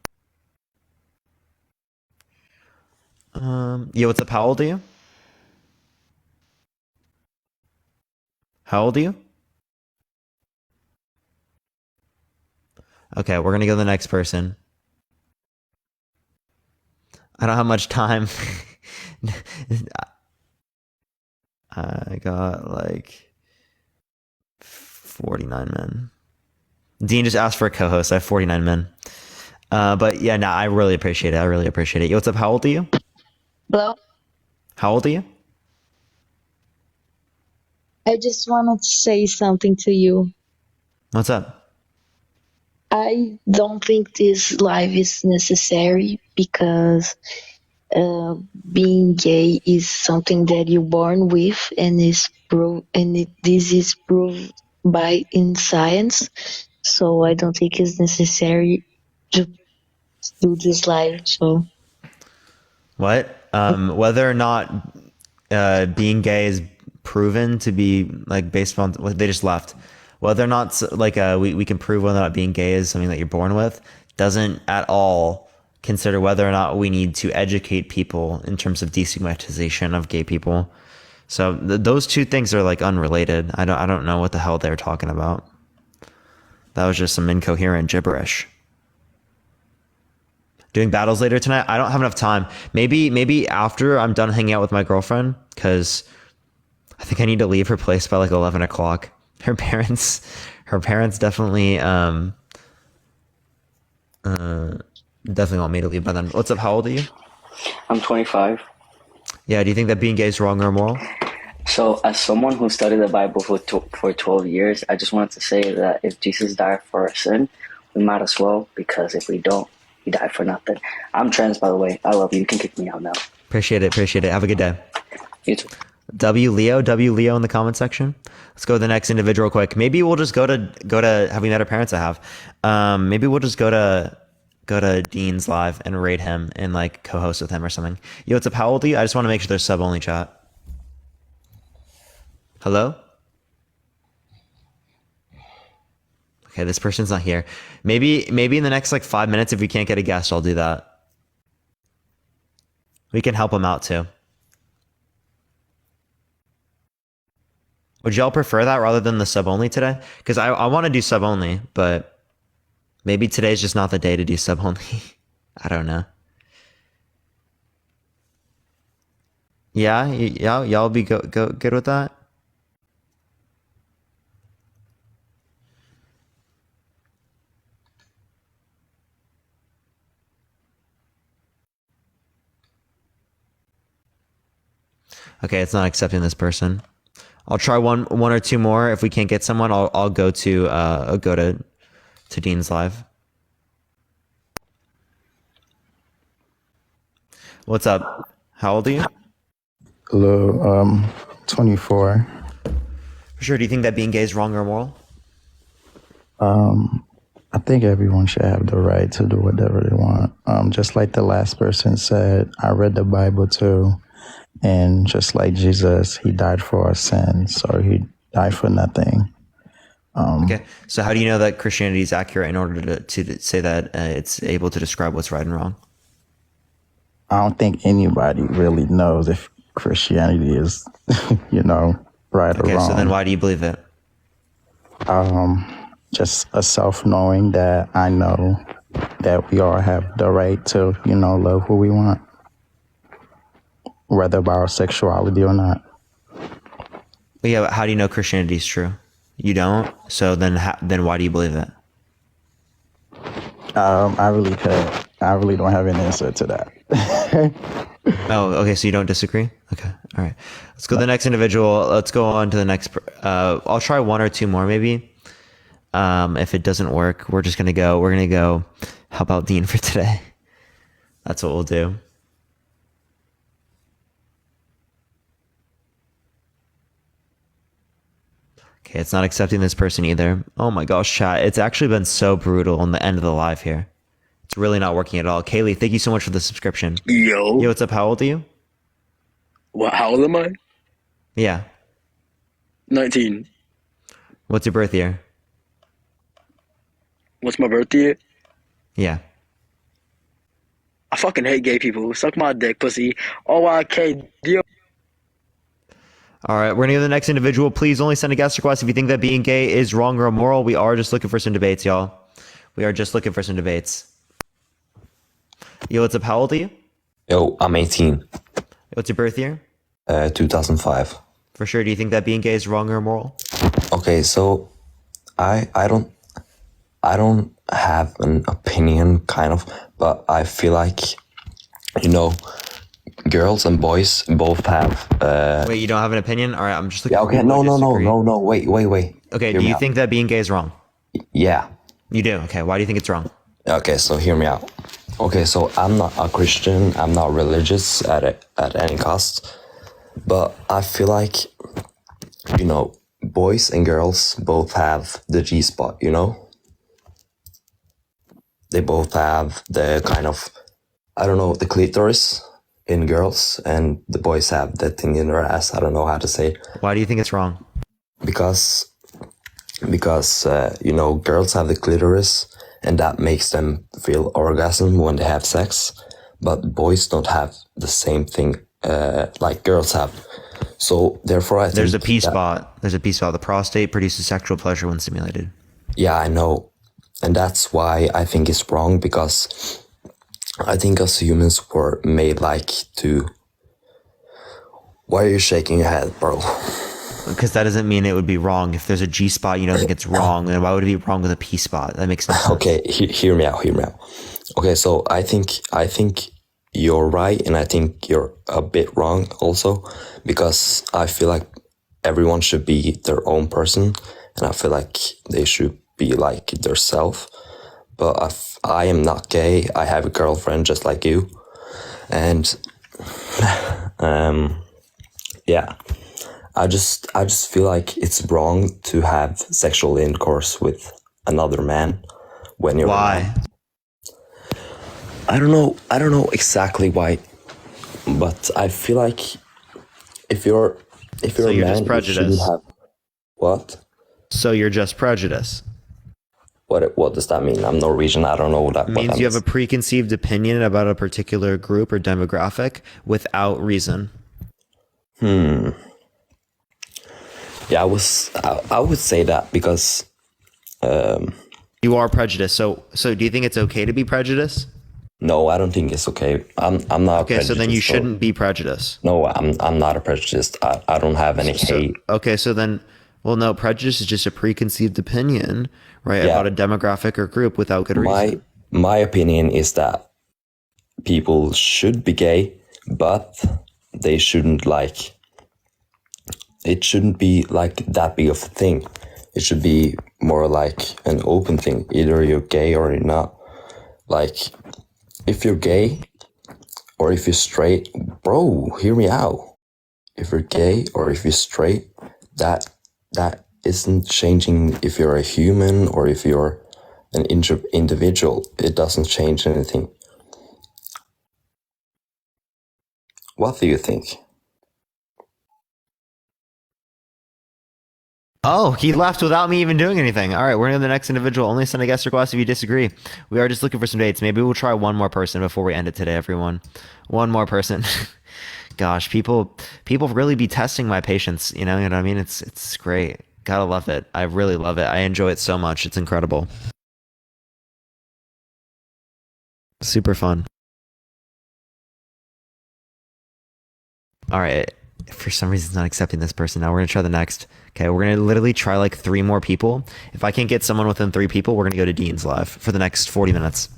Yo, what's up? How old are you? Okay, we're going to go to the next person. I don't have much time. I got like 49 men. Dean just asked for a co-host. I have 49 men. But yeah, no, I really appreciate it. Yo, what's up? How old are you? Hello. How old are you? I just wanted to say something to you. What's up? I don't think this life is necessary because being gay is something that you're born with and this is proved by in science. So I don't think it's necessary to do this life. So What? Whether or not being gay is proven to be like based on they just left. Whether or not like we can prove whether or not being gay is something that you're born with doesn't at all consider whether or not we need to educate people in terms of destigmatization of gay people. So those two things are like unrelated. I don't know what the hell they're talking about. That was just some incoherent gibberish. Doing battles later tonight? I don't have enough time. Maybe after I'm done hanging out with my girlfriend, because I think I need to leave her place by like 11 o'clock. Her parents definitely definitely want me to leave by then. What's up? How old are you? I'm 25. Yeah. Do you think that being gay is wrong or immoral? So, as someone who studied the Bible for 12 years, I just wanted to say that if Jesus died for our sin, we might as well, because if we don't, he died for nothing. I'm trans, by the way. I love you. You can kick me out now. Appreciate it. Have a good day. You too. W Leo in the comment section. Let's go to the next individual quick. Maybe we'll just go to have we met our parents? I have. Maybe we'll just go to Dean's live and raid him and like co-host with him or something. Yo, what's up? How old are you? I just want to make sure there's sub only chat. Hello? Okay, this person's not here. Maybe in the next like 5 minutes, if we can't get a guest, I'll do that. We can help them out too. Would y'all prefer that rather than the sub only today? Because I want to do sub only, but maybe today's just not the day to do sub only. I don't know. Yeah, y'all be go good with that? Okay, it's not accepting this person. I'll try one or two more. If we can't get someone, I'll go to Dean's live. What's up? How old are you? Hello, 24. For sure. Do you think that being gay is wrong or moral? I think everyone should have the right to do whatever they want. Just like the last person said, I read the Bible too. And just like Jesus, he died for our sins, or he died for nothing. Okay. So how do you know that Christianity is accurate in order to say that it's able to describe what's right and wrong? I don't think anybody really knows if Christianity is, right or Okay, wrong. so then why do you believe it? Just a self-knowing that I know that we all have the right to, love who we want, whether about our sexuality or not. But yeah, but how do you know Christianity is true? You don't. So then why do you believe it? I really don't have an answer to that. Oh, okay. So you don't disagree? Okay. All right. Let's go to the next individual. Let's go on to the next. I'll try one or two more maybe. If it doesn't work, we're going to go help out Dean for today. That's what we'll do. Okay, it's not accepting this person either. Oh my gosh, chat. It's actually been so brutal on the end of the live here. It's really not working at all. Kaylee, thank you so much for the subscription. Yo, what's up? How old are you? what? How old am I? Yeah. 19. What's your birth year? What's my birth year? Yeah. I fucking hate gay people. Suck my dick, pussy. OYK. All right, we're going to go to the next individual. Please only send a guest request if you think that being gay is wrong or immoral. We are just looking for some debates, y'all. We are just looking for some debates. Yo, what's up? How old are you? Yo, I'm 18. What's your birth year? 2005. For sure. Do you think that being gay is wrong or immoral? Okay, so I don't have an opinion, kind of, but I feel like, girls and boys both have. Wait, you don't have an opinion? All right, I'm just looking. Yeah. Okay. No. Wait. Okay. Hear Do me you out. think that being gay is wrong? Yeah. You do. Okay. Why do you think it's wrong? Okay. So hear me out. Okay. So I'm not a Christian. I'm not religious at any cost. But I feel like, boys and girls both have the G spot. They both have the kind of, the clitoris in girls, and the boys have that thing in their ass. I don't know how to say it. Why do you think it's wrong? Because girls have the clitoris, and that makes them feel orgasm when they have sex, but boys don't have the same thing like girls have. So therefore, I think there's a P spot. There's a P spot. The prostate produces sexual pleasure when stimulated. Yeah, I know, and that's why I think it's wrong, because I think us humans were made to. Why are you shaking your head, bro? Because that doesn't mean it would be wrong. If there's a G spot, you don't think it's wrong, then why would it be wrong with a P spot? That makes no sense. Okay, hear me out. Okay, so I think you're right, and I think you're a bit wrong also, because I feel like everyone should be their own person, and I feel like they should be like their self. But I am not gay. I have a girlfriend just like you, and yeah. I just feel like it's wrong to have sexual intercourse with another man when you're. Why? I don't know exactly why, but I feel like if you're So a you're man, just prejudiced. you shouldn't have what? So you're just prejudiced. What does that mean? I'm Norwegian. I don't know what that Means you have means. a preconceived opinion about a particular group or demographic without reason. Yeah, I would say that because you are prejudiced. So do you think it's okay to be prejudiced? No, I don't think it's okay. I'm not. Okay, so then you shouldn't be prejudiced. No, I'm not a prejudiced. I don't have any hate. Okay, so then, well, no, prejudice is just a preconceived opinion, right, about a demographic or group without good reason. My opinion is that people should be gay, but they shouldn't it shouldn't be like that big of a thing. It should be more like an open thing. Either you're gay or you're not. Like, if you're gay or if you're straight, bro, hear me out. If you're gay or if you're straight, that isn't changing if you're a human or if you're an individual. It doesn't change anything. What do you think? Oh, he left without me even doing anything. All right, we're going to the next individual. Only send a guest request if you disagree. We are just looking for some dates. Maybe we'll try one more person before we end it today, everyone. One more person. Gosh, people really be testing my patience. You know what I mean? It's great. Gotta love it. I really love it. I enjoy it so much. It's incredible. Super fun. All right. For some reason, it's not accepting this person. Now we're going to try the next. Okay, we're going to literally try like 3 more people. If I can't get someone within 3 people, we're going to go to Dean's live for the next 40 minutes.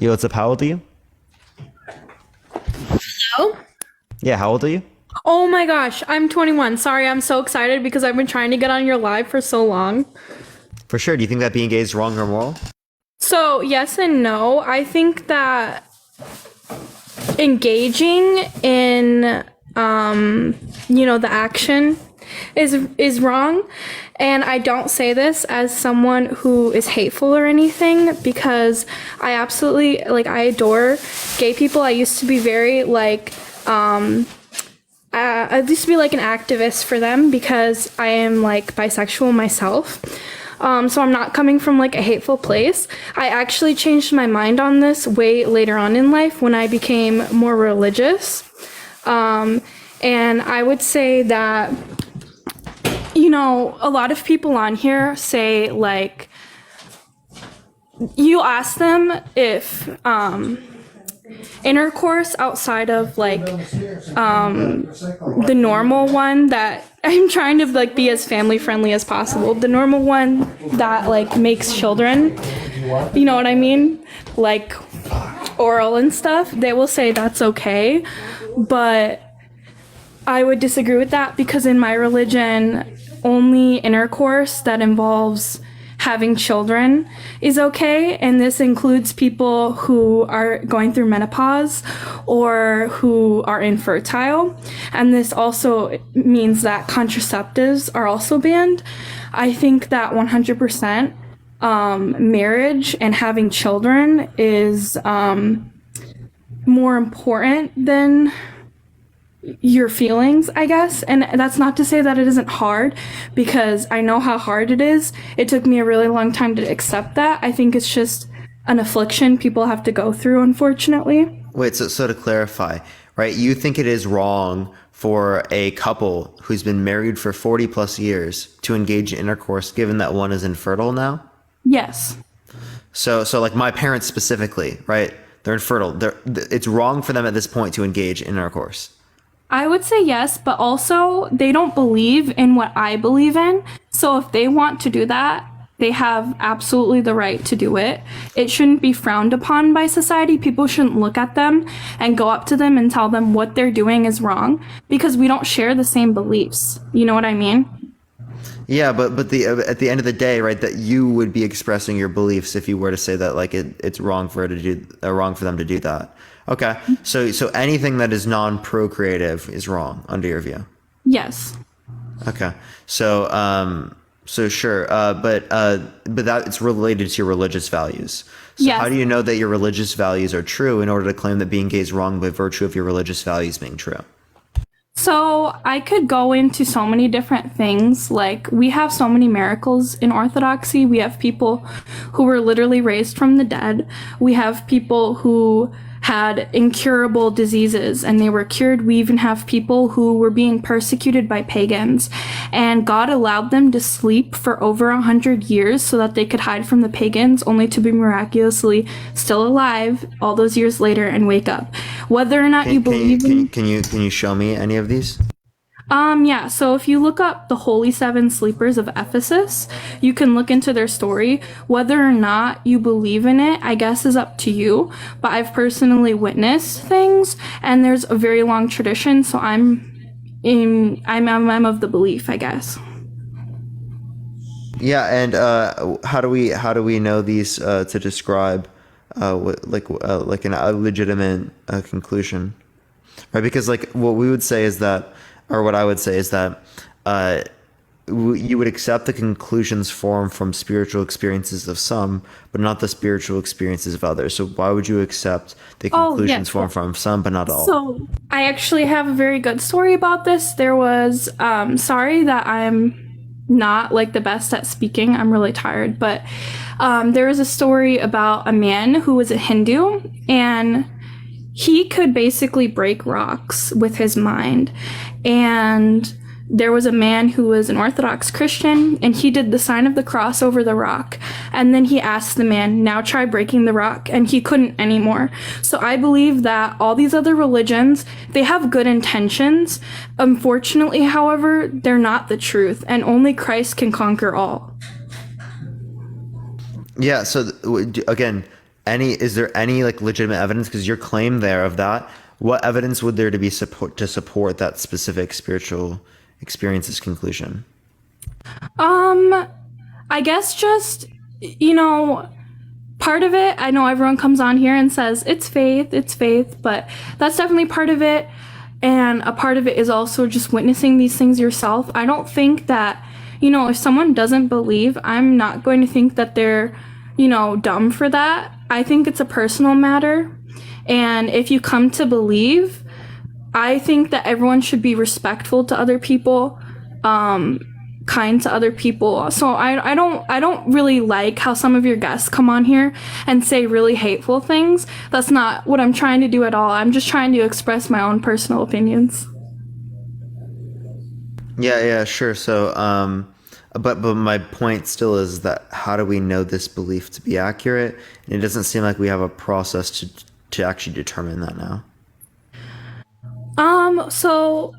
Yo, what's up? How old are you? Hello? Yeah, how old are you? Oh my gosh, I'm 21. Sorry, I'm so excited because I've been trying to get on your live for so long. For sure. Do you think that being gay is wrong or moral? So, yes and no. I think that engaging in the action is wrong, and I don't say this as someone who is hateful or anything, because I absolutely I adore gay people. I used to be very I used to be like an activist for them because I am like bisexual myself. So I'm not coming from like a hateful place. I actually changed my mind on this way later on in life when I became more religious. And I would say that, a lot of people on here say like, you ask them if intercourse outside of the normal one that I'm trying to be as family friendly as possible. The normal one that makes children, you know what I mean? Like oral and stuff, they will say that's okay. But I would disagree with that because in my religion, only intercourse that involves having children is okay, and this includes people who are going through menopause or who are infertile, and this also means that contraceptives are also banned. I think that 100% marriage and having children is more important than your feelings, I guess. And that's not to say that it isn't hard, because I know how hard it is. It took me a really long time to accept that. I think it's just an affliction people have to go through, unfortunately. Wait, so to clarify, right, you think it is wrong for a couple who's been married for 40 plus years to engage in intercourse given that one is infertile now? Yes. So like my parents specifically, right, they're infertile. It's wrong for them at this point to engage in intercourse. I would say yes, but also they don't believe in what I believe in. So if they want to do that, they have absolutely the right to do it. It shouldn't be frowned upon by society. People shouldn't look at them and go up to them and tell them what they're doing is wrong, because we don't share the same beliefs. You know what I mean? Yeah, but at the end of the day, right, that you would be expressing your beliefs if you were to say that it's wrong for them to do that. Okay, so anything that is non-procreative is wrong under your view. Yes. Okay, so sure, but that it's related to your religious values. So Yes. how do you know that your religious values are true in order to claim that being gay is wrong by virtue of your religious values being true? So I could go into so many different things. Like, we have so many miracles in Orthodoxy. We have people who were literally raised from the dead. We have people who had incurable diseases and they were cured. We even have people who were being persecuted by pagans, and God allowed them to sleep for over 100 years so that they could hide from the pagans, only to be miraculously still alive all those years later and wake up. Whether or not you believe in... Can you show me any of these? Yeah, so if you look up the Holy Seven Sleepers of Ephesus, you can look into their story. Whether or not you believe in it, I guess, is up to you. But I've personally witnessed things, and there's a very long tradition, so I'm of the belief, I guess. Yeah, and how do we know these to describe a legitimate conclusion, right? Because like what we would say is that, or what I would say is that you would accept the conclusions formed from spiritual experiences of some, but not the spiritual experiences of others. So why would you accept the conclusions formed from some, but not all? So I actually have a very good story about this. There was, sorry that I'm not like the best at speaking. I'm really tired, but there was a story about a man who was a Hindu, and he could basically break rocks with his mind. And there was a man who was an Orthodox Christian, and he did the sign of the cross over the rock. And then he asked the man, now try breaking the rock, and he couldn't anymore. So I believe that all these other religions, they have good intentions. Unfortunately, however, they're not the truth, and only Christ can conquer all. Yeah, so again, is there any like legitimate evidence? Because your claim there of that, what evidence would there to be to support that specific spiritual experience's conclusion? I guess just, part of it, I know everyone comes on here and says it's faith, but that's definitely part of it. And a part of it is also just witnessing these things yourself. I don't think that, if someone doesn't believe, I'm not going to think that they're, dumb for that. I think it's a personal matter. And if you come to believe, I think that everyone should be respectful to other people, kind to other people. So I don't really like how some of your guests come on here and say really hateful things. That's not what I'm trying to do at all. I'm just trying to express my own personal opinions. Yeah, sure. So, but my point still is that how do we know this belief to be accurate? And it doesn't seem like we have a process to actually determine that now. So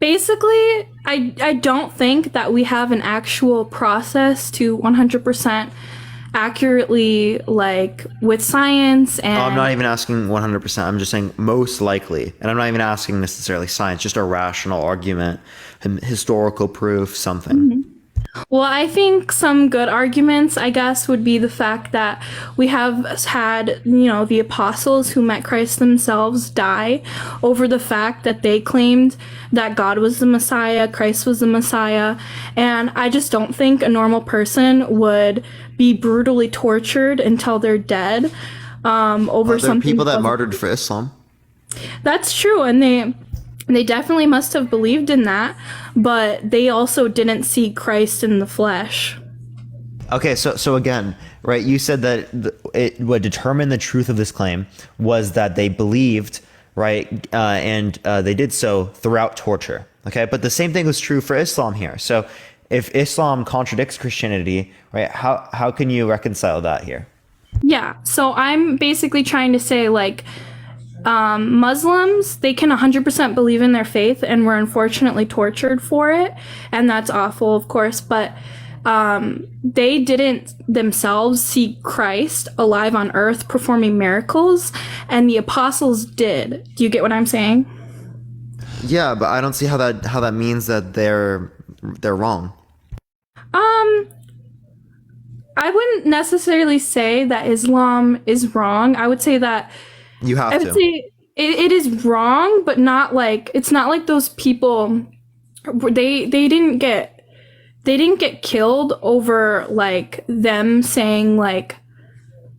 basically, I don't think that we have an actual process to 100% accurately, like, with science. And I'm not even asking 100%. I'm just saying most likely. And I'm not even asking necessarily science, just a rational argument, historical proof, something. Mm-hmm. Well, I think some good arguments, I guess, would be the fact that we have had, the apostles who met Christ themselves die over the fact that they claimed that God was the Messiah, Christ was the Messiah. And I just don't think a normal person would be brutally tortured until they're dead over something. People that martyred for Islam. That's true, and they definitely must have believed in that, but they also didn't see Christ in the flesh. Okay, so again, right, you said that what determined the truth of this claim was that they believed, right, and they did so throughout torture, okay? But the same thing was true for Islam here. So if Islam contradicts Christianity, right, how can you reconcile that here? Yeah, so I'm basically trying to say, like, Muslims, they can 100% believe in their faith and were unfortunately tortured for it, and that's awful, of course, but they didn't themselves see Christ alive on earth performing miracles, and the apostles did. Do you get what I'm saying? Yeah, but I don't see how that means that they're wrong. I wouldn't necessarily say that Islam is wrong. I would say that you have to. I would say it is wrong, but not like, it's not like those people, they didn't get killed over like them saying like,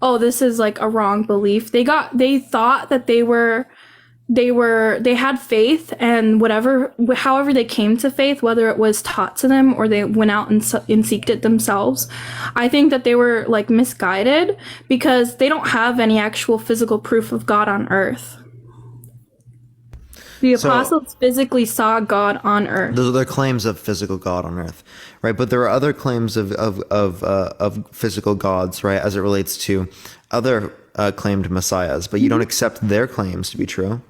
oh, this is like a wrong belief. They thought that they were they had faith, and however they came to faith, whether it was taught to them or they went out and seeked it themselves, I think that they were like misguided because they don't have any actual physical proof of God on earth. The apostles physically saw God on earth. Those are their claims of physical God on earth, right? But there are other claims of physical gods, right, as it relates to other claimed messiahs, but you don't accept their claims to be true.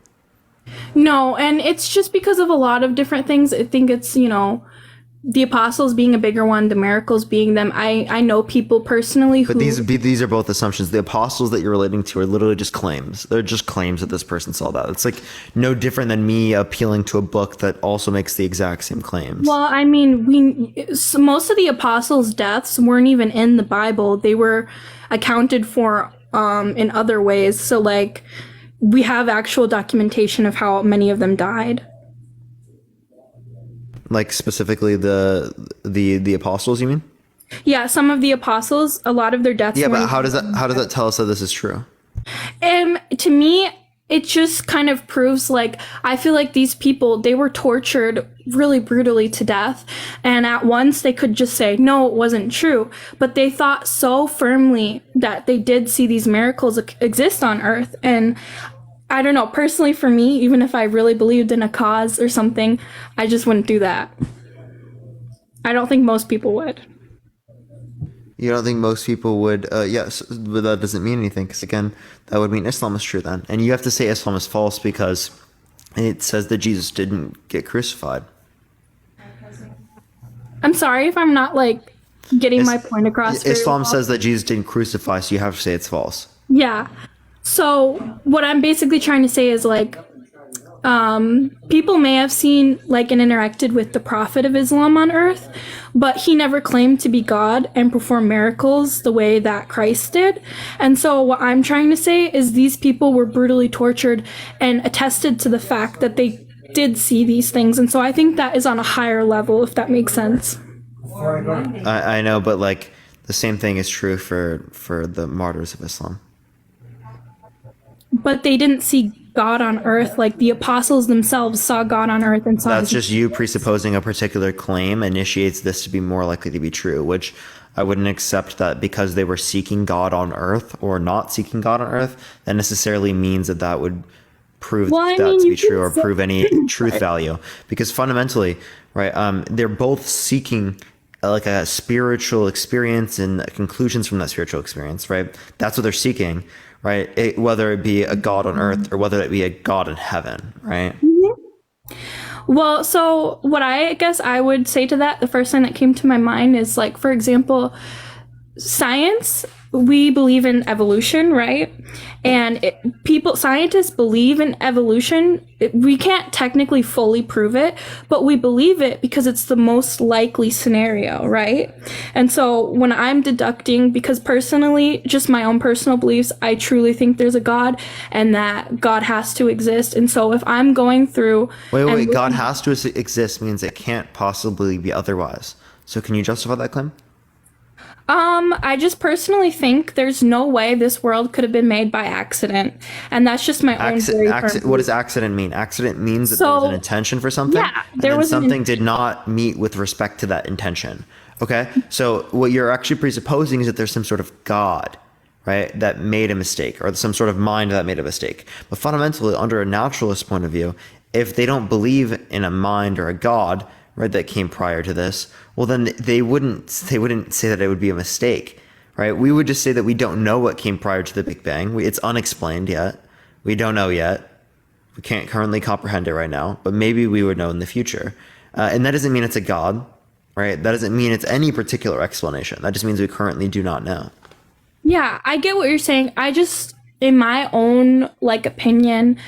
No, and it's just because of a lot of different things. I think it's, the apostles being a bigger one, the miracles being them. I know people personally who... But these are both assumptions. The apostles that you're relating to are literally just claims. They're just claims that this person saw that. It's like no different than me appealing to a book that also makes the exact same claims. Well, I mean, most of the apostles' deaths weren't even in the Bible. They were accounted for in other ways. So, like, we have actual documentation of how many of them died. Like specifically the apostles, you mean? Yeah, some of the apostles, a lot of their deaths. Yeah, but how does that tell us that this is true? To me, it just kind of proves, like, I feel like these people, they were tortured really brutally to death, and at once they could just say, no, it wasn't true, but they thought so firmly that they did see these miracles exist on earth. And I don't know, personally for me, even if I really believed in a cause or something, I just wouldn't do that. I don't think most people would. You don't think most people would? Yes, but that doesn't mean anything, because again, that would mean Islam is true then. And you have to say Islam is false because it says that Jesus didn't get crucified. I'm sorry if I'm not, like, getting my point across. Islam says that Jesus didn't crucify, so you have to say it's false. Yeah. So what I'm basically trying to say is, like, people may have seen, like, and interacted with the Prophet of Islam on earth, but he never claimed to be God and perform miracles the way that Christ did. And so what I'm trying to say is these people were brutally tortured and attested to the fact that they did see these things. And so I think that is on a higher level, if that makes sense. I know, but, like, the same thing is true for the martyrs of Islam. But they didn't see God on earth. Like, the apostles themselves saw God on earth and saw That's just you presupposing a particular claim initiates this to be more likely to be true, which I wouldn't accept that because they were seeking God on earth or not seeking God on earth, that necessarily means that would prove that to be true or prove any truth value. Because fundamentally, right, they're both seeking like a spiritual experience and conclusions from that spiritual experience, right? That's what they're seeking. Right, whether it be a God on earth or whether it be a God in heaven, right? Mm-hmm. Well, so what I guess I would say to that, the first thing that came to my mind is, like, for example, science, we believe in evolution, right? And scientists believe in evolution. We can't technically fully prove it, but we believe it because it's the most likely scenario, right? And so when I'm deducting, because personally, just my own personal beliefs, I truly think there's a God and that God has to exist. And so if I'm going through... Wait, God has to exist means it can't possibly be otherwise. So can you justify that claim? I just personally think there's no way this world could have been made by accident. And that's just my own theory. What does accident mean? Accident means that there was an intention for something, and something did not meet with respect to that intention. Okay? So what you're actually presupposing is that there's some sort of God, right, that made a mistake, or some sort of mind that made a mistake. But fundamentally, under a naturalist point of view, if they don't believe in a mind or a God, right, that came prior to this, well, then they wouldn't say that it would be a mistake, right? We would just say that we don't know what came prior to the Big Bang. It's unexplained yet. We don't know yet. We can't currently comprehend it right now, but maybe we would know in the future. And that doesn't mean it's a God, right? That doesn't mean it's any particular explanation. That just means we currently do not know. Yeah, I get what you're saying. I just, in my own, like, opinion,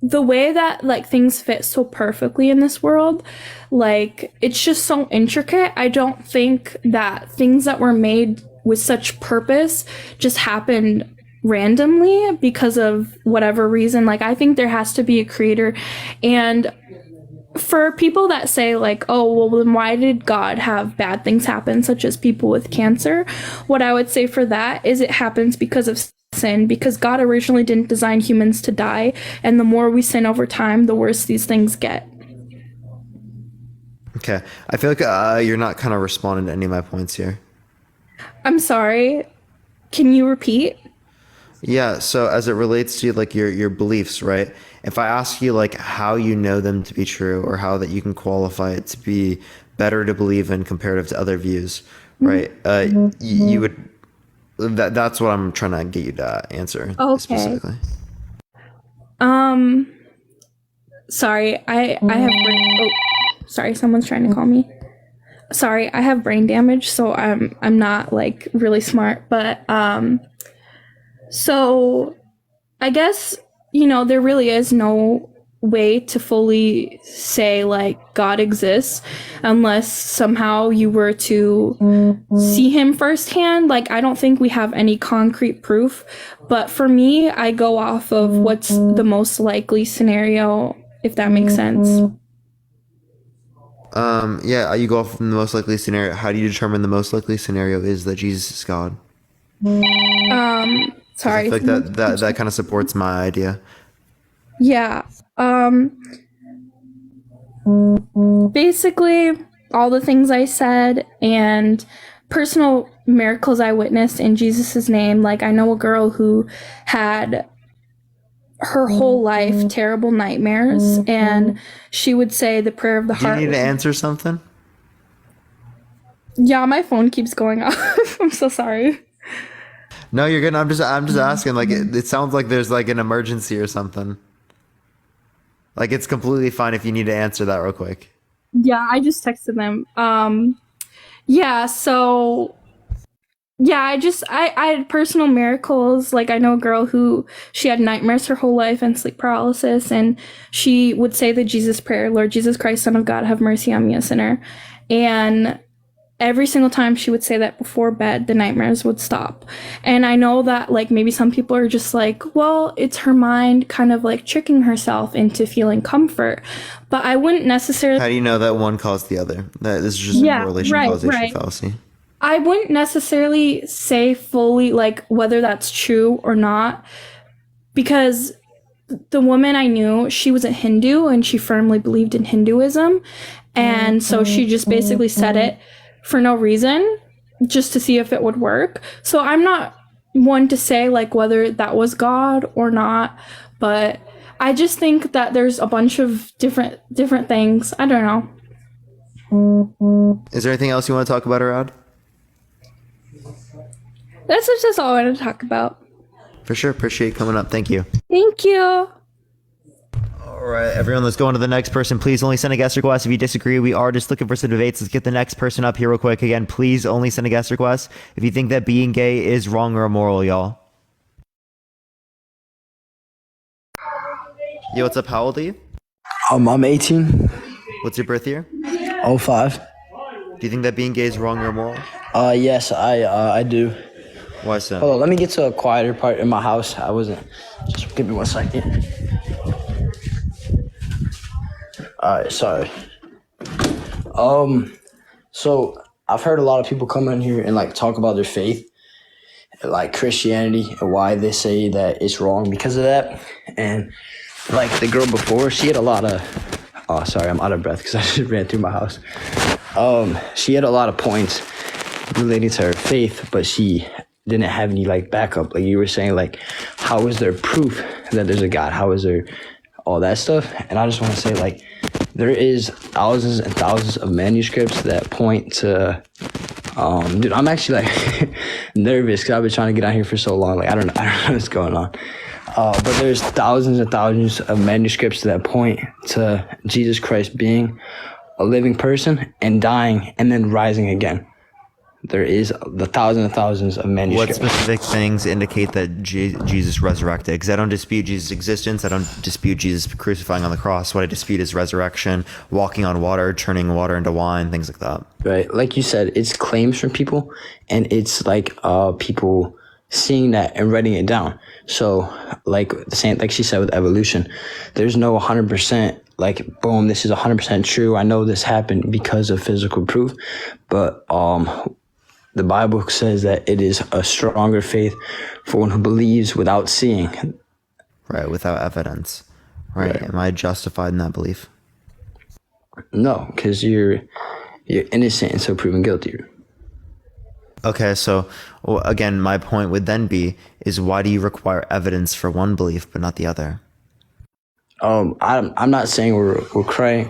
the way that, like, things fit so perfectly in this world, like, it's just so intricate. I don't think that things that were made with such purpose just happened randomly because of whatever reason. Like, I think there has to be a creator. And for people that say, like, oh, well, then why did God have bad things happen, such as people with cancer? What I would say for that is it happens because of sin, because God originally didn't design humans to die, and the more we sin over time, the worse these things get. Okay. I feel like you're not kind of responding to any of my points here. I'm sorry. Can you repeat? Yeah, so as it relates to like your beliefs, right? If I ask you like how you know them to be true, or how that you can qualify it to be better to believe in comparative to other views, right? You would that's what I'm trying to get you to answer specifically. Sorry, I have sorry, someone's trying to call me. Sorry, I have brain damage, so I'm not like really smart, but so I guess, there really is no way to fully say like God exists unless somehow you were to see him firsthand. Like, I don't think we have any concrete proof, but for me, I go off of what's the most likely scenario, if that makes sense. Yeah, you go off from the most likely scenario. How do you determine the most likely scenario is that Jesus is God? Sorry. I feel like that kind of supports my idea. Yeah. Basically, all the things I said and personal miracles I witnessed in Jesus' name. Like, I know a girl who had her whole life terrible nightmares, and she would say the prayer of the heart. Do you need to answer something? Yeah, my phone keeps going off. I'm so sorry. No, you're good. I'm just asking. Like, it sounds like there's like an emergency or something. Like, it's completely fine if you need to answer that real quick. Yeah, I just texted them. Yeah, so yeah, I had personal miracles. Like, I know a girl who she had nightmares her whole life and sleep paralysis, and she would say the Jesus prayer, Lord Jesus Christ, Son of God, have mercy on me, a sinner. And every single time she would say that before bed, the nightmares would stop. And I know that like maybe some people are just like, well, it's her mind kind of like tricking herself into feeling comfort. But I wouldn't necessarily... How do you know that one caused the other? That this is just a correlation causation fallacy. I wouldn't necessarily say fully like whether that's true or not, because the woman I knew, she was a Hindu and she firmly believed in Hinduism. And so she just basically said it for no reason, just to see if it would work. So I'm not one to say like whether that was God or not, but I just think that there's a bunch of different things. I don't know. Is there anything else you want to talk about, Arad? That's just all I wanted to talk about. For sure. Appreciate you coming up. Thank you. Thank you. All right, everyone, let's go on to the next person. Please only send a guest request if you disagree. We are just looking for some debates. Let's get the next person up here real quick. Again, please only send a guest request if you think that being gay is wrong or immoral, y'all. Yo, what's up? How old are you? I'm 18. What's your birth year? 05. Do you think that being gay is wrong or immoral? Yes, I do. Why so? Hold on, let me get to a quieter part in my house. I wasn't. Just give me 1 second. Alright, sorry. So I've heard a lot of people come in here and like talk about their faith, like Christianity, and why they say that it's wrong because of that. And like the girl before, she had a lot of. Oh, sorry, I'm out of breath because I just ran through my house. She had a lot of points relating to her faith, but she didn't have any like backup. Like you were saying, like how is there proof that there's a God? How is there all that stuff? And I just want to say, like, there is thousands and thousands of manuscripts that point to dude, I'm actually like nervous because I've been trying to get out here for so long. Like I don't know what's going on. But there's thousands and thousands of manuscripts that point to Jesus Christ being a living person and dying and then rising again. There is the thousands and thousands of manuscripts. What specific things indicate that Jesus resurrected? Because I don't dispute Jesus' existence. I don't dispute Jesus crucifying on the cross. What I dispute is resurrection, walking on water, turning water into wine, things like that. Right. Like you said, it's claims from people, and it's like people seeing that and writing it down. So like the same, like she said with evolution, there's no 100% like, boom, this is 100% true. I know this happened because of physical proof. But the Bible says that it is a stronger faith for one who believes without seeing. Right, without evidence. Right. Am I justified in that belief? No, because you're innocent until proven guilty. Okay, so again, my point would then be is why do you require evidence for one belief but not the other? I'm not saying we're requiring.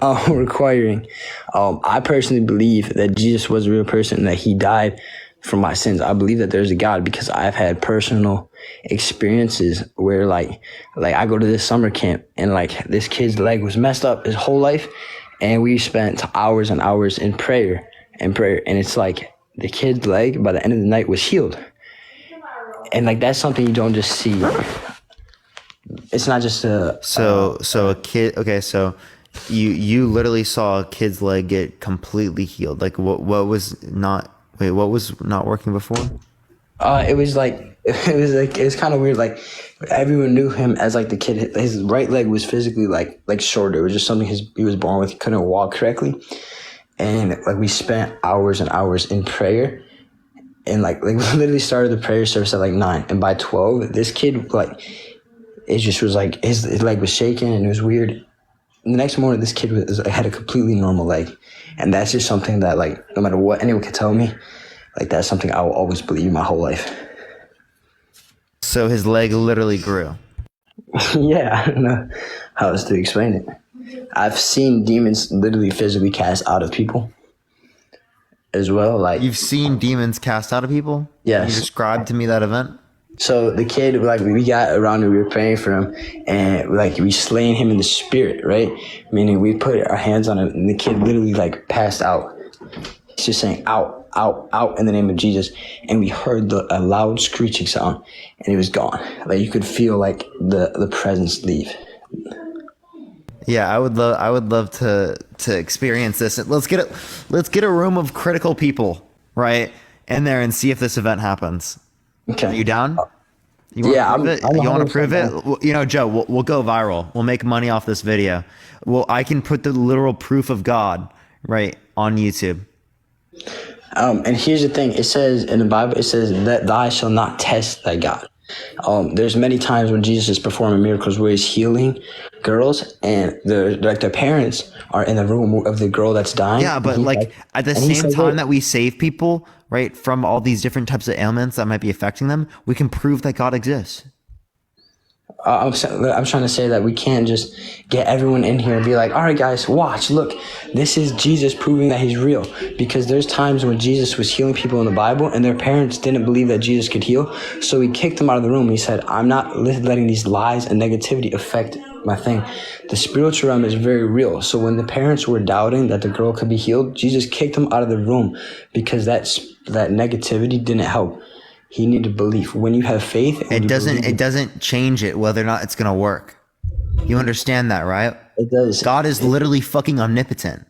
I personally believe that Jesus was a real person and that he died for my sins. I believe that there's a God because I've had personal experiences where like I go to this summer camp and like this kid's leg was messed up his whole life, and we spent hours and hours in prayer, and it's like the kid's leg by the end of the night was healed. And like that's something you don't just see. It's not just a a kid. Okay, so you literally saw a kid's leg get completely healed. Like what was not working before? It was kind of weird. Like everyone knew him as like the kid. His right leg was physically like shorter. It was just something he was born with. He couldn't walk correctly, and like we spent hours and hours in prayer. And like we literally started the prayer service at like 9, and by 12, this kid it just was like his leg was shaking and it was weird. And the next morning, this kid had a completely normal leg, and that's just something that like no matter what anyone could tell me, like that's something I will always believe my whole life. So his leg literally grew. Yeah, I don't know how else to explain it. I've seen demons literally physically cast out of people as well. Like you've seen demons cast out of people? Yes. Can you describe to me that event? So the kid, like we got around and we were praying for him, and like we slaying him in the spirit, right? Meaning we put our hands on him, and the kid literally like passed out. He's just saying out, out, out in the name of Jesus, and we heard a loud screeching sound, and he was gone. Like you could feel like the presence leave. Yeah, I would love to experience this. Let's get a room of critical people, right, in there and see if this event happens. Okay. Are you down? You want to prove it? You know, Joe, we'll go viral. We'll make money off this video. Well, I can put the literal proof of God right on YouTube. And here's the thing. It says in the Bible, it says that thou shalt not test thy God. There's many times when Jesus is performing miracles where he's healing girls, and their parents are in the room of the girl that's dying. Yeah, but like at the same time that we save people, right, from all these different types of ailments that might be affecting them, we can prove that God exists. I'm trying to say that we can't just get everyone in here and be like, all right, guys, watch, look, this is Jesus proving that he's real. Because there's times when Jesus was healing people in the Bible and their parents didn't believe that Jesus could heal. So he kicked them out of the room. And he said, I'm not letting these lies and negativity affect my thing. The spiritual realm is very real. So when the parents were doubting that the girl could be healed, Jesus kicked them out of the room because that negativity didn't help. He needed belief. When you have faith, it doesn't change it whether or not it's gonna work. You understand that, right? It does. God is literally fucking omnipotent.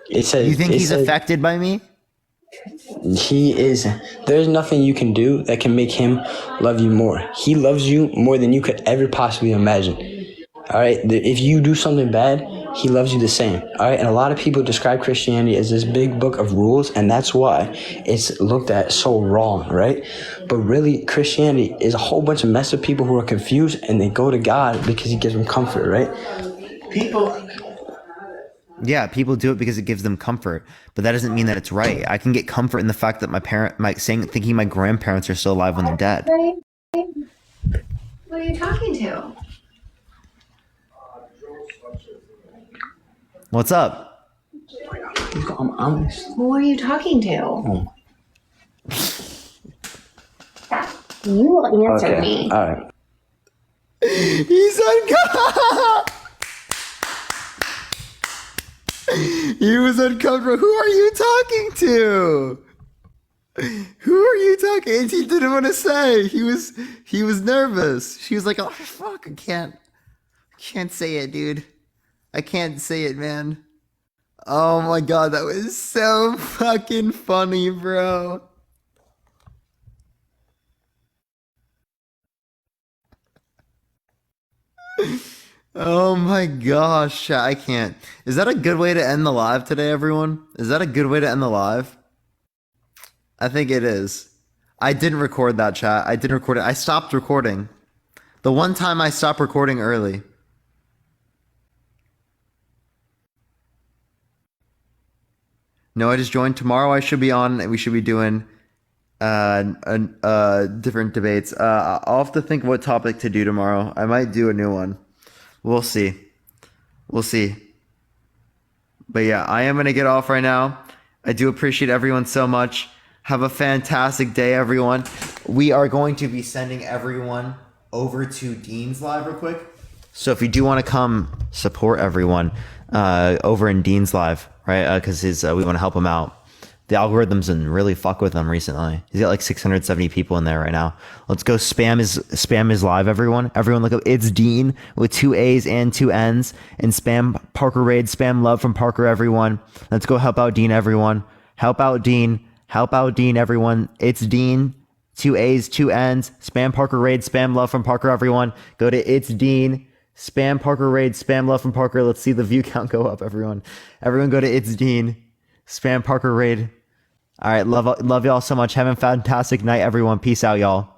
It says. You think he's affected by me? He is. There's nothing you can do that can make him love you more. He loves you more than you could ever possibly imagine. All right. If you do something bad, he loves you the same. All right. And a lot of people describe Christianity as this big book of rules, and that's why it's looked at so wrong, right? But really, Christianity is a whole bunch of messed up people who are confused, and they go to God because he gives them comfort, right? Yeah, people do it because it gives them comfort, but that doesn't mean that it's right. I can get comfort in the fact that thinking my grandparents are still alive when they're dead. What are you talking to? What's up? I'm honest. Who are you talking to? You will answer me. All right. He's uncomfortable. He was uncomfortable. Who are you talking to? Who are you talking? And he didn't want to say. He was nervous. She was like, "Oh fuck, I can't say it, dude. I can't say it, man." Oh my god, that was so fucking funny, bro. Oh my gosh, chat, I can't. Is that a good way to end the live today, everyone? Is that a good way to end the live? I think it is. I didn't record that, chat. I didn't record it. I stopped recording. The one time I stopped recording early. No, I just joined. Tomorrow I should be on and we should be doing different debates. I'll have to think what topic to do tomorrow. I might do a new one. We'll see. We'll see. But yeah, I am going to get off right now. I do appreciate everyone so much. Have a fantastic day, everyone. We are going to be sending everyone over to Dean's Live real quick. So if you do want to come support everyone over in Dean's Live, right? Because we want to help him out. The algorithms didn't really fuck with him recently. He's got like 670 people in there right now. Let's go spam his live, everyone. Everyone look up It's Dean with 2 A's and 2 N's and spam Parker Raid, spam love from Parker, everyone. Let's go help out Dean, everyone. Help out Dean. Help out Dean, everyone. It's Dean, 2 A's, 2 N's. Spam Parker Raid, spam love from Parker, everyone. Go to It's Dean. Spam Parker Raid, spam love from Parker. Let's see the view count go up, everyone. Everyone go to It's Dean. Spam Parker Raid. All right, love y'all so much. Have a fantastic night, everyone. Peace out, y'all.